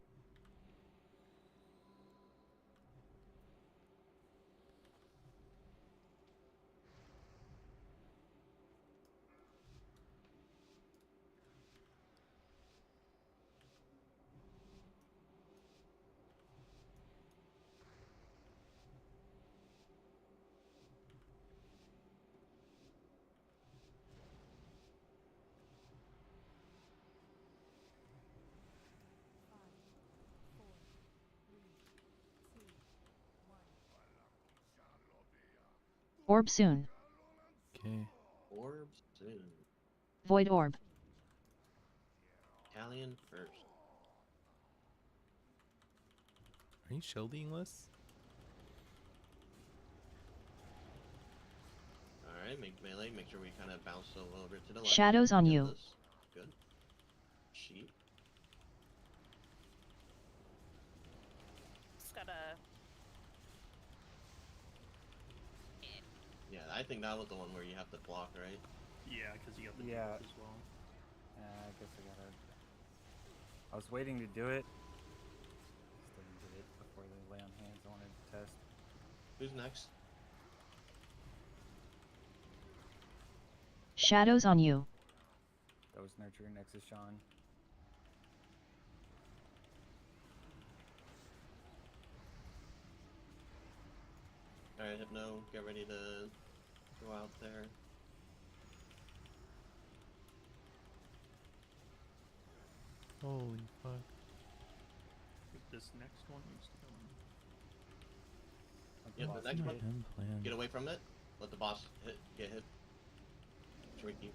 B: Orb soon.
A: Okay.
F: Orbs soon.
B: Void orb.
F: Italian first.
A: Are you shielding this?
F: Alright, make melee. Make sure we kind of bounce a little bit to the left.
B: Shadows on
F: Get
B: you.
F: this. Good. Sheep.
K: Just gotta.
F: Yeah, I think that was the one where you have to block, right?
P: Yeah, because you got the
Q: Yeah.
P: debuff as well.
Q: I guess I gotta. I was waiting to do it. Just didn't do it before they lay on hands. I wanted to test.
F: Who's next?
B: Shadows on you.
Q: That was Nurture. Next is Sean.
F: Alright, Hypno, get ready to go out there.
A: Holy fuck.
P: This next one needs to go in.
F: Yep, the next one.
A: M plan.
F: Get away from it. Let the boss get hit. Shrinky.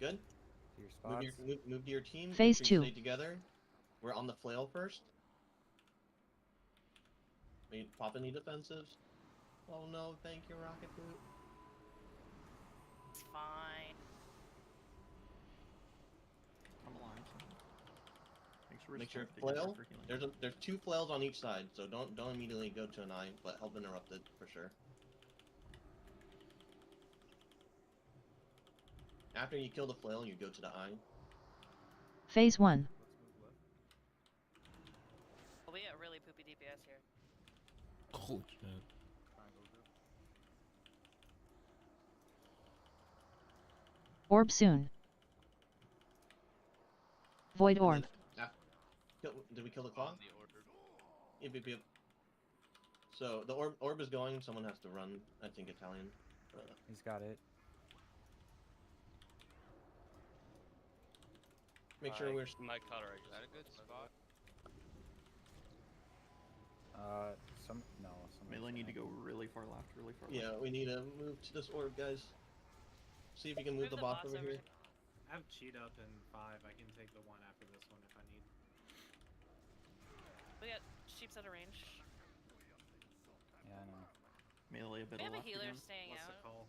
F: Good?
Q: To your spots.
F: Move to your team.
B: Phase
F: Make sure you
B: 2.
F: Stay together. We're on the flail first. Pop any defensives. Oh no, thank you, Rocket Boot.
K: It's fine.
P: I'm alive. So
F: Make sure
P: together
F: flail.
P: for healing.
F: There's 2 flails on each side, so don't immediately go to an eye, but help interrupted for sure. After you kill the flail, you go to the eye.
B: Phase 1.
K: Well, we got really poopy DPS here.
A: Holy shit.
B: Orb soon. Void
F: And
B: orb.
F: then did we kill the claw? Yep, yep, yep. So the orb is going. Someone has to run. I think Italian.
Q: He's got it.
F: Make sure we're.
J: My cutter.
R: Is that a good spot?
Q: Some
P: Melee need to go really far left, really far
F: Yeah,
P: left.
F: we need to move to this orb, guys. See if you can move the boss over here.
D: I have cheat up in 5. I can take the one after this one if I need.
K: We got sheeps out of range.
Q: Yeah, I know.
P: Melee a bit
K: We have a
P: left
K: healer
P: again.
K: staying
D: What's the
K: out.
D: call?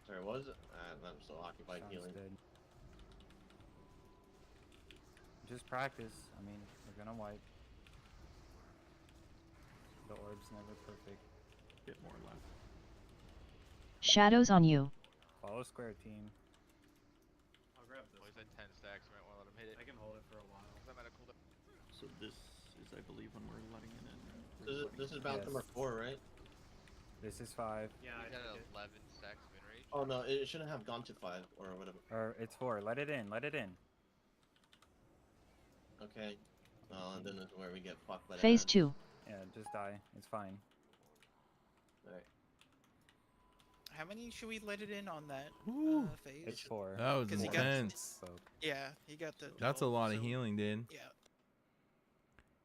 F: Sorry, what was it? I'm still occupied
Q: Sounds
F: healing.
Q: good. Just practice. I mean, we're gonna wipe. The orb's never perfect.
P: Bit more left.
B: Shadows on you.
Q: Follow square team.
D: I'll grab this.
R: Well, he's at 10 stacks. You might want to let him hit it.
D: I can hold it for a while.
R: Because I'm at a cooldown.
P: So this is, I believe, when we're letting it in.
F: This is bounce
Q: Yes.
F: number 4, right?
Q: This is 5.
D: Yeah,
R: He's
D: I
R: at
D: think it.
R: 11 stacks win rate.
F: Oh no, it shouldn't have gone to 5 or whatever.
Q: Or it's 4. Let it in. Let it in.
F: Okay. And then is where we get fucked by the
B: Phase
F: ads.
B: 2.
Q: Yeah, just die. It's fine.
F: Alright.
G: How many should we let it in on that phase?
Q: It's 4.
A: That was
G: 'Cause he got-
A: intense.
G: Yeah, he got the.
A: That's a lot of
G: so-
A: healing, dude.
G: Yeah.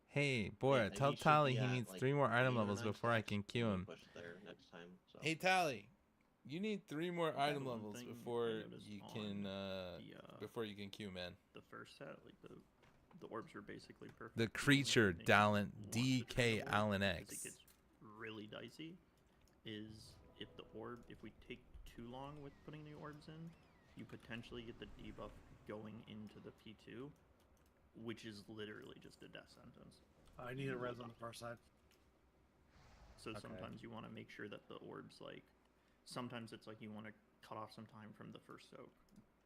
A: Hey, Bora,
F: and
A: tell
F: he should
A: Tally
F: be
A: he
F: at,
A: needs
F: like,
A: 3 more item
F: 8 or
A: levels
F: 9
A: before I
F: stacks
A: can queue
F: when we
A: him.
F: push there next time. So.
A: Hey, Tally, you need 3 more
P: Okay,
A: item
P: one
A: levels
P: thing
A: before
P: I noticed
A: you
P: on
A: can
P: the,
A: before you can queue, man.
P: The first set, like the orbs are basically perfect.
A: The
P: only
A: creature
P: thing
A: Dallin
P: once
A: DK
P: the trigger orb,
A: Allen
P: 'cause
A: X.
P: It gets really dicey. Is if we take too long with putting the orbs in, you potentially get the debuff going into the P2, which is literally just a death sentence.
E: I need a res on the far side.
P: So
Q: Okay.
P: sometimes you want to make sure that the orbs, like, sometimes it's like you want to cut off some time from the first soak,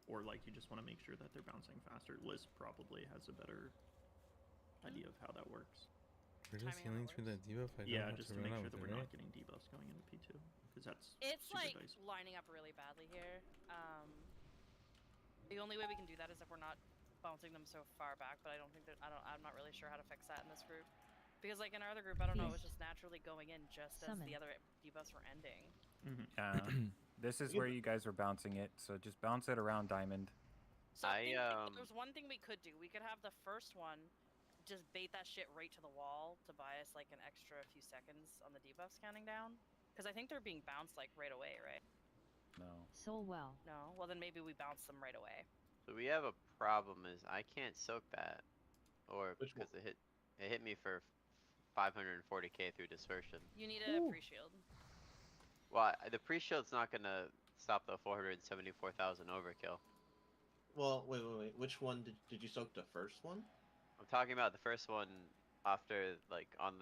P: or like you just want to make sure that they're bouncing faster. Liz probably has a better idea of how that works.
A: We're just healing through that debuff. I don't
P: Yeah,
A: have
P: just
A: to
P: to
A: run
P: make
A: out
P: sure
A: with
P: that
A: it,
P: we're
A: right?
P: not getting debuffs going into P2, because that's
K: It's
P: super
K: like
P: dicey.
K: lining up really badly here. The only way we can do that is if we're not bouncing them so far back, but I don't think that I'm not really sure how to fix that in this group. Because like in our other group, I don't know, it was just naturally going in just as
B: Summon.
K: the other debuffs were ending.
Q: This is where you guys are bouncing it, so just bounce it around Diamond.
K: So I think there's one thing we could do. We could have the first one just bait that shit right to the wall to buy us like an extra few seconds on the debuffs counting down. Because I think they're being bounced like right away, right?
Q: No.
B: Soulwell.
K: No? Well then maybe we bounce them right away.
N: So we have a problem is I can't soak that, or because it hit me for 540k through dispersion.
K: You need a pre-shield.
N: Well, the pre-shield's not gonna stop the 474,000 overkill.
F: Well, wait. Which one did you soak? The first one?
N: I'm talking about the first one after, like, on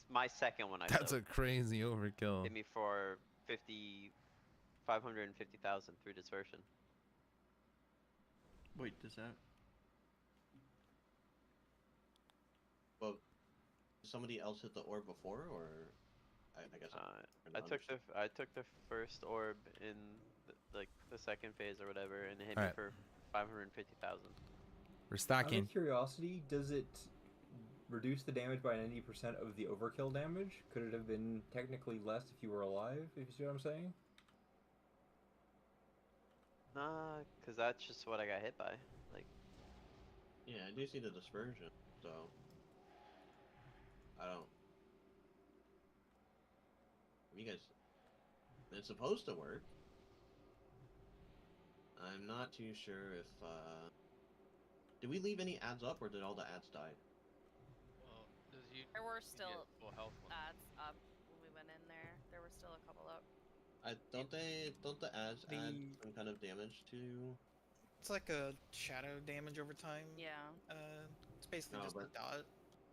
N: my second one I
A: That's a
N: soaked.
A: crazy overkill.
N: Hit me for 550,000 through dispersion.
P: Wait, does that?
F: Well, did somebody else hit the orb before, or I guess
N: I took the first orb in the second phase or whatever, and it hit me
A: Alright.
N: for 550,000.
A: We're
H: Out
A: stacking.
H: of curiosity, does it reduce the damage by 90% of the overkill damage? Could it have been technically less if you were alive, if you see what I'm saying?
N: Nah, cause that's just what I got hit by. Like,
F: Yeah, I do see the dispersion, so I don't. You guys, it's supposed to work. I'm not too sure if. Did we leave any ads up, or did all the ads die?
R: Well, does you?
K: There were
R: you
K: still
R: get full health ones.
K: ads up when we went in there. There were still a couple up.
F: Don't the ads add
G: The-
F: some kind of damage to?
G: It's like a shadow damage over time.
K: Yeah.
G: It's basically
F: No,
G: just a
F: but-
G: dot.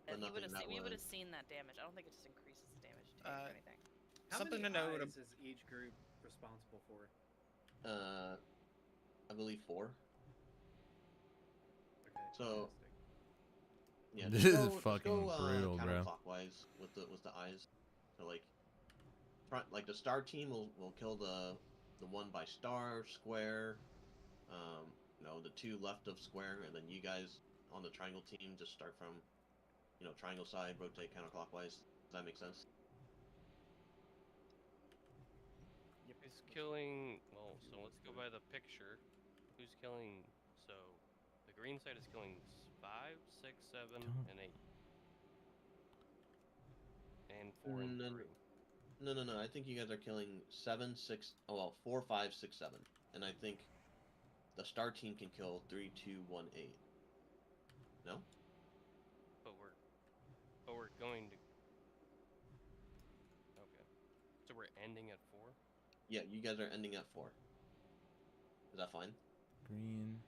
F: but
K: You would
F: nothing
K: have
F: that
K: seen, we would
F: would-
K: have seen that damage. I don't think it just increases the damage to take or anything.
D: How
G: Something
D: many
G: to note.
D: eyes is each group responsible for?
F: I believe 4.
D: Okay.
F: So. Yeah,
A: This
F: just
A: is
F: go,
A: fucking
F: just go,
A: brutal, bro.
F: counterclockwise with the eyes. So like, like the star team will kill the one by star square, the 2 left of square, and then you guys on the triangle team just start from, triangle side, rotate counterclockwise. Does that make sense?
J: Who's killing? Well, so let's go by the picture. Who's killing? So, the green side is killing 5, 6, 7, and 8, and 4 and 3.
F: No. I think you guys are killing 7, 6. Oh well, 4, 5, 6, 7, and I think the star team can kill 3, 2, 1, 8. No.
J: But we're going to. Okay. So we're ending at 4.
F: Yeah, you guys are ending at 4. Is that fine?
A: Green.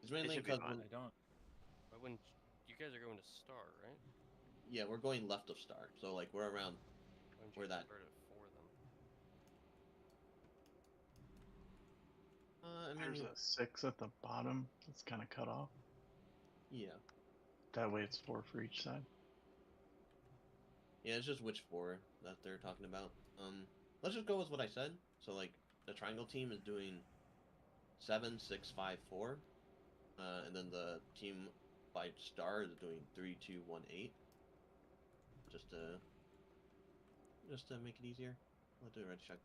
F: It's mainly because
N: I
Q: don't.
J: But when you guys are going to star, right?
F: yeah, we're going left of star, so like we're around
J: Why don't you
F: where that.
J: start at 4 then?
F: I
T: There's
F: mean,
T: a 6 at the bottom that's kind of cut off.
F: yeah,
T: That way it's 4 for each side.
F: yeah, it's just which 4 that they're talking about. Let's just go with what I said. So like the triangle team is doing 7, 6, 5, 4, and then the team by star is doing 3, 2, 1, 8. Just to make it easier. I'll do a red check.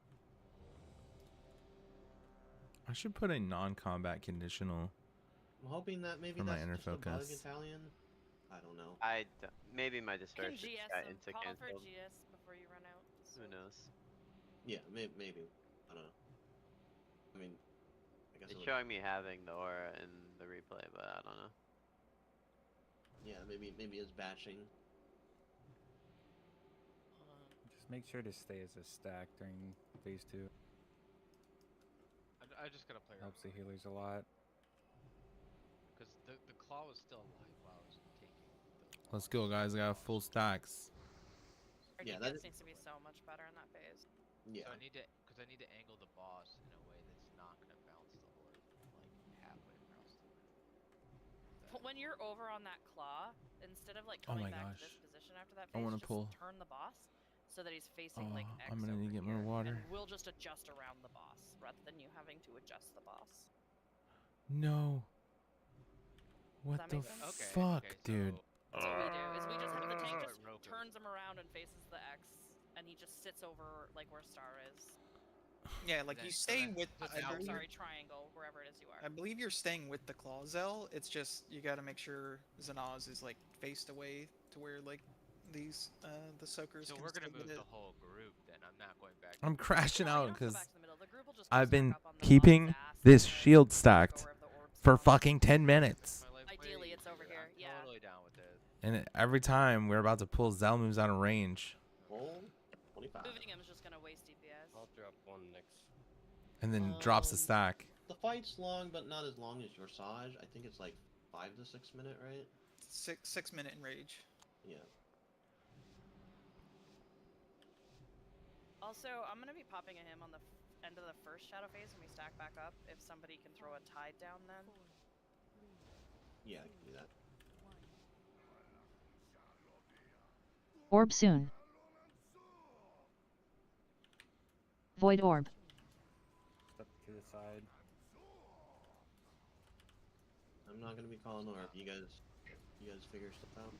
A: I should put a non-combat conditional.
F: I'm hoping that maybe
A: For my
F: that's
A: inner
F: just a bug
A: focus.
F: Italian. I don't know.
N: Maybe my
K: You can
N: dispersion
K: GS
N: got
K: them.
N: into
K: Call for
N: canceled.
K: GS before you run out.
N: Who knows?
F: Yeah, maybe. I don't know. I mean, I guess it
N: It's
F: would-
N: showing me having the aura in the replay, but I don't know.
F: Yeah, maybe it's batching.
Q: Just make sure to stay as a stack during phase 2.
R: I just gotta play
Q: Helps the healers a lot.
R: because the claw was still alive while I was taking.
A: Let's go, guys. I got full stacks.
K: Our
F: Yeah,
K: DPS
F: that-
K: needs to be so much better in that phase.
F: Yeah.
R: So I need to angle the boss in a way that's not gonna bounce the orb like halfway across the room.
K: But when you're over on that claw, instead of like
A: Oh
K: coming
A: my
K: back
A: gosh.
K: to this position after that
A: I
K: phase,
A: wanna
K: just
A: pull.
K: turn the boss so that he's facing like X
A: I'm gonna need to get more
K: over here,
A: water.
K: and we'll just adjust around the boss rather than you having to adjust the boss.
A: No. What
K: that
A: the
K: make sense?
R: Okay,
A: fuck,
R: okay,
A: dude?
K: That's what we do. Is we just have the tank
R: Oh,
K: just
R: Roku.
K: turns him around and faces the X, and he just sits over like where Star is.
G: Yeah, like
R: Then-
G: you
R: so
G: stay
R: then-
G: with.
R: so
G: I
R: now-
G: believe,
K: Sorry, triangle, wherever it is you are.
G: I believe you're staying with the Clawzel. It's just you got to make sure Zanaz is like faced away to where like these the soakers.
R: So
G: can
R: we're gonna
G: still
R: move
G: get
R: the
G: it.
R: whole group then. I'm not going back.
A: I'm crashing
K: No, you
A: out
K: don't go
A: because
K: back to the middle. The group will just go
A: I've
K: stack
A: been
K: up on the
A: keeping
K: boss's ass
A: this
K: and then
A: shield
K: go
A: stacked
K: wherever the orbs
A: for
K: are.
A: fucking 10 minutes.
R: My life way
K: Ideally, it's over
R: easier.
K: here.
R: I'm
K: Yeah.
R: totally down with it.
A: And every time we're about to pull, Zell moves out of range.
F: Full 25.
K: Moving him is just gonna waste DPS.
J: I'll drop one next.
A: And then drops the stack.
F: The fight's long, but not as long as your Sage. I think it's like 5 to 6 minute, right?
G: 6 minute enrage.
F: Yeah.
K: Also, I'm gonna be popping at him on the end of the first shadow phase when we stack back up. If somebody can throw a tide down, then
F: Yeah, I can do that.
B: Orb soon. Void orb.
Q: Step to the side.
F: I'm not gonna be calling orb. You guys figure stuff out.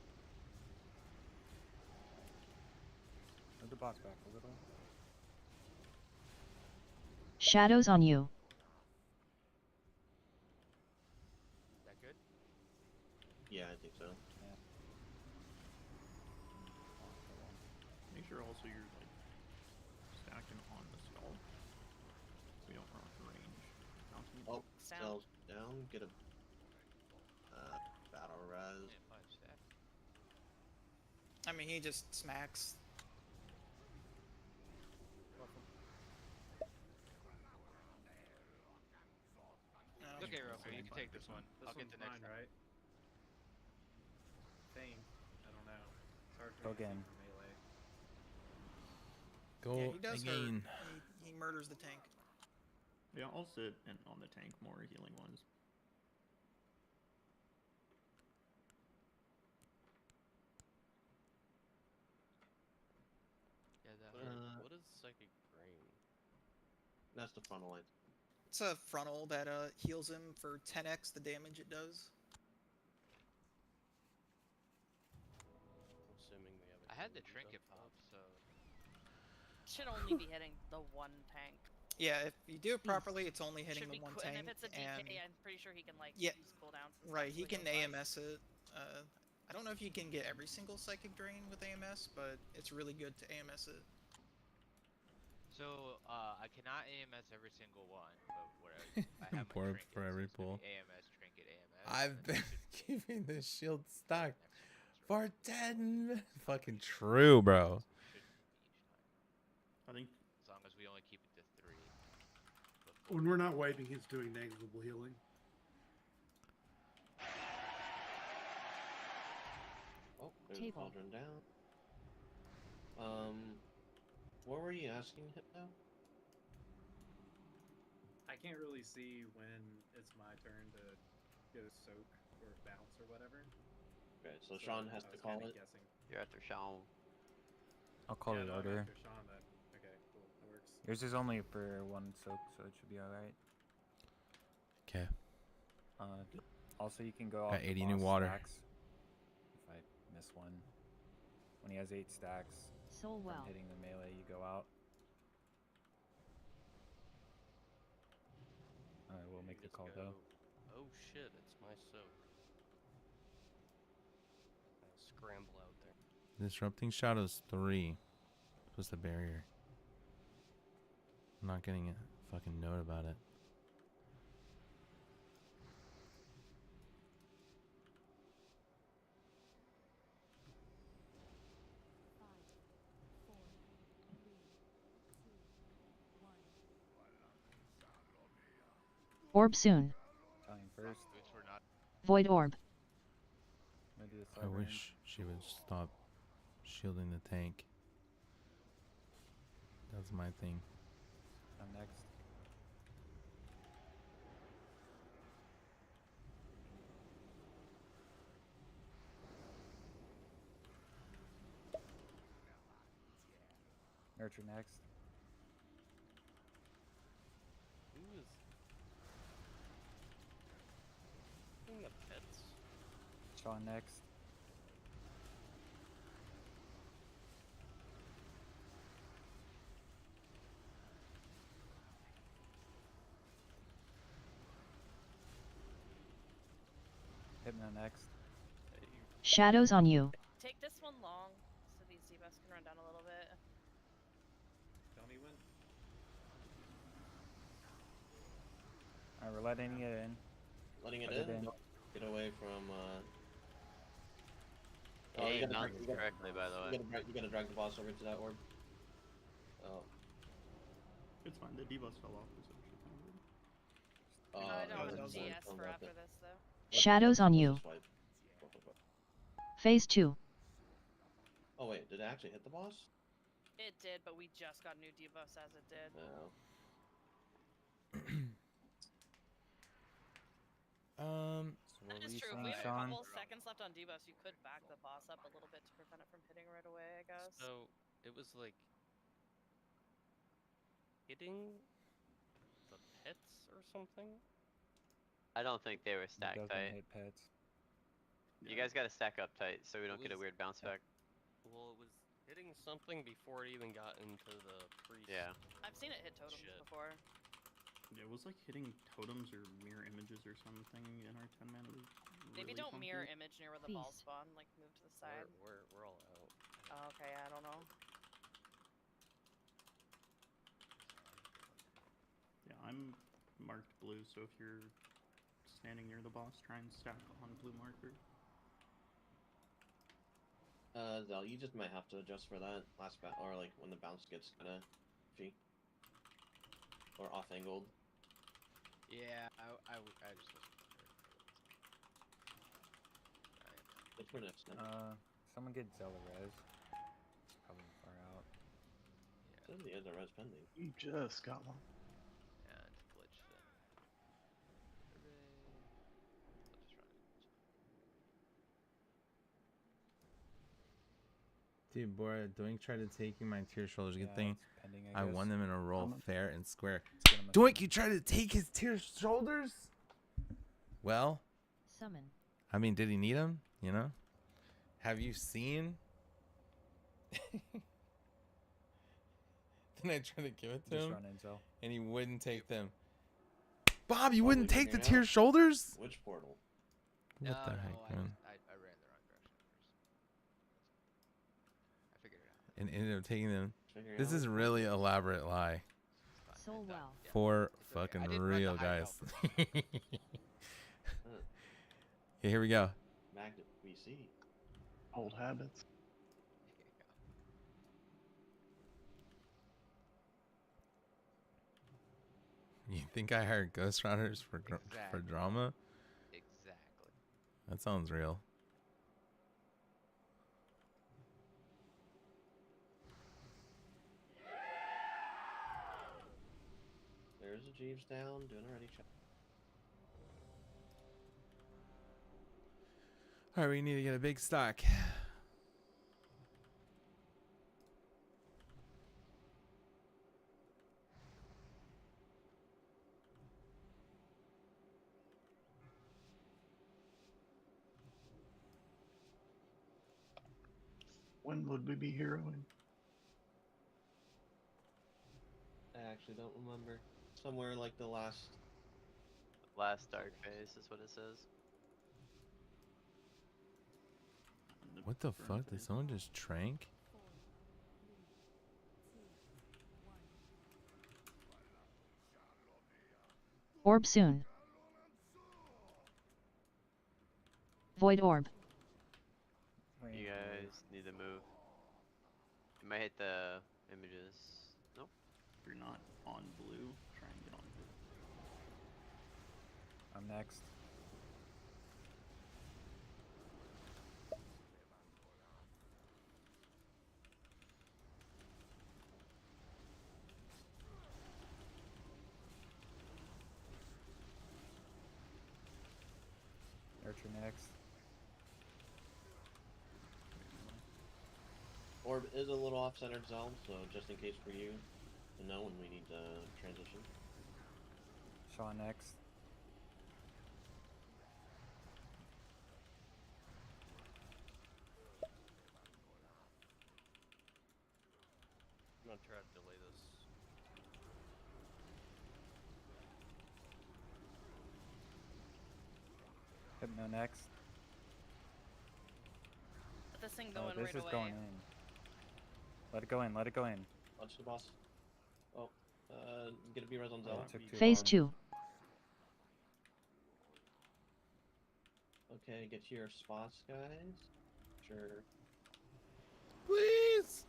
Q: Move the boss back a little.
B: Shadows on you.
R: Is that good?
F: Yeah, I think so.
P: Make sure also you're like stacking on the skull, so you don't run off the range. Bouncing
F: Oh,
K: Sound.
F: cells down. Get a battle res.
R: Yeah, 5 stack.
G: I mean, he just smacks.
R: It's okay, Roku. You can take this one. I'll get
D: one's
R: the next
D: mine,
R: one.
D: right? Think. I don't know. It's hard for
Q: Go
D: me to see
Q: again.
D: from melee.
A: Go
G: Yeah, he does hurt.
A: again.
G: He murders the tank.
P: Yeah, I'll sit and on the tank more healing ones.
J: Yeah, that. What is psychic brain?
F: That's the frontal line.
G: It's a frontal that heals him for 10x the damage it does.
J: Assuming we have.
R: I had the trinket pop, so
K: should only be hitting the one tank.
G: Yeah, if you do it properly, it's only hitting
K: Should
G: the
K: be
G: one
K: and
G: tank.
K: if it's a DK, I'm pretty sure he can like
G: Yeah.
K: use cooldowns. and
G: Right,
K: stuff,
G: he
K: so
G: can
K: he'll fly.
G: AMS it. I don't know if you can get every single psychic drain with AMS, but it's really good to AMS it.
R: So I cannot AMS every single one, but what I have my
A: Pour
R: trinket,
A: for
R: so
A: every
R: it's gonna
A: pull.
R: be AMS trinket AMS.
A: I've
R: and then
A: been
R: it should be
A: keeping the shield stacked for 10 minutes. Fucking true, bro.
P: I think
R: as long as we only keep it to 3.
E: When we're not wiping, he's doing negligible healing.
F: Oh, there's
B: Table.
F: the cauldron down. What were you asking, Hypno?
D: I can't really see when it's my turn to get a soak or bounce or whatever.
F: Okay, so Sean has
D: I
F: to
D: was
F: call
D: kinda
F: it.
D: Guessing.
N: You're after Sean.
Q: I'll call
D: Yeah,
Q: it
D: no, I'm
Q: order.
D: after Sean then. Okay, cool. That works.
Q: Yours is only for one soak, so it should be alright.
A: Okay.
Q: Also, you can go
A: Got
Q: off the
A: 80 new
Q: boss
A: water.
Q: stacks. If I miss one. When he has 8 stacks
B: So
Q: from
B: well.
Q: hitting the melee, you go out. Alright, we'll make the
J: Let's
Q: call
J: go.
Q: though.
J: Oh shit! It's my soak. I'll scramble out there.
A: Disrupting Shadows 3. What's the barrier? I'm not getting a fucking note about it.
B: Orb soon.
Q: Italian first.
B: Void orb.
Q: I'm gonna do the
A: I
Q: side range.
A: wish she would stop shielding the tank. That's my thing.
Q: I'm next. Nurture next.
J: Who is in the pits?
Q: Sean next. Hypno next.
B: Shadows on you.
K: Take this one long, so these debuffs can run down a little bit.
D: Tell me when.
Q: Alright, we're letting it in.
F: Letting it
Q: Let
F: in. Get away from.
N: Yeah,
F: you
N: you
F: gotta
N: bounced
F: drag- you gotta-
N: correctly, by the way.
F: You gotta drag the boss over to that orb. Oh.
P: It's fine. The debuffs fell off. It's actually kind of weird.
K: I don't
F: yeah,
K: want
F: that's
K: GS
F: fine.
K: for after this though.
B: Shadows on you.
F: Swipe.
B: Phase 2.
F: Oh wait, did it actually hit the boss?
K: It did, but we just got new debuffs as it did.
F: No.
Q: So
K: That
Q: we're
K: is true. If
Q: releasing
K: we have a
Q: Sean.
K: couple seconds left on debuffs, you could back the boss up a little bit to prevent it from hitting right away, I guess.
J: So it was like hitting the pits or something.
N: I don't think they were
Q: It
N: stacked
Q: doesn't
N: tight.
Q: hit pets.
N: You guys gotta stack up tight so we don't get a
J: was-
N: weird bounce back.
J: Well, it was hitting something before it even got into the priest.
N: Yeah.
K: I've seen it hit totems
J: Shit.
K: before.
P: Yeah, it was like hitting totems or mirror images or something in our 10-man league.
K: Maybe
P: Really
K: don't mirror
P: funky.
K: image near where the balls spawn, like move to the side.
J: We're all out.
K: Oh, okay, I don't know.
P: Yeah, I'm marked blue, so if you're standing near the boss, try and stack on blue marker.
F: Zell, you just might have to adjust for that last or like when the bounce gets kind of iffy or off-angled.
R: Yeah, I just wasn't
F: Which one next?
Q: Someone get Zella res. It's probably far out.
F: Says he has a res pending.
T: You just got one.
J: Yeah, it's glitched then. Hooray. Let's try it.
A: Dude, Bora, Doink tried to take my tier shoulders. Good
Q: Yeah,
A: thing
Q: it's pending, I
A: I
Q: guess.
A: won them in a roll,
Q: Coming.
A: fair and square.
Q: Let's get him a
A: Doink, you tried to take his tier shoulders? Well,
B: Summon.
A: I mean, did he need them? You know? Have you seen? Then I tried to give it to
Q: Just
A: him,
Q: run Intel.
A: and he wouldn't take them. Bob, you
F: Oh,
A: wouldn't
F: they
A: take the
F: figured it
A: tier
F: out?
A: shoulders?
F: Which portal?
A: What
R: No,
A: the
R: no,
A: heck,
R: I
A: man?
R: just I ran the wrong direction first. I figured it out.
A: And ended up taking them.
F: Figure it
A: This
F: out.
A: is really elaborate lie.
B: Soul well.
A: For
R: It's okay. I
A: fucking
R: didn't run the
A: real,
R: hideout
A: guys. Okay, here we go.
F: Magnet VC.
T: Old habits.
A: You think I hired Ghost Riders for for
R: Exactly.
A: drama?
R: Exactly.
A: That sounds real.
F: There's a Jeeves down, doing a ready check.
A: All right, we need to get a big stock.
T: When would we be heroing?
F: I actually don't remember. Somewhere like the last.
N: Last dark phase is what it says.
A: What the fuck? Did someone just trank?
B: Orb soon. Void orb.
N: You guys need to move. You might hit the images. Nope.
P: If you're not on blue, try and get on blue.
Q: I'm next. Nurture next.
F: Orb is a little off-centered zone, so just in case for you to know when we need to transition.
Q: Shaw next.
J: I'm gonna try to delay this.
Q: Hypno next.
K: Let this thing
Q: Oh,
K: go in
Q: this
K: right
Q: is
K: away.
Q: going in. Let it go in. Let it go in.
F: Watch the boss. Oh, gonna be res on zone.
Q: Took too
B: Phase
Q: long.
B: 2.
F: Okay, get to your spots, guys. Sure.
A: Please.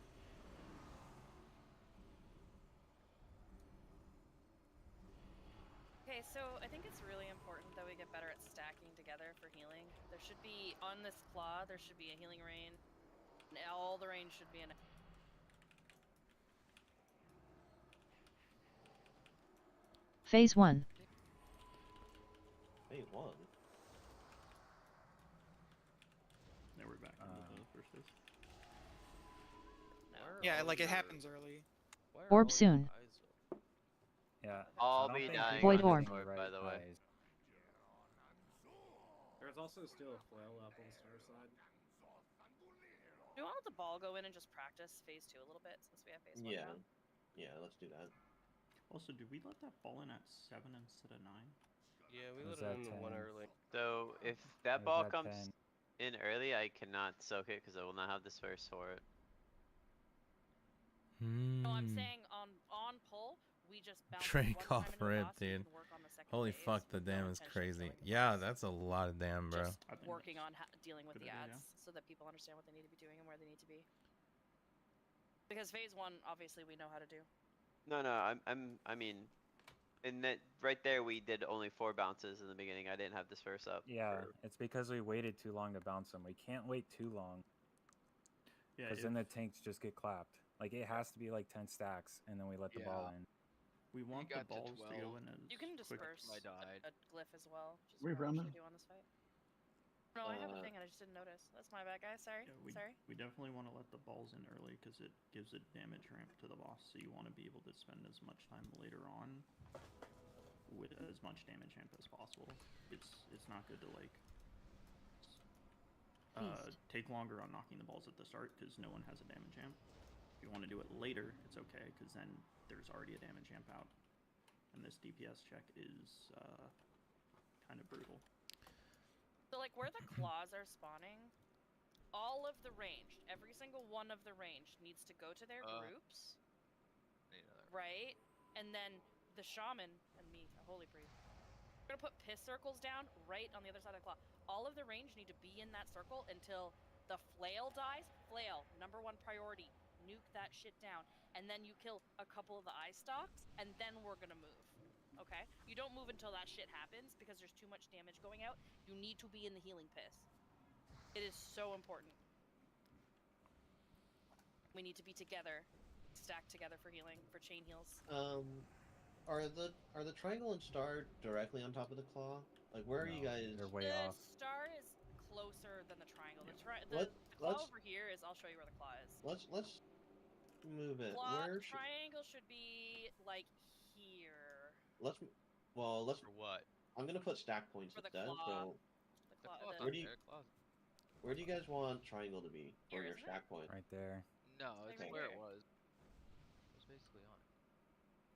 K: Okay, so I think it's really important that we get better at stacking together for healing. There should be, on this claw, there should be a healing rain. And all the range should be in.
B: Phase 1.
F: Phase 1?
P: Now we're back into the first phase.
G: Yeah, like it happens early.
B: Orb soon.
Q: Yeah.
N: I'll
Q: I don't
N: be
Q: think
N: dying
B: Void
N: on
B: orb.
N: this orb, by the way.
Q: eyes.
D: There's also still a flail up on the star side.
K: Do you want to let the ball go in and just practice phase 2 a little bit since we have phase 1
F: Yeah.
K: now?
F: Yeah, let's do that.
P: Also, did we let that fall in at 7 instead of 9?
J: Yeah, we
Q: Was
J: let it
Q: that
J: in the one
Q: 10?
J: early.
N: So if
Q: It
N: that
Q: was
N: ball
Q: at
N: comes
Q: 10.
N: in early, I cannot soak it because I will not have the spares for it.
K: No, I'm
A: Hmm.
K: saying on pull, we just bounce
A: Drake
K: one time
A: off
K: into the
A: rip,
K: boss and you
A: dude.
K: can work on the second
A: Holy
K: phase
A: fuck, the
K: with no
A: dam is
K: intention of
A: crazy.
K: killing the
A: Yeah,
K: boss.
A: that's a lot of damn, bro.
K: Just
P: I think
K: working
P: that's
K: on dealing with
P: good
K: the
P: idea,
K: ads so that people understand what they need to be doing and where they need to be. Because phase 1, obviously, we know how to do.
N: No, I mean, in that right there, we did only 4 bounces in the beginning. I didn't have this first up.
Q: Yeah, it's because we waited too long to bounce them. We can't wait too long.
P: Yeah,
Q: Because then the tanks just get clapped. Like, it has to be like 10 stacks, and then we let the ball in.
P: we want the
R: got to
P: balls to go
R: 12.
P: in as
K: You can
P: quick.
K: disperse
R: I died.
K: a glyph as well, which is
T: We
K: what I usually
T: running?
K: do on this fight. No, I have a thing and I just didn't notice. That's my bad, guys. Sorry.
P: Yeah,
K: Sorry.
P: we definitely want to let the balls in early because it gives a damage ramp to the boss, so you want to be able to spend as much time later on with as much damage ramp as possible. It's not good to like take longer on knocking the balls at the start because no one has a damage amp. If you want to do it later, it's okay because then there's already a damage amp out, and this DPS check is kind of brutal.
K: So, like, where the claws are spawning, all of the range, every single one of the range needs to go to their groups, right? And then the shaman and me, a holy priest, we're gonna put piss circles down right on the other side of the claw. All of the range need to be in that circle until the flail dies. Flail, #1 priority. Nuke that shit down. And then you kill a couple of the eye stalks, and then we're gonna move. Okay? You don't move until that shit happens because there's too much damage going out. You need to be in the healing piss. It is so important. We need to be together, stacked together for healing, for chain heals.
F: Are the triangle and star directly on top of the claw? Like, where are you guys?
Q: They're way
K: The
Q: off.
K: star is closer than the triangle. The
F: Let-
K: claw
F: let's-
K: over here is. I'll show you where the claw is.
F: Let's move it.
K: Claw,
F: Where
K: the
F: should,
K: triangle should be like here.
F: let's
R: For what?
F: I'm gonna put stack points
K: For the
F: instead.
K: claw.
F: So
K: The claw.
R: Claw's
F: where
R: not
F: do you
R: there, claw's-
F: where do you guys want triangle to be for
K: Here,
F: your
K: isn't it?
F: stack point?
Q: Right there.
R: No, it's
K: right
R: where
K: here.
R: it was. It was basically on it.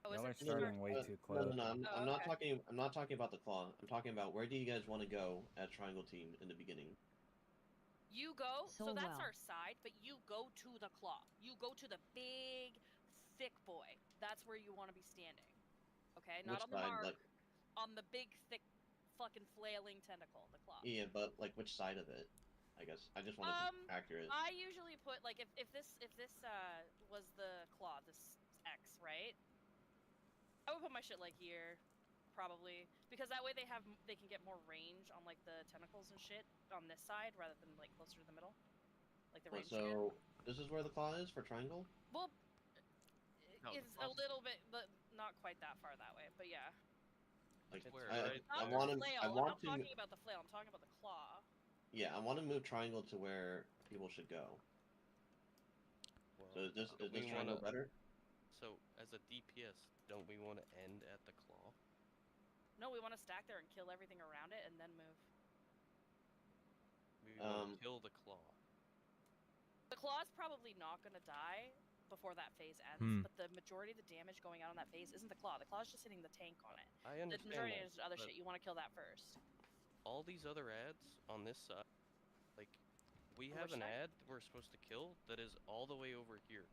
K: Oh, is
Q: Y'all are
K: it?
Q: starting way too
F: No,
Q: close.
F: I'm not
K: okay.
F: talking. I'm not talking about the claw. I'm talking about where do you guys want to go at triangle team in the beginning?
K: You go, so
B: So
K: that's
B: well.
K: our side, but you go to the claw. You go to the big, thick boy. That's where you want to be standing. Okay, not
F: Which
K: on the
F: side?
K: mark.
F: Like,
K: on the big, thick, fucking flailing tentacle, the claw.
F: Yeah, but like which side of it? I guess I just want to be accurate.
K: I usually put like if this was the claw, this X, right? I would put my shit like here, probably, because that way they can get more range on like the tentacles and shit on this side rather than like closer to the middle, like the range.
F: So this is where the claw is for triangle.
K: Well,
R: No, the
K: it's a little bit, but not quite that far that way. But yeah.
F: Like
J: where,
F: I,
J: right?
F: I
K: Not
F: want
K: the
F: to.
K: flail.
F: I want
K: I'm
F: to.
K: not talking about the flail. I'm talking about the claw.
F: Yeah, I want to move triangle to where people should go.
J: Well,
F: So is this
J: we
F: triangle
J: wanna-
F: better?
J: So as a DPS, don't we want to end at the claw?
K: No, we want to stack there and kill everything around it and then move.
J: We want to kill the claw.
K: The claw's probably not gonna die before that phase ends, but the majority of the damage going out on that phase isn't the claw. The claw's just hitting the tank on it.
J: I understand
K: The majority
J: that,
K: is other
J: but
K: shit. You want to kill that first.
J: all these other ads on this side, like, we
K: On
J: have
K: which
J: an
K: side?
J: ad we're supposed to kill that is all the way over here.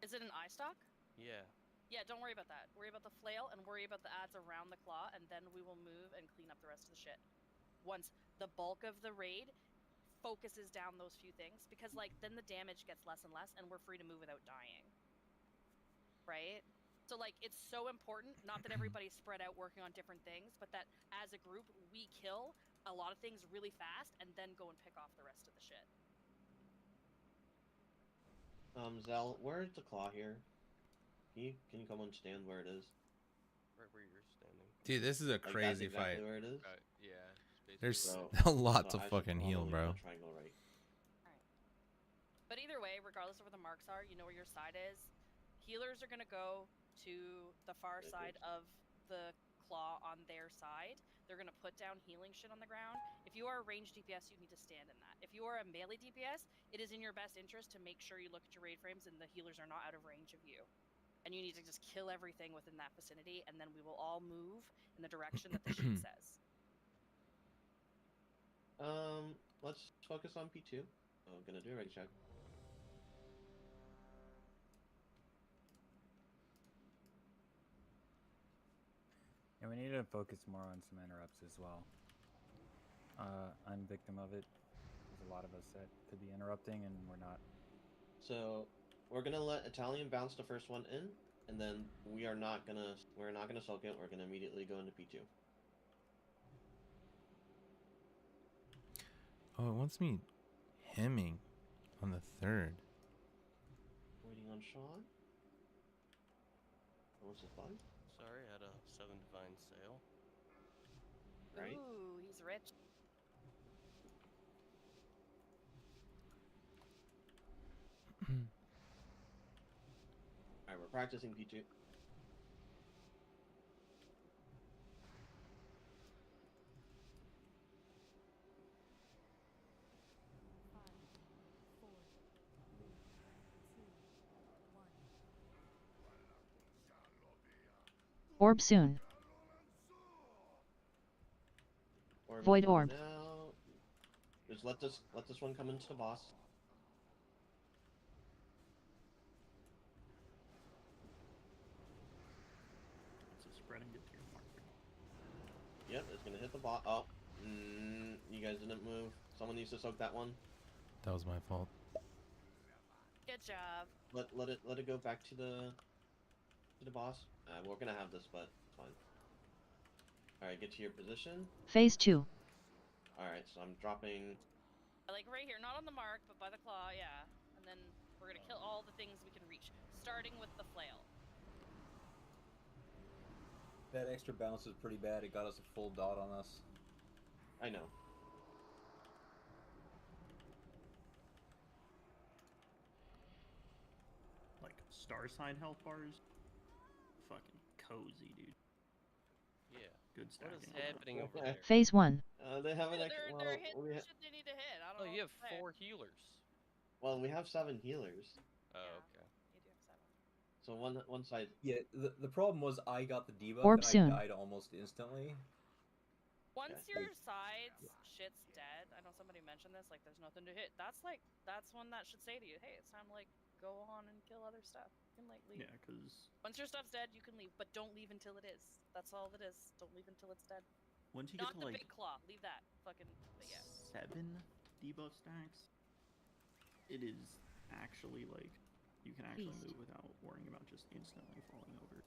K: Is it an eye stalk?
J: Yeah.
K: Yeah, don't worry about that. Worry about the flail and worry about the ads around the claw, and then we will move and clean up the rest of the shit. Once the bulk of the raid focuses down those few things, because like then the damage gets less and less, and we're free to move without dying. Right? So like it's so important, not that everybody's spread out working on different things, but that as a group we kill a lot of things really fast and then go and pick off the rest of the shit.
F: Zell, where is the claw here? Can you come and stand where it is?
J: Right where you're standing.
A: Dude, this is a
F: Like, that's
A: crazy
F: exactly
A: fight.
F: where it is?
R: Yeah. it's
A: There's
R: basically
A: a lot
F: So
A: to
F: I should
A: fucking heal,
F: probably
A: bro.
F: put triangle right.
K: But either way, regardless of where the marks are, you know where your side is. Healers are gonna go to the far side of the claw on their side. They're gonna put down healing shit on the ground. If you are a ranged DPS, you need to stand in that. If you are a melee DPS, it is in your best interest to make sure you look at your raid frames and the healers are not out of range of you. And you need to just kill everything within that vicinity, and then we will all move in the direction that the sheet says.
F: Let's focus on P2. I'm gonna do a reg check.
Q: And we need to focus more on some interrupts as well. I'm victim of it. There's a lot of us that could be interrupting, and we're not.
F: So we're gonna let Italian bounce the first one in, and then we're not gonna soak it. We're gonna immediately go into P2.
A: Oh, it wants me hemming on the third.
F: Waiting on Sean. What's his bug?
J: Sorry, I had a 7 Divine sale.
F: Right.
K: Ooh, he's rich.
F: Alright, we're practicing P2.
B: Orb soon. Void orb.
F: Now, just let this one come into the boss.
P: So spread and get to your marker.
F: Yep, it's gonna hit the boss. Oh, you guys didn't move. Someone needs to soak that one.
A: That was my fault.
K: Good job.
F: Let it go back to the boss. We're gonna have this, but it's fine. All right, get to your position.
B: Phase 2.
F: All right, so I'm dropping.
K: Like right here, not on the mark, but by the claw, yeah. And then we're gonna kill all the things we can reach, starting with the flail.
H: That extra bounce was pretty bad. It got us a full dot on us.
F: I know.
P: Like star side health bars, fucking cozy, dude.
J: Yeah.
P: Good
J: What
P: stacking.
J: is happening over there?
B: Phase 1.
F: They have an
K: They're,
F: extra. Well,
K: they're hitting
F: we
K: the shit they need to hit. I don't
J: Oh,
K: know.
J: you have
K: what to say.
J: 4 healers.
F: well, we have 7 healers.
J: Oh, okay.
K: You do have 7.
F: So one side.
H: Yeah, the problem was I got the debuff
B: Orb
H: and
B: soon.
H: I died almost instantly.
K: Once
F: Yeah.
K: your side's shit's dead, I know somebody mentioned this, like there's nothing to hit. That's one that should say to you, hey, it's time to like go on and kill other stuff. You can like leave.
P: Yeah, because
K: Once your stuff's dead, you can leave, but don't leave until it is. That's all it is. Don't leave until it's dead.
P: once you
K: Not
P: get to
K: the
P: like
K: big claw. Leave that. Fucking. But yeah.
P: 7 debuff stacks, it is actually like you can actually move without worrying about just instantly falling over.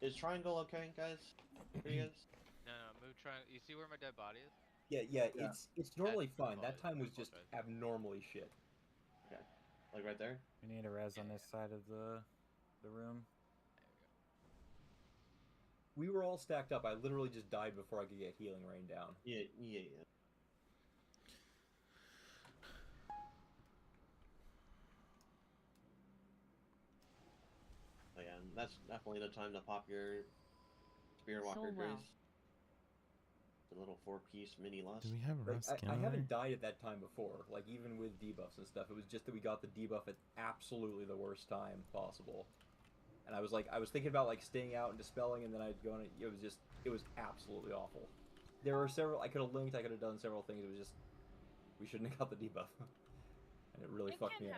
F: Is triangle okay, guys? For you guys?
R: No, move triangle. You see where my dead body is?
H: Yeah, it's normally
R: That's
H: fine. That time was just abnormally shit.
F: Okay. Like right there?
Q: We need a res on this side of the room.
H: We were all stacked up. I literally just died before I could get healing rain down.
F: Yeah. Oh yeah, and that's definitely the time to pop your Spear Walker
B: well.
F: Grace. The little 4-piece mini lust.
A: Do we have
H: Like,
A: Russ
H: I haven't died at that time before. Like even with debuffs and stuff, it was just that we got the debuff at absolutely the worst time possible. And I was thinking about like staying out and dispelling, and then I'd go and it was absolutely awful. There were several I could have linked, I could have done several things. It was just we shouldn't have got the debuff, and it really fucked me up.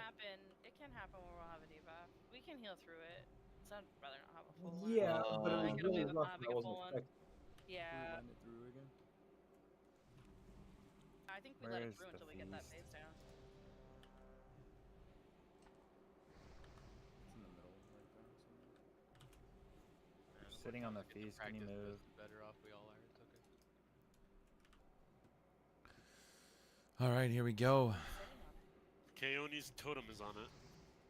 K: It can happen when we'll have a debuff. We can heal through it. So I'd rather not have a full one.
H: Yeah, but it
K: I
H: was
K: get
H: really
K: away with
H: rough.
K: not
H: And I
K: having a
H: wasn't
K: full one.
H: expecting.
K: Yeah.
O: Rewind it through again.
K: I think we
Q: Where
K: let it
Q: is
K: through
Q: the
K: until we get that
Q: feast?
K: phase down.
O: It's in the middle right there somewhere.
Q: Sitting on the feast, can you move?
R: Better off we all are. It's okay.
A: All right, here we go.
I: Kaoni's totem is on it.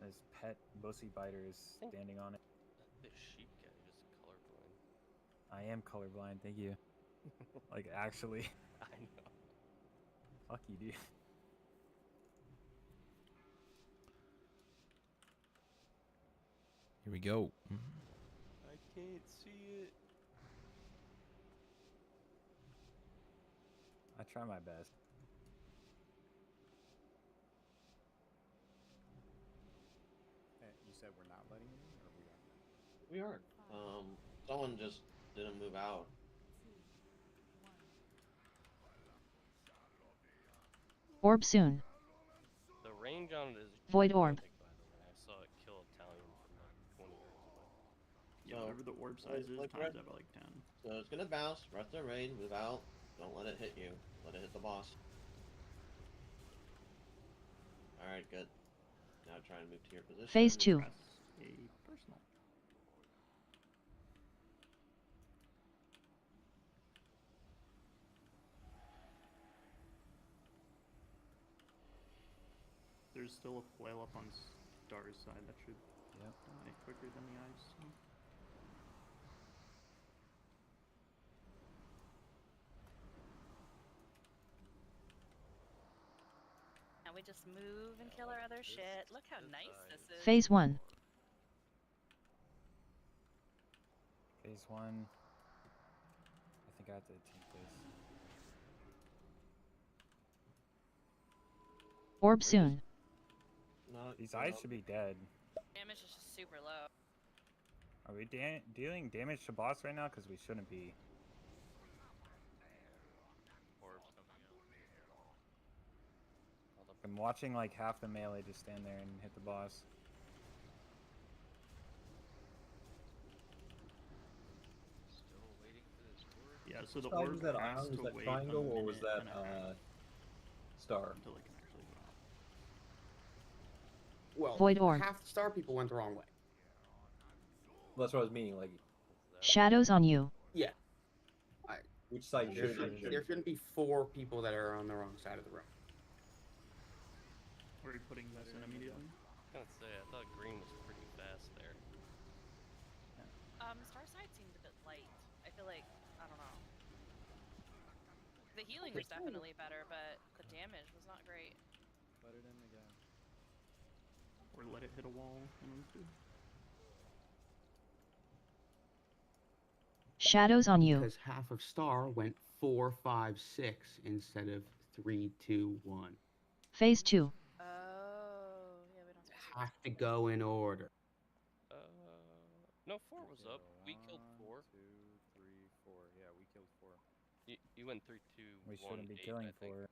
Q: His pet bussy biter is standing on it.
J: This sheep guy is just colorblind.
Q: I am colorblind, thank you. Like actually.
J: I know.
Q: Fuck you, dude.
A: Here we go.
J: I can't see it.
Q: I try my best.
O: Hey, you said we're not letting you, or we are?
F: We are. Someone just didn't move out.
B: Orb soon.
J: The range on it is
B: Void orb.
J: gigantic, by the way. I saw it kill Italian from like 20 yards away.
P: Yeah,
F: So,
P: whatever the orb size is,
F: like
P: times
F: red-
P: that by like 10.
F: So it's gonna bounce, rest the raid, move out. Don't let it hit you. Let it hit the boss. Alright, good. Now try and move to your position.
B: Phase 2.
P: Press a personal. There's still a flail up on Star's side that should die quicker than the ice. So.
K: And we just move and kill our other shit. Look how nice this is.
B: Phase 1.
Q: Phase 1. I think I have to take this.
B: Orb soon.
Q: These eyes should be dead.
K: Damage is just super low.
Q: Are we dealing damage to boss right now? Because we shouldn't be.
R: Orbs coming out.
Q: I'm watching like half the melee just stand there and hit the boss.
R: Still waiting for this orb.
P: Yeah, so the
H: Side
P: orb
H: was that
P: has
H: iron? Was
P: to
H: that
P: wait
H: triangle,
P: a
H: or was
P: minute
H: that
P: and a half
H: star?
P: until it can actually go out.
S: Well,
B: Void orb.
S: half the star people went the wrong way.
H: That's what I was meaning. Like,
B: Shadows on you.
S: Yeah.
H: which side
S: There,
H: should
S: there shouldn't be 4 people that are on the wrong side of the room.
P: Are you putting this in immediately?
J: I was gonna say, I thought green was pretty fast there.
K: Star side seemed a bit light. I feel like, I don't know. The healing was definitely better, but the damage was not great.
O: Let it in again.
P: Or let it hit a wall and then two?
B: Shadows on you.
S: Because half of star went 4, 5, 6 instead of 3, 2, 1.
B: Phase 2.
K: Oh, yeah, we don't
S: Have to go in order.
J: No, 4 was up. We killed 4.
O: 2, 3, 4. Yeah, we killed 4.
J: You went 3, 2,
Q: We
J: 1,
Q: shouldn't be
J: 8,
Q: killing
J: I think.
Q: 4.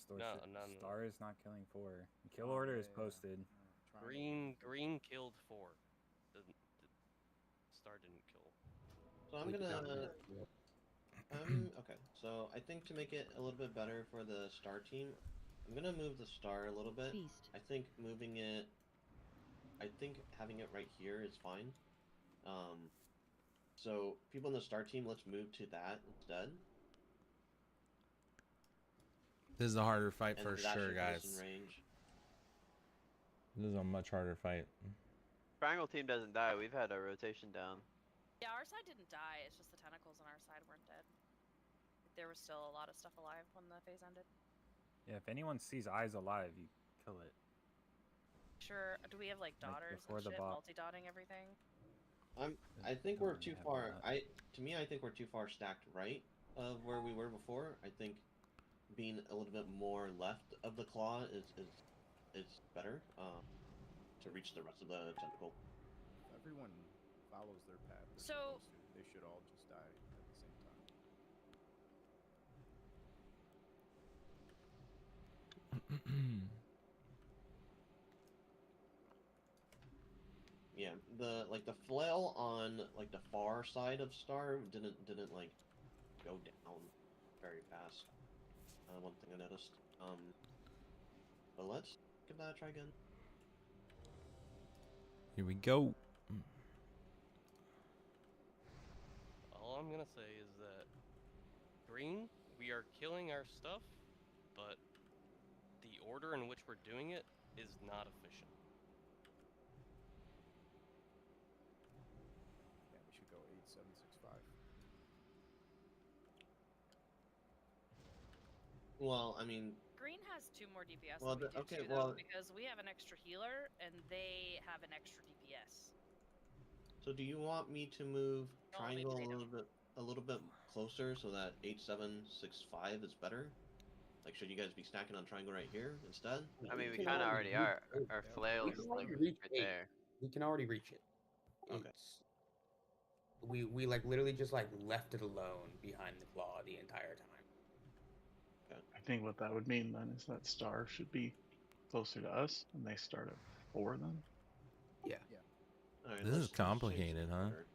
Q: Store,
J: No,
Q: should-
J: no, no.
Q: Star is not killing 4. Kill order is posted.
J: Green killed 4. The Star didn't kill.
F: So I'm
S: Like,
F: gonna. Okay. So I think to make it a little bit better for the star team, I'm gonna move the star a little bit.
B: Feast.
F: I think moving it. I think having it right here is fine. So people in the star team, let's move to that instead.
A: This is a harder fight
F: And
A: for
F: that
A: sure,
F: should put us
A: guys.
F: in range.
A: This is a much harder fight.
N: Triangle team doesn't die. We've had a rotation down.
K: Yeah, our side didn't die. It's just the tentacles on our side weren't dead. There was still a lot of stuff alive when the phase ended.
Q: Yeah, if anyone sees eyes alive, you kill it.
K: Sure. Do we have like daughters
Q: before
K: and
Q: the
K: shit,
Q: bot.
K: multi-dotting everything?
F: I think we're
Q: really
F: too
Q: have
F: far.
Q: that.
F: To me, I think we're too far stacked right of where we were before. I think being a little bit more left of the claw is better. To reach the rest of the tentacle.
O: If everyone follows their path, they're
K: So-
O: supposed to, they should all just die at the same time.
F: Yeah, the flail on like the far side of Star didn't like go down very fast. One thing I noticed. But let's give that a try again.
A: Here we go.
J: All I'm gonna say is that green, we are killing our stuff, but the order in which we're doing it is not efficient.
O: Yeah, we should go 8-7-6-5.
F: Well, I mean,
K: Green has 2 more DPS
F: Well,
K: than we do
F: okay,
K: too, though,
F: well-
K: because we have an extra healer and they have an extra DPS.
F: so do you want me to move
K: No, maybe
F: triangle
K: they
F: a little bit closer so that 8-7-6-5 is better? Like, should you guys be stacking on triangle right here instead?
N: I mean, we
S: can
N: kind of
S: already
N: already
S: reach
N: are. Our
S: We
N: flail's
S: can
N: like
S: already reach
N: right
S: 8.
N: there.
S: We can already reach it.
F: Okay.
S: We like literally just like left it alone behind the claw the entire time.
T: I think what that would mean then is that star should be closer to us, and they start at 4 then.
S: Yeah.
F: Alright,
A: This is
F: let's change
A: complicated,
F: the
A: huh?
F: order.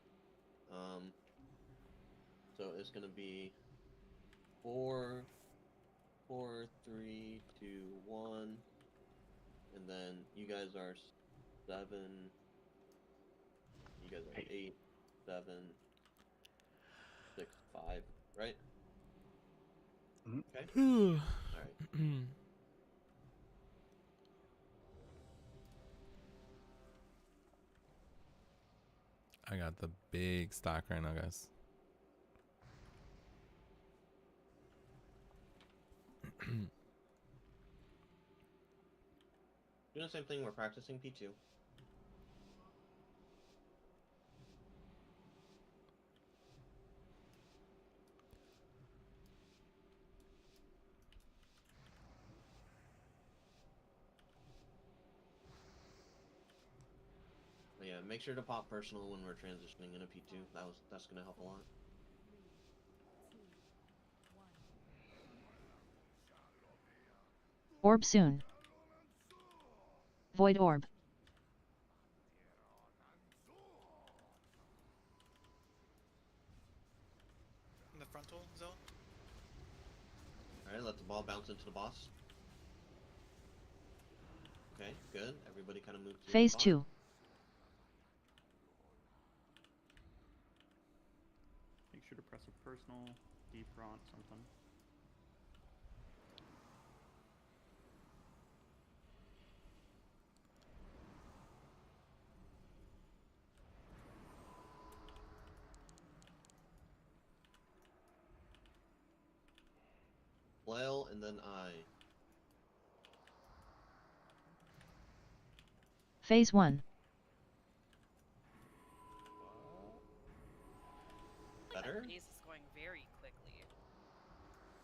F: So it's gonna be 4, 4, 3, 2, 1, and then you guys are 7. You guys are 8, 7, 6, 5, right?
T: Mhm.
F: Okay. All right.
A: I got the big stock right now, guys.
F: Doing the same thing. We're practicing P2. But yeah, make sure to pop personal when we're transitioning into P2. That's gonna help a lot.
B: Orb soon. Void orb.
G: In the frontal zone.
F: Alright, let the ball bounce into the boss. Okay, good. Everybody kind of move to
B: Phase
F: the boss.
B: 2.
P: Make sure to press a personal, defront, something.
F: Flail and then I.
B: Phase 1.
F: Better?
K: Phase is going very quickly.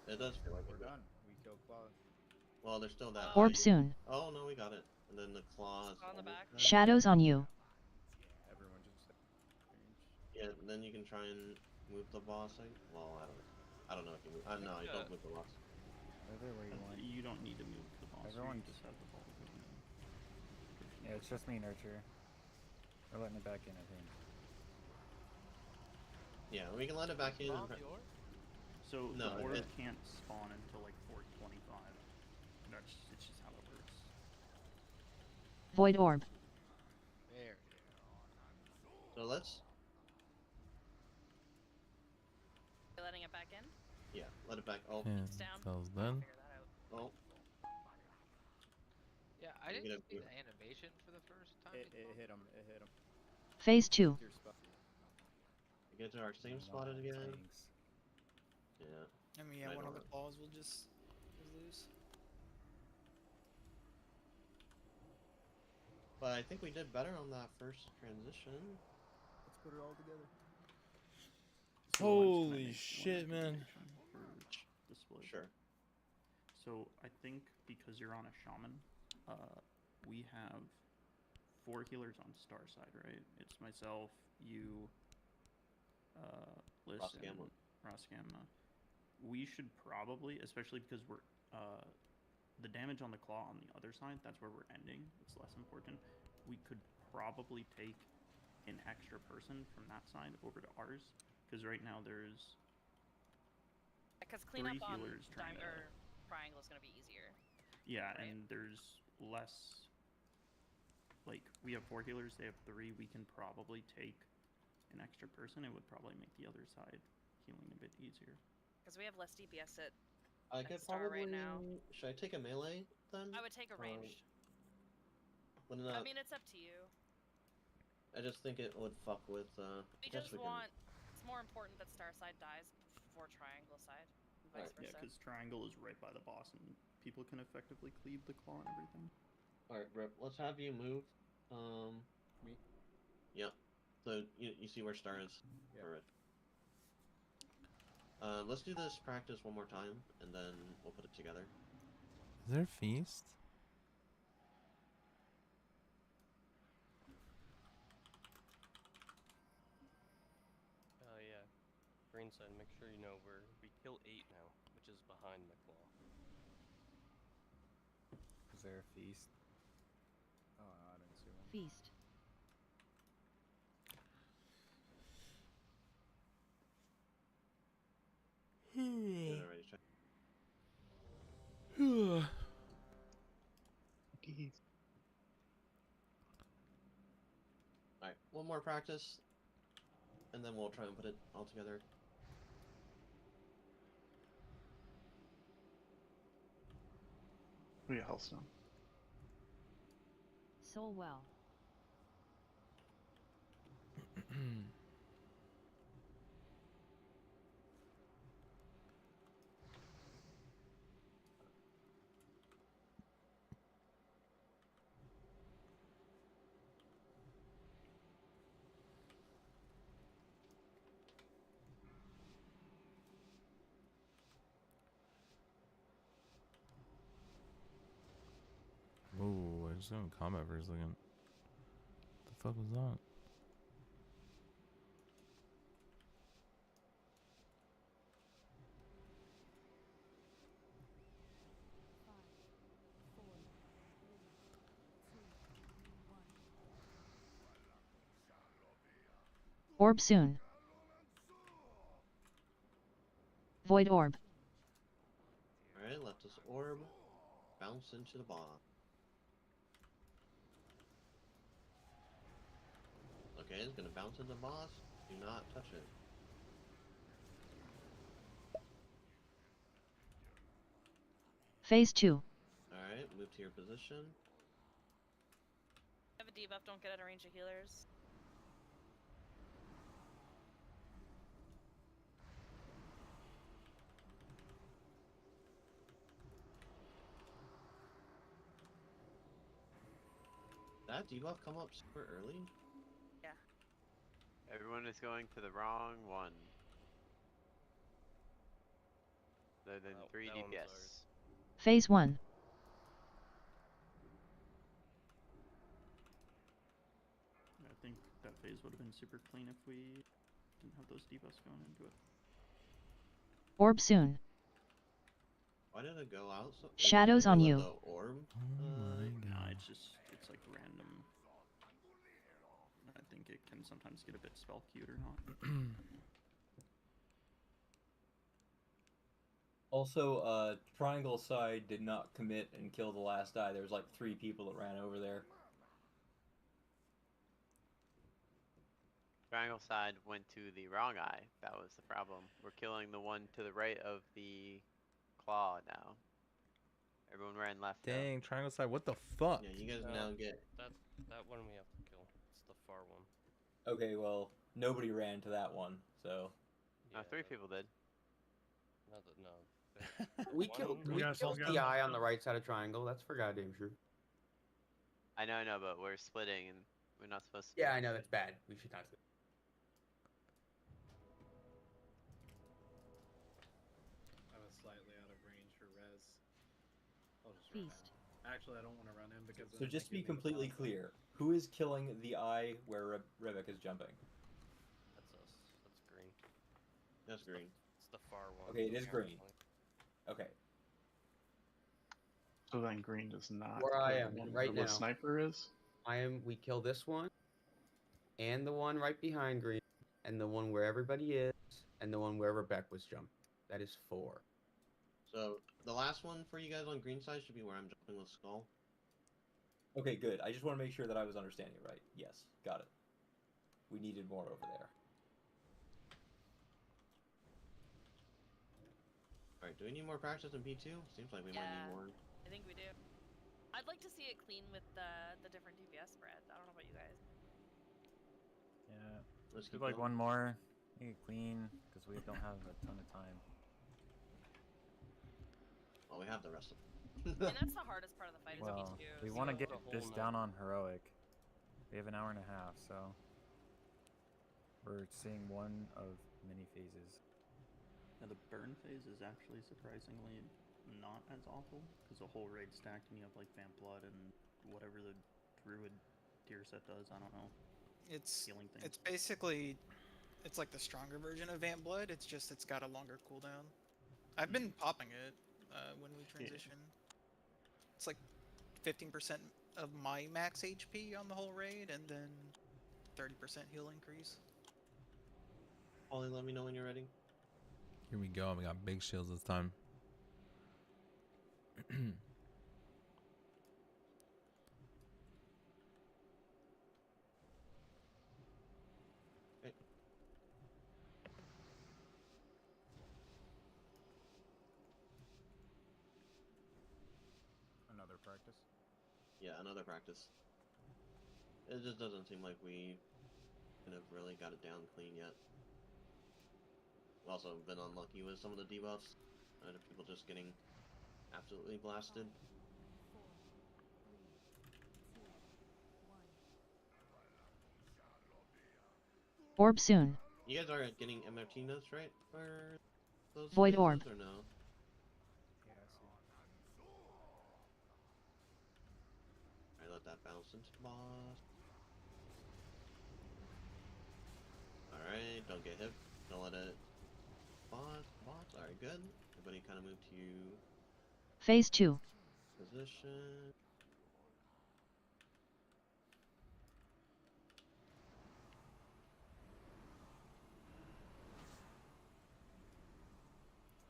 F: It does feel like
O: We're
F: it.
O: done. We killed Claw.
F: Well, there's still that.
B: Orb
F: eye.
B: soon.
F: Oh no, we got it. And then the claws.
K: On the back.
B: Shadows on you.
O: Everyone just
F: Yeah, and then you can try and move the boss. Well, I don't know if you move. No, you don't move the boss.
Q: Either where you want.
P: You don't need to move the boss.
Q: Everyone
P: You just have the ball going in.
Q: Yeah, it's just me, Nurture. We're letting it back in, I think.
F: Yeah, we can let it back in.
R: Bomb the orb?
P: So
F: No,
P: the orb
F: it-
P: can't spawn until like 425. It's just how it works.
B: Void orb.
R: There.
F: So let's.
K: You're letting it back in?
F: Yeah, let it back. Oh.
A: Yeah,
K: It's down.
A: Tells then.
K: Figure that out.
F: Oh.
R: Yeah, I
F: You're
R: didn't
F: gonna
R: see
F: do-
R: the animation for the first time.
O: It hit him. It hit him.
B: Phase 2.
O: Your spot.
F: We get to our same spot again.
Q: Tanks.
F: Yeah.
G: I mean, yeah,
F: I
G: one of
F: don't
G: the
F: know.
G: balls will just lose.
F: But I think we did better on that first transition.
O: Let's put it all together.
P: So I'm just gonna
A: Holy
P: make
A: shit,
P: one
A: man.
P: animation for display.
F: Sure.
P: So I think because you're on a shaman, we have 4 healers on star side, right? It's myself, you, Liz, and
F: Roscamma.
P: Roscamma. We should probably, especially because we're the damage on the claw on the other side, that's where we're ending. It's less important. We could probably take an extra person from that side over to ours, because right now there's
K: Because cleanup
P: 3
K: on
P: healers trying to.
K: triangle is going to be easier.
P: Yeah,
K: right?
P: and there's less. Like, we have 4 healers, they have 3. We can probably take an extra person. It would probably make the other side healing a bit easier.
K: Because we have less DPS at
F: I
K: at
F: could
K: star
F: probably.
K: right now.
F: Should I take a melee then?
K: I would take a ranged.
F: Wouldn't
K: I
F: that-
K: mean, it's up to you.
F: I just think it would fuck with.
K: We
F: guess
K: just
F: we can-
K: want. It's more important that star side dies before triangle side, and vice
P: Yeah,
K: versa.
P: because triangle is right by the boss, and people can effectively cleave the claw and everything.
F: Alright, Rip, let's have you move.
O: Me?
F: Yep. So you see where Star is?
O: Yeah.
F: Alright. Let's do this practice one more time, and then we'll put it together.
A: Is there a feast?
J: Yeah. Green side, make sure you know we kill 8 now, which is behind the claw.
Q: Is there a feast?
O: Oh, I didn't see one.
B: Feast.
F: Get it ready, check. Alright, one more practice, and then we'll try and put it all together.
T: We got Hellstone.
B: Soul well.
A: Ooh, I just got a comment for a second. What the fuck was that?
B: Orb soon. Void orb.
F: Alright, let this orb bounce into the boss. Okay, it's gonna bounce into the boss. Do not touch it.
B: Phase 2.
F: Alright, move to your position.
K: Have a debuff, don't get out of range of healers.
F: That debuff come up super early?
K: Yeah.
N: Everyone is going to the wrong one. Other than 3
J: that one's
N: DPS.
J: ours.
B: Phase 1.
P: I think that phase would have been super clean if we didn't have those debuffs going into it.
B: Orb soon.
F: Why did it go out? So,
B: Shadows on you.
F: The orb?
P: Nah, it's like random. I think it can sometimes get a bit spell queued or not.
H: Also, Triangle side did not commit and kill the last eye. There was like 3 people that ran over there.
N: Triangle side went to the wrong eye. That was the problem. We're killing the one to the right of the claw now. Everyone ran left. though.
A: Dang, triangle side. What the fuck?
F: Yeah, you guys now get.
J: That one we have to kill. It's the far one.
H: Okay, well, nobody ran to that one, so.
N: No, 3 people did.
J: No.
S: We killed the eye on the right side of triangle. That's for goddamn sure.
N: I know, but we're splitting and we're not supposed to.
S: Yeah, I know that's bad. We should not do it.
D: I was slightly out of range for res. I'll just run
B: Feast.
D: him. Actually, I don't want to run him because.
H: So just to be completely clear, who is killing the eye where Rivik is jumping?
J: That's us. That's green.
F: That's green.
J: It's the far one.
H: Okay, it is green. Okay.
T: So then green does not.
S: Where I
T: kill
S: am
T: the one
S: right
T: where
S: now.
T: the sniper is.
S: We kill this one, and the one right behind green, and the one where everybody is, and the one where Rebecca was jumping. That is 4.
F: So the last one for you guys on green side should be where I'm jumping with Skull.
H: Okay, good. I just want to make sure that I was understanding it right. Yes, got it. We needed more over there.
F: Alright, do we need more practice in P2? Seems like we might need more.
K: I think we do. I'd like to see it clean with the different DPS spreads. I don't know about you guys.
Q: Yeah.
F: Let's
Q: do
F: keep
Q: like
F: going.
Q: one more. Make it clean because we don't have a ton of time.
F: Well, we have the rest of
K: And that's the hardest part of the fight.
Q: Well,
K: is P2.
Q: we
K: so-
Q: want to get this down on heroic. We have an hour and a half, so we're seeing one of many phases.
P: Now the burn phase is actually surprisingly not as awful because the whole raid stacked and you have like Vamp Blood and whatever the Druid tier set does. I don't know.
G: It's
P: Healing things.
G: it's basically it's like the stronger version of Vamp Blood. It's just it's got a longer cooldown. I've been popping it when we transition. It's like 15% of my max HP on the whole raid, and then 30% heal increase.
F: Ollie, let me know when you're ready.
A: Here we go. We got big shields this time.
O: Another practice.
F: Yeah, another practice. It just doesn't seem like we kind of really got it down clean yet. We've also been unlucky with some of the debuffs. People just getting absolutely blasted.
B: Orb soon.
F: You guys are getting MFT notes, right? For those
B: Void
F: phases,
B: orb.
F: Or no? Alright, let that bounce into the boss. Alright, don't get hit. Don't let it. Boss. Alright, good. Everybody kind of move to
B: Phase 2.
F: position.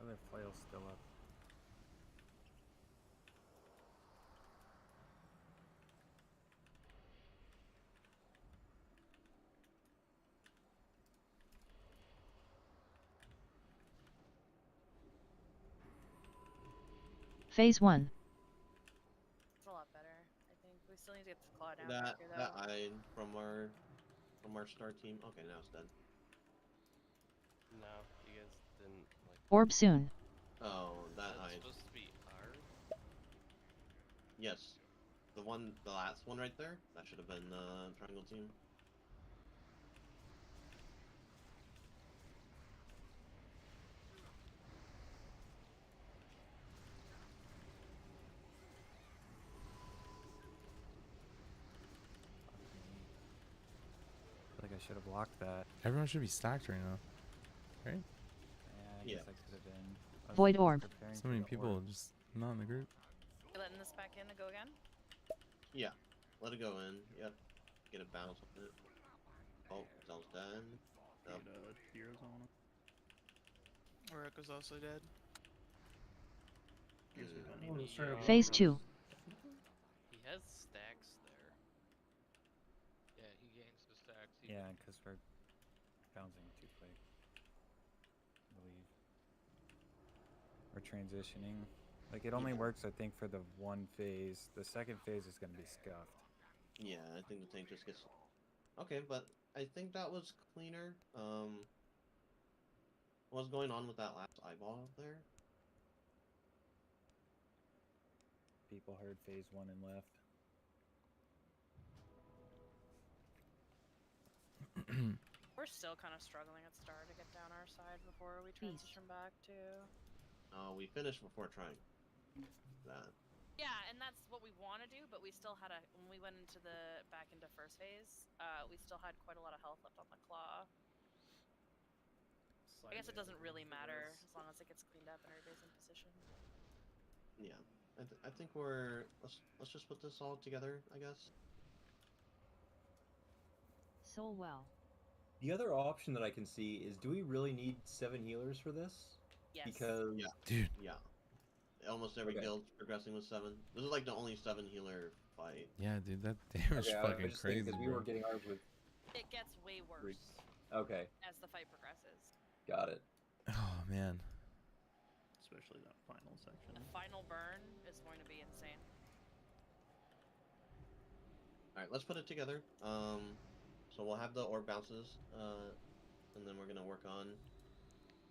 Q: Other flail's still up.
B: Phase 1.
K: It's a lot better. I think we still need to get this claw down.
F: That
K: quicker, though.
F: eye from our star team. Okay, now it's dead.
J: No, you guys didn't like.
B: Orb soon.
F: Oh, that
J: That's
F: eye.
J: supposed to be ours.
F: Yes, the last one right there. That should have been triangle team.
Q: I feel like I should have blocked that.
A: Everyone should be stacked right now, right?
Q: Yeah, I
F: Yeah.
Q: guess I could have been. us
B: Void orb.
Q: preparing
A: So
Q: for
A: many
Q: the
A: people
Q: orb.
A: just not in the group.
K: You letting this back in to go again?
F: Yeah. Let it go in. Yep. Get a bounce on it. Oh, Zell's dead. Yep.
P: Get heroes on him.
G: Oracle's also dead.
P: Guess we don't
F: Mm.
P: need the,
B: Phase 2.
J: He has stacks there.
R: Yeah, he gains the stacks.
Q: Yeah, because we're bouncing too quick. I believe. We're transitioning. Like, it only works, I think, for the one phase. The second phase is going to be scuffed.
F: Yeah, I think the tank just gets. Okay, but I think that was cleaner. What's going on with that last eyeball up there?
Q: People heard phase 1 and left.
K: We're still kind of struggling at Star to get down our side before we transition back to.
F: We finished before trying that.
K: Yeah, and that's what we want to do, but we still had when we went into back into first phase, we still had quite a lot of health left on the claw. I guess it doesn't really matter as long as it gets cleaned up and everybody's in position.
F: Yeah, I think let's just put this all together, I guess.
B: Soul well.
H: The other option that I can see is, do we really need 7 healers for this?
K: Yes.
H: Because
A: Dude.
F: Yeah. Almost every
H: Okay.
F: guild's progressing with 7. This is like the only 7 healer fight.
A: Yeah, dude, that damage
H: Okay, I
A: fucking
H: just think
A: crazy,
H: because we
A: bro.
H: were getting ours with.
K: It gets way worse
H: Okay,
K: as the fight progresses.
H: got it.
A: Oh man.
P: especially that final section.
K: The final burn is going to be insane.
F: Alright, let's put it together. So we'll have the orb bounces, and then we're gonna work on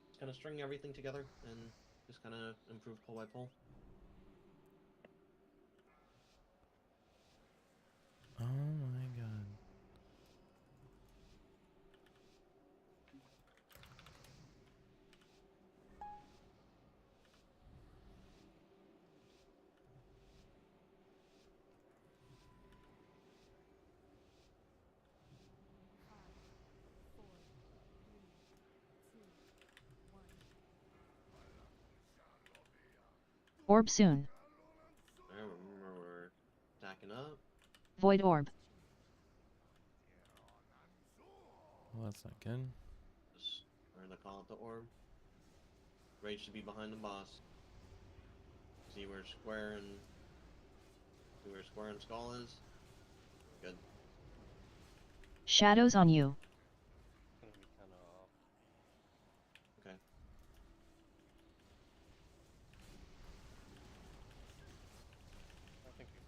F: just kind of stringing everything together and just kind of improve pull by pull.
A: Oh my god.
B: Orb soon.
F: Alright, remember we're stacking up.
B: Void orb.
A: Well, that's not good.
F: Just, we're gonna call it the orb. Rage should be behind the boss. See where square and skull is. Good.
B: Shadows on you.
J: Gonna be kind of off.
F: Okay.
J: I think we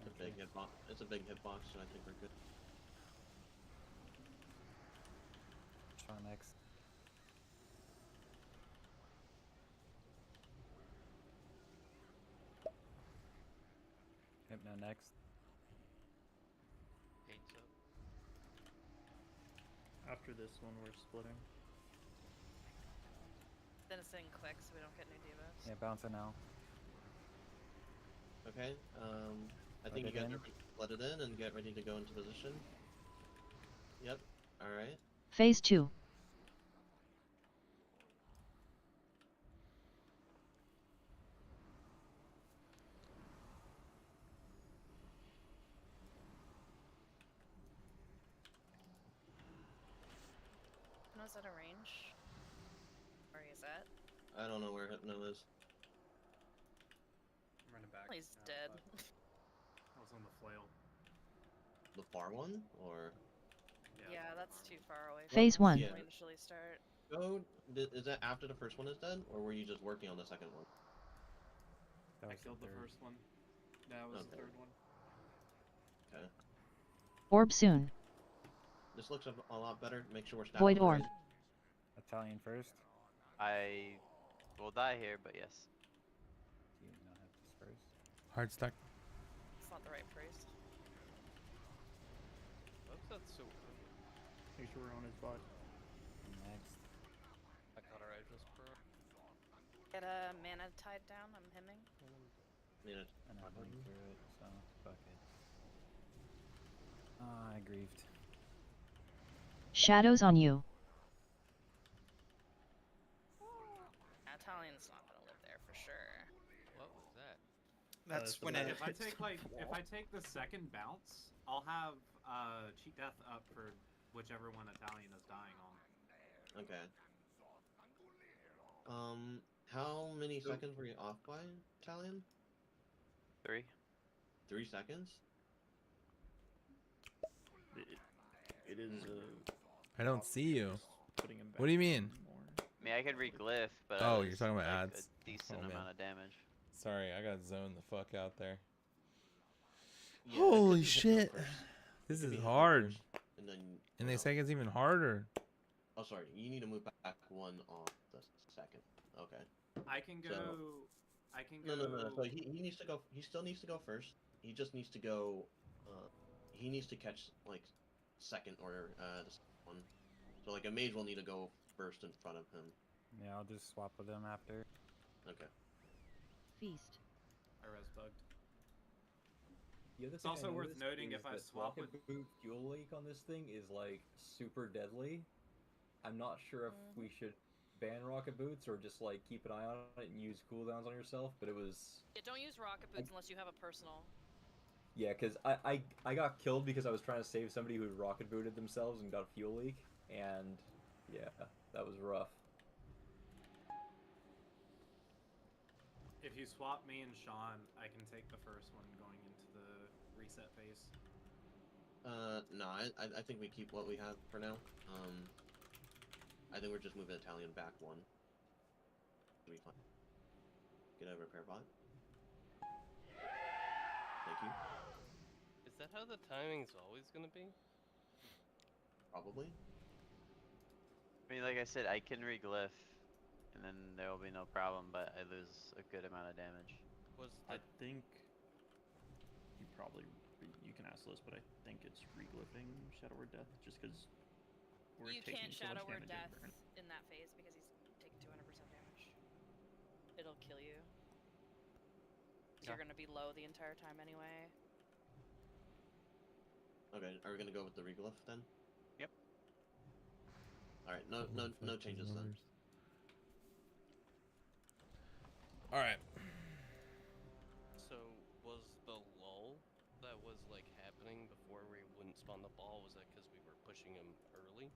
F: It's a big hitbox. It's a big hitbox, so I think we're good.
Q: Try next. Hypno next.
R: Paints up.
P: After this one, we're splitting.
K: Then it's saying click so we don't get new debuffs.
Q: Yeah, bouncing now.
F: Okay. I think you guys are let it in and get ready to go into position. Yep. All right.
B: Phase 2.
K: No, is that a range? Where is that?
F: I don't know where Hypno is.
D: I'm running back.
K: Well, he's
D: now,
K: dead.
D: but I was on the flail.
F: The far one, or
K: Yeah, that's too far away.
B: Phase
K: from us
B: 1.
K: to
F: Yeah.
K: Initially start.
F: go? Is that after the first one is dead, or were you just working on the second one?
D: I killed the first one. That was the
F: Okay.
D: third one.
F: Okay.
B: Orb soon.
F: This looks a lot better. Make sure we're stacking
B: Void
F: right.
B: orb.
Q: Italian first.
N: I will die here, but yes.
Q: Do you not have this first?
A: Hard stack.
K: It's not the right priest.
J: What's that so early?
P: Make sure we're on his butt.
Q: Next.
J: I caught our Aegis pro.
K: Get a mana tied down. I'm hemming.
F: Need it.
Q: And I blinked through it, so fuck it. Ah, I grieved.
B: Shadows on you.
G: That's
P: the
G: when
P: bad
G: it.
D: If I take the second bounce, I'll have cheat death up for whichever one Italian is dying on.
F: Okay. How many seconds were you off by, Italian?
N: 3.
F: 3 seconds?
P: It is.
A: I don't see you.
P: Putting him
A: What do you mean?
N: I mean, I could reglyph, but
A: Oh,
N: I
A: you're
N: was,
A: talking about
N: like,
A: ads.
N: a decent
A: Oh, man.
N: amount of damage.
A: Sorry, I got zoned the fuck out there.
F: Yeah, that could
A: Holy
F: be
A: shit.
F: Hypno first.
A: This
F: It could
A: is
F: be Hypno
A: hard.
F: first, and then.
A: And they say it's even harder.
F: Oh, sorry. You need to move back one off the second. Okay.
D: I can go.
F: So-
D: I can go.
F: No. So he needs to go. He still needs to go first. He just needs to go. He needs to catch like second or the second one. So like a mage will need to go first in front of him.
Q: Yeah, I'll just swap with them after.
F: Okay.
B: Feast.
D: I res bugged.
H: The other
D: It's
H: thing I
D: also worth
H: noticed
D: noting
H: is
D: if I
H: that
D: swap
H: rocket
D: with-
H: boot fuel leak on this thing is like super deadly. I'm not sure if we should ban rocket boots or just like keep an eye on it and use cooldowns on yourself. But it was
K: Yeah, don't use rocket boots unless you have a personal.
H: yeah, because I got killed because I was trying to save somebody who had rocket booted themselves and got a fuel leak, and yeah, that was rough.
D: If you swap me and Sean, I can take the first one going into the reset phase.
F: No, I think we keep what we have for now. I think we're just moving Italian back one. Should be fine. Get a repair bot. Thank you.
J: Is that how the timing's always gonna be?
F: Probably.
N: I mean, like I said, I can reglyph, and then there will be no problem, but I lose a good amount of damage.
J: Was
P: I think you probably you can ask Liz, but I think it's reglyphing Shadow Word Death just because we're
K: You
P: taking
K: can't
P: so much
K: Shadow Word
P: damage
K: Death
P: in burn.
K: in that phase because he's taking 200% damage. It'll kill you.
N: Yeah.
K: You're gonna be low the entire time anyway.
F: Okay, are we gonna go with the reglyph then?
N: Yep.
F: All right, no changes then.
A: All right.
J: So was the lull that was like happening before we wouldn't spawn the ball? Was that because we were pushing him early?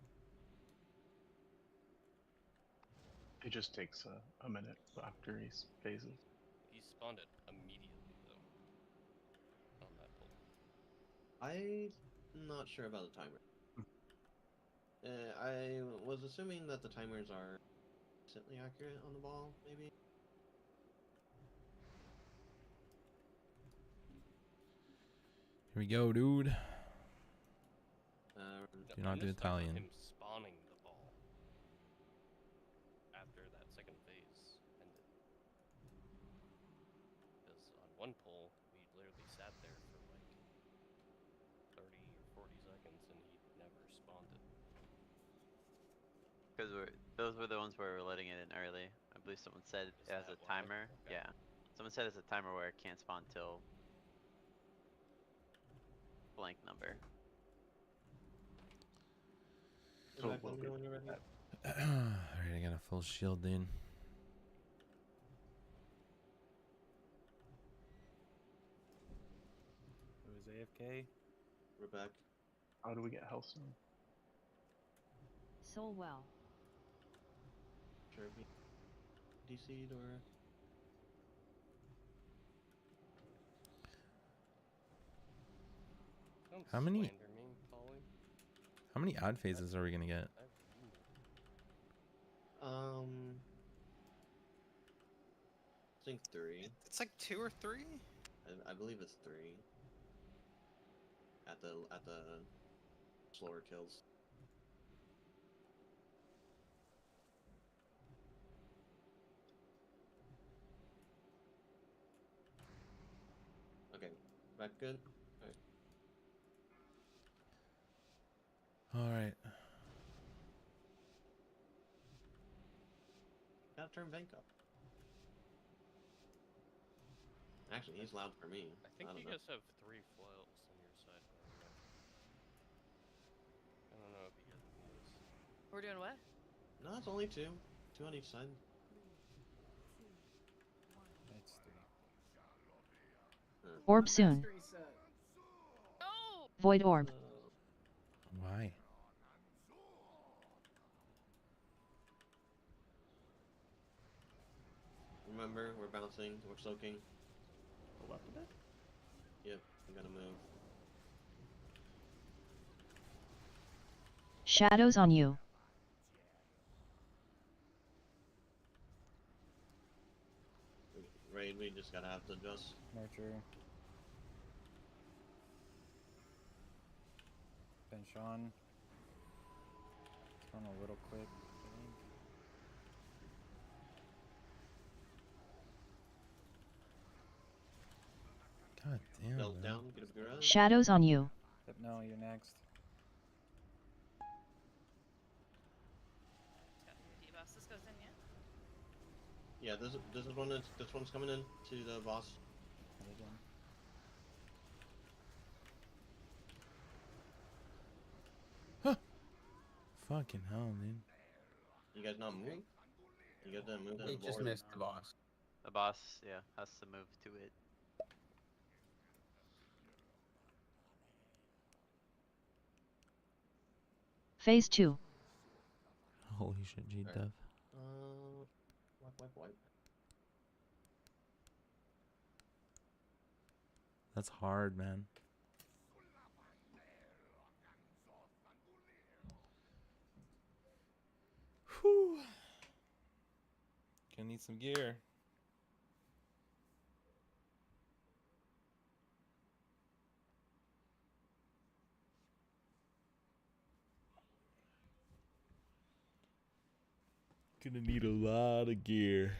T: It just takes a minute after he phases.
J: He spawned it immediately though. On that pull.
F: I'm not sure about the timer. I was assuming that the timers are decently accurate on the ball, maybe.
A: Here we go, dude.
F: Do
A: not do Italian.
J: Him spawning the ball after that second phase ended. Because on one pull, we literally sat there for like 30 or 40 seconds and he never spawned it.
N: Because those were the ones where we were letting it in early. I believe someone said it has a
J: that why?
N: timer.
J: Okay.
N: Yeah. Someone said it's a timer where it can't spawn till blank number.
T: So
F: Back
T: we'll
F: when
T: get
F: you're ready.
A: Alright, I got a full shield, dude.
Q: It was AFK.
F: We're back.
T: How do we get Hellstone?
B: Soul well.
F: Sure, be DC'd or.
J: Don't
A: How many-
J: slander me, Polly.
A: How many odd phases are we gonna get?
F: I think 3.
G: It's like 2 or 3.
F: I believe it's 3. At the slower kills. Okay, back good. Alright.
A: Alright.
F: Gotta turn Vank up. Actually, he's loud for me.
J: I think
F: don't
J: you
F: know.
J: guys have 3 flails on your side, by the way. I don't know if you guys noticed.
K: We're doing what?
F: No, it's only 2. 2 on each side.
Q: It's 3.
B: Orb soon. Void orb.
A: Why?
F: Remember, we're bouncing, we're soaking.
P: The left of it?
F: Yep, we gotta move.
B: Shadows on you.
F: Raid, we just gotta have to adjust.
Q: Nurture. Bench on. Turn a little quick.
A: God damn.
F: Belt
A: man.
F: down, get a garage.
B: Shadows on you.
Q: No, you're next.
K: Debuffs. This goes in, yeah?
F: Yeah, this one's coming in to the boss.
A: Fucking hell, dude.
F: You guys not move? You guys didn't move to
S: We
F: the
S: just
F: board.
S: missed the boss.
N: The boss, yeah, has to move to it.
B: Phase 2.
A: Holy shit, G
F: Alright.
A: Dev.
F: Wipe.
A: That's hard, man. Whew. Gonna need some gear. Gonna need a lot of gear.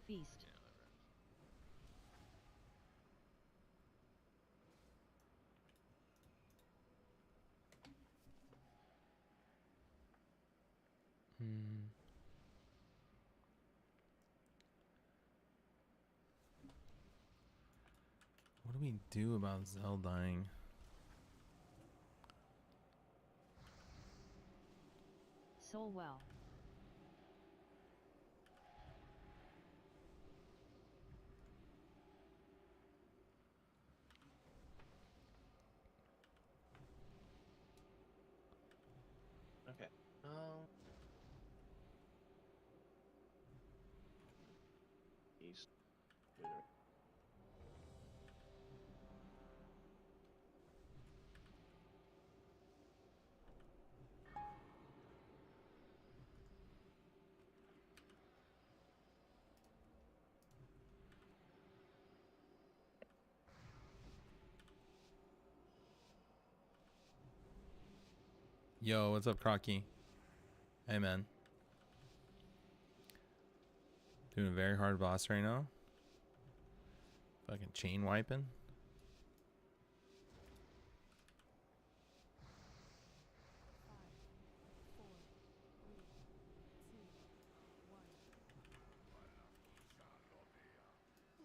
B: Feast.
A: What do we do about Zell dying?
B: Soul well.
F: Okay. East.
A: Yo, what's up, Crocky? Hey, man. Doing a very hard boss right now. Fucking chain wiping.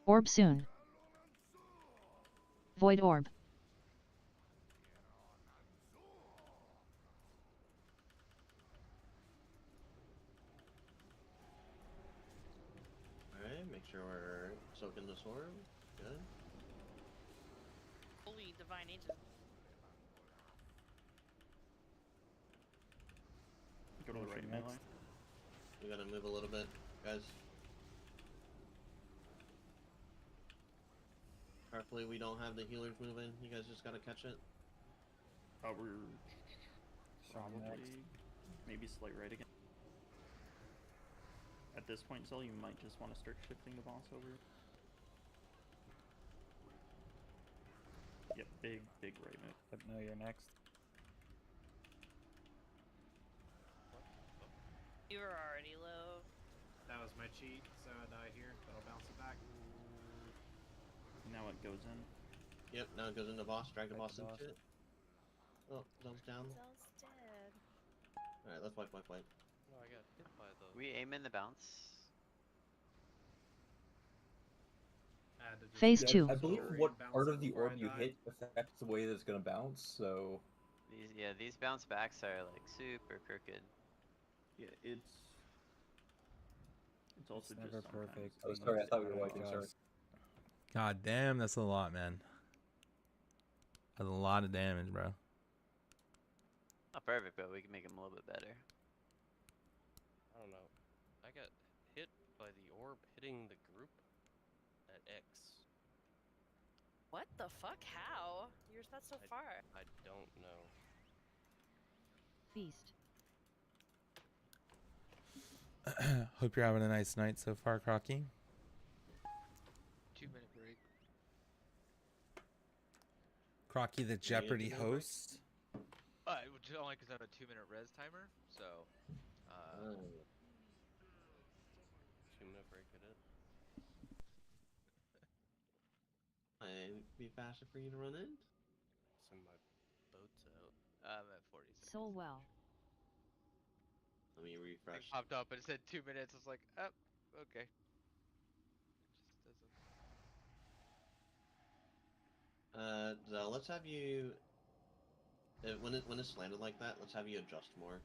B: Orb soon. Void orb.
F: Alright, make sure we're soaking this orb. Good.
K: Holy divine agent.
P: Go to the right melee.
F: We gotta move a little bit, guys. Hopefully we don't have the healers moving. You guys just gotta catch it.
P: We're
Q: Sean
P: probably
Q: next.
P: maybe slight right again. At this point, Zell, you might just want to start shifting the boss over. Yep, big right move.
Q: Yep, no, you're next.
K: You were already low.
D: That was my cheat, so I die here. That'll bounce it back.
P: Now it goes in.
F: Yep, now it goes into boss. Drag the
Q: Drag
F: boss
Q: the
F: into
Q: boss.
F: it. Oh, Zell's down.
K: Zell's dead.
F: Alright, let's wipe.
J: No, I got hit by the.
N: We aim in the bounce.
D: had to just.
B: Phase
H: Yeah,
B: two.
H: I believe
D: Accelerate
H: what
D: and
H: part
D: bounce
H: of the
D: before I
H: orb you
D: die.
H: hit affects the way that it's gonna bounce. So
N: These bounce backs are like super crooked.
P: Yeah, it's also
Q: It's
P: just
Q: never
P: sometimes
Q: perfect.
H: Oh,
P: it's
H: sorry, I thought you
Q: How
H: were
Q: it
H: wiping. Sorry.
Q: goes.
A: God damn, that's a lot, man. That's a lot of damage, bro.
N: Not perfect, but we can make them a little bit better.
J: I don't know. I got hit by the orb hitting the group at X.
K: What the fuck? How? You're that so far?
J: I don't know.
B: Feast.
A: Hope you're having a nice night so far, Crocky.
R: 2-minute break.
A: Crocky, the Jeopardy host.
R: Which is only because I have a 2-minute res timer, so.
J: 2-minute break at it.
F: It'd be faster for you to run in.
J: So my boat's out.
N: I'm at 40 seconds.
B: Soul well.
F: Let me
R: Thing
F: refresh.
R: popped up and it said 2 minutes. I was like, oh, okay. It just doesn't.
F: Zell, let's have you. When it's landed like that, let's have you adjust more,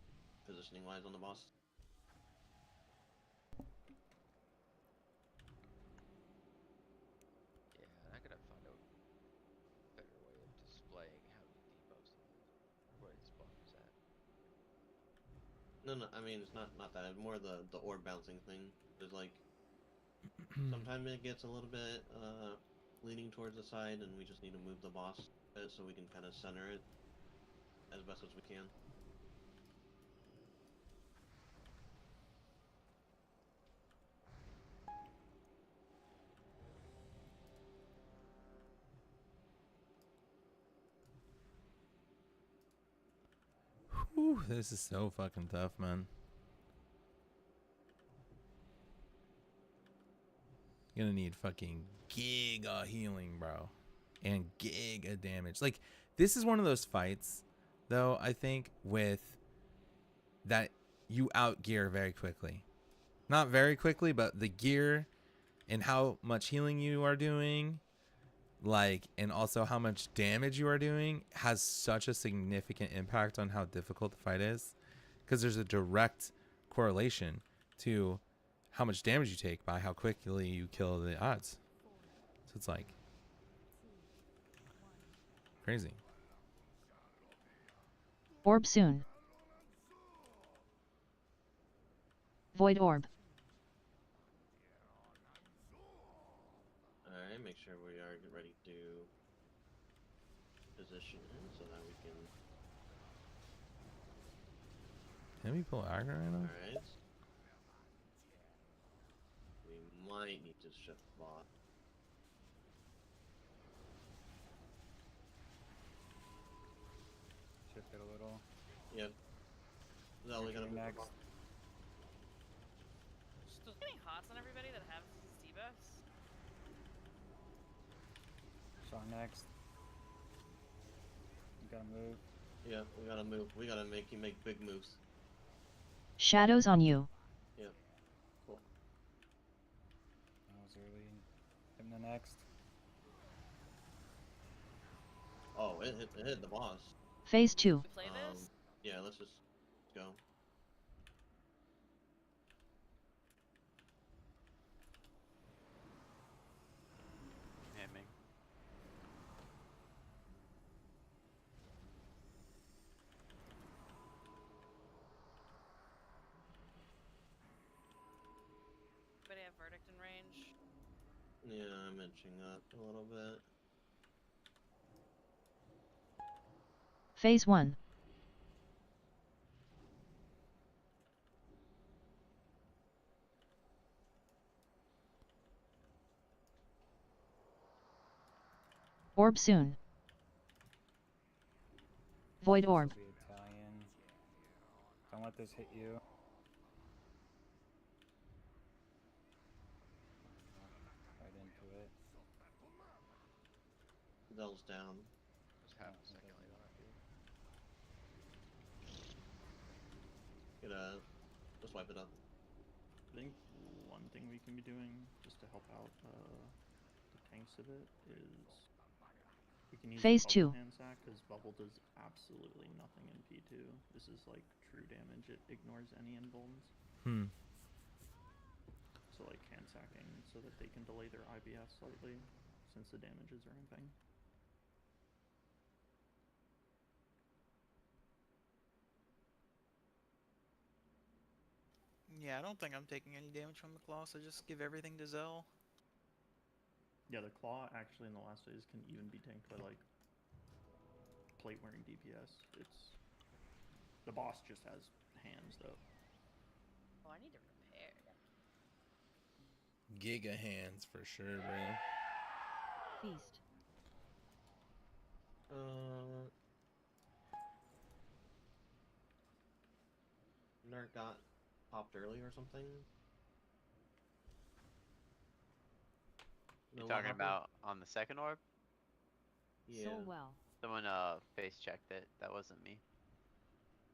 F: positioning wise on the boss.
R: Yeah, I gotta find a better way of displaying how many debuffs where it spawns at.
F: No, I mean it's not that. It's more the orb bouncing thing. There's like sometimes it gets a little bit leaning towards the side, and we just need to move the boss a bit so we can kind of center it as best as we can.
A: Whew, this is so fucking tough, man. You're gonna need fucking giga healing, bro. And giga damage. Like, this is one of those fights, though, I think, with that you outgear very quickly. Not very quickly, but the gear and how much healing you are doing, like, and also how much damage you are doing has such a significant impact on how difficult the fight is. Because there's a direct correlation to how much damage you take by how quickly you kill the odds. So it's like crazy.
B: Orb soon. Void orb.
F: Alright, make sure we are ready to position in so that we can.
A: Can we pull aggro right now?
F: Alright. We might need to shift bot.
Q: Shift it a little.
F: Yep. No, we gotta move
Q: next.
F: the bot.
K: Still getting hots on everybody that have these debuffs.
Q: Shot next. You gotta move.
F: Yeah, we gotta move. We gotta make big moves.
B: Shadows on you.
F: Yep. Cool.
Q: That was early. Him the next.
F: Oh, it hit the boss.
B: Phase 2.
K: Play this?
F: Yeah, let's just go.
N: Aiming.
K: Anybody have verdict in range?
F: Yeah, I'm inching up a little bit.
B: Phase 1. Orb soon. Void orb.
Q: Be Italian. Don't let this hit you. Right into it.
F: Zell's down.
R: Just half a second late on it, dude.
F: Just wipe it up.
P: I think one thing we can be doing just to help out the tanks of it is we can use
B: Phase
P: Bubble
B: 2.
P: hand sack because Bubble does absolutely nothing in P2. This is like true damage. It ignores any invulns. So like hand sacking so that they can delay their IBF slightly since the damage is ramping.
G: Yeah, I don't think I'm taking any damage from the claw, so just give everything to Zell.
P: Yeah, the claw actually in the last phase can even be tanked by like plate wearing DPS. It's the boss just has hands though.
K: Oh, I need to repair.
A: Giga hands for sure, bro.
B: Feast.
F: Nerd got popped early or something.
N: You're
F: No, what
N: talking
F: happened?
N: about on the second orb?
F: Yeah.
M: So well.
N: Someone face checked it. That wasn't me.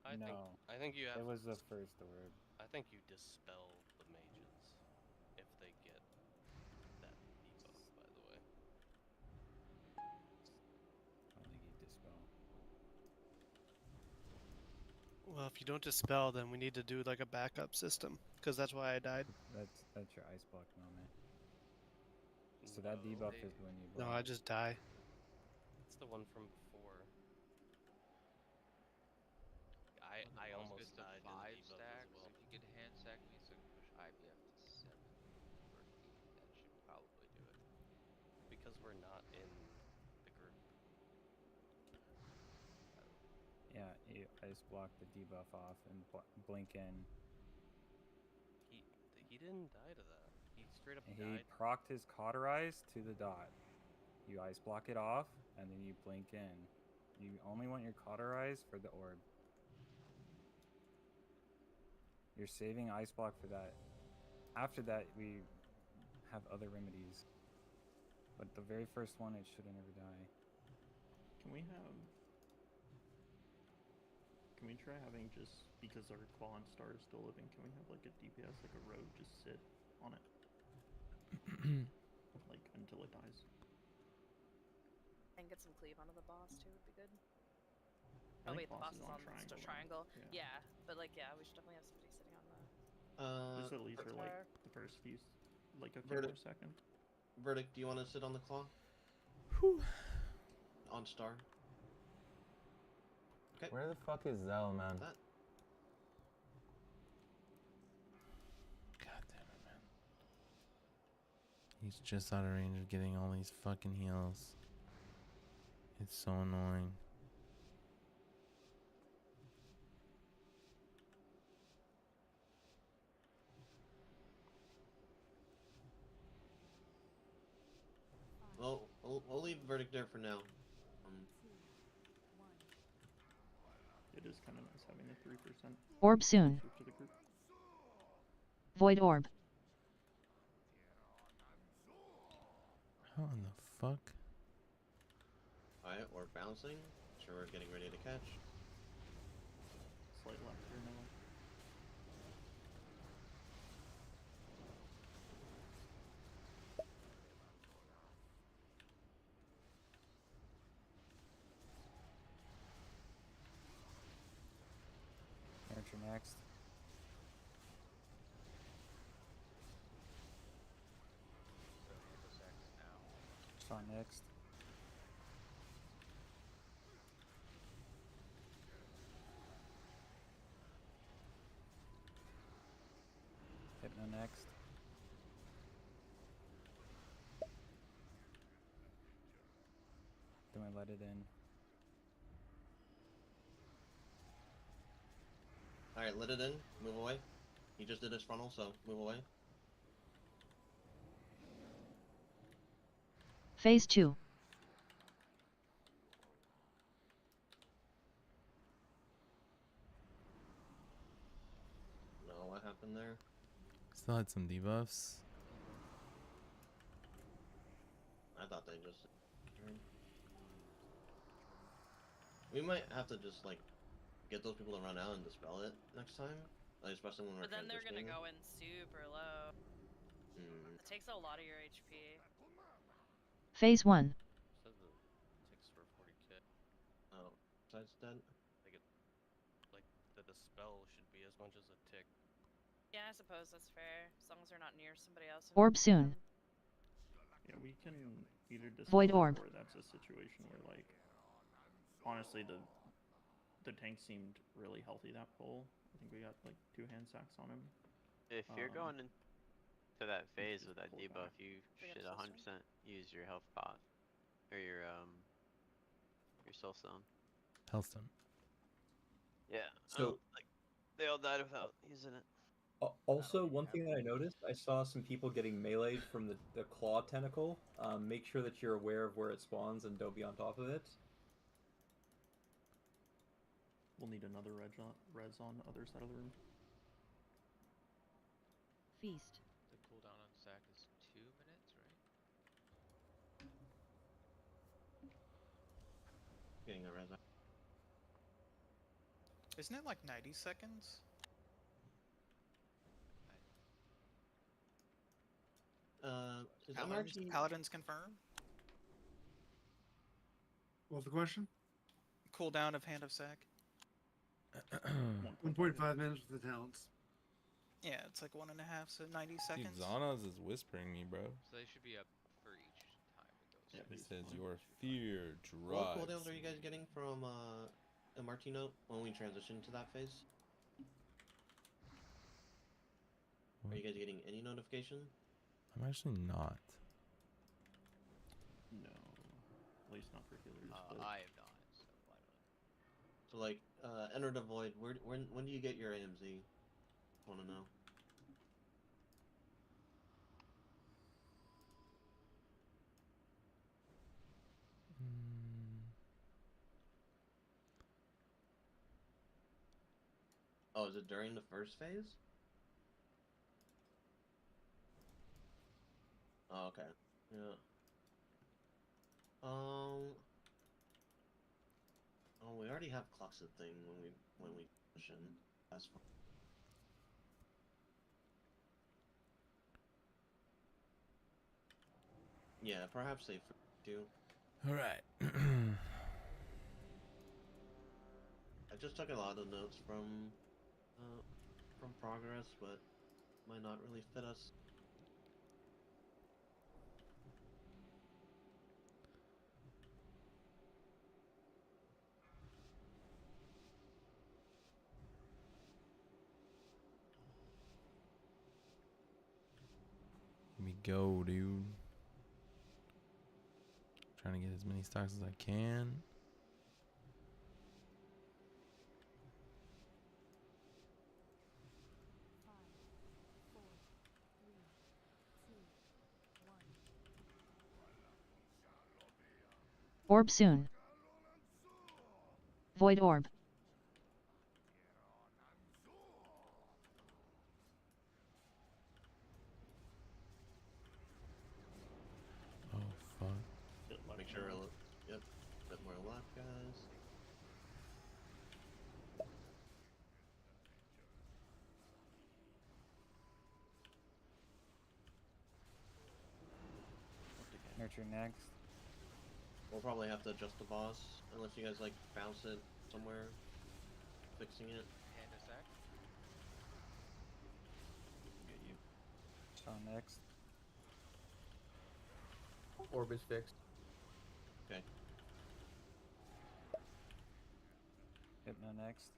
J: I
Q: No.
J: think you have.
Q: It was the first orb.
J: I think you dispel the mages if they get that debuff. By the way.
Q: I don't think he dispel.
L: Well, if you don't dispel, then we need to do like a backup system, because that's why I died.
Q: That's your ice block moment. So that debuff is when you block.
L: No, I just die.
J: It's the one from before. I almost
R: gets to
J: died
R: 5
J: in the debuff
R: stacks.
J: as well.
R: If you can hand sack me, so I can push IBF to 7 for 8, that should probably do it.
J: Because we're not in the group.
Q: Yeah, you ice block the debuff off and blink in.
J: He didn't die to that. He straight up
Q: He
J: died.
Q: procced his cauterize to the dot. You ice block it off, and then you blink in. You only want your cauterize for the orb. You're saving ice block for that. After that, we have other remedies. But the very first one, it shouldn't ever die.
P: Can we try having just, because our claw and star is still living, can we have like a DPS, like a rogue, just sit on it? Like until it dies.
K: And get some cleave onto the boss too would be good.
P: I
K: Oh
P: think
K: wait, the boss is on
P: triangle.
K: the triangle.
P: Yeah.
K: Yeah, but like yeah, we should definitely have somebody sitting on the.
P: Just at least for like the first few, like a few
F: Verdict.
P: more seconds.
F: Verdict, do you want to sit on the claw? On star. Okay.
A: Where the fuck is Zell, man?
F: That.
A: God damn it, man. He's just out of range of getting all these fucking heals. It's so annoying.
F: Well, we'll leave Verdict there for now.
P: It is kind of nice having the 3%.
B: Orb soon.
P: Switch to the group.
B: Void orb.
A: How in the fuck?
F: Alright, we're bouncing. Sure, we're getting ready to catch.
P: Slight left here, Noah.
Q: Nurture next. Shot next. Hypno next. Then we let it in.
F: Alright, let it in. Move away. He just did his frontal, so move away.
B: Phase 2.
F: No, what happened there?
A: Still had some debuffs.
F: I thought they just. We might have to just like get those people to run out and dispel it next time, like, especially when we're.
K: But then they're gonna
F: transitioning.
K: go in super low.
F: Hmm.
K: It takes a lot of your HP.
B: Phase 1.
J: Said the ticks were 40k.
F: Oh, besides that,
J: Like that the spell should be as much as a tick.
K: Yeah, I suppose that's fair. As long as they're not near somebody else.
B: Orb soon.
P: Yeah, we can either
B: Void
P: dispel it,
B: orb.
P: or that's a situation where, like, honestly, the tank seemed really healthy that pull. I think we got like 2 hand sacks on him.
N: If you're going into that phase
P: just
N: with that
P: pull
N: debuff,
P: back.
N: you
K: Bring up
N: should
K: soul
N: 100% use your health pot or your soul stone.
A: Hellstone.
N: Yeah.
H: So-
N: like they all died without using it.
H: Also, one thing that I noticed, I saw some people getting meleeed from the claw tentacle. Make sure that you're aware of where it spawns and don't be on top of it.
P: We'll need another res on the other side of the room.
B: Feast.
R: The cooldown on sack is 2 minutes, right?
F: getting a res.
G: Isn't it like 90 seconds?
F: Is
G: Paladins,
F: MRT
G: Paladins confirm?
E: What was the question?
G: Cooldown of Hand of Sack.
E: 1.5 minutes with the talents.
G: Yeah, it's like 1.5, so 90
A: Dude,
G: seconds.
A: Xanas is whispering me, bro.
R: So they should be up for each time it goes.
F: Yeah,
A: He says your fear
F: What
A: drives.
F: cooldowns are you guys getting from MRT note when we transition to that phase? Are you guys getting any notification?
A: I'm actually not.
P: No, at least not for healers. but
R: I have not, so I don't know.
F: So like, Enter the Void. When do you get your AMZ? Want to know? Oh, is it during the first phase? Oh, okay. Yeah. Oh, we already have Cloxid thing when we push in. That's fine. Yeah, perhaps they do.
A: All right.
F: I just took a lot of notes from progress, but might not really fit us.
A: Here we go, dude. Trying to get as many stocks as I can.
B: Orb soon. Void orb.
A: Oh fuck.
F: Make sure, yep, bit more luck, guys.
Q: Nurture next.
F: We'll probably have to adjust the boss, unless you guys like bounce it somewhere, fixing it.
R: Hand of sack.
F: Get you.
Q: Shaw next.
S: Orb is fixed.
F: Okay.
Q: Hypno next.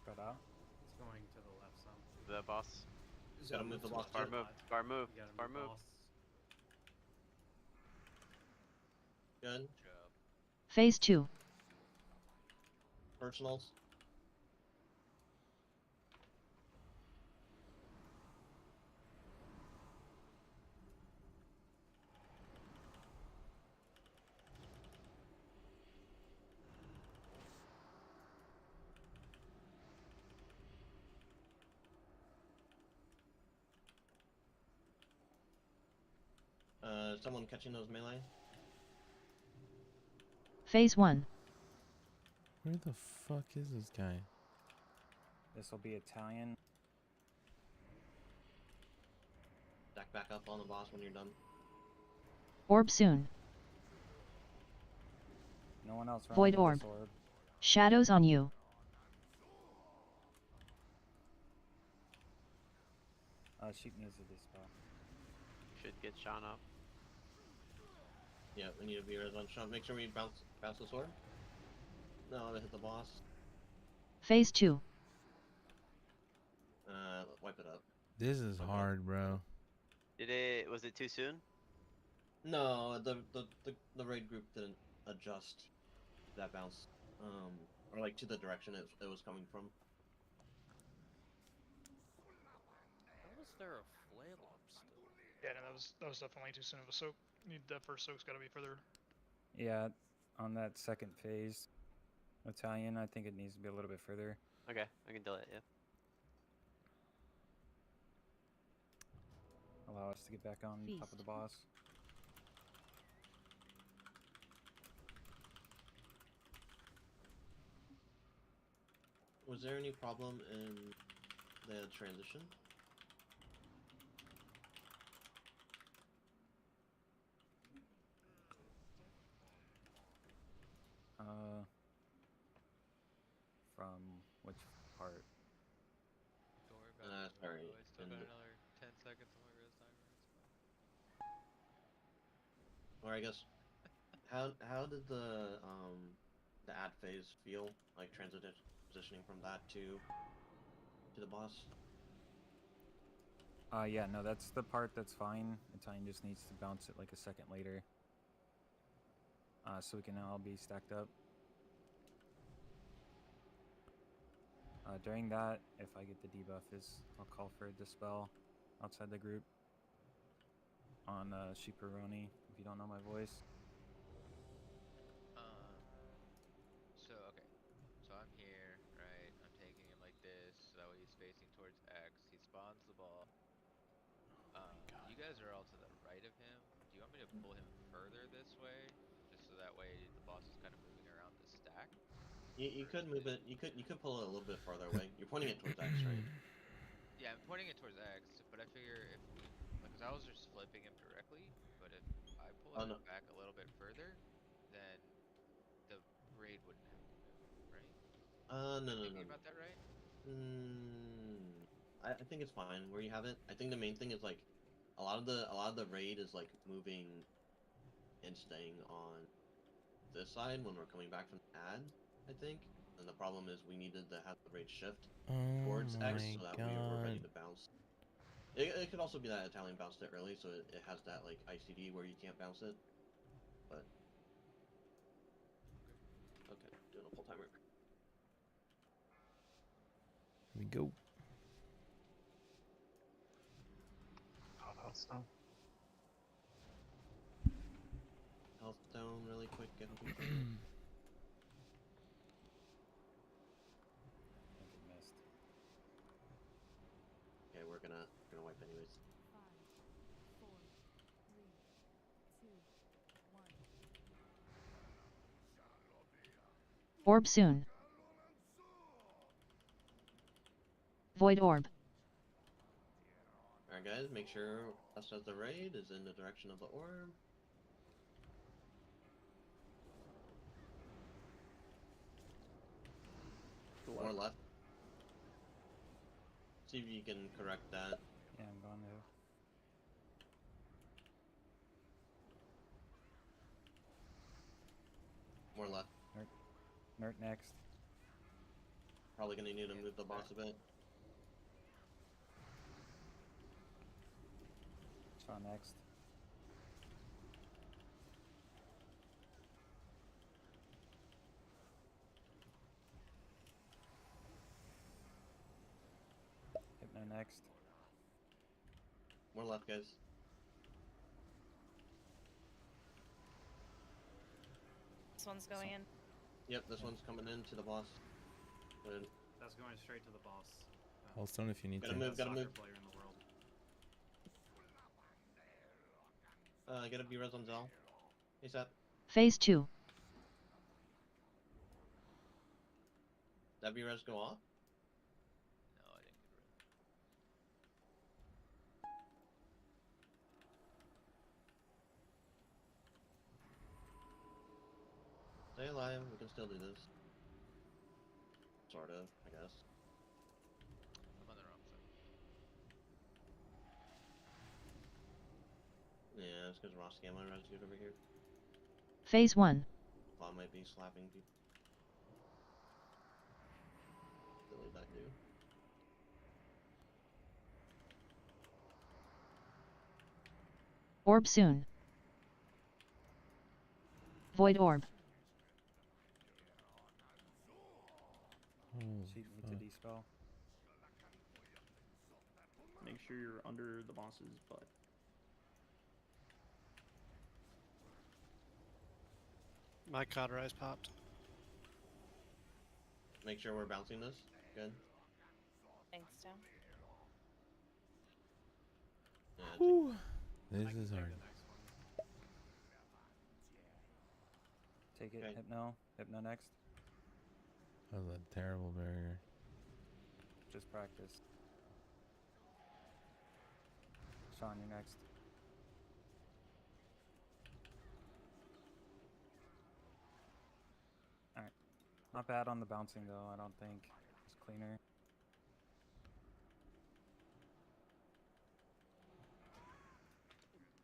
Q: Spread out.
D: It's going to the left some.
N: The boss.
F: Gotta move the boss.
N: Bar move. Bar move.
D: You gotta
N: Bar
D: move
N: move.
D: boss.
F: Good.
R: Job.
B: Phase 2.
F: Personals. Someone catching those melee?
B: Phase 1.
A: Where the fuck is this guy?
Q: This will be Italian.
F: Stack back up on the boss when you're done.
B: Orb soon.
Q: No one else.
B: Void
Q: running with
B: orb.
Q: this orb.
B: Shadows on you.
Q: Sheep needs to dispel.
N: Should get Sean up.
F: Yeah, we need to be res on Sean. Make sure we bounce the sword. No, they hit the boss.
B: Phase 2.
F: Wipe it up.
A: This is hard, bro.
N: Was it too soon?
F: No, the raid group didn't adjust that bounce, or like to the direction it was coming from.
J: How was there a flail up still?
U: Yeah, no, that was definitely too soon of a soak. That first soak's got to be further.
Q: Yeah, on that second phase, Italian. I think it needs to be a little bit further.
N: Okay, I can do it. Yeah.
Q: Allow us to get back on top of the boss.
F: Was there any problem in the transition?
Q: From which part?
R: Don't worry about it.
F: Sorry.
R: I still got another 10 seconds on my res timer. It's fine.
F: Or I guess, how did the ad phase feel? Like transitioning from that to the boss?
Q: Yeah, no, that's the part that's fine. Italian just needs to bounce it like a second later. So we can all be stacked up. During that, if I get the debuff, I'll call for a dispel outside the group on Sheeperoni, if you don't know my voice.
R: Okay. So I'm here, right? I'm taking him like this, so that way he's facing towards X. He spawns the ball. You guys are all to the right of him. Do you want me to pull him further this way? Just so that way the boss is kind of moving around the stack?
F: You could move it. You could pull it a little bit farther away. You're pointing it towards X, right?
R: Yeah, I'm pointing it towards X, but I figure if we, because I was just flipping him directly, but if I pull him back a little bit further, then the raid wouldn't have to move, right?
F: No.
R: Thinking about that right?
F: I think it's fine where you have it. I think the main thing is like a lot of the raid is like moving and staying on this side when we're coming back from the ad, I think. And the problem is we needed to have the raid shift towards X so that we were ready to bounce. It could also be that Italian bounced it early, so it has that like ICD where you can't bounce it. But okay, doing a full timer.
A: Here we go.
T: Oh, that's dumb.
F: Health down really quick. Get
Q: I think it missed.
F: Okay, we're gonna wipe anyways.
M: 5, 4, 3, 2, 1.
B: Orb soon. Void orb.
F: Alright guys, make sure us as the raid is in the direction of the orb. Or left. See if you can correct that.
Q: Yeah, I'm going to.
F: More left.
Q: Nert next.
F: Probably gonna need to move the boss a bit.
Q: Shaw next. Hypno next.
F: More left, guys.
K: This one's going in.
F: Yep, this one's coming in to the boss. Good.
D: That's going straight to the boss.
A: Hellstone if you need
F: Gotta
A: to.
F: move, gotta
D: Soccer
F: move.
D: player in the world.
F: Gotta be res on Zell. ASAP.
B: Phase 2.
F: Heavy res go off?
J: No, I didn't get rid.
F: Stay alive, we can still do this. Sort of, I guess.
J: I'm on the wrong side.
F: Yeah, it's because Ross Gamma res dude over here.
B: Phase 1.
F: Claw might be slapping people. Delete that dude.
B: Orb soon. Void orb.
Q: Sheet me to dispel.
P: Make sure you're under the boss's butt.
L: My cauterize popped.
F: Make sure we're bouncing this. Good.
K: Thanks, Tim.
F: Yeah,
A: This is hard.
Q: Take it,
F: Okay.
Q: Hypno. Hypno next.
A: That was a terrible barrier.
Q: Just practice. Sean, you're next. Alright. Not bad on the bouncing though, I don't think. It's cleaner.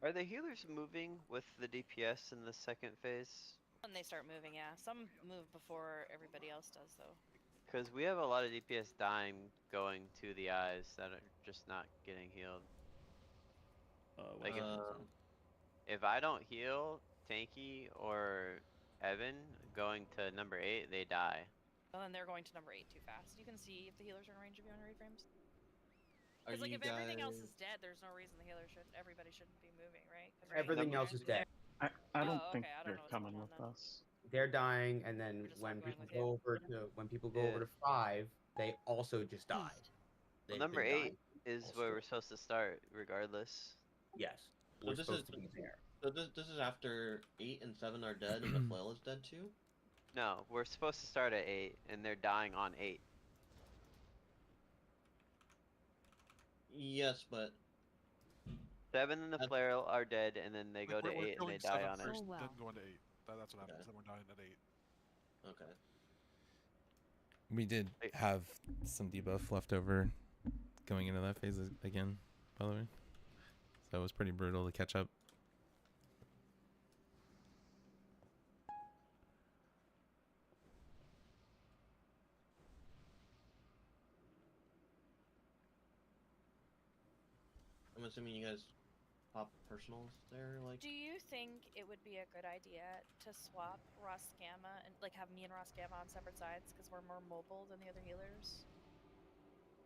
N: Are the healers moving with the DPS in the second phase?
K: When they start moving, yeah. Some move before everybody else does, though.
N: Because we have a lot of DPS dying going to the eyes that are just not getting healed. Like if I don't heal Tanky or Evan going to number 8, they die.
K: Well, then they're going to number 8 too fast. You can see if the healers are in range of you on reframes.
F: Are
K: Because like
F: you
K: if everything else
F: guys-
K: is dead, there's no reason the healer should. Everybody shouldn't be moving, right? 'Cause
S: Everything
K: range-
S: else is dead.
T: I don't
K: Oh,
T: think
K: okay, I don't
T: they're
K: know what's
T: coming
K: going
T: with
K: on
T: us.
S: They're dying, and then
K: just
S: when
K: not going
S: people
K: with
S: go
K: you.
S: over to
N: Yeah.
S: 5, they also just died.
N: Well,
S: They've
N: number
S: been
N: 8
S: dying
N: is
S: all
N: where we're
S: straight.
N: supposed to start, regardless.
S: Yes,
F: So
S: we're
F: this
S: supposed
F: is
S: to be there.
F: so this is after 8 and 7 are dead and the flail is dead too.
N: No, we're supposed to start at 8, and they're dying on 8.
F: Yes, but
N: 7 and the flail are dead, and then they go to 8 and they die on it.
C: First, then going to 8. That's what happens. Then we're dying at 8.
F: Okay.
A: We did have some debuff left over going into that phase again, by the way. So it was pretty brutal to catch up.
F: I'm assuming you guys pop personals there, like.
K: Do you think it would be a good idea to swap Ross Gamma and like have me and Ross Gamma on separate sides because we're more mobile than the other healers?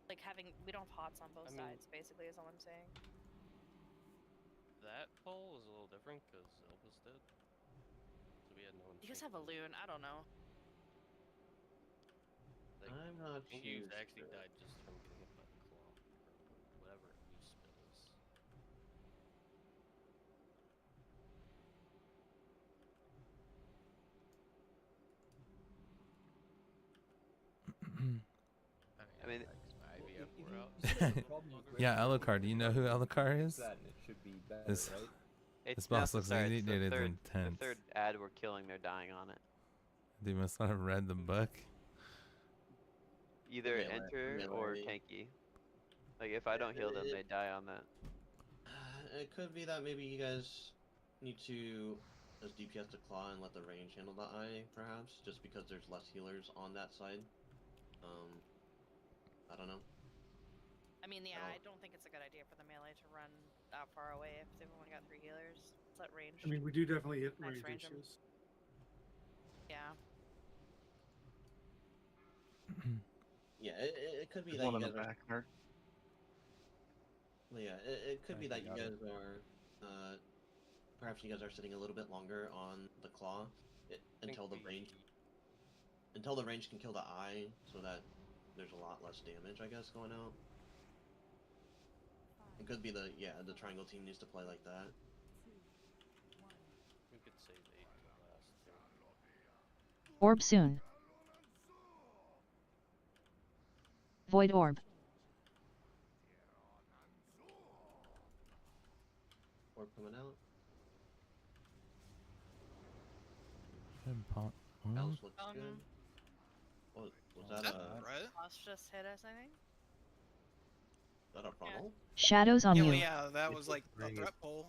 K: Like we don't have hots on both
J: I mean-
K: sides, basically, is all I'm saying.
J: That poll was a little different because Elvis did. So we had no one.
K: You guys have a loon, I don't know.
J: Like,
F: I'm not
J: Tanky
F: too
J: actually
F: sure.
J: died just from getting hit by the claw. Or whatever new spell is.
N: I mean,
J: IVF we're out.
A: Yeah, Alucard. Do you know who Alucard is?
H: That and it should be better,
A: This,
H: right?
N: It's
A: this boss
N: not-
A: looks
N: sorry,
A: like
N: it's the
A: it's
N: third-
A: intense.
N: The third ad we're killing, they're dying on it.
A: They must not have read the book.
N: Either
F: Melee-
N: enter or
F: melee.
N: Tanky. Like if I don't heal them, they die on that.
F: It could be that maybe you guys need to, as DPS to claw and let the range handle the eye, perhaps, just because there's less healers on that side. I don't know.
K: I mean, yeah, I don't think it's a good idea for the melee to run that far away if they've only got 3 healers. Let's let range.
E: I mean, we do definitely hit
K: Nice
E: range
K: range 'em.
E: issues.
K: Yeah.
F: Yeah, it could be
T: There's
F: that
T: one
F: you
T: in the
F: guys are.
T: back there.
F: Well, yeah, it could be
Q: Okay,
F: that you
Q: got it.
F: guys are. Perhaps you guys are sitting a little bit longer on the claw until the range. Until the range can kill the eye, so that there's a lot less damage, I guess, going out. It could be the triangle team needs to play like that.
J: We could save 8 to last too.
B: Orb soon. Void Orb.
F: Orb coming out. Else looks good. Was that a...
K: Boss just hit us, I think.
F: Is that a funnel?
B: Shadows on
G: Yeah,
B: you.
G: well, yeah, that was like a
S: Bring it.
G: threat pull.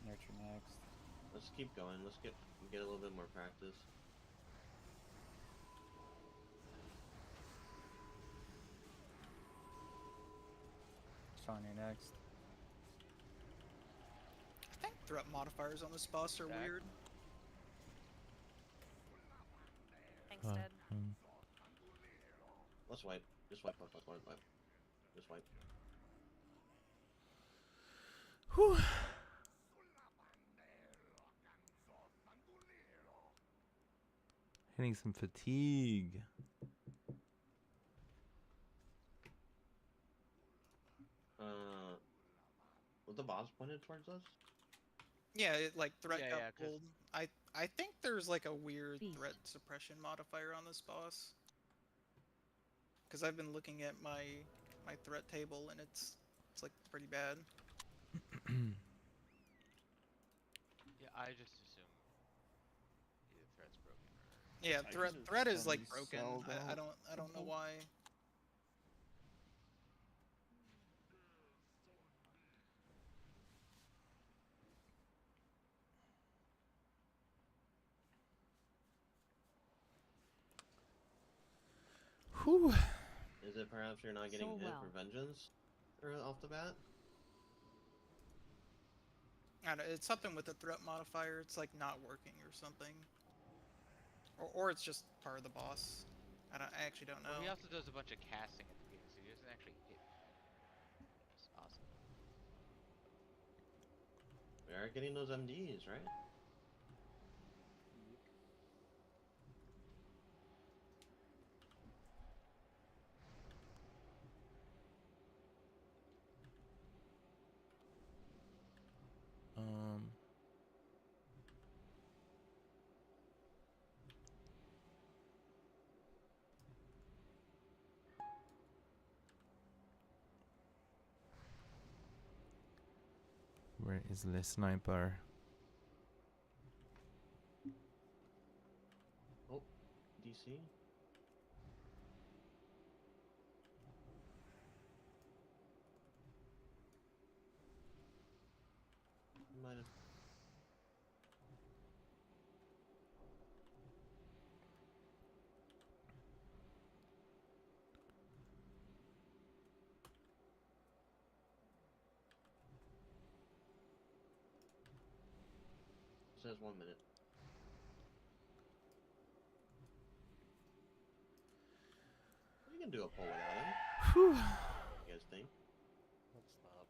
Q: Nurture next.
F: Let's keep going. Let's get a little bit more practice.
Q: Sonya next.
G: I think threat modifiers on this boss are weird.
K: Thanks, Dad.
F: Let's wipe. Just wipe. Just wipe.
A: Whew. Hitting some fatigue.
F: Was the boss pointed towards us?
G: Yeah, it, like threat
N: Yeah,
G: got
N: yeah, 'cause-
G: pulled. I think there's like a weird threat suppression modifier on this boss. Because I've been looking at my threat table and it's like pretty bad.
N: Yeah, I just assume either threat's broken or.
G: Yeah,
T: I
G: threat
T: could've
G: threat is
T: done
G: like broken.
T: cell
G: I
T: though.
G: don't know why.
A: Whew.
F: Is it perhaps you're not getting
B: So
F: hit
B: well.
F: for vengeance off the bat?
G: I don't know, it's something with the threat modifier. It's like not working or something. Or it's just part of the boss. I actually don't know.
N: Well, he also does a bunch of casting at the beginning, so he doesn't actually hit. It's awesome.
F: We are getting those MDs, right?
A: Where is the sniper?
F: Oh, DC. Might have. Says 1 minute. We can do a poll without him.
A: Whew.
F: What do you guys think?
J: Let's stop.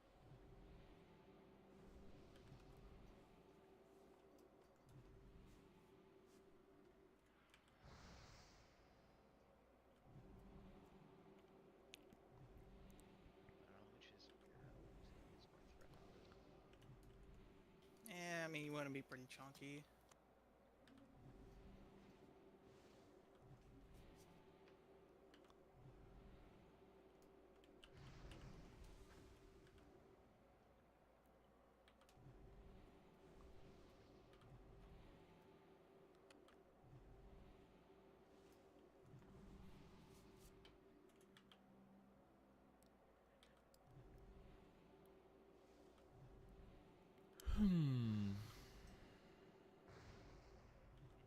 G: Yeah, I mean you want to be pretty chunky.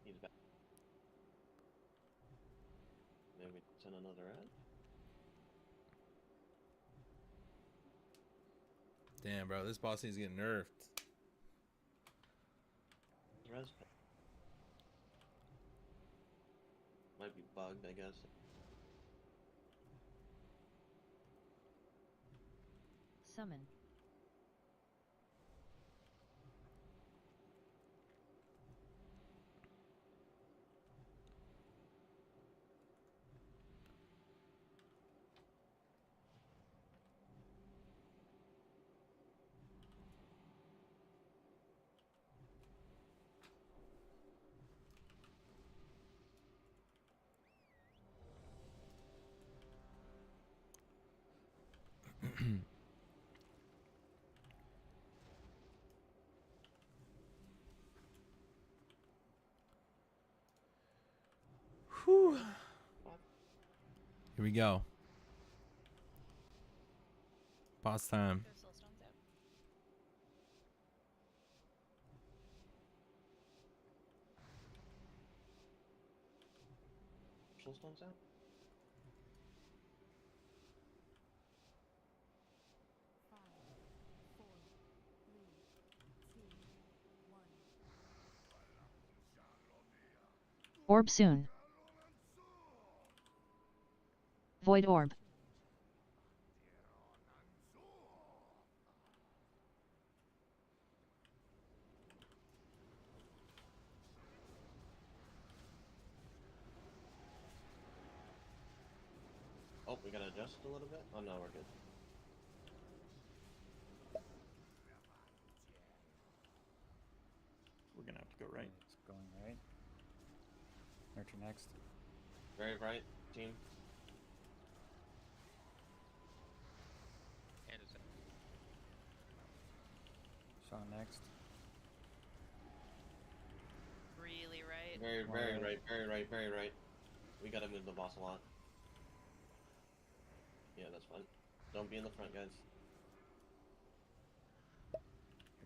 F: He's back. Maybe send another ad.
A: Damn, bro, this boss needs to get nerfed.
F: Res pack. Might be bugged, I guess.
B: Summon.
A: Woo! Here we go. Boss time.
F: Soulstone's out.
B: Orb soon. Void orb.
F: Oh, we gotta adjust a little bit? Oh no, we're good.
P: We're gonna have to go right.
Q: It's going right. Nurture next.
F: Very right, team.
R: Anderson.
Q: Sean next.
K: Really right.
F: Very right, very right, very right. We gotta move the boss a lot. Yeah, that's fine. Don't be in the front, guys.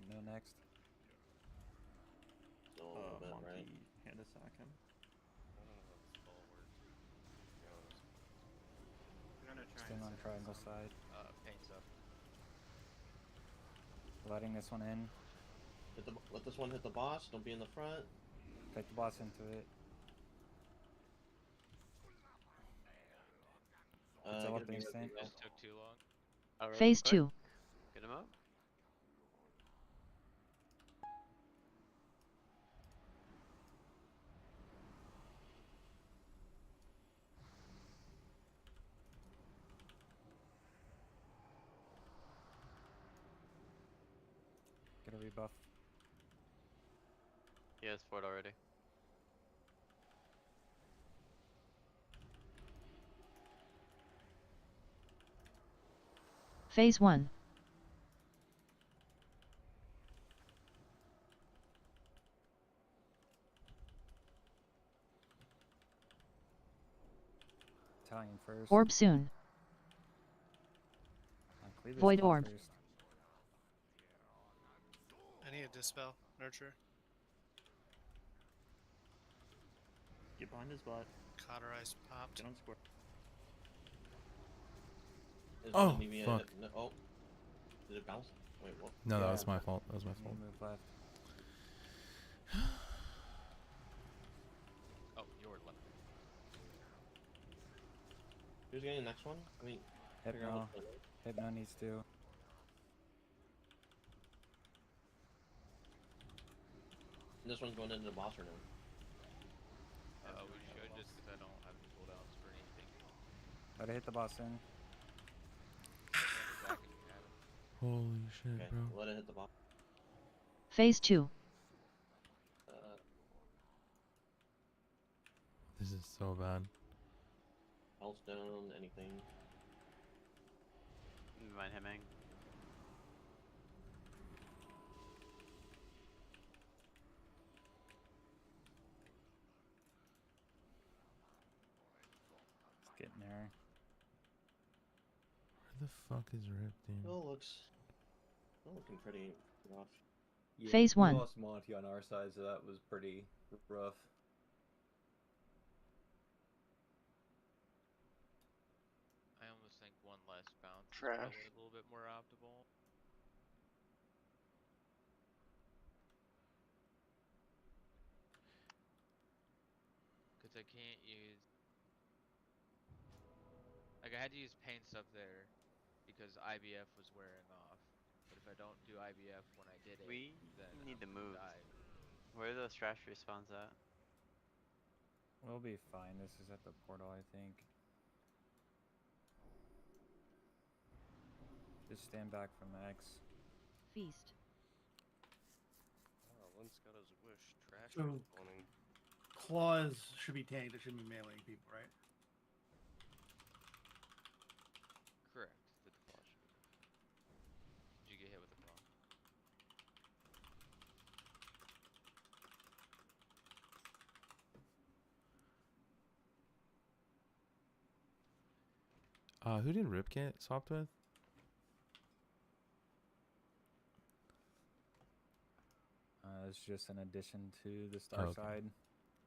Q: No next.
F: Still a little bit,
P: Monty,
F: right?
P: hand attack him.
D: I'm gonna try
Q: Staying
D: and
Q: on
D: set
Q: triangle
D: this
Q: side.
R: Paints up.
Q: Letting this one in.
F: Let this one hit the boss. Don't be in the front.
Q: Take the boss into it. It's all up
F: Gonna be
Q: instant.
R: This took too long.
N: Alright,
B: Phase
N: quick.
B: 2.
N: Get him up.
Q: Get a rebuff.
N: He has fort already.
B: Phase 1.
Q: Italian first.
B: Orb soon.
Q: Cleave this
B: Void
Q: spell
B: orb.
Q: first.
L: I need a dispel. Nurture.
P: Get behind his butt.
L: Cauterize popped.
P: Get on square.
F: Is
A: Oh,
F: gonna be
A: fuck.
F: oh. Did it bounce? Wait, what?
A: No,
Q: Yeah.
A: that was my fault. That was my fault.
Q: Move left.
R: Oh, your left.
F: Who's getting the next one? I mean, figure out
Q: Hypno.
F: what's going on.
Q: Hypno needs to.
F: This one's going into the boss or no?
R: We should just because I don't have the cooldowns for anything.
Q: Gotta hit the boss in.
R: Hand attack if you have it.
A: Holy shit,
F: Okay,
A: bro.
F: let it hit the boss.
B: Phase 2.
A: This is so bad.
F: Health down, anything.
N: Mind hemming.
Q: It's getting there.
A: Where the fuck is Rip, dude?
F: Still looking pretty rough.
H: Yeah,
B: Phase
H: we
B: 1.
H: lost Monty on our side, so that was pretty rough.
R: I almost think one less bounce is
L: Trash.
R: probably a little bit more optimal. Because I can't use... Like, I had to use paints up there because IBF was wearing off. But if I don't do IBF when I did it,
N: We
R: then
N: need to
R: I'm
N: move.
R: die.
N: Where are those trash respawns at?
Q: We'll be fine. This is at the portal, I think. Just stand back from X.
B: Feast.
J: Oh, Lynn's got his wish. Trash
E: So-
J: spawning.
E: Claws should be tanked. It shouldn't be meleeing people, right?
R: Correct. The default should be. Did you get hit with a bomb?
A: Who did Rip get swapped with?
Q: It's just an addition to the star
A: okay.
Q: side.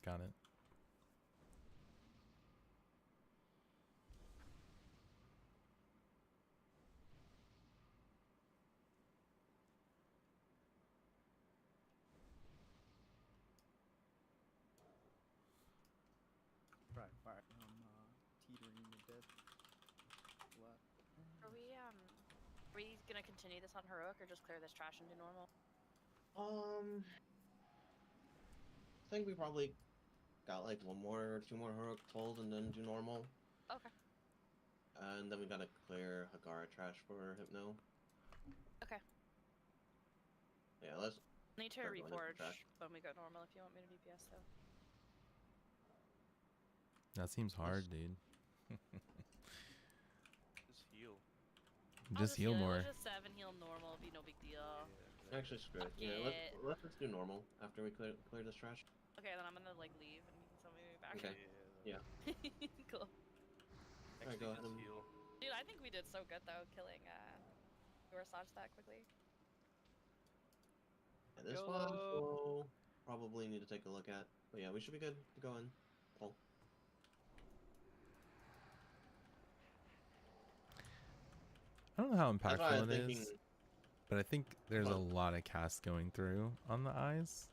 A: Got it.
O: Right, alright. Teetering to death. Left.
K: Are we gonna continue this on heroic or just clear this trash and do normal?
F: I think we probably got like 1 more or 2 more heroic pulls and then do normal.
K: Okay.
F: And then we gotta clear Hagara trash for Hypno.
K: Okay.
F: Yeah, let's.
K: Need to
F: start going into
K: reforge
F: trash.
K: when we go normal if you want me to DPS though.
A: That seems hard, dude.
J: Just heal.
A: Just heal more.
K: Just 7 heal normal, be no big deal.
F: Actually, screw it.
K: Fuck
F: Yeah,
K: it.
F: let's just do normal after we clear this trash.
K: Okay, then I'm gonna like leave and you can send me back.
F: Okay. Yeah.
K: Cool.
F: Alright, go ahead and
J: heal.
K: Dude, I think we did so good though, killing Gorasage that quickly.
F: Yeah, this one we'll probably need to take a look at. But yeah, we should be good to go in. Pull.
A: I don't know how
F: That's why I
A: impactful
F: was
A: it
F: thinking-
A: is, but I think there's a
F: Well-
A: lot of cast going through on the eyes.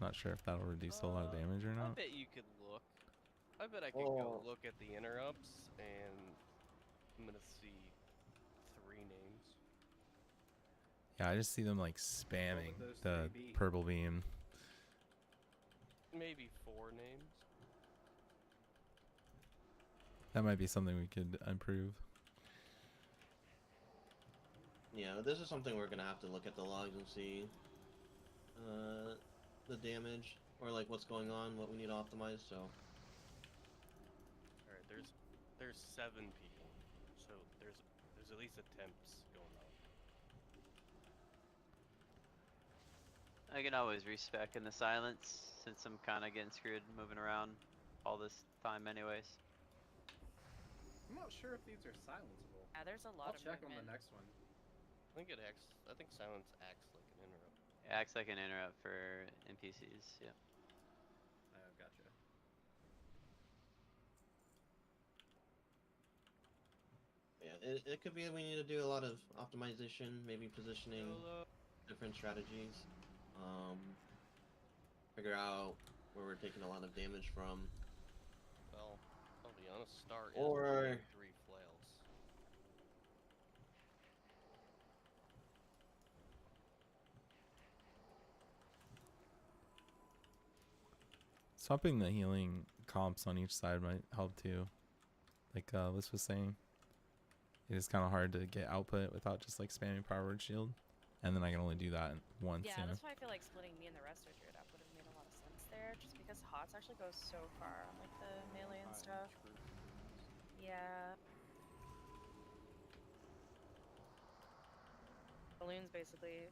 A: Not sure if that'll reduce a lot of damage or
J: I
A: not.
J: bet you could look. I bet I could go look at the interrupts, and I'm gonna see 3 names.
A: Yeah, I just see them like spamming
J: those
A: the
J: 3 be?
A: purple beam.
J: Maybe 4 names.
A: That might be something we could improve.
F: Yeah, this is something we're gonna have to look at the logs and see the damage or like what's going on, what we need to optimize. So.
J: All right, there's 7 people, so there's at least attempts going on.
N: I can always respec in the silence since I'm kind of getting screwed moving around all this time anyways.
I: I'm not sure if these are silenceable.
K: Yeah, there's a lot
I: I'll
K: of
I: check on
K: movement.
I: the next one.
J: I think silence acts like an interrupt.
N: It acts like an interrupt for NPCs, yeah.
I: Oh, gotcha.
F: Yeah, it could be we need to do a lot of optimization, maybe positioning, different strategies. Figure out where we're taking a lot of damage from.
J: Well, I'll be honest, Star is
F: Or-
J: wearing 3 flails.
A: Swapping the healing comps on each side might help too. Like Liz was saying, it is kind of hard to get output without just like spamming power word shield, and then I can only do that once.
K: Yeah,
A: you know?
K: that's why I feel like splitting me and the rest of it up would have made a lot of sense there, just because Hots actually goes so far on like the melee and stuff. Yeah. Balloons basically,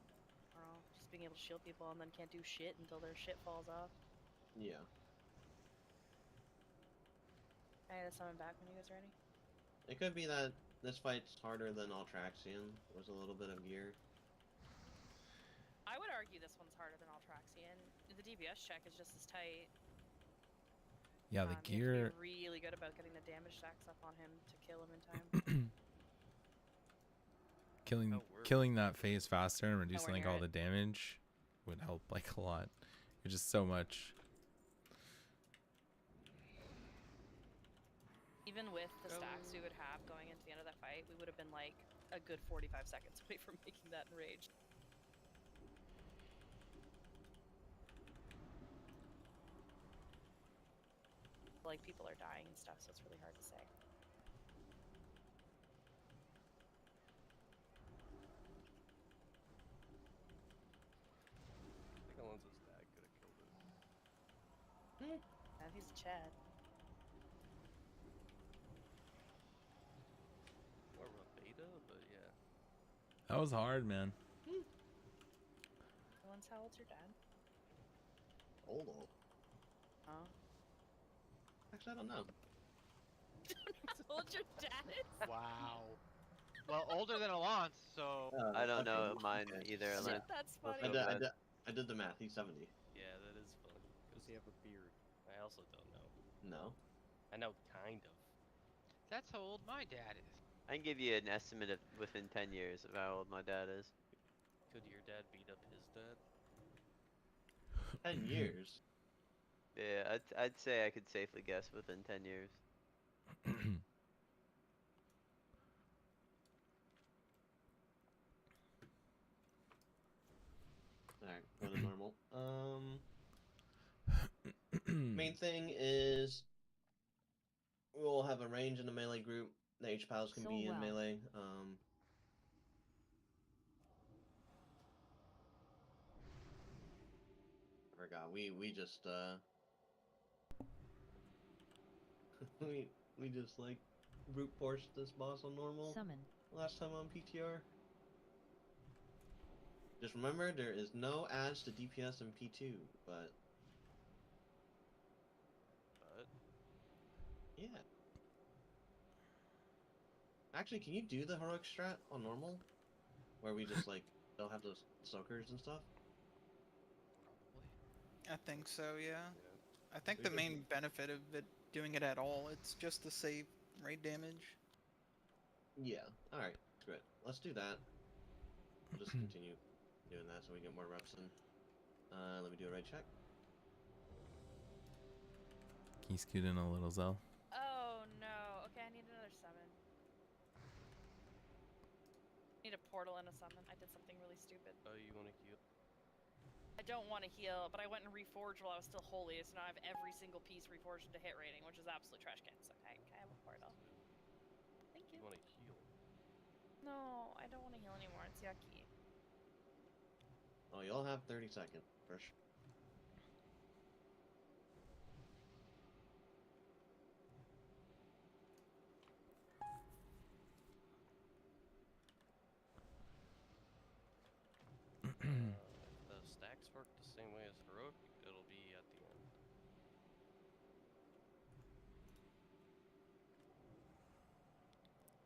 K: I don't know, just being able to shield people and then can't do shit until their shit falls off.
F: Yeah.
K: I had to summon back when you guys are ready.
F: It could be that this fight's harder than Altraxian. There's a little bit of gear.
K: I would argue this one's harder than Altraxian. The DPS check is just as tight.
A: Yeah, the
K: You
A: gear.
K: have to be really good about getting the damage stacks up on him to kill him in time.
A: Killing that phase faster and reducing
K: we're
A: like
K: near
A: all
K: it.
A: the damage would help like a lot. It's just so much.
K: Even with the stacks we would have going into the end of that fight, we would have been like a good 45 seconds away from making that enraged. Like people are dying and stuff, so it's really hard to say.
J: I think Alonso's dad could have killed it.
K: And he's a Chad.
J: More of a beta, but yeah.
A: That was hard, man.
K: Once, how old's your dad?
F: Old.
K: Oh.
F: Actually, I don't know.
K: how old your dad is?
R: Wow. Well, older than Alance, so.
N: I don't
F: okay.
N: know mine either.
K: Shit,
N: Like,
K: that's
N: we'll
K: funny.
N: feel bad.
F: I did the math. He's 70.
J: Yeah, that is fun.
O: Does he have a beard?
J: I also don't know.
F: No.
J: I know kind of.
R: That's how old my dad is.
N: I can give you an estimate of within 10 years of how old my dad is.
J: Could your dad beat up his dad?
F: 10 years.
N: Yeah, I'd say I could safely guess within 10 years.
F: Alright, go to normal. Main thing is we'll have a range in the melee group. The H-Pals can
B: So
F: be in
B: well.
F: melee. I forgot. We just we just like brute forced this boss on normal
B: Summon.
F: last time on PTR. Just remember, there is no adds to DPS in P2, but yeah. Actually, can you do the heroic strat on normal, where we just like don't have those soakers and stuff?
G: I think so, yeah. I think the main benefit of it doing it at all, it's just to save raid damage.
F: Yeah. All right. Great. Let's do that. We'll just continue doing that so we get more reps in. Let me do a raid check.
A: Can you scoot in a little, Zell?
K: Oh no. Okay, I need another summon. Need a portal and a summon. I did something really stupid.
J: Oh, you want to heal?
K: I don't want to heal, but I went and reforged while I was still holy, so now I have every single piece reforged into hit rating, which is absolute trash can. So can I have a portal? Thank you.
J: You want to heal?
K: No, I don't want to heal anymore. It's yucky.
F: Oh, you'll have 30 seconds for sure.
J: The stacks work the same way as heroic. It'll be at the end.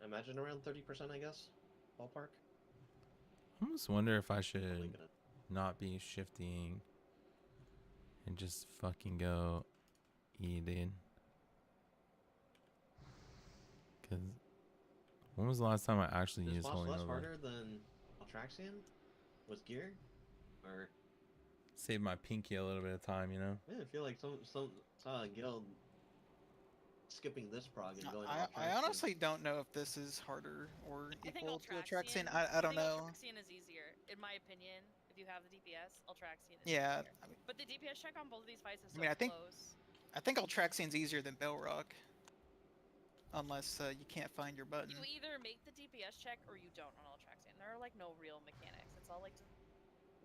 F: I imagine around 30%, I guess. Ballpark.
A: I almost wonder if I should
F: gonna-
A: not be shifting and just fucking go Eden. Cause when was the last time I actually
F: Is
A: used
F: boss
A: Holy
F: less
A: Nova?
F: harder than Altraxian with gear? Or
A: Save my pinky a little bit of time, you know?
F: yeah, I feel like some guild skipping this prog and going to
G: I
F: Altraxian.
G: honestly don't know if this is harder or
K: I think
G: equal to
K: Altraxian.
G: Atraxian. I don't know.
K: Altraxian is easier, in my opinion. If you have the DPS, Altraxian is
G: Yeah,
K: easier. But the DPS check on both of these fights is so
G: I mean,
K: close.
G: I think Altraxian's easier than Belrock. Unless you can't find your button.
K: You either make the DPS check or you don't on Altraxian. There are like no real mechanics. It's all like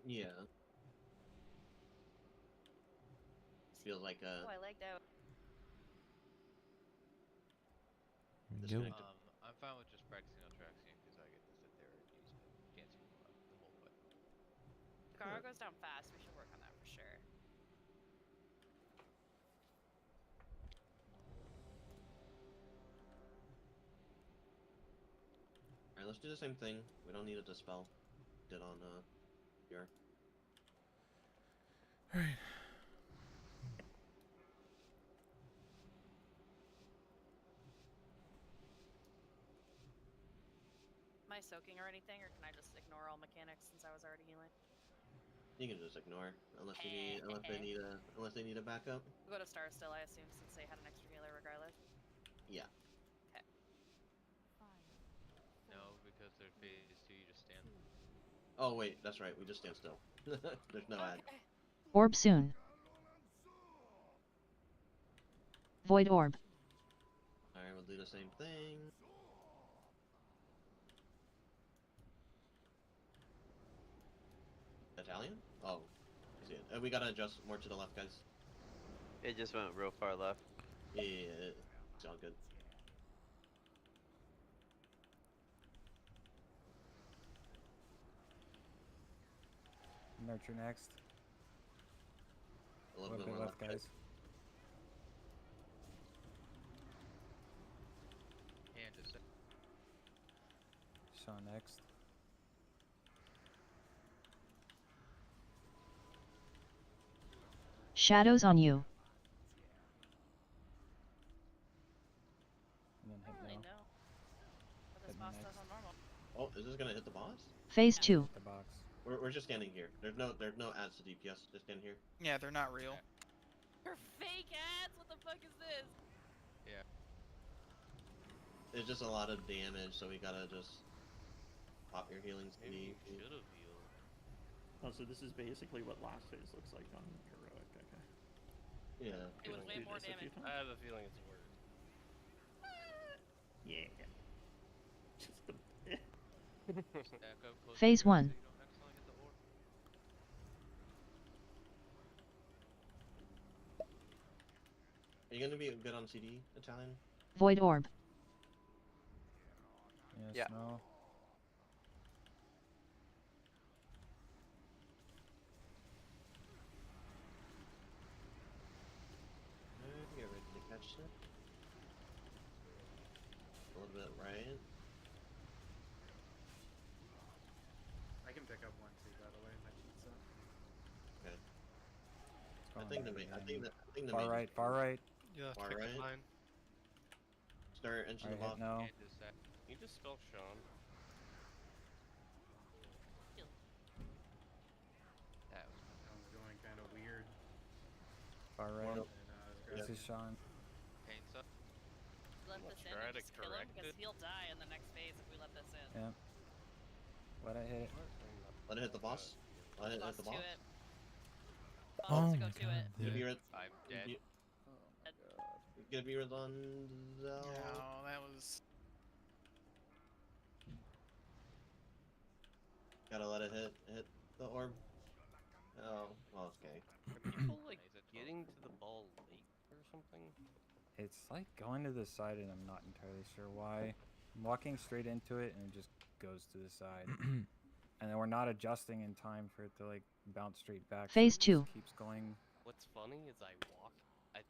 F: Yeah. Feels like a
K: oh, I like that.
F: disconnected.
R: I'm fine with just practicing Altraxian because I get to sit there and use it. Can't see the whole fight.
K: Kara goes down fast. We should work on that for sure.
F: Alright, let's do the same thing. We don't need a dispel. Did on your.
A: Alright.
K: Am I soaking or anything, or can I just ignore all mechanics since I was already healing?
F: You can just ignore unless you need unless they need a backup.
K: We'll go to Star still, I assume, since they had an extra healer regardless.
F: Yeah.
K: Okay.
R: No, because they're phase 2, you just stand.
F: Oh wait, that's right. We just stand still. There's no ad.
B: Orb soon. Void orb.
F: Alright, we'll do the same thing. Italian? Oh, I see it. We gotta adjust more to the left, guys.
N: It just went real far left.
F: Yeah, it's all good.
Q: Nurture next.
F: A little bit
Q: bit
F: more
Q: left,
F: left,
Q: guys. Sean next.
B: Shadows on you.
Q: And then
K: I don't
Q: Hypno.
K: really know. But this
Q: Hit me
K: boss
Q: next.
K: does on normal.
F: Oh, is this gonna hit the boss?
B: Phase 2.
Q: The box.
F: We're just standing here. There's no ads to DPS. Just stand here.
G: Yeah, they're not real.
K: Her fake ads? What the fuck is this?
R: Yeah.
F: There's just a lot of damage, so we gotta just pop your healing
J: Maybe
F: speed.
J: you should have healed.
P: Oh, so this is basically what last phase looks like on heroic. Okay.
F: Yeah.
K: It was way
P: Do
K: more
P: this a few
K: damage.
P: times?
J: I have a feeling it's worse.
P: Yeah. Just a bit.
R: Stack up close to
B: Phase
R: the
B: 1.
R: ground so you don't accidentally hit the orb.
F: Are you gonna be good on CD, Italian?
B: Void Orb.
Q: Yes,
N: Yeah.
Q: no.
F: Get ready to catch it. A little bit right.
I: I can pick up one too, by the way, my pizza.
F: Okay.
Q: It's
F: I
Q: going
F: think the
Q: back
F: main. I
Q: again.
F: think the
Q: Far
F: main.
Q: right, far right.
L: Yeah,
F: Far
L: pick up
F: right.
L: mine.
F: Start into the
Q: Alright,
F: boss.
Q: Hypno.
R: Can't just sack.
J: You just spell Sean.
R: That was
I: Sounds going kind of weird.
Q: Far right.
I: And,
Q: This is Sean.
R: pain suck.
K: Let
J: We'll
K: this in
J: try
K: and
J: to
K: just kill him
J: correct
K: because
J: it.
K: he'll die in the next phase if we let this in.
Q: Yeah. Let it hit.
F: Let it hit the boss. Let it hit
K: Boss
F: the
K: to
F: boss.
K: it.
A: Oh
K: Boss to
A: my
K: go to
A: god,
K: it.
F: Give
A: dude.
F: me red.
R: I'm dead.
F: Give me red on Zell.
G: No, that was.
F: Gotta let it hit the orb. Oh, okay.
J: Are people like getting to the ball late or something?
Q: It's like going to the side and I'm not entirely sure why. I'm walking straight into it and it just goes to the side. And then we're not adjusting in time for it to like bounce straight back.
B: Phase
Q: it
B: 2.
Q: just keeps going.
J: What's funny is I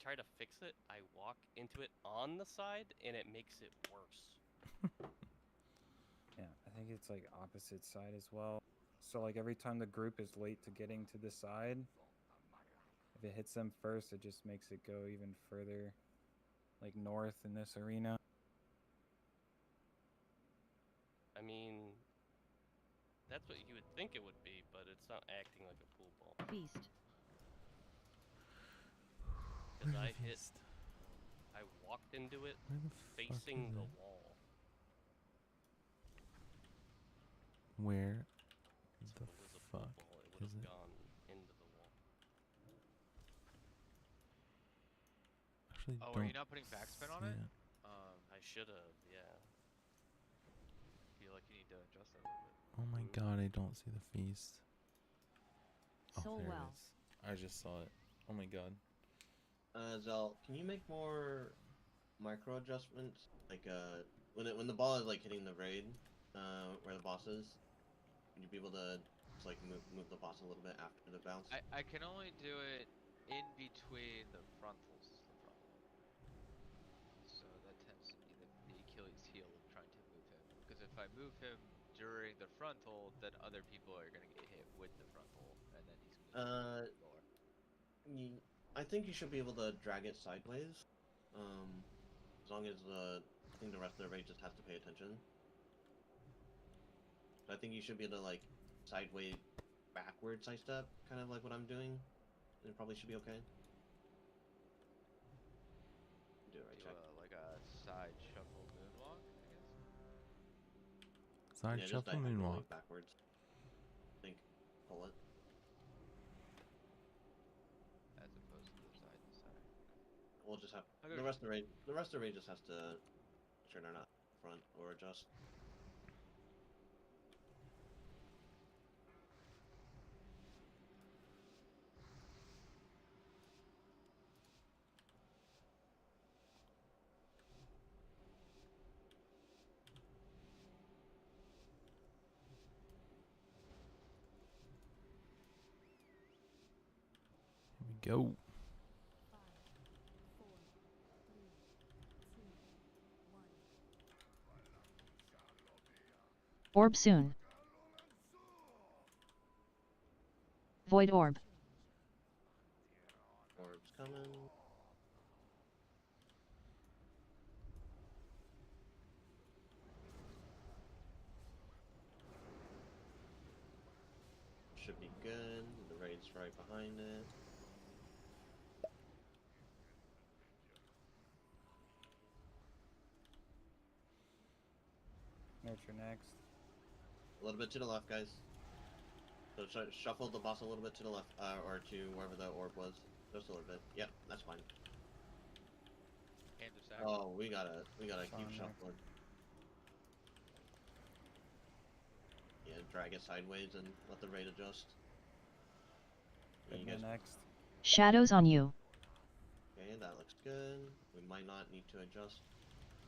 J: try to fix it, I walk into it on the side, and it makes it worse.
Q: Yeah, I think it's like opposite side as well. So like every time the group is late to getting to the side, if it hits them first, it just makes it go even further, like north in this arena.
J: I mean, that's what you would think it would be, but it's not acting like a pool ball.
B: Beast.
J: Because
A: Where's
J: I
A: the
J: hit,
A: feast?
J: I walked into it
A: Where the fuck
J: facing
A: is
J: the
A: it?
J: wall.
A: Where
J: So
A: the
J: if it was a pool
A: fuck
J: ball, it would
A: is
J: have
A: it?
J: gone into the wall.
A: Actually,
R: Oh,
A: don't
R: are you not putting backspin on
A: see
R: it?
J: I should have, yeah.
R: Feel like you need to adjust that a little bit.
A: Oh my god, I don't see the feast. Oh,
M: So
A: there
M: well.
A: it is. I just saw it. Oh my god.
F: Zell, can you make more micro adjustments? Like when the ball is like hitting the raid, where the boss is, would you be able to just like move the boss a little bit after the bounce?
R: I can only do it in between the frontals is the problem. So that tends to be the Achilles heel of trying to move him. Because if I move him during the frontal, then other people are gonna get hit with the frontal, and then he's gonna be lower.
F: I think you should be able to drag it sideways. As long as I think the rest of the raid just has to pay attention. So I think you should be able to like sideways, backward sidestep, kind of like what I'm doing. It probably should be okay. Do it right, check.
R: Like a side shuffle moonwalk, I guess.
A: Side
F: Yeah, just
A: shuffle
F: diagonally
A: moonwalk.
F: backwards. Think, pull it.
R: As opposed to the side to side.
F: We'll just have
R: Okay.
F: the rest of the raid. The rest of the raid just has to turn or not front or adjust.
A: Here we go.
B: Orb soon. Void orb.
F: Orb's coming. Should be good. The raid's right behind it.
Q: Nurture next.
F: A little bit to the left, guys. So shuffle the boss a little bit to the left, or to wherever the orb was. Just a little bit. Yep, that's fine.
R: Can't just
F: Oh, we gotta keep
Q: Sean
F: shuffling. Yeah, drag it sideways and let the raid adjust. And you
Q: Hypno
F: guys-
Q: next.
B: Shadows on you.
F: Okay, that looks good. We might not need to adjust.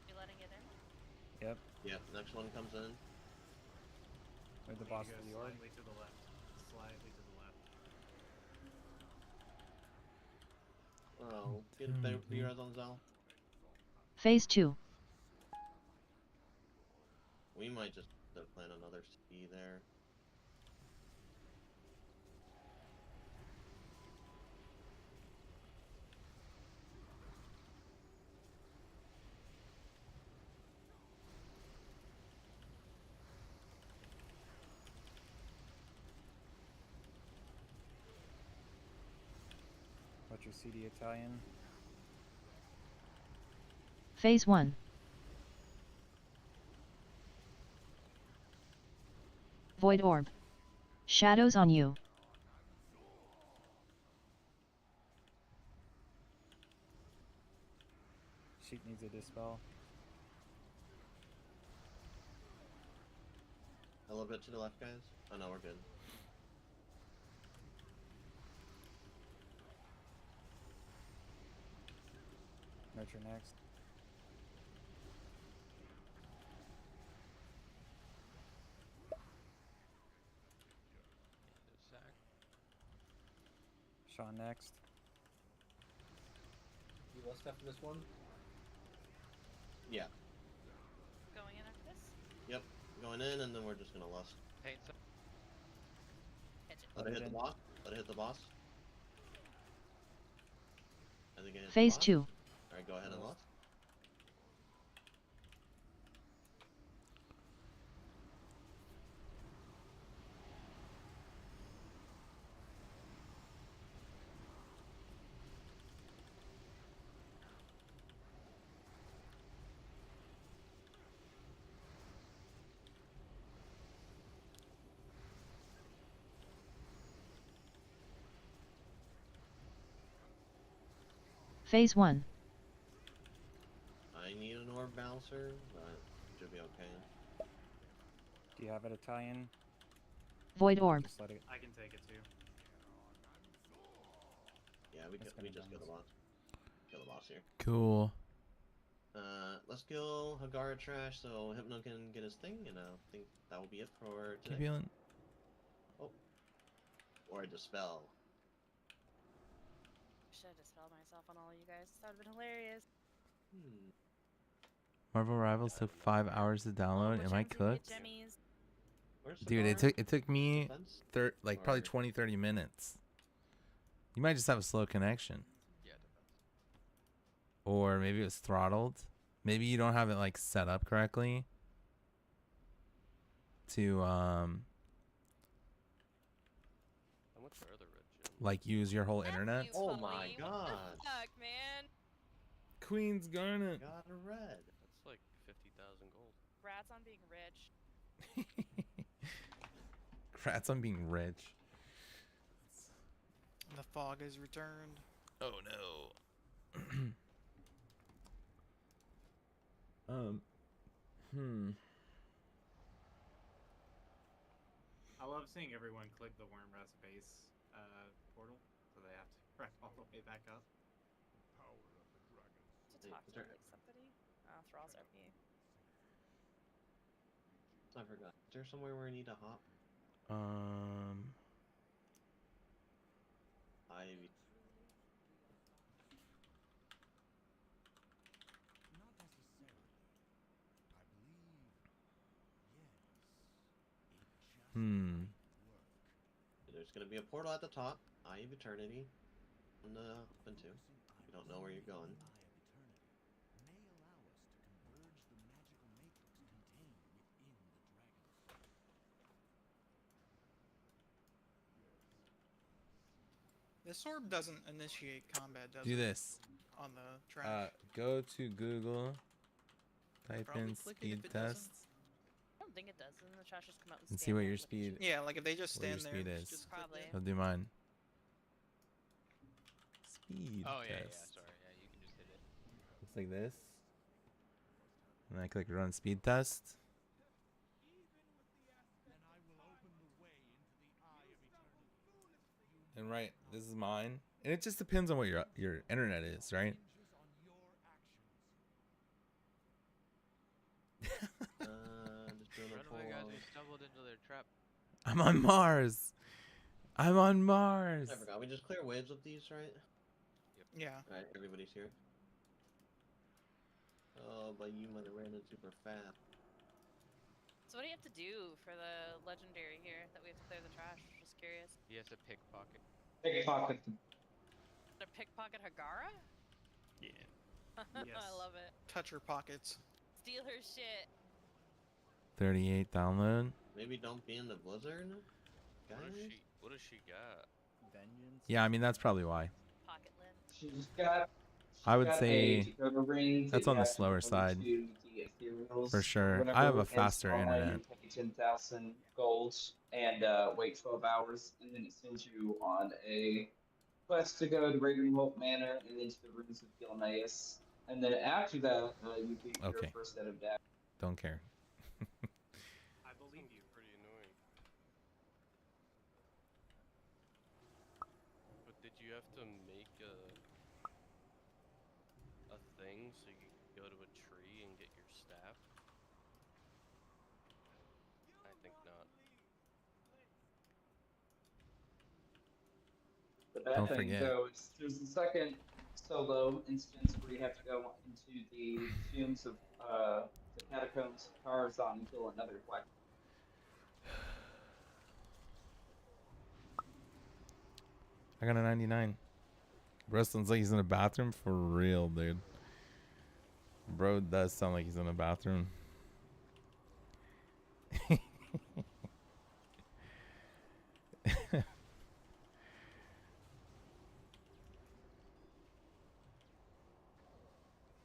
K: You letting it in?
Q: Yep.
F: Yep, next one comes in.
Q: With the
D: Need
Q: boss
D: to
Q: to
D: go
Q: the orb.
D: slightly to the left. Slightly to the left.
F: Oh, get a better your eyes on Zal.
B: Phase 2.
F: We might just plan another C there.
Q: What's your CD Italian?
B: Phase 1. Void orb. Shadows on you.
Q: Sheep needs a dispel.
F: A little bit to the left, guys. Oh no, we're good.
Q: Nurture next. Sean next.
H: You left after this one?
F: Yeah.
K: Going in after this?
F: Yep. Going in, and then we're just gonna lust.
R: Paint some.
F: Let it hit the boss. Let it hit the boss. I think it hit the
B: Phase
F: boss.
B: 2.
F: Alright, go ahead and lust.
B: Phase 1.
F: I need an orb bouncer, but should be okay.
Q: Do you have it Italian?
B: Void orb.
Q: Just let it.
D: I can take it too.
F: Yeah, we
Q: That's
F: just
Q: gonna
F: kill the boss. Kill the boss here.
A: Cool.
F: Let's kill Hagara Trash so Hypno can get his thing, and I think that will be it for today.
A: Turbulent.
F: Oh. Or a dispel.
K: Should have dispelled myself on all you guys. That would have been hilarious.
A: Marvel Rivals took 5 hours to download. Am I cooked?
K: Jemmies.
F: Where's
A: Dude,
F: Hagara?
A: it took me
F: Defense?
A: like probably
F: Or-
A: 20-30 minutes. You might just have a slow connection.
R: Yeah, defense.
A: Or maybe it was throttled. Maybe you don't have it like set up correctly to
J: I went for other red gem.
A: like use your whole internet.
F: Oh my god.
K: Fuck, man.
A: Queen's Garnet.
F: Got a red.
J: That's like 50,000 gold.
K: Rats on being rich.
A: Congrats on being rich.
G: The fog has returned.
A: Oh no.
D: I love seeing everyone click the Worm Rest base portal, so they have to run all the way back up.
K: To talk to like somebody. Thrall's RP.
F: I forgot. Is there somewhere where I need to hop? Ivy. There's gonna be a portal at the top, Eye of Eternity, and open to. You don't know where you're going.
G: This orb doesn't initiate combat, does
A: Do
G: it?
A: this.
G: On the trash.
A: Go to Google. Type
G: Probably
A: in
G: click it
A: speed
G: if it doesn't.
A: tests
K: I don't think it does. And the trash just come out and
A: and see
K: stand
A: what
K: there
A: your
K: with the
A: speed.
K: shit.
G: Yeah, like if they just
A: what your
G: stand there,
A: speed is.
G: just probably.
A: I'll do mine. Speed
R: Oh yeah,
A: test.
R: sorry, yeah, you can just hit it.
A: Looks like this. And I click run speed test. And right, this is mine. And it just depends on what your internet is, right?
F: Just doing
R: Run
F: a
R: away, guys!
F: pull.
R: We stumbled into their trap.
A: I'm on Mars. I'm on Mars.
F: I forgot. We just clear waves of these, right?
G: Yeah.
F: Alright, everybody's here. Oh, but you might have ran in super fast.
K: So what do you have to do for the legendary here that we have to clear the trash? Just curious.
R: He has to pickpocket.
U: Pickpocket.
K: To pickpocket Hagara?
P: Yeah.
K: I love it.
G: Touch her pockets.
K: Steal her shit.
A: 38 download.
F: Maybe don't be in the blizzard, guys.
J: What does she got?
O: Vengeance.
A: Yeah, I mean that's probably why.
K: Pocket lid.
U: She's got.
A: I would
U: got
A: say
U: a Dakota ring
A: that's
U: to
A: on the
U: get
A: slower
U: into
A: side.
U: the ethereals
A: For
U: or
A: sure. I
U: whatever,
A: have a
U: and
A: faster
U: spawn,
A: internet.
U: Pay 10,000 gold and wait 12 hours, and then it sends you on a quest to go to Ravenholdt Manor and then to the ruins of Gilneas. And then after that, you beat your
A: Okay.
U: first set of daggers.
A: Don't care.
J: I believe you. Pretty annoying. But did you have to make a thing so you could go to a tree and get your staff? I think not.
U: The bad
A: Don't
U: thing,
A: forget.
U: though, is there's a second solo instance where you have to go into the tombs of the catacombs of Tarzan and kill another black.
A: I got a 99. Bro sounds like he's in a bathroom for real, dude. Bro does sound like he's in a bathroom.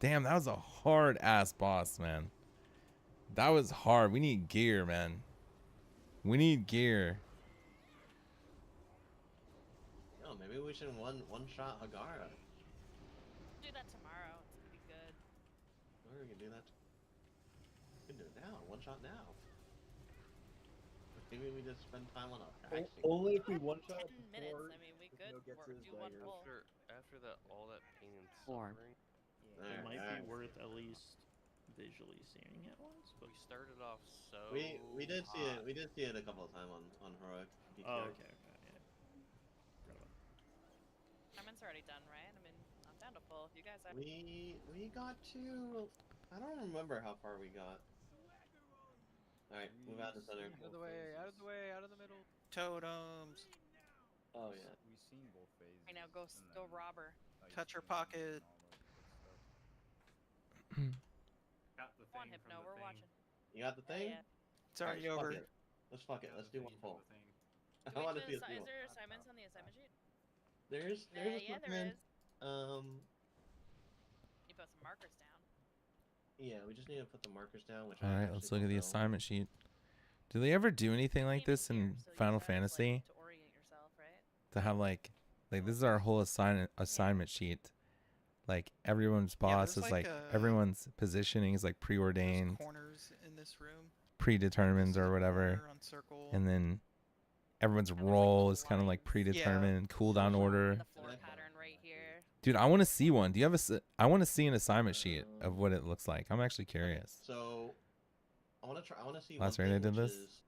A: Damn, that was a hard ass boss, man. That was hard. We need gear, man. We need gear.
F: Yo, maybe we should one shot Hagara.
K: Do that tomorrow. It's gonna be good.
F: Or we can do that. We can do it now. One shot now. Maybe we just spend time on a practicing.
H: Only if we one shot
K: 10 minutes. I mean, we could
H: gets
K: work,
H: his
K: do one
H: dagger.
K: pull.
J: After that, all that pain and
P: Four.
J: suffering.
P: It might be worth at least visually seeing it once, but
J: We started off so.
F: We did see it.
J: hot.
F: We did see it a couple of times on heroic.
P: oh,
F: PTR.
P: okay, yeah.
K: Carmen's already done, right? I mean, I'm down to pull. If you guys are.
F: We got to. I don't remember how far we got. All right, move out of the center.
R: Out of the way! Out of the way! Out of the middle!
G: Totems.
F: Oh yeah.
O: We've seen both phases.
K: I know. Go rob her.
G: Touch her pocket.
D: Got the
K: Come on,
D: thing from
K: Hypno.
D: the
K: We're
D: thing.
K: watching.
F: You got the thing?
K: Yeah.
G: It's already
F: Alright,
G: over.
F: fuck it. Let's fuck it.
D: Got
F: Let's
D: the
F: do
D: thing
F: one
D: from
F: poll.
D: the thing.
F: I
K: Do we
F: want to
K: do
F: see us do
K: is
F: one.
K: there assignments on the assignment sheet?
F: There's
K: Yeah,
F: a
K: there
F: recommend.
K: is. You put some markers down.
F: Yeah, we just need to put the markers down. Which
A: All right, let's look at the assignment sheet. Do they ever do anything like this in Final Fantasy?
K: To orient yourself, right?
A: To have like this is our whole assignment sheet. Like everyone's boss
G: there's
A: is
G: like
A: like
G: a-
A: everyone's positioning is like preordained,
G: Corners in this room.
A: predetermined or whatever,
G: Corner on circle.
A: and then everyone's role is kind of like predetermined, cooldown order.
K: The floor pattern right here.
A: Dude, I want to see one. Do you have I want to see an assignment sheet of what it looks like. I'm actually curious.
F: So, I want to try. I want to see.
A: Last
F: one
A: raid I
F: thing,
A: did
F: which
A: this?
F: is-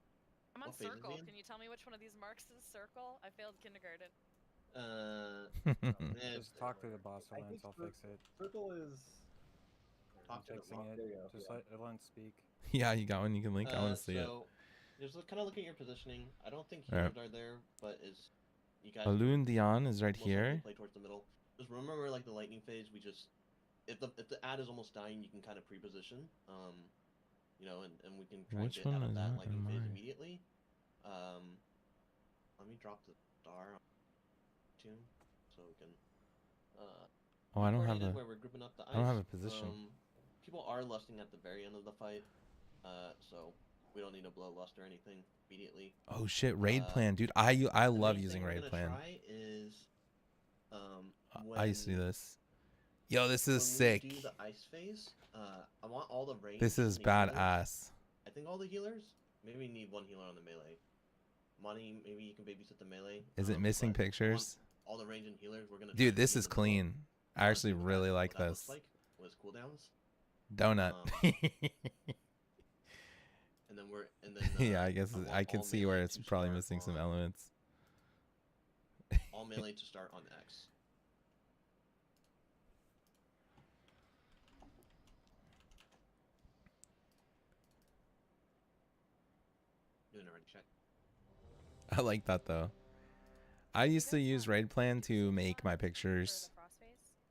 K: I'm on
F: what phase is
K: circle.
F: he in?
K: Can you tell me which one of these marks is circle? I failed kindergarten.
Q: Just talk to the boss at once. I'll fix it.
H: Circle is.
F: Talk to the
Q: fixing
F: boss.
Q: it.
F: There you go.
Q: Just
F: Yeah.
Q: let everyone speak.
A: Yeah, you got one you can link. I want to see it.
F: So, Just kind of look at your positioning. I don't think
A: Alright.
F: healers are there, but it's you guys.
A: Balloon Dion is right
F: most likely
A: here.
F: Play towards the middle. Just remember, like the lightning phase, we just if the ad is almost dying, you can kind of pre-position. You know, and we can try
A: Which
F: and get out
A: one
F: of
A: is
F: that
A: that
F: lightning
A: in
F: phase
A: mine?
F: immediately. Let me drop the star on tune so we can.
A: Oh, I don't have
F: coordinated
A: a.
F: where we're grouping up the
A: I don't have
F: ice.
A: a position.
F: People are lusting at the very end of the fight, so we don't need to blow lust or anything immediately.
A: Oh shit, raid plan, dude. I
F: The
A: love
F: main
A: using
F: thing we're
A: raid
F: gonna
A: plan.
F: Try is,
A: I used to do
F: when-
A: this. Yo, this
F: when
A: is
F: we
A: sick.
F: do the ice phase, I want all the range.
A: This is
F: and the healers.
A: badass.
F: I think all the healers. Maybe we need one healer on the melee. Money, maybe you can babysit the melee.
A: Is it missing
F: but I want
A: pictures?
F: all the range and healers. We're gonna.
A: Dude,
F: try
A: this
F: to
A: is
F: keep them all.
A: clean. I actually really like
F: What that looks
A: this.
F: like with cooldowns.
A: Donut.
F: And then
A: Yeah, I guess
F: want
A: I can
F: all
A: see where
F: melee
A: it's
F: to
A: probably
F: start
A: missing some
F: on-
A: elements.
F: all melee to start on X. Doing a ready check.
A: I like that though. I used to use raid plan to make my pictures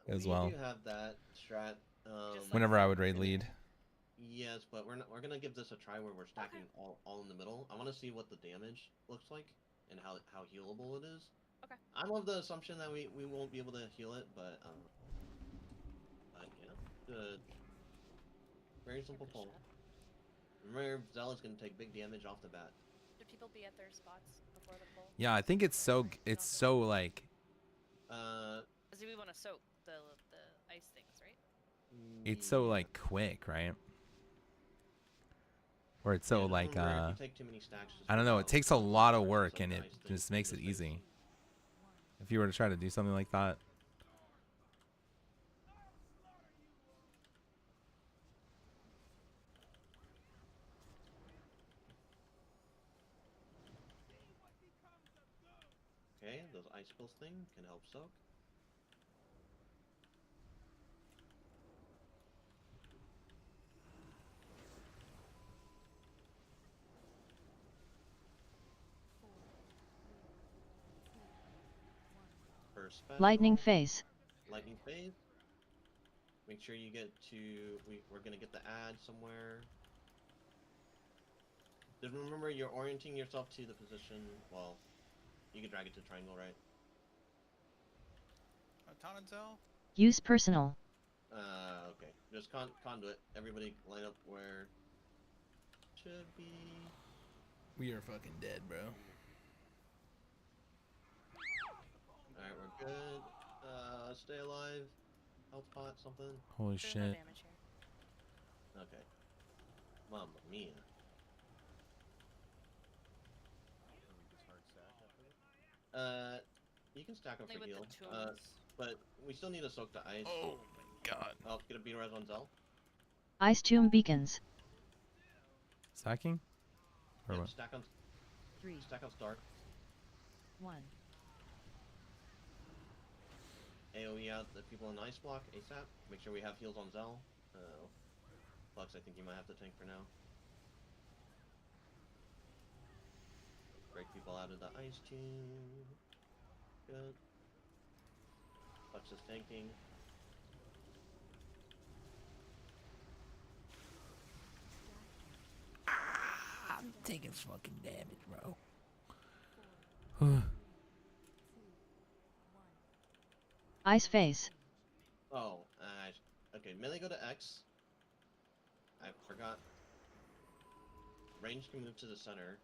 A: as well.
F: We do have that strat.
A: Whenever I would raid lead.
F: Yes, but we're gonna give this a try where we're stacking all in the middle. I want to see what the damage looks like and how healable it is.
K: Okay.
F: I'm of the assumption that we won't be able to heal it, but yeah, very simple poll. Remember, Zealot's gonna take big damage off the bat.
K: Should people be at their spots before the poll?
A: Yeah, I think it's so like
K: Because we want to soak the ice things, right?
A: it's so like quick, right? Or it's so
F: Yeah, just
A: like
F: remember, if you take too many stacks, just
A: I don't know,
F: put
A: it
F: out
A: takes a
F: one
A: lot of
F: stack,
A: work
F: soak
A: and
F: the
A: it
F: ice thing
A: just makes it
F: in the space.
A: easy. If you were to try to do something like that.
F: Okay, those ice pills thing can help soak. First special.
B: Lightning phase.
F: Lightning phase. Make sure you get to. We're gonna get the ad somewhere. Just remember, you're orienting yourself to the position. Well, you can drag it to triangle, right?
G: Tonenzel?
B: Use personal.
F: Okay. Just conduit. Everybody line up where should be.
A: We are fucking dead, bro.
F: Alright, we're good. Stay alive. Health pot, something.
A: Holy
K: There's no
A: shit.
K: damage here.
F: Okay. Mamma mia. You can stack up
K: Only
F: for
K: with
F: heal.
K: the tombs.
F: But we still need to soak the ice.
A: Oh my god.
F: Oh, get a beat res on Zell.
B: Ice tomb beacons.
A: Stacking? Or
F: Yep,
A: what?
F: stack on.
M: 3,
F: Stack on start.
M: 1.
F: AoE out the people in ice block ASAP. Make sure we have heals on Zell. Flux, I think you might have to tank for now. Break people out of the ice tomb. Good. Flux is tanking.
A: I'm taking fucking damage, bro.
B: Ice phase.
F: Oh, okay. Melee go to X. I forgot. Range can move to the center.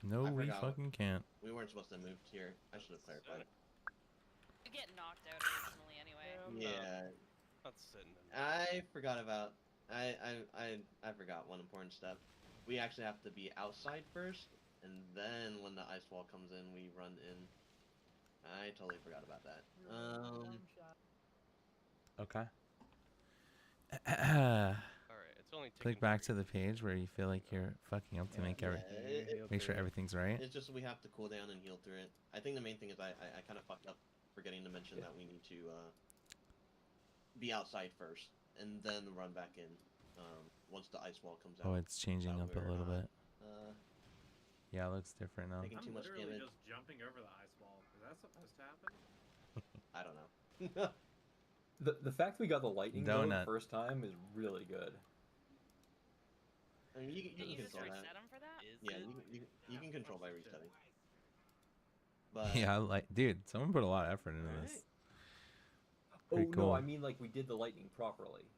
A: No,
F: I
A: we
F: forgot.
A: fucking can't.
F: We weren't supposed to move here. I should have clarified.
K: You get knocked out originally anyway.
F: Yeah.
J: Not sitting in.
F: I forgot about. I forgot one important step. We actually have to be outside first, and then when the ice wall comes in, we run in. I totally forgot about that.
A: Okay.
J: Alright, it's only
A: Click back to the page where you feel like you're fucking up to make make sure everything's right.
F: It's just we have to cool down and heal through it. I think the main thing is I kind of fucked up forgetting to mention that we need to be outside first and then run back in. once the ice wall comes out.
A: Oh, it's changing
F: that
A: up a
F: we're
A: little
F: not,
A: bit. Yeah, it looks different now.
F: Taking too
D: I'm
F: much
D: literally
F: damage.
D: just jumping over the ice wall. Is that supposed to happen?
F: I don't know.
H: The fact we got the lightning though the
A: Donut.
H: first time is really good.
F: I mean, you
K: Did you
F: can
K: just
F: control
K: reset
F: that.
K: him for that?
F: Yeah, you can control by resetting. But
A: Yeah, like, dude, someone put a lot of effort into this. Pretty
H: Oh
A: cool.
H: no, I mean like we did the lightning properly.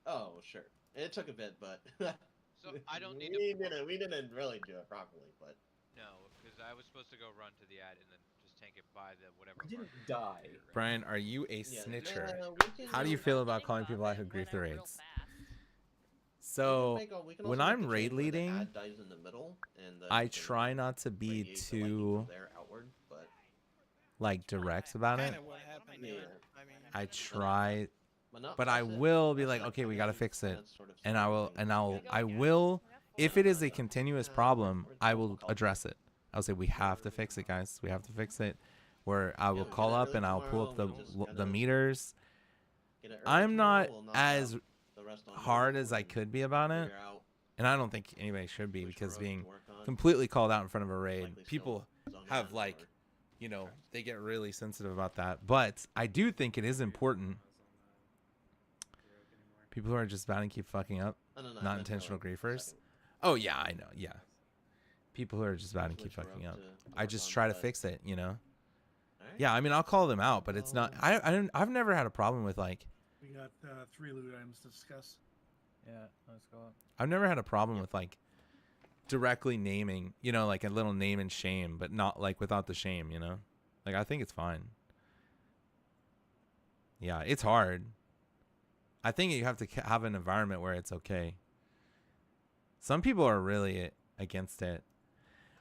F: oh sure, it took a bit, but
R: So I don't need
F: we
R: to.
F: we didn't really do it properly, but
R: No, because I was supposed to go run to the ad and then just tank it by the whatever.
H: We didn't
R: mark.
H: die.
A: Brian, are you a
F: Yeah,
A: snitcher?
F: we can
A: How do you
F: do
A: feel
F: that.
A: about calling people out who grief the raids? So
F: We can
A: when
F: also
A: I'm
F: make a
A: raid
F: chain where the
A: leading,
F: ad dies in the middle, and
A: I try not to be
F: radiate the lightning
A: too
F: from there outward, but
A: like direct about it.
G: Kinda what happened.
F: yeah.
G: I mean,
A: I try,
F: not
A: but I
F: press it,
A: will be
F: press
A: like,
F: that
A: okay, we
F: button,
A: gotta fix it,
F: that's sort of
A: and I will,
F: something.
A: and I will, if it is a continuous problem, I will address it. I'll say we have to fix it, guys. We have to fix it. Where I will
F: we
A: call
F: can
A: up
F: do it
A: and I'll pull up
F: tomorrow, we just
A: the
F: gotta
A: meters.
F: Get it early
A: I'm
F: tomorrow,
A: not
F: we'll knock
A: as
F: out the rest on
A: hard
F: Monday
A: as I
F: and
A: could be about it,
F: figure out
A: and I don't think anybody should be,
F: which
A: because
F: roads
A: being
F: to work on.
A: completely called out in front of a raid,
F: Likely still
A: people
F: zone
A: have
F: one
A: like,
F: or-
A: you know, they get really sensitive about that. But I do think it is important. People who are just bad and keep fucking up,
F: No, I
A: not
F: meant
A: intentional
F: the
A: griefers.
F: second.
A: Oh yeah, I know. Yeah, people who are just bad and keep
F: Switch her
A: fucking
F: up
A: up.
F: to
A: I
F: work
A: just
F: on
A: try to
F: that.
A: fix it. You know.
F: Alright.
A: Yeah, I mean, I'll call them out, but it's not. I've never had a problem with like.
E: We got 3 loot items to discuss.
Q: Yeah, let's go up.
A: I've never had a problem with like directly naming, you know, like a little name and shame, but not like without the shame, you know? Like, I think it's fine. Yeah, it's hard. I think you have to have an environment where it's okay. Some people are really against it.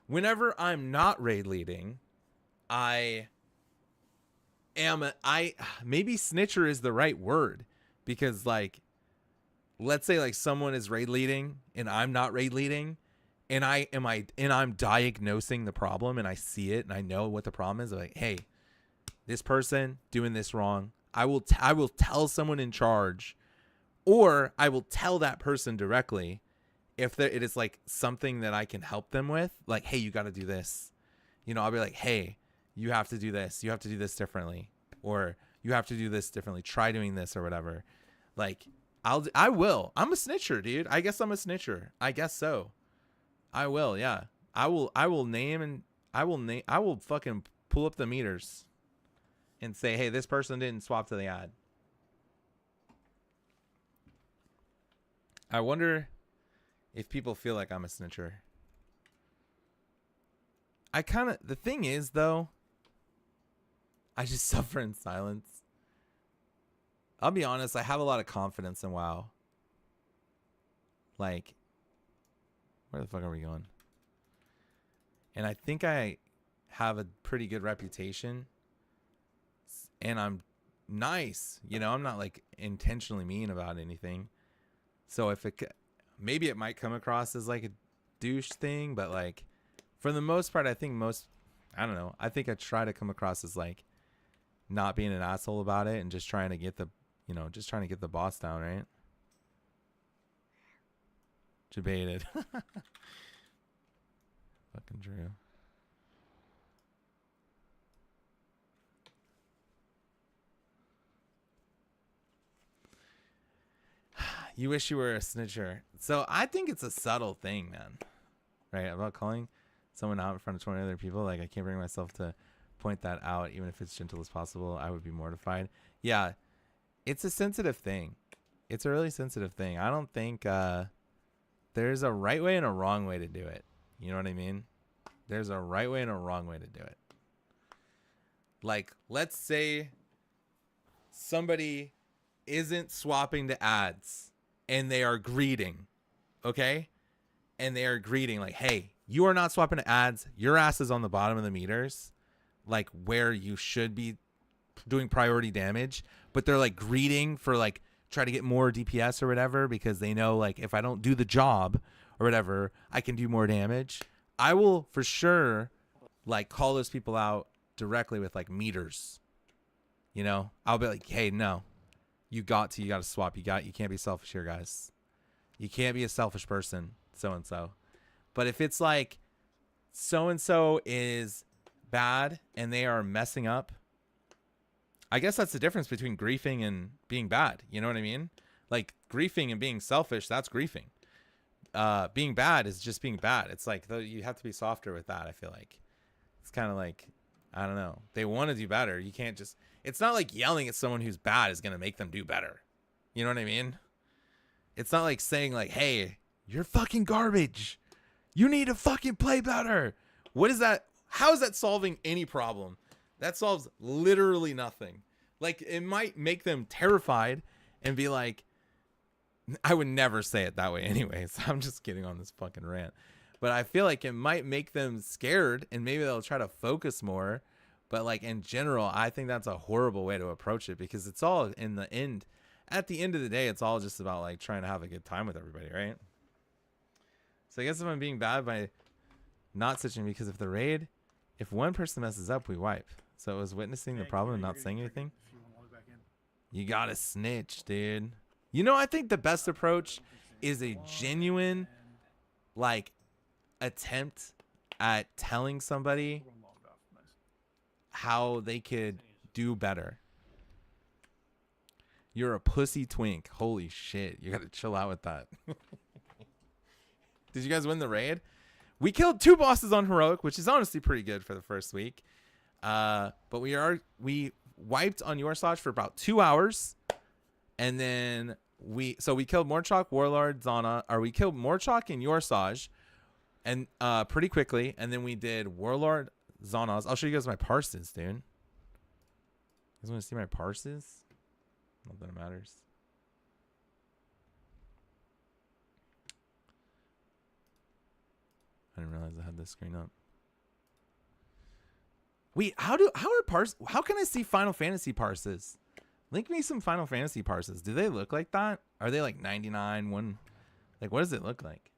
A: Whenever I'm not raid leading, maybe snitcher is the right word, because like, let's say like someone is raid leading and I'm not raid leading, and I'm diagnosing the problem and I see it and I know what the problem is. I'm like, hey, this person doing this wrong. I will tell someone in charge, or I will tell that person directly if it is like something that I can help them with. Like, hey, you got to do this. You know, I'll be like, hey, you have to do this. You have to do this differently, or you have to do this differently. Try doing this or whatever. Like, I will. I'm a snitcher, dude. I guess I'm a snitcher. I guess so. I will. Yeah. I will fucking pull up the meters and say, hey, this person didn't swap to the ad. I wonder if people feel like I'm a snitcher. The thing is though, I just suffer in silence. I'll be honest, I have a lot of confidence in WoW. Like, where the fuck are we going? And I think I have a pretty good reputation. And I'm nice. You know, I'm not like intentionally mean about anything. So if maybe it might come across as like a douche thing, but like for the most part, I think I don't know. I think I try to come across as like not being an asshole about it and just trying to get the boss down, right? Debated. Fucking Drew. You wish you were a snitcher. So I think it's a subtle thing, man. Right? About calling someone out in front of 20 other people. Like, I can't bring myself to point that out, even if it's gentle as possible. I would be mortified. Yeah. It's a sensitive thing. It's a really sensitive thing. I don't think there's a right way and a wrong way to do it. You know what I mean? There's a right way and a wrong way to do it. Like, let's say somebody isn't swapping to ads and they are greeting, okay? And they are greeting like, hey, you are not swapping to ads. Your ass is on the bottom of the meters, like where you should be doing priority damage. But they're like greeting for like, try to get more DPS or whatever, because they know like if I don't do the job or whatever, I can do more damage. I will for sure like call those people out directly with like meters. You know, I'll be like, hey, no, you got to swap. You can't be selfish here, guys. You can't be a selfish person, so and so. But if it's like so and so is bad and they are messing up, I guess that's the difference between griefing and being bad. You know what I mean? Like griefing and being selfish, that's griefing. Being bad is just being bad. It's like you have to be softer with that. I feel like it's kind of like, I don't know. They want to do better. You can't just, it's not like yelling at someone who's bad is going to make them do better. You know what I mean? It's not like saying like, hey, you're fucking garbage. You need to fucking play better. What is that? How is that solving any problem? That solves literally nothing. Like, it might make them terrified and be like, I would never say it that way anyways. I'm just getting on this fucking rant. But I feel like it might make them scared and maybe they'll try to focus more. But like in general, I think that's a horrible way to approach it because it's all in the end. At the end of the day, it's all just about like trying to have a good time with everybody, right? So I guess if I'm being bad by not switching, because if the raid, if one person messes up, we wipe. So it was witnessing the problem and not saying anything. You gotta snitch, dude. You know, I think the best approach is a genuine, like, attempt at telling somebody how they could do better. You're a pussy twink. Holy shit. You gotta chill out with that. Did you guys win the raid? We killed 2 bosses on Heroic, which is honestly pretty good for the first week. But we wiped on Yorsage for about 2 hours. And then we killed Morchok, Warlord, Zana, or we killed Morchok and Yorsage and pretty quickly. And then we did Warlord, Zanas. I'll show you guys my parses, dude. You guys want to see my parses? Not that it matters. I didn't realize I had this screen up. Wait, how can I see Final Fantasy parses? Link me some Final Fantasy parses. Do they look like that? Are they like 99, 1? Like, what does it look like?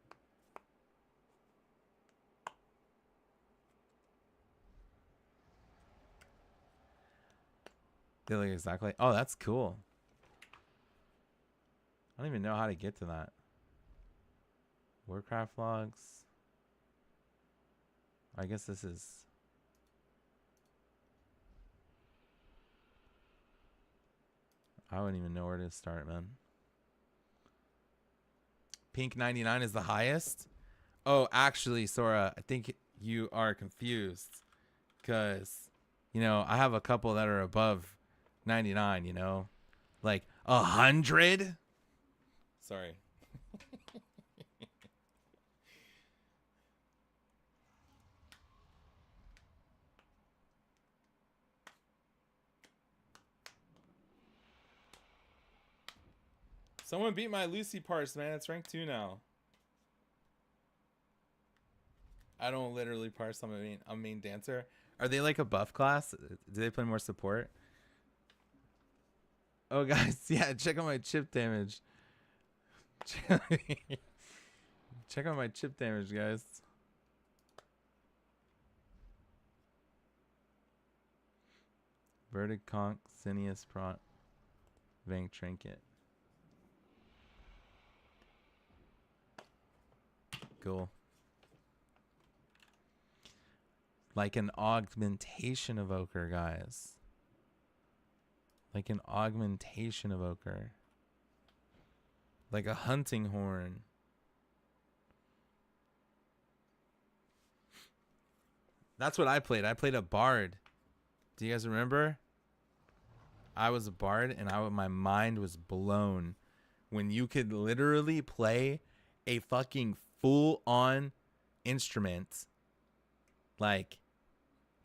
A: They look exactly. Oh, that's cool. I don't even know how to get to that. Warcraft logs. I guess this is. I wouldn't even know where to start, man. Pink 99 is the highest. Oh, actually, Sora, I think you are confused. Because, you know, I have a couple that are above 99, you know? Like 100? Sorry. Someone beat my Lucy parse, man. It's rank 2 now. I don't literally parse. I'm a main dancer. Are they like a buff class? Do they play more support? Oh, guys, yeah. Check out my chip damage. Check out my chip damage, guys. Vertic Conch, Cineus Prot, Vang Trinket. Cool. Like an augmentation evoker, guys. Like an augmentation evoker. Like a hunting horn. That's what I played. I played a bard. Do you guys remember? I was a bard and my mind was blown when you could literally play a fucking full-on instrument. Like,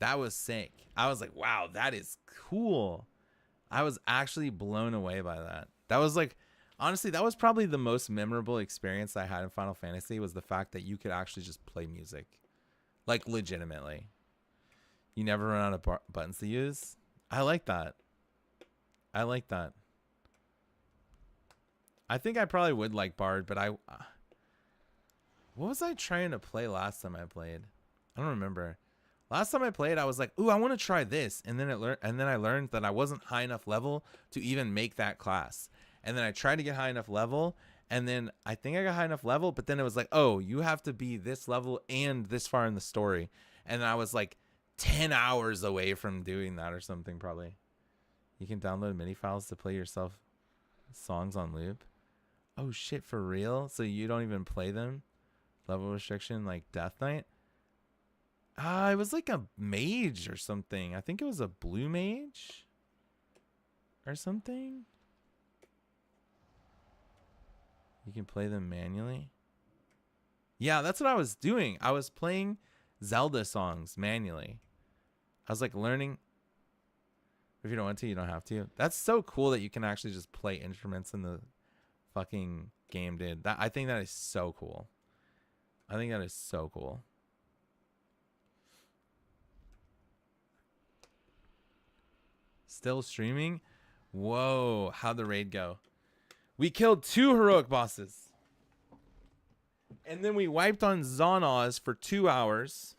A: that was sick. I was like, wow, that is cool. I was actually blown away by that. That was like, honestly, that was probably the most memorable experience I had in Final Fantasy, was the fact that you could actually just play music. Like, legitimately. You never run out of buttons to use. I like that. I like that. I think I probably would like Bard, but what was I trying to play last time I played? I don't remember. Last time I played, I was like, ooh, I want to try this. And then I learned that I wasn't high enough level to even make that class. And then I tried to get high enough level, And then I think I got high enough level, but then it was like, oh, you have to be this level and this far in the story. And I was like 10 hours away from doing that or something, probably. You can download MIDI files to play yourself songs on loop. Oh shit, for real? So you don't even play them? Level restriction like Death Knight? It was like a mage or something. I think it was a blue mage or something. You can play them manually. Yeah, that's what I was doing. I was playing Zelda songs manually. I was like learning. If you don't want to, you don't have to. That's so cool that you can actually just play instruments in the fucking game, dude. I think that is so cool. I think that is so cool. Still streaming? Whoa, how'd the raid go? We killed 2 heroic bosses. And then we wiped on Zonaz for 2 hours.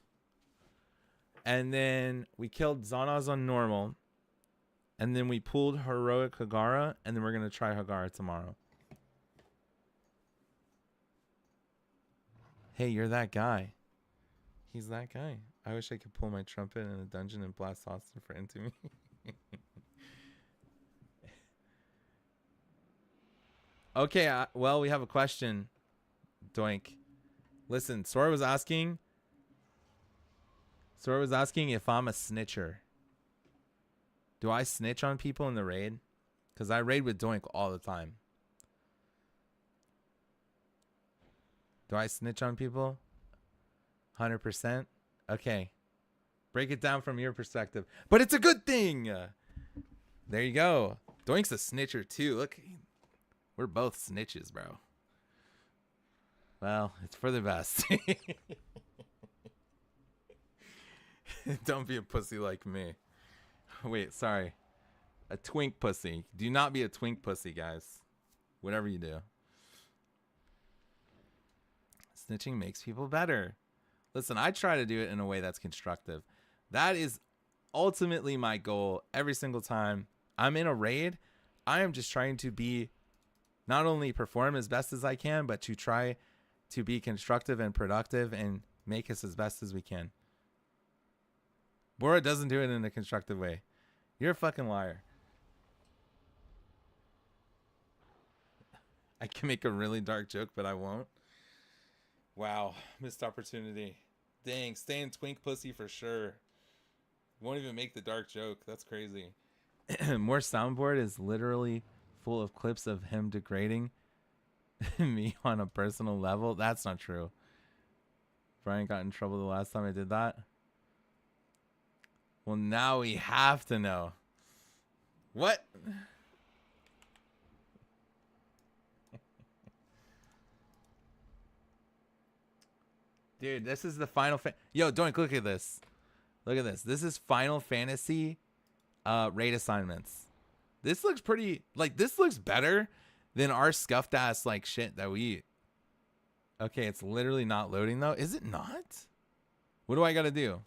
A: And then we killed Zonaz on normal. And then we pulled heroic Hagara. And then we're going to try Hagara tomorrow. Hey, you're that guy. He's that guy. I wish I could pull my trumpet in a dungeon and blast Austin for into me. Okay, well, we have a question, Doink. Listen, Sora was asking if I'm a snitcher. Do I snitch on people in the raid? Because I raid with Doink all the time. Do I snitch on people? 100%? Okay. Break it down from your perspective. But it's a good thing! There you go. Doink's a snitcher too. Look, we're both snitches, bro. Well, it's for the best. Don't be a pussy like me. Wait, sorry. A twink pussy. Do not be a twink pussy, guys. Whatever you do. Snitching makes people better. Listen, I try to do it in a way that's constructive. That is ultimately my goal every single time I'm in a raid. I am just trying to be, not only perform as best as I can, but to try to be constructive and productive and make us as best as we can. Bora doesn't do it in a constructive way. You're a fucking liar. I can make a really dark joke, but I won't. Wow, missed opportunity. Dang, staying twink pussy for sure. Won't even make the dark joke. That's crazy. More soundboard is literally full of clips of him degrading me on a personal level. That's not true. Brian got in trouble the last time I did that. Well, now we have to know. What? Dude, this is the Final Yo, Doink, look at this. Look at this. This is Final Fantasy raid assignments. This looks pretty, like, this looks better than our scuffed ass, like, shit that we eat. Okay, it's literally not loading, though. Is it not? What do I gotta do?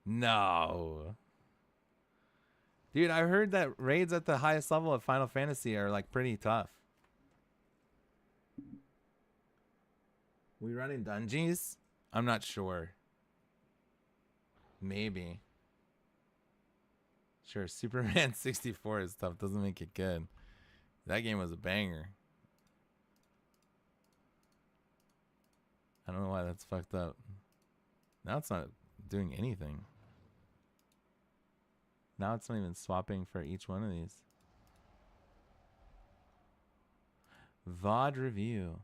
A: No. Dude, I heard that raids at the highest level of Final Fantasy are like pretty tough. We running dungeons? I'm not sure. Maybe. Sure, Superman 64 is tough. Doesn't make it good. That game was a banger. I don't know why that's fucked up. Now it's not doing anything. Now it's not even swapping for each one of these. VOD review.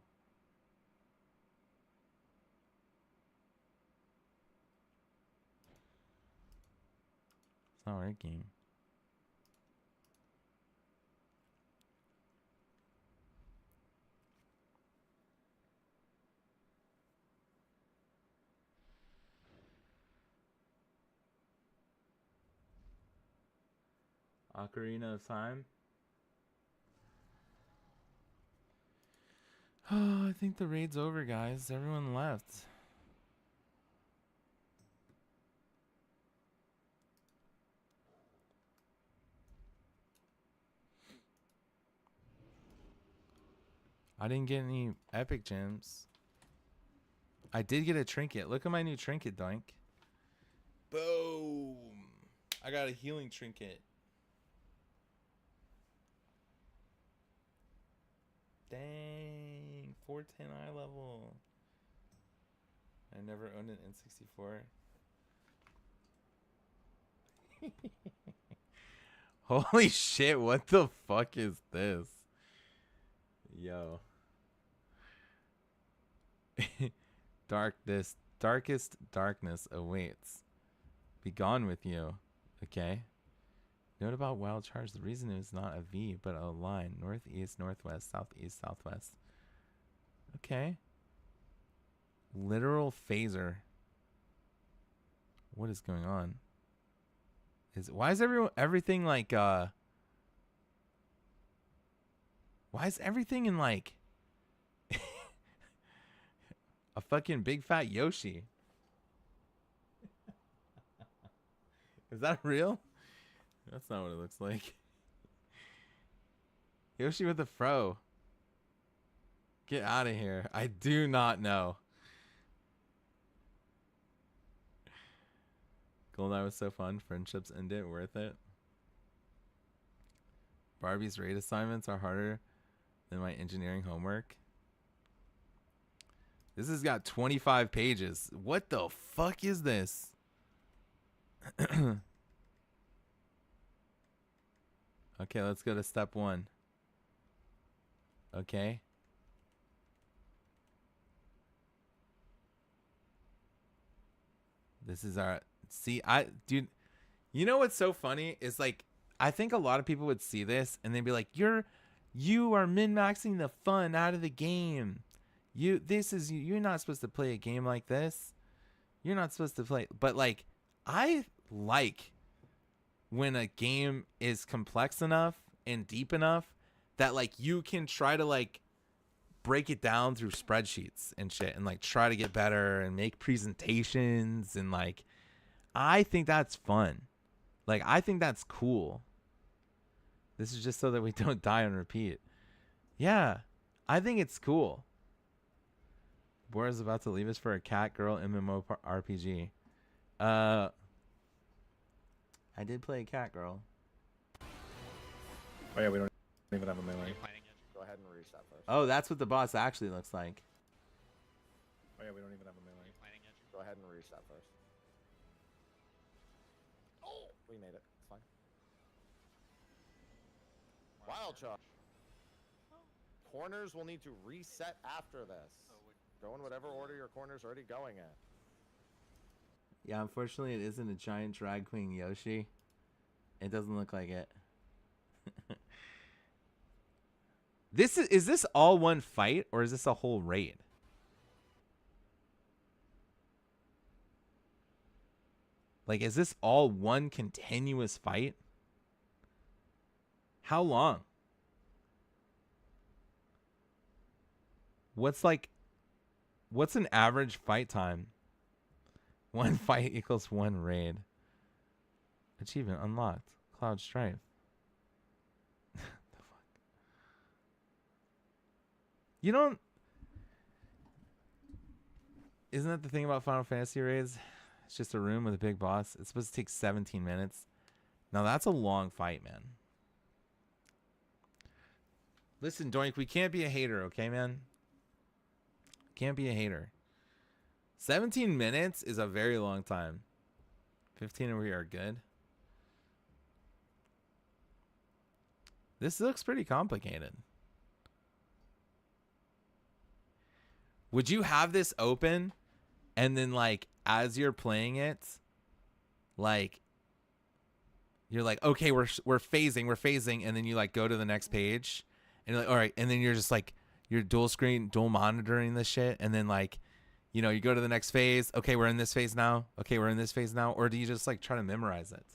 A: It's not working. Ocarina of Time. Oh, I think the raid's over, guys. Everyone left. I didn't get any epic gems. I did get a trinket. Look at my new trinket, Doink. Boom. I got a healing trinket. Dang. 410 eye level. I never owned an N64. Holy shit, what the fuck is this? Yo. Darkest darkness awaits. Be gone with you. Okay. Note about wild charge. The reason is not a V, but a line. Northeast, northwest, southeast, southwest. Okay. Literal phaser. What is going on? Why is everything like why is everything in like a fucking big fat Yoshi? Is that real? That's not what it looks like. Yoshi with the fro. Get out of here. I do not know. Goldeneye was so fun. Friendships end it. Worth it. Barbie's raid assignments are harder than my engineering homework. This has got 25 pages. What the fuck is this? Okay, let's go to step 1. Okay. This is our... See, dude, you know what's so funny is like, I think a lot of people would see this and they'd be like, you are min-maxing the fun out of the game. You're not supposed to play a game like this. You're not supposed to play, but like, I like when a game is complex enough and deep enough that like you can try to like break it down through spreadsheets and shit and like try to get better and make presentations and like, I think that's fun. Like, I think that's cool. This is just so that we don't die on repeat. Yeah, I think it's cool. Bora's about to leave us for a cat girl MMO RPG. I did play a cat girl.
C: Oh yeah, we don't even have a melee. Go ahead and reach that first.
A: Oh, that's what the boss actually looks like.
C: Oh yeah, we don't even have a melee. Go ahead and reach that first. We made it. It's fine. Wild charge. Corners will need to reset after this. Go in whatever order your corner's already going in.
A: Yeah, unfortunately, it isn't a giant drag queen Yoshi. It doesn't look like it. Is this all one fight or is this a whole raid? Like, is this all one continuous fight? How long? What's an average fight time? One fight equals one raid. Achievement unlocked. Cloud Strife. The fuck? You don't... Isn't that the thing about Final Fantasy raids? It's just a room with a big boss. It's supposed to take 17 minutes. Now that's a long fight, man. Listen, Doink, we can't be a hater, okay, man? Can't be a hater. 17 minutes is a very long time. 15 and we are good. This looks pretty complicated. Would you have this open and then like as you're playing it, like you're like, okay, we're phasing, and then you like go to the next page and you're like, all right, and then you're just like you're dual monitoring this shit, and then like, you know, you go to the next phase, okay, we're in this phase now, okay, we're in this phase now, or do you just like try to memorize it?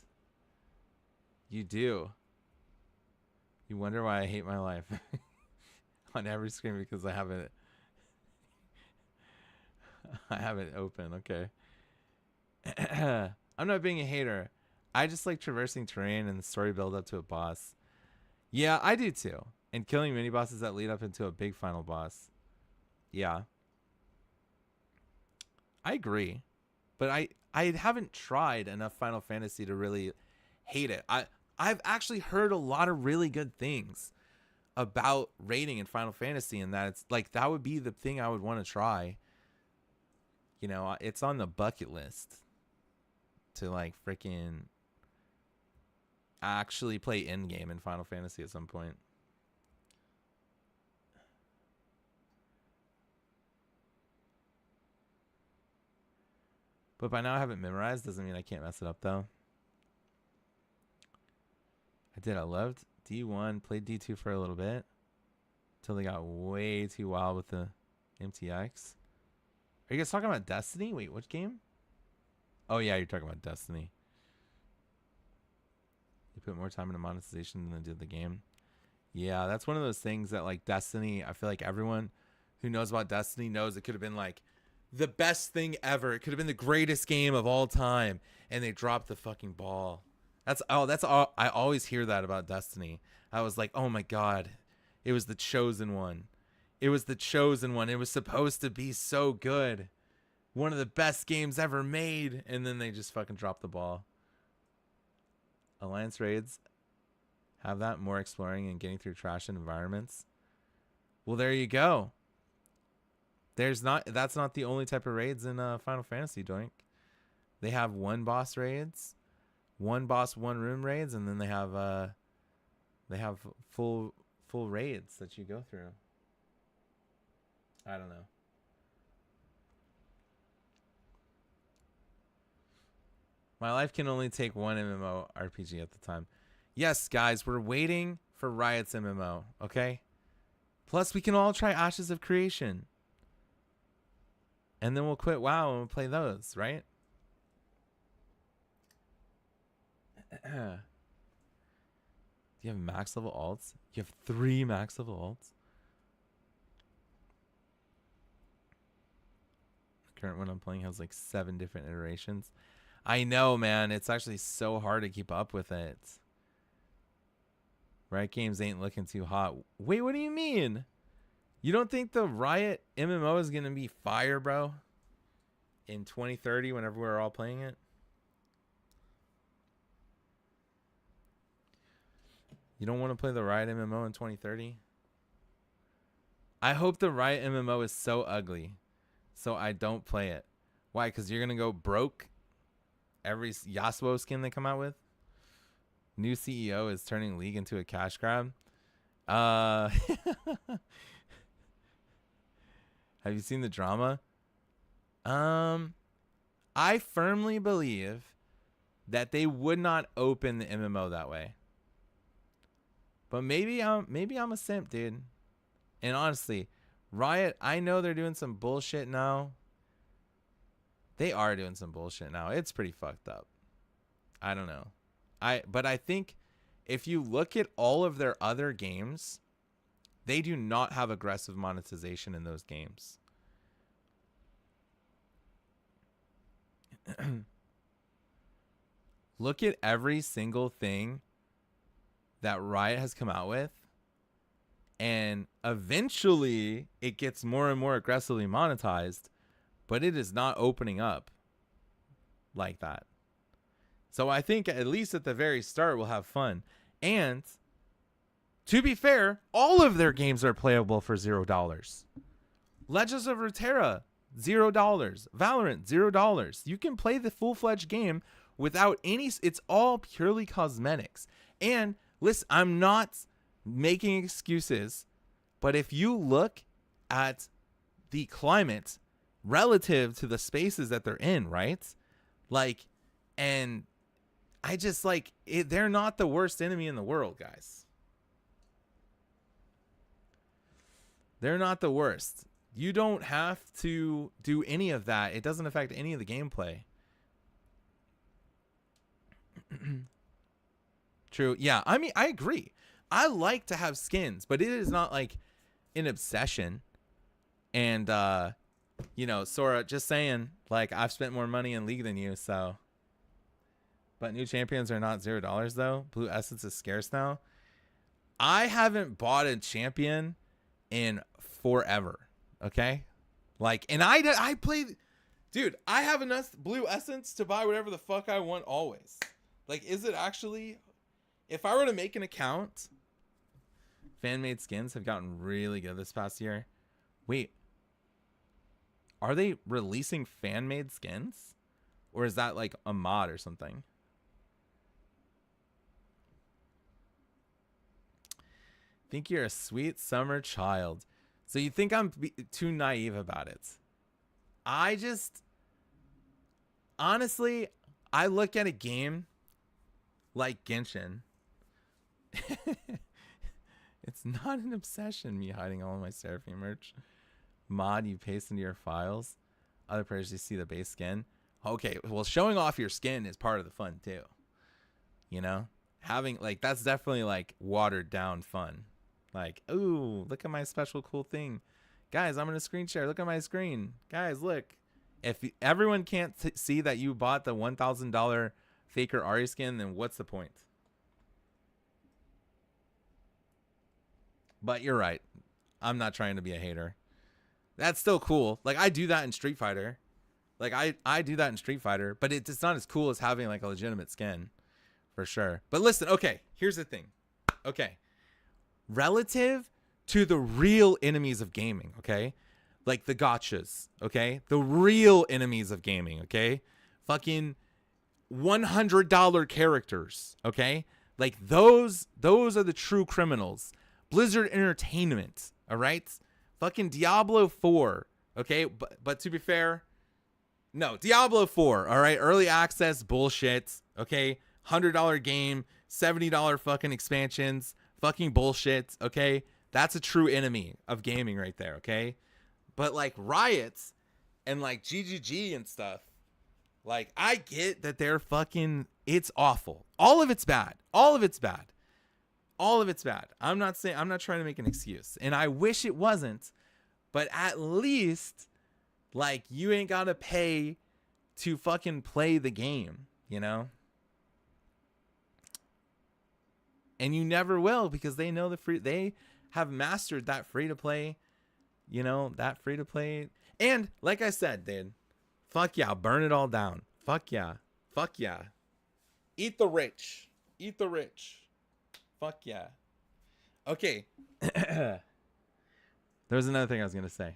A: You do. You wonder why I hate my life on every screen because I have it open. Okay. I'm not being a hater. I just like traversing terrain and the story build up to a boss. Yeah, I do too. And killing mini bosses that lead up into a big final boss. Yeah. I agree. But I haven't tried enough Final Fantasy to really hate it. I've actually heard a lot of really good things about raiding in Final Fantasy, and that it's like that would be the thing I would want to try. You know, it's on the bucket list to like freaking actually play endgame in Final Fantasy at some point. But by now I have it memorized. Doesn't mean I can't mess it up though. I did. I loved D1. Played D2 for a little bit. Until they got way too wild with the MTX. Are you guys talking about Destiny? Wait, which game? Oh yeah, you're talking about Destiny. You put more time into monetization than they did the game. Yeah, that's one of those things that like Destiny, I feel like everyone who knows about Destiny knows it could have been like the best thing ever. It could have been the greatest game of all time, and they dropped the fucking ball. That's all. I always hear that about Destiny. I was like, oh my god, it was the chosen one. It was the chosen one. It was supposed to be so good, one of the best games ever made, and then they just fucking dropped the ball. Alliance raids have that, more exploring and getting through trash environments. Well, there you go. That's not the only type of raids in Final Fantasy, Doink. They have one boss raids, one boss, one room raids, and then they have full raids that you go through. I don't know. My life can only take one MMO RPG at the time. Yes, guys, we're waiting for Riot's MMO, okay? Plus, we can all try Ashes of Creation. And then we'll quit WoW and we'll play those, right? Do you have max level alts? You have 3 max level alts? The current one I'm playing has like 7 different iterations. I know, man. It's actually so hard to keep up with it. Riot Games ain't looking too hot. Wait, what do you mean? You don't think the Riot MMO is going to be fire, bro? In 2030, whenever we're all playing it? You don't want to play the Riot MMO in 2030? I hope the Riot MMO is so ugly, so I don't play it. Why? Because you're going to go broke every Yasuo skin they come out with? New CEO is turning League into a cash grab. Have you seen the drama? I firmly believe that they would not open the MMO that way. But maybe I'm a simp, dude. And honestly, Riot, I know they're doing some bullshit now. They are doing some bullshit now. It's pretty fucked up. I don't know. But I think if you look at all of their other games, they do not have aggressive monetization in those games. Look at every single thing that Riot has come out with, and eventually it gets more and more aggressively monetized, but it is not opening up like that. So I think at least at the very start we'll have fun. And to be fair, all of their games are playable for $0. Legends of Runeterra, $0. Valorant, $0. You can play the full-fledged game without any... It's all purely cosmetics. And listen, I'm not making excuses, but if you look at the climate relative to the spaces that they're in, right? Like, and I just like it, they're not the worst enemy in the world, guys. They're not the worst. You don't have to do any of that. It doesn't affect any of the gameplay. True. Yeah, I mean, I agree. I like to have skins, but it is not like an obsession. And, you know, Sora, just saying, like, I've spent more money in League than you, so. But new champions are not $0, though. Blue Essence is scarce now. I haven't bought a champion in forever. Okay, like, and I played, dude. I have enough blue essence to buy whatever the fuck I want always. Like, is it actually? If I were to make an account, fan-made skins have gotten really good this past year. Wait, are they releasing fan-made skins, or is that like a mod or something? Think you're a sweet summer child. So you think I'm too naive about it? I just, honestly, I look at a game like Genshin. It's not an obsession, me hiding all of my Seraphine merch. Mod you paste into your files. Other players just see the base skin. Okay, well, showing off your skin is part of the fun too. You know? Having, like, that's definitely like watered down fun. Like, ooh, look at my special cool thing. Guys, I'm going to screen share. Look at my screen. Guys, look. If everyone can't see that you bought the $1,000 Faker Ari skin, then what's the point? But you're right. I'm not trying to be a hater. That's still cool. Like, I do that in Street Fighter. Like, I do that in Street Fighter. But it's not as cool as having, like, a legitimate skin. For sure. But listen, okay. Here's the thing. Okay. Relative to the real enemies of gaming, okay? Like the gotchas, okay? The real enemies of gaming, okay? Fucking $100 characters, okay? Like those are the true criminals. Blizzard Entertainment, all right? Fucking Diablo 4, okay? But to be fair, no, Diablo 4, all right? Early access bullshit, okay? $100 game, $70 fucking expansions, fucking bullshit, okay? That's a true enemy of gaming right there, okay? But like Riots and like GGG and stuff, like I get that they're fucking, it's awful. All of it's bad. All of it's bad. All of it's bad. I'm not trying to make an excuse. And I wish it wasn't, but at least like you ain't gotta pay to fucking play the game, you know? And you never will, because they know they have mastered that free to play, you know, that free to play. And like I said, dude, fuck yeah, burn it all down. Fuck yeah. Fuck yeah. Eat the rich. Eat the rich. Fuck yeah. Okay. There was another thing I was going to say.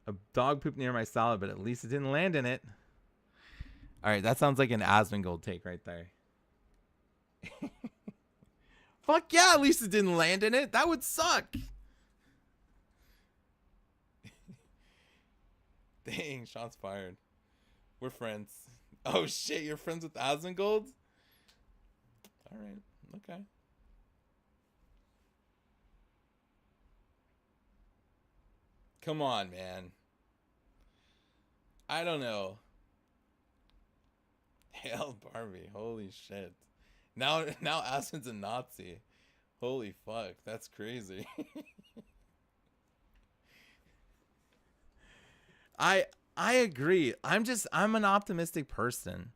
A: A dog pooped near my salad, but at least it didn't land in it. All right, that sounds like an Asmongold take right there. Fuck yeah, at least it didn't land in it. That would suck. Dang, shots fired. We're friends. Oh shit, you're friends with Asmongold? Alright, okay. Come on, man. I don't know. Hail Barbie, holy shit. Now Aspen's a Nazi. Holy fuck, that's crazy. I agree. I'm an optimistic person.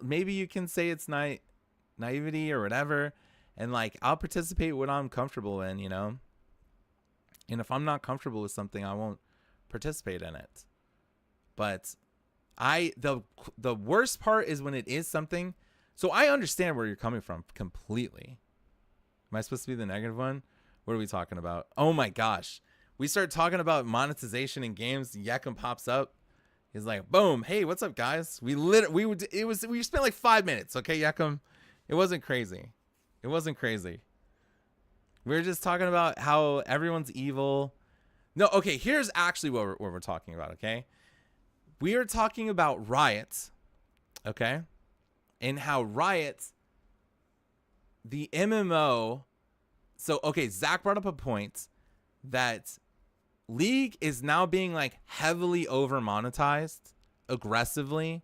A: Maybe you can say it's naivety or whatever, and like I'll participate when I'm comfortable in, you know. And if I'm not comfortable with something, I won't participate in it. But the worst part is when it is something. So I understand where you're coming from completely. Am I supposed to be the negative one? What are we talking about? Oh my gosh. We start talking about monetization in games. Yakum pops up. He's like, boom. Hey, what's up, guys? We spent like 5 minutes. Okay, Yakum. It wasn't crazy. It wasn't crazy. We were just talking about how everyone's evil. No, okay, here's actually what we're talking about, okay? We are talking about Riot, okay? And how Riot, the MMO, so, okay, Zach brought up a point that League is now being, like, heavily over-monetized, aggressively,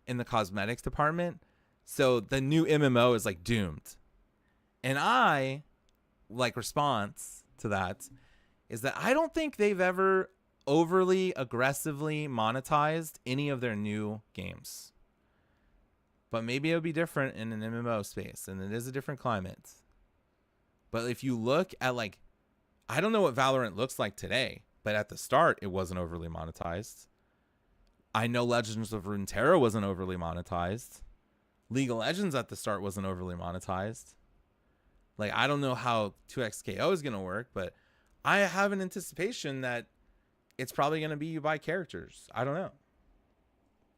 A: in the cosmetics department. So the new MMO is, like, doomed. And response to that is that I don't think they've ever overly aggressively monetized any of their new games. But maybe it'll be different in an MMO space, and it is a different climate. But if you look at like, I don't know what Valorant looks like today, but at the start it wasn't overly monetized. I know Legends of Runeterra wasn't overly monetized. League of Legends at the start wasn't overly monetized. Like, I don't know how 2XKO is going to work, but I have an anticipation that it's probably going to be you buy characters. I don't know.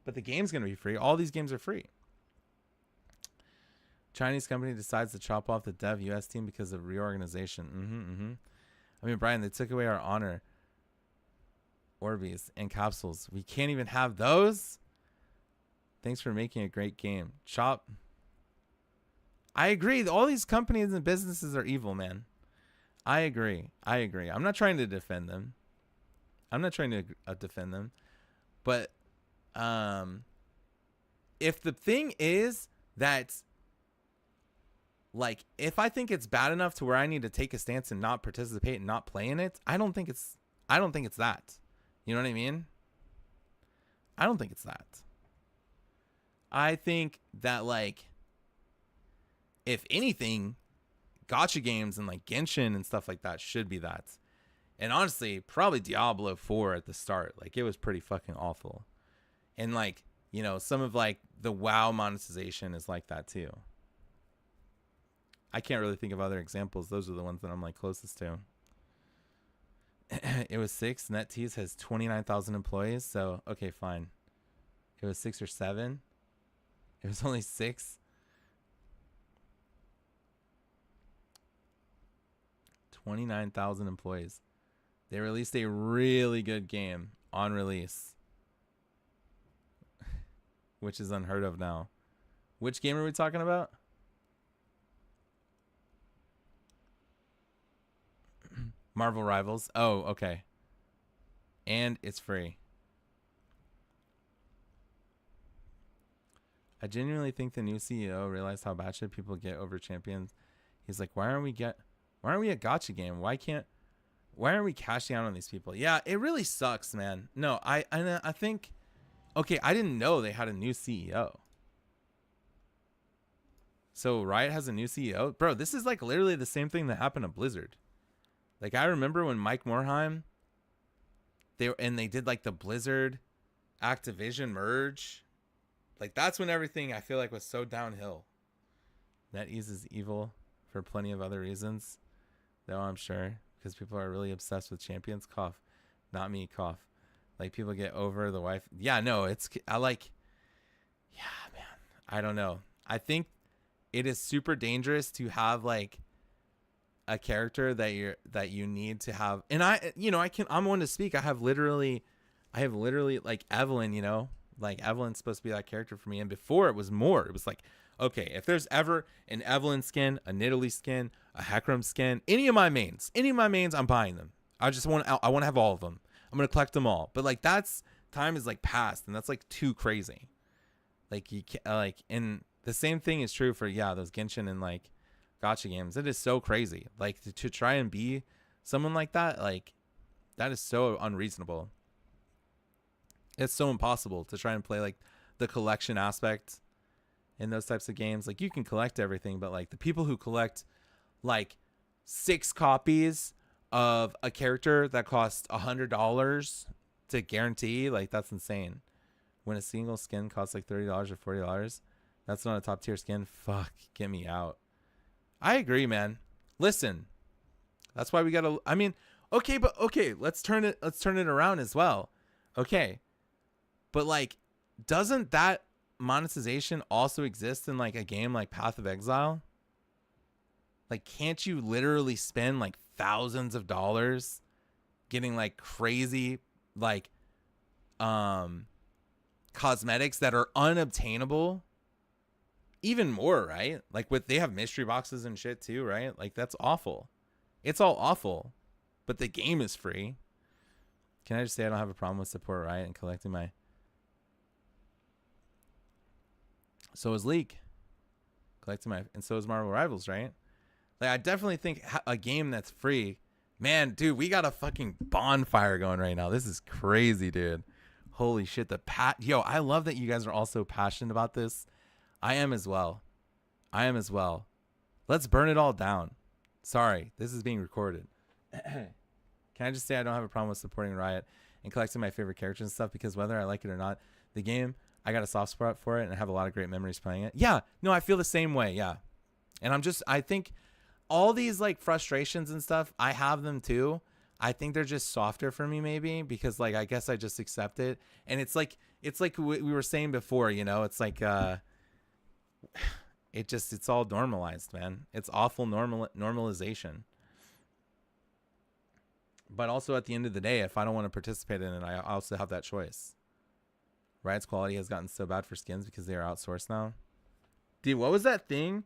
A: But the game's going to be free. All these games are free. Chinese company decides to chop off the dev US team because of reorganization. I mean, Brian, they took away our honor. Orbeez and capsules. We can't even have those? Thanks for making a great game. Chop. I agree. All these companies and businesses are evil, man. I agree. I'm not trying to defend them. But if the thing is that, like, if I think it's bad enough to where I need to take a stance and not participate and not play in it, I don't think it's that. You know what I mean? I don't think it's that. I think that, like, if anything, gacha games and like Genshin and stuff like that should be that. And honestly, probably Diablo 4 at the start. Like, it was pretty fucking awful. And like, you know, some of like the WoW monetization is like that too. I can't really think of other examples. Those are the ones that I'm like closest to. It was 6. NetEase has 29,000 employees. So, okay, fine. It was 6 or 7. It was only 6. 29,000 employees. They released a really good game on release, which is unheard of now. Which game are we talking about? Marvel Rivals. Oh, okay. And it's free. I genuinely think the new CEO realized how batshit people get over champions. He's like, why aren't we a gacha game? Why aren't we cashing out on these people? Yeah, it really sucks, man. No, I think, okay, I didn't know they had a new CEO. So Riot has a new CEO? Bro, this is like literally the same thing that happened to Blizzard. Like, I remember when Mike Morhaime, they did like the Blizzard Activision merge. Like, that's when everything I feel like was so downhill. NetEase is evil for plenty of other reasons, though, I'm sure, because people are really obsessed with champions. Cough. Not me, cough. Like, people get over the wife. Yeah, no, yeah, man, I don't know. I think it is super dangerous to have like a character that you need to have. And I'm one to speak. I have literally like Evelyn, you know, like Evelyn's supposed to be that character for me. And before it was like, okay, if there's ever an Evelyn skin, a Nidalee skin, a Hecarim skin, any of my mains, I'm buying them. I want to have all of them. I'm going to collect them all. But like, that's time is like past, and that's like too crazy. Like, you can't, like, and the same thing is true for, those Genshin and like gacha games. It is so crazy. Like, to try and be someone like that, like, that is so unreasonable. It's so impossible to try and play like the collection aspect in those types of games. Like, you can collect everything, but like the people who collect like 6 copies of a character that costs $100 to guarantee, like, that's insane. When a single skin costs like $30 or $40, that's not a top tier skin. Fuck, get me out. I agree, man. Listen, that's why we gotta. I mean, okay, let's turn it around as well. Okay, but like, doesn't that monetization also exist in like a game like Path of Exile? Like, can't you literally spend like thousands of dollars getting like crazy like cosmetics that are unobtainable? Even more, right? Like, they have mystery boxes and shit too, right? Like, that's awful. It's all awful, but the game is free. Can I just say I don't have a problem with support Riot and collecting my... So is League. Collecting my... And so is Marvel Rivals, right? Like, I definitely think a game that's free... Man, dude, we got a fucking bonfire going right now. This is crazy, dude. Holy shit. Yo, I love that you guys are all so passionate about this. I am as well. Let's burn it all down. Sorry, this is being recorded. Can I just say I don't have a problem with supporting Riot and collecting my favorite characters and stuff, because whether I like it or not, the game, I got a soft spot for it and I have a lot of great memories playing it. Yeah, no, I feel the same way. Yeah. And I think all these like frustrations and stuff, I have them too. I think they're just softer for me maybe because like, I guess I just accept it. And it's like we were saying before, you know, it's like, it's all normalized, man. It's awful normalization. But also at the end of the day, if I don't want to participate in it, I also have that choice. Riot's quality has gotten so bad for skins because they are outsourced now. Dude, what was that thing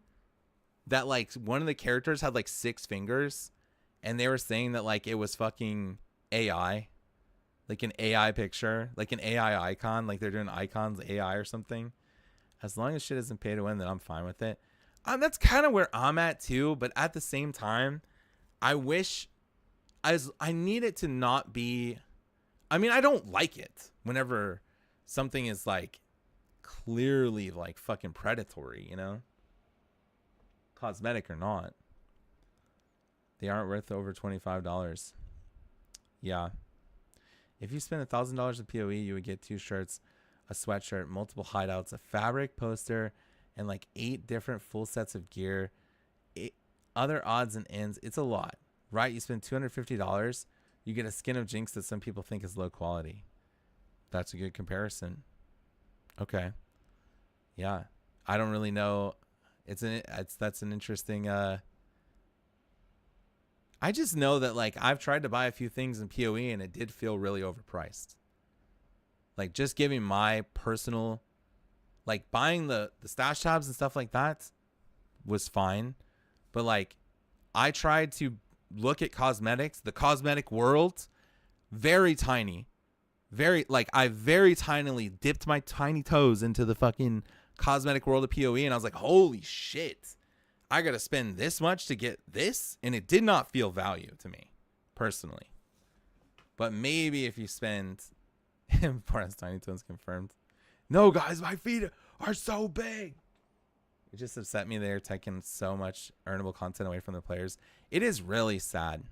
A: that like one of the characters had like 6 fingers and they were saying that like it was fucking AI, like an AI picture, like an AI icon, like they're doing icons AI or something. As long as shit isn't pay to win, then I'm fine with it. That's kind of where I'm at too, but at the same time, I wish I need it to not be, I mean, I don't like it whenever something is like clearly like fucking predatory, you know, cosmetic or not. They aren't worth over $25. Yeah. If you spend $1,000 at PoE, you would get 2 shirts, a sweatshirt, multiple hideouts, a fabric poster, and like 8 different full sets of gear, other odds and ends. It's a lot, right? You spend $250, you get a skin of Jinx that some people think is low quality. That's a good comparison. Okay. Yeah. I don't really know. That's an interesting, I just know that like I've tried to buy a few things in PoE and it did feel really overpriced. Like just giving my personal, like buying the stash tabs and stuff like that was fine. But like I tried to look at cosmetics, the cosmetic world, very tiny. Very, like I very tinily dipped my tiny toes into the fucking cosmetic world of PoE and I was like, holy shit, I got to spend this much to get this? And it did not feel value to me personally. But maybe if you spend, Parent's tiny toes confirmed. No guys, my feet are so big. It just upset me they're taking so much earnable content away from the players. It is really sad.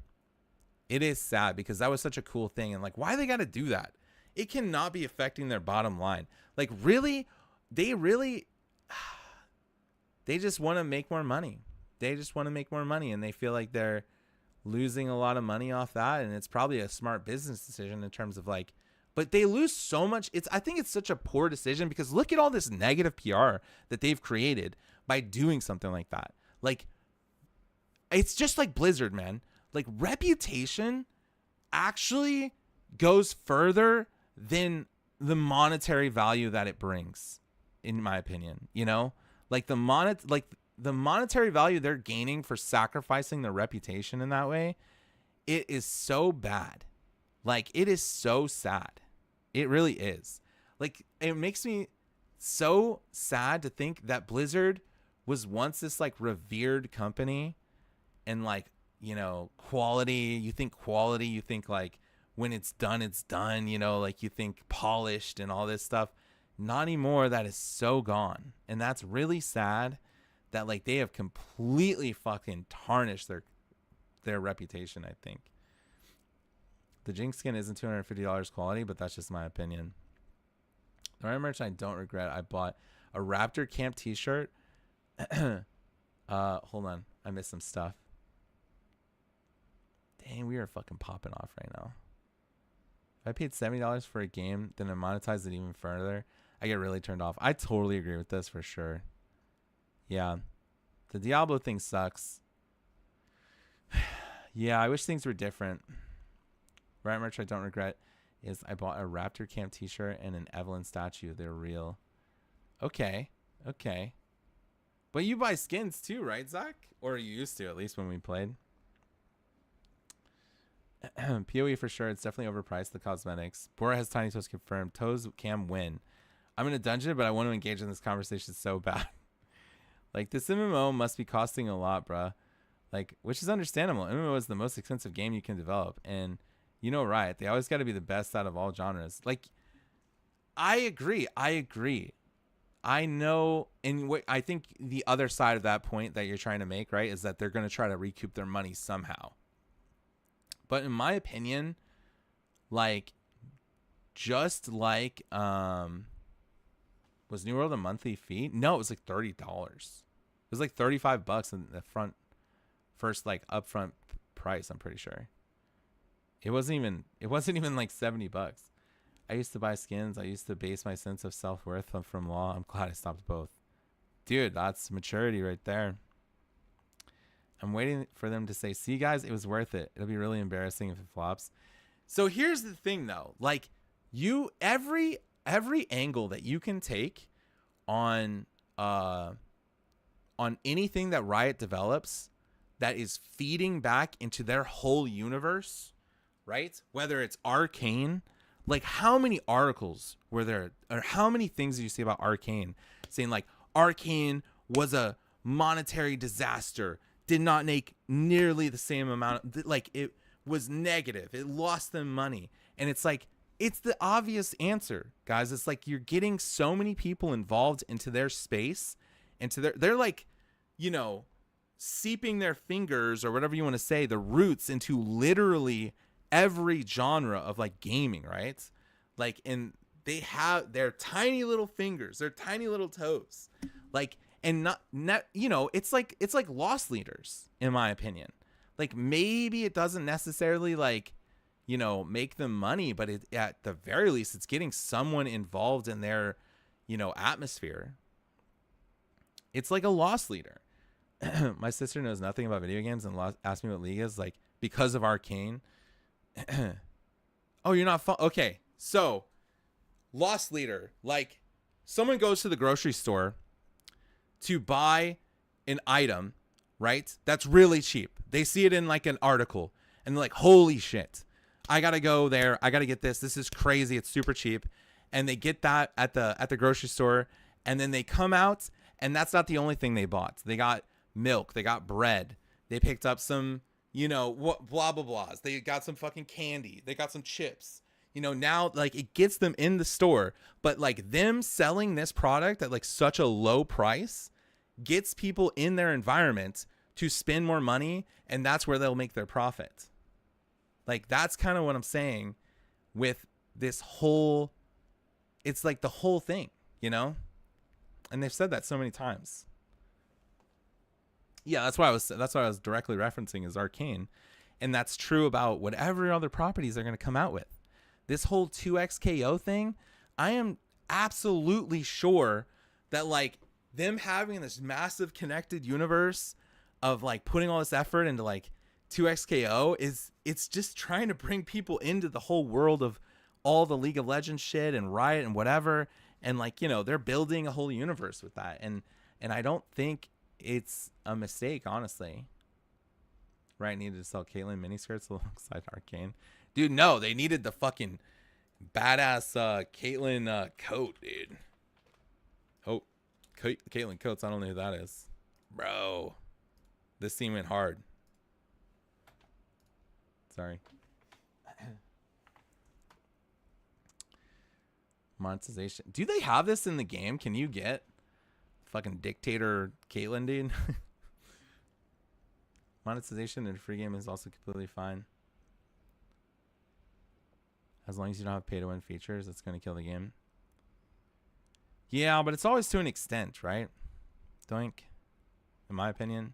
A: It is sad because that was such a cool thing. And like, why they got to do that? It cannot be affecting their bottom line. Like really, they just want to make more money. They just want to make more money and they feel like they're losing a lot of money off that. And it's probably a smart business decision in terms of like, but they lose so much. I think it's such a poor decision because look at all this negative PR that they've created by doing something like that. Like, it's just like Blizzard, man. Like reputation actually goes further than the monetary value that it brings, in my opinion. You know, like the monetary value they're gaining for sacrificing their reputation in that way, it is so bad. Like it is so sad. It really is. Like it makes me so sad to think that Blizzard was once this like revered company and like, you know, quality, you think like when it's done, you know, like you think polished and all this stuff. Not anymore. That is so gone. And that's really sad that like they have completely fucking tarnished their reputation, I think. The Jinx skin isn't $250 quality, but that's just my opinion. The right merch I don't regret. I bought a Raptor Camp t-shirt. Hold on. I missed some stuff. Dang, we are fucking popping off right now. If I paid $70 for a game, then I monetize it even further, I get really turned off. I totally agree with this for sure. Yeah. The Diablo thing sucks. Yeah, I wish things were different. Right merch I don't regret is I bought a Raptor Camp t-shirt and an Evelyn statue. They're real. Okay. Okay. But you buy skins too, right, Zach? Or you used to, at least when we played. PoE for sure. It's definitely overpriced, the cosmetics. Bora has tiny toes confirmed. Toes can win. I'm in a dungeon, but I want to engage in this conversation so bad. Like, this MMO must be costing a lot, bruh. Like, which is understandable. MMO is the most expensive game you can develop. And, you know, Riot, they always got to be the best out of all genres. Like, I agree. I know, and what I think the other side of that point that you're trying to make, right, is that they're going to try to recoup their money somehow. But in my opinion, like, just like, was New World a monthly fee? No, it was like $30. It was like $35 in the first like upfront price, I'm pretty sure. It wasn't even like $70. I used to buy skins. I used to base my sense of self-worth from law. I'm glad I stopped both. Dude, that's maturity right there. I'm waiting for them to say, see guys, it was worth it. It'll be really embarrassing if it flops. So here's the thing though. Like every angle that you can take on anything that Riot develops that is feeding back into their whole universe, right? Whether it's Arcane, like how many articles were there, or how many things did you see about Arcane saying like Arcane was a monetary disaster, did not make nearly the same amount, like it was negative, it lost them money. And it's like, it's the obvious answer, guys. It's like you're getting so many people involved into their space, into they're like, you know, seeping their fingers or whatever you want to say, the roots into literally every genre of like gaming, right? Like, and they have their tiny little fingers, their tiny little toes, like, and not you know, it's like loss leaders in my opinion. Like maybe it doesn't necessarily like, you know, make them money, but it, at the very least it's getting someone involved in their, you know, atmosphere. It's like a loss leader. My sister knows nothing about video games and asked me what League is, like, because of Arcane. Oh, you're not okay, so loss leader, like someone goes to the grocery store to buy an item, right? That's really cheap. They see it in like an article and they're like, holy shit, I gotta go there, I gotta get this is crazy, it's super cheap. And they get that at the grocery store, and then they come out and that's not the only thing they bought. They got milk, they got bread, they picked up some, you know, what blah blah blahs, they got some fucking candy, they got some chips, you know. Now like it gets them in the store, but like them selling this product at like such a low price gets people in their environment to spend more money, and that's where they'll make their profit. Like that's kind of what I'm saying with this whole, it's like the whole thing, you know. And they've said that so many times. Yeah, that's what I was directly referencing is Arcane. And that's true about whatever other properties they're going to come out with. This whole 2XKO thing, I am absolutely sure that like them having this massive connected universe of like putting all this effort into like 2XKO it's just trying to bring people into the whole world of all the League of Legends shit and Riot and whatever. And like, you know, they're building a whole universe with that. And I don't think it's a mistake, honestly. Riot needed to sell Caitlyn miniskirts alongside Arcane. Dude, no, they needed the fucking badass Caitlyn coat, dude. Oh, Caitlyn coats, I don't know who that is. Bro, this scene went hard. Sorry. Monetization. Do they have this in the game? Can you get fucking dictator Caitlyn, dude? Monetization in a free game is also completely fine. As long as you don't have pay to win features, it's going to kill the game. Yeah, but it's always to an extent, right? Doink. In my opinion.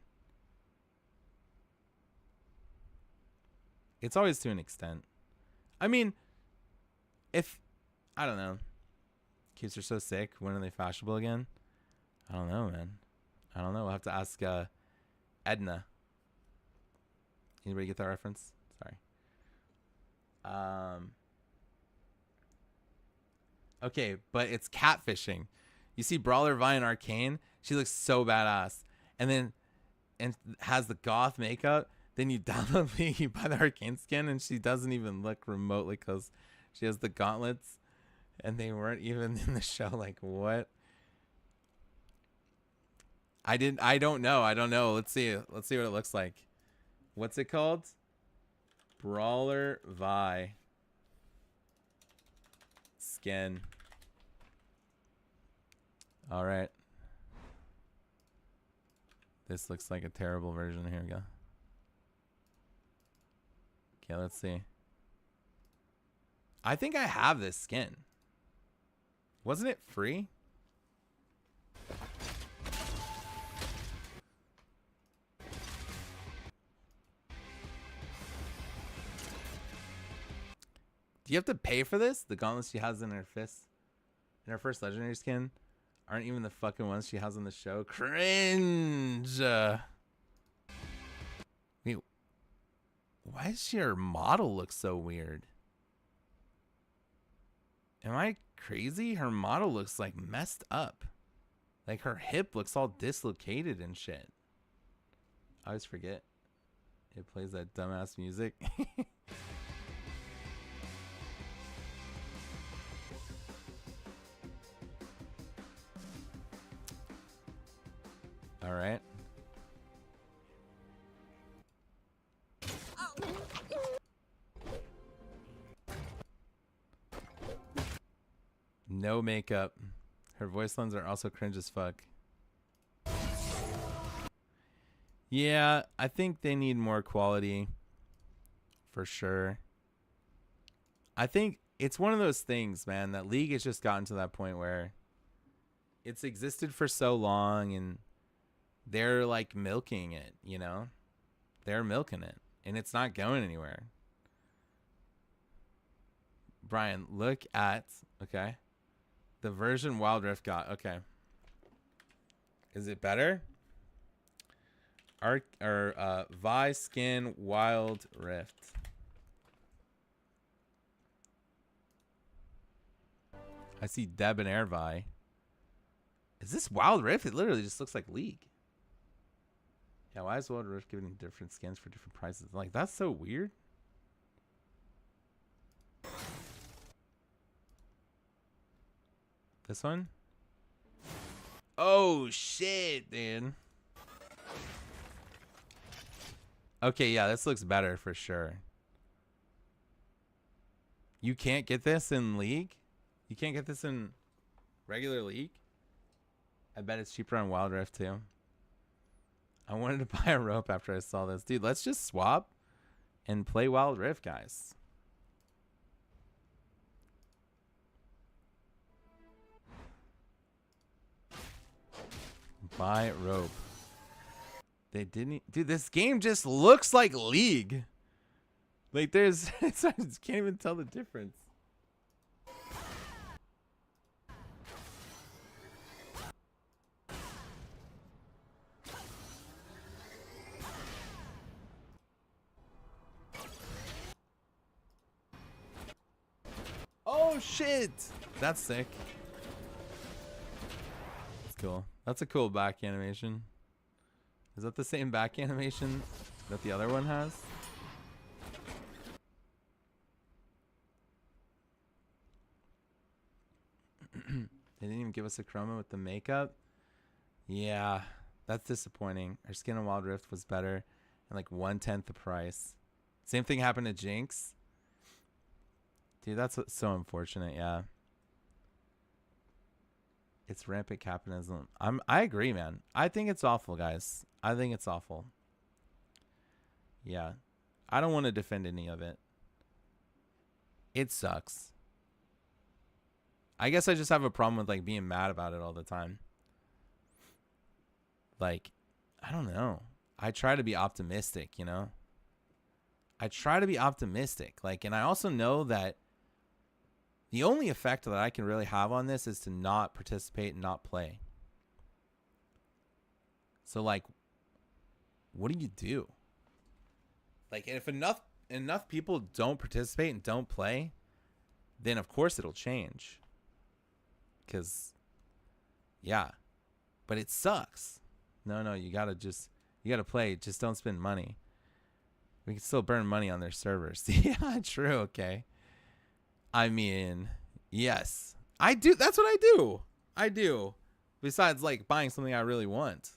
A: It's always to an extent. I mean, if, I don't know. Kids are so sick. When are they fashionable again? I don't know, man. I don't know. We'll have to ask Edna. Anybody get that reference? Sorry. Okay, but it's catfishing. You see Brawler Vi in Arcane? She looks so badass. And has the goth makeup. Then you download League, you buy the Arcane skin, and she doesn't even look remotely close. She has the gauntlets, and they weren't even in the show. Like, what? I don't know. Let's see what it looks like. What's it called? Brawler Vi skin. All right. This looks like a terrible version. Here we go. Okay, let's see. I think I have this skin. Wasn't it free? Do you have to pay for this? The gauntlets she has in her fist, in her first legendary skin, aren't even the fucking ones she has on the show. Cringe. Wait, why does her model look so weird? Am I crazy? Her model looks like messed up. Like her hip looks all dislocated and shit. I always forget. It plays that dumbass music. All right. No makeup. Her voice lines are also cringe as fuck. Yeah, I think they need more quality. For sure. I think it's one of those things, man, that League has just gotten to that point where it's existed for so long and they're like milking it, you know? They're milking it and it's not going anywhere. Brian, look at, okay, the version Wild Rift got. Okay. Is it better? Vi Skin Wild Rift. I see Debonair Vi. Is this Wild Rift? It literally just looks like League. Yeah, why is Wild Rift giving different skins for different prices? Like, that's so weird. This one? Oh, shit, dude. Okay, yeah, this looks better for sure. You can't get this in League? You can't get this in regular League? I bet it's cheaper on Wild Rift too. I wanted to buy a rope after I saw this. Dude, let's just swap and play Wild Rift, guys. Buy rope. They didn't. Dude, this game just looks like League. Like, there's. I just can't even tell the difference. Oh, shit. That's sick. That's cool. That's a cool back animation. Is that the same back animation that the other one has? They didn't even give us a chroma with the makeup. Yeah, that's disappointing. Her skin on Wild Rift was better and like 1/10 the price. Same thing happened to Jinx. Dude, that's so unfortunate. Yeah. It's rampant capitalism. I agree, man. I think it's awful, guys. I think it's awful. Yeah. I don't want to defend any of it. It sucks. I guess I just have a problem with like being mad about it all the time. Like, I don't know. I try to be optimistic, you know? I try to be optimistic. Like, and I also know that the only effect that I can really have on this is to not participate and not play. So like, what do you do? Like, if enough people don't participate and don't play, then of course it'll change. 'Cause yeah. But it sucks. No, you gotta play, just don't spend money. We can still burn money on their servers. Yeah, true, okay. I mean, yes. I do. That's what I do. I do. Besides, like, buying something I really want.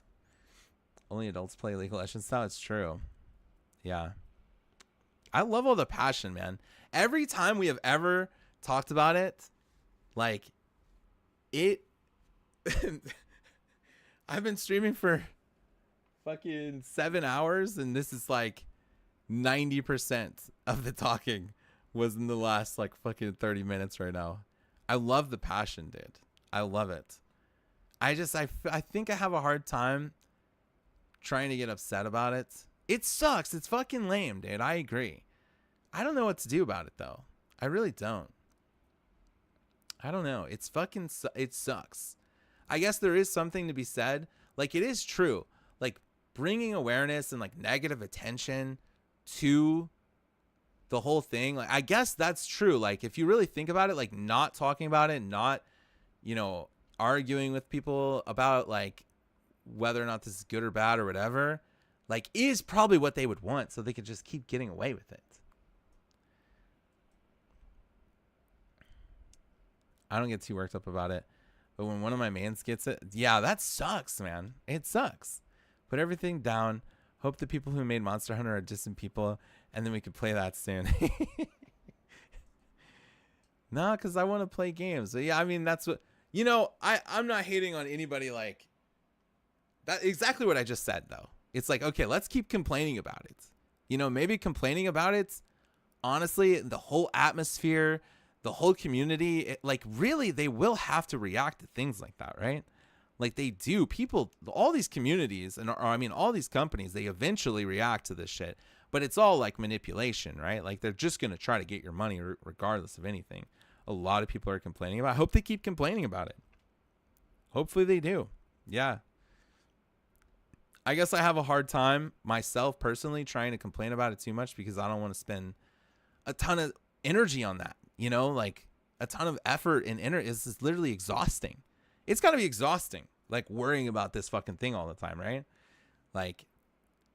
A: Only adults play League of Legends now. It's true. Yeah. I love all the passion, man. Every time we have ever talked about it, like, it I've been streaming for fucking 7 hours, and this is like 90% of the talking was in the last like fucking 30 minutes right now. I love the passion, dude. I love it. I think I have a hard time trying to get upset about it. It sucks. It's fucking lame, dude. I agree. I don't know what to do about it, though. I really don't. I don't know. It's fucking, it sucks. I guess there is something to be said. Like, it is true. Like, bringing awareness and, like, negative attention to the whole thing. Like, I guess that's true. Like, if you really think about it, like, not talking about it, not, you know, arguing with people about, like, whether or not this is good or bad or whatever, like, is probably what they would want, so they could just keep getting away with it. I don't get too worked up about it. But when one of my mains gets it, yeah, that sucks, man. It sucks. Put everything down. Hope the people who made Monster Hunter are distant people, and then we could play that soon. Nah, because I want to play games. So, yeah, I mean, that's what... You know, I'm not hating on anybody like... That exactly what I just said, though. It's like, okay, let's keep complaining about it. You know, maybe complaining about it, honestly, the whole atmosphere... The whole community, like, really, they will have to react to things like that, right? Like, they do. People, all these communities, and I mean, all these companies, they eventually react to this shit. But it's all, like, manipulation, right? Like, they're just going to try to get your money regardless of anything. A lot of people are complaining about it. I hope they keep complaining about it. Hopefully they do. Yeah. I guess I have a hard time, myself, personally, trying to complain about it too much because I don't want to spend a ton of energy on that. You know, like a ton of effort and energy is literally exhausting. It's got to be exhausting, like worrying about this fucking thing all the time, right? Like,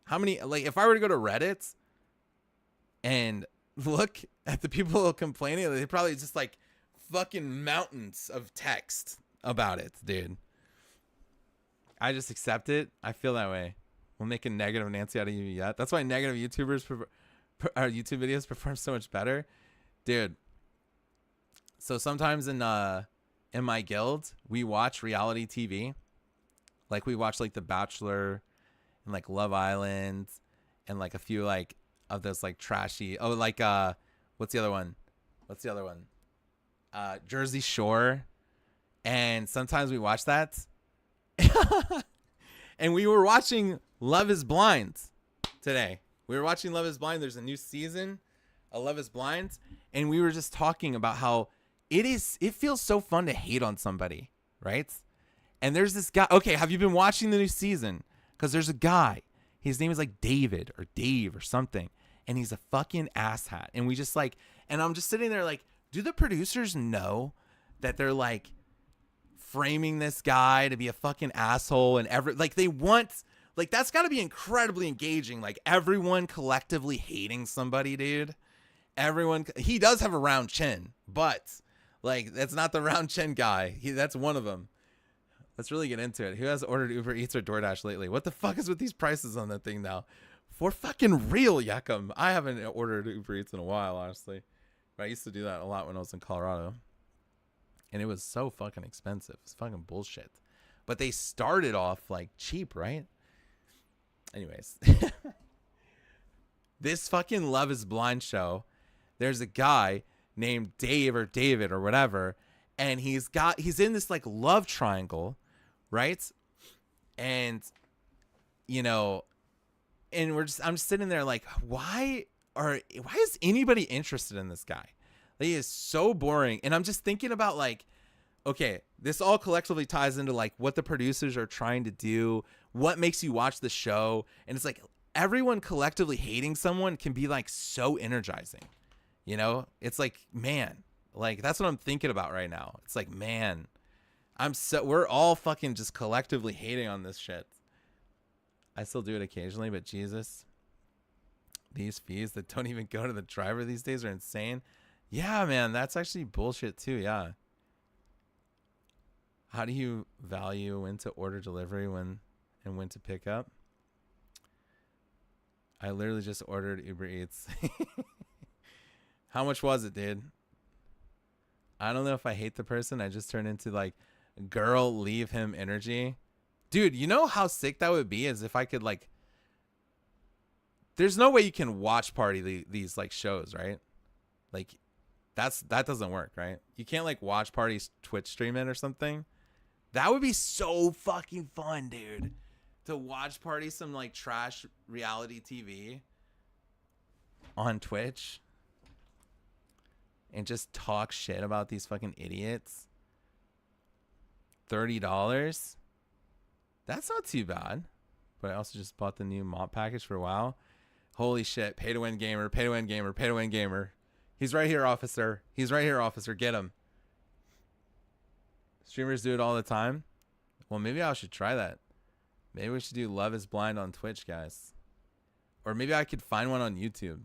A: how many, like, if I were to go to Reddit and look at the people complaining, they probably just like fucking mountains of text about it, dude. I just accept it. I feel that way. We'll make a negative Nancy out of you yet. That's why negative YouTubers, YouTube videos perform so much better, dude. So sometimes in my guild, we watch reality TV. Like, we watch, like, The Bachelor and, like, Love Island and, like, a few, like, of those, like, trashy... Oh, like, what's the other one? Jersey Shore. And sometimes we watch that. And we were watching Love is Blind today. We were watching Love is Blind. There's a new season of Love is Blind. And we were just talking about how it feels so fun to hate on somebody, right? And there's this guy. Okay, have you been watching the new season? Because there's a guy. His name is like David or Dave or something. And he's a fucking asshat. And we just like, and I'm just sitting there like, do the producers know that they're like framing this guy to be a fucking asshole and like they want, like that's got to be incredibly engaging. Like everyone collectively hating somebody, dude. Everyone, he does have a round chin, but like that's not the round chin guy. That's one of them. Let's really get into it. Who has ordered Uber Eats or DoorDash lately? What the fuck is with these prices on that thing now? For fucking real, Yakum. I haven't ordered Uber Eats in a while, honestly. But I used to do that a lot when I was in Colorado. And it was so fucking expensive. It's fucking bullshit. But they started off like cheap, right? Anyways. This fucking Love is Blind show. There's a guy named Dave or David or whatever. And he's in this like love triangle, right? And, you know, and I'm just sitting there like, why is anybody interested in this guy? Like, he is so boring. And I'm just thinking about like, okay, this all collectively ties into like what the producers are trying to do, what makes you watch the show. And it's like everyone collectively hating someone can be like so energizing. You know, it's like, man, like that's what I'm thinking about right now. It's like, man, we're all fucking just collectively hating on this shit. I still do it occasionally, but Jesus, these fees that don't even go to the driver these days are insane. Yeah, man, that's actually bullshit too. Yeah. How do you value when to order delivery and when to pick up? I literally just ordered Uber Eats. How much was it, dude? I don't know if I hate the person. I just turned into like Girl, leave him energy. Dude, you know how sick that would be is if I could like, there's no way you can watch party these like shows, right? Like that doesn't work, right? You can't like watch parties Twitch stream it or something. That would be so fucking fun, dude. To watch party some like trash reality TV on Twitch and just talk shit about these fucking idiots. $30? That's not too bad. But I also just bought the new mop package for WoW. Holy shit. Pay to win gamer. Pay to win gamer. Pay to win gamer. He's right here, officer. He's right here, officer. Get him. Streamers do it all the time. Well, maybe I should try that. Maybe we should do Love is Blind on Twitch, guys. Or maybe I could find one on YouTube.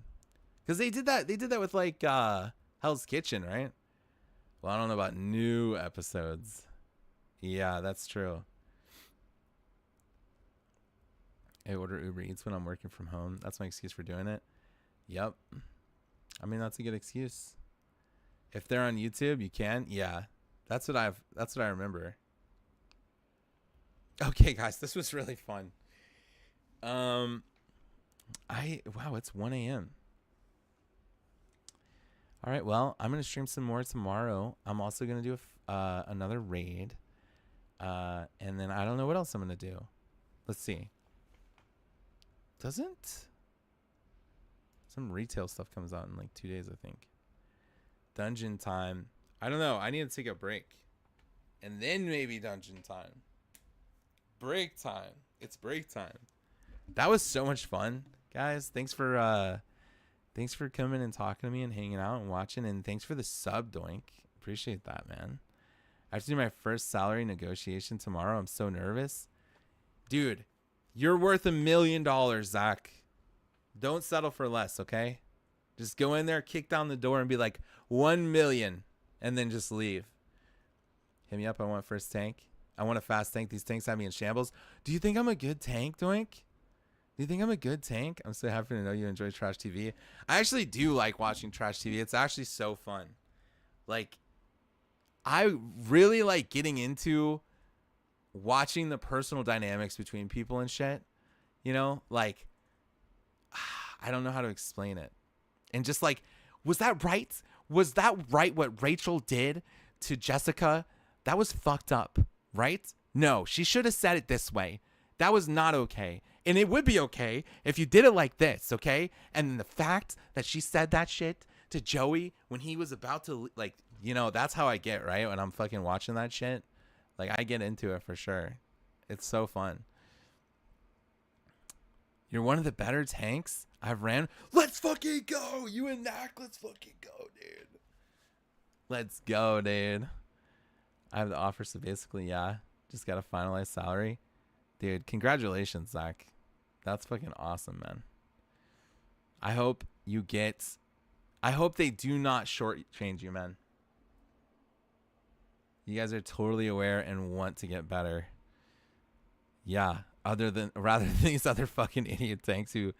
A: Because they did that. They did that with like Hell's Kitchen, right? Well, I don't know about new episodes. Yeah, that's true. I order Uber Eats when I'm working from home. That's my excuse for doing it. Yep. I mean, that's a good excuse. If they're on YouTube, you can. Yeah. That's what I remember. Okay, guys, this was really fun. Wow, it's 1 a.m. All right, well, I'm going to stream some more tomorrow. I'm also going to do another raid. And then I don't know what else I'm going to do. Let's see. Doesn't some retail stuff comes out in like 2 days, I think. Dungeon time. I don't know. I need to take a break. And then maybe dungeon time. Break time. It's break time. That was so much fun, guys. Thanks for coming and talking to me and hanging out and watching, and thanks for the sub, Doink. Appreciate that, man. I have to do my first salary negotiation tomorrow. I'm so nervous. Dude, you're worth $1 million, Zach. Don't settle for less, okay? Just go in there, kick down the door, and be like, 1 million, and then just leave. Hit me up. I want first tank. I want a fast tank. These tanks have me in shambles. Do you think I'm a good tank, Doink? Do you think I'm a good tank? I'm so happy to know you enjoy trash TV. I actually do like watching trash TV. It's actually so fun. Like, I really like getting into watching the personal dynamics between people and shit. You know, like, I don't know how to explain it. And just like, was that right? Was that right what Rachel did to Jessica? That was fucked up, right? No, she should have said it this way. That was not okay. And it would be okay if you did it like this, okay? And the fact that she said that shit to Joey when he was about to, like, you know, that's how I get, right? When I'm fucking watching that shit. Like, I get into it for sure. It's so fun. You're one of the better tanks I've ran. Let's fucking go. You and Knack, let's fucking go, dude. Let's go, dude. I have the offer, so basically, yeah. Just got to finalize salary. Dude, congratulations, Zach. That's fucking awesome, man. I hope you get... I hope they do not shortchange you, man. You guys are totally aware and want to get better. Yeah, rather than these other fucking idiot tanks who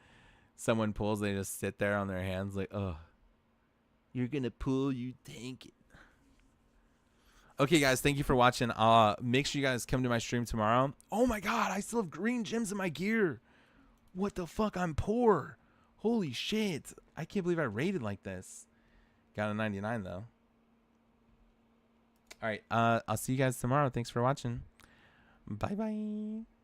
A: someone pulls, they just sit there on their hands like, oh, you're gonna pull, you tank it. Okay, guys, thank you for watching. Make sure you guys come to my stream tomorrow. Oh my god, I still have green gems in my gear. What the fuck? I'm poor. Holy shit. I can't believe I rated like this. Got a 99 though. All right, I'll see you guys tomorrow. Thanks for watching. Bye bye.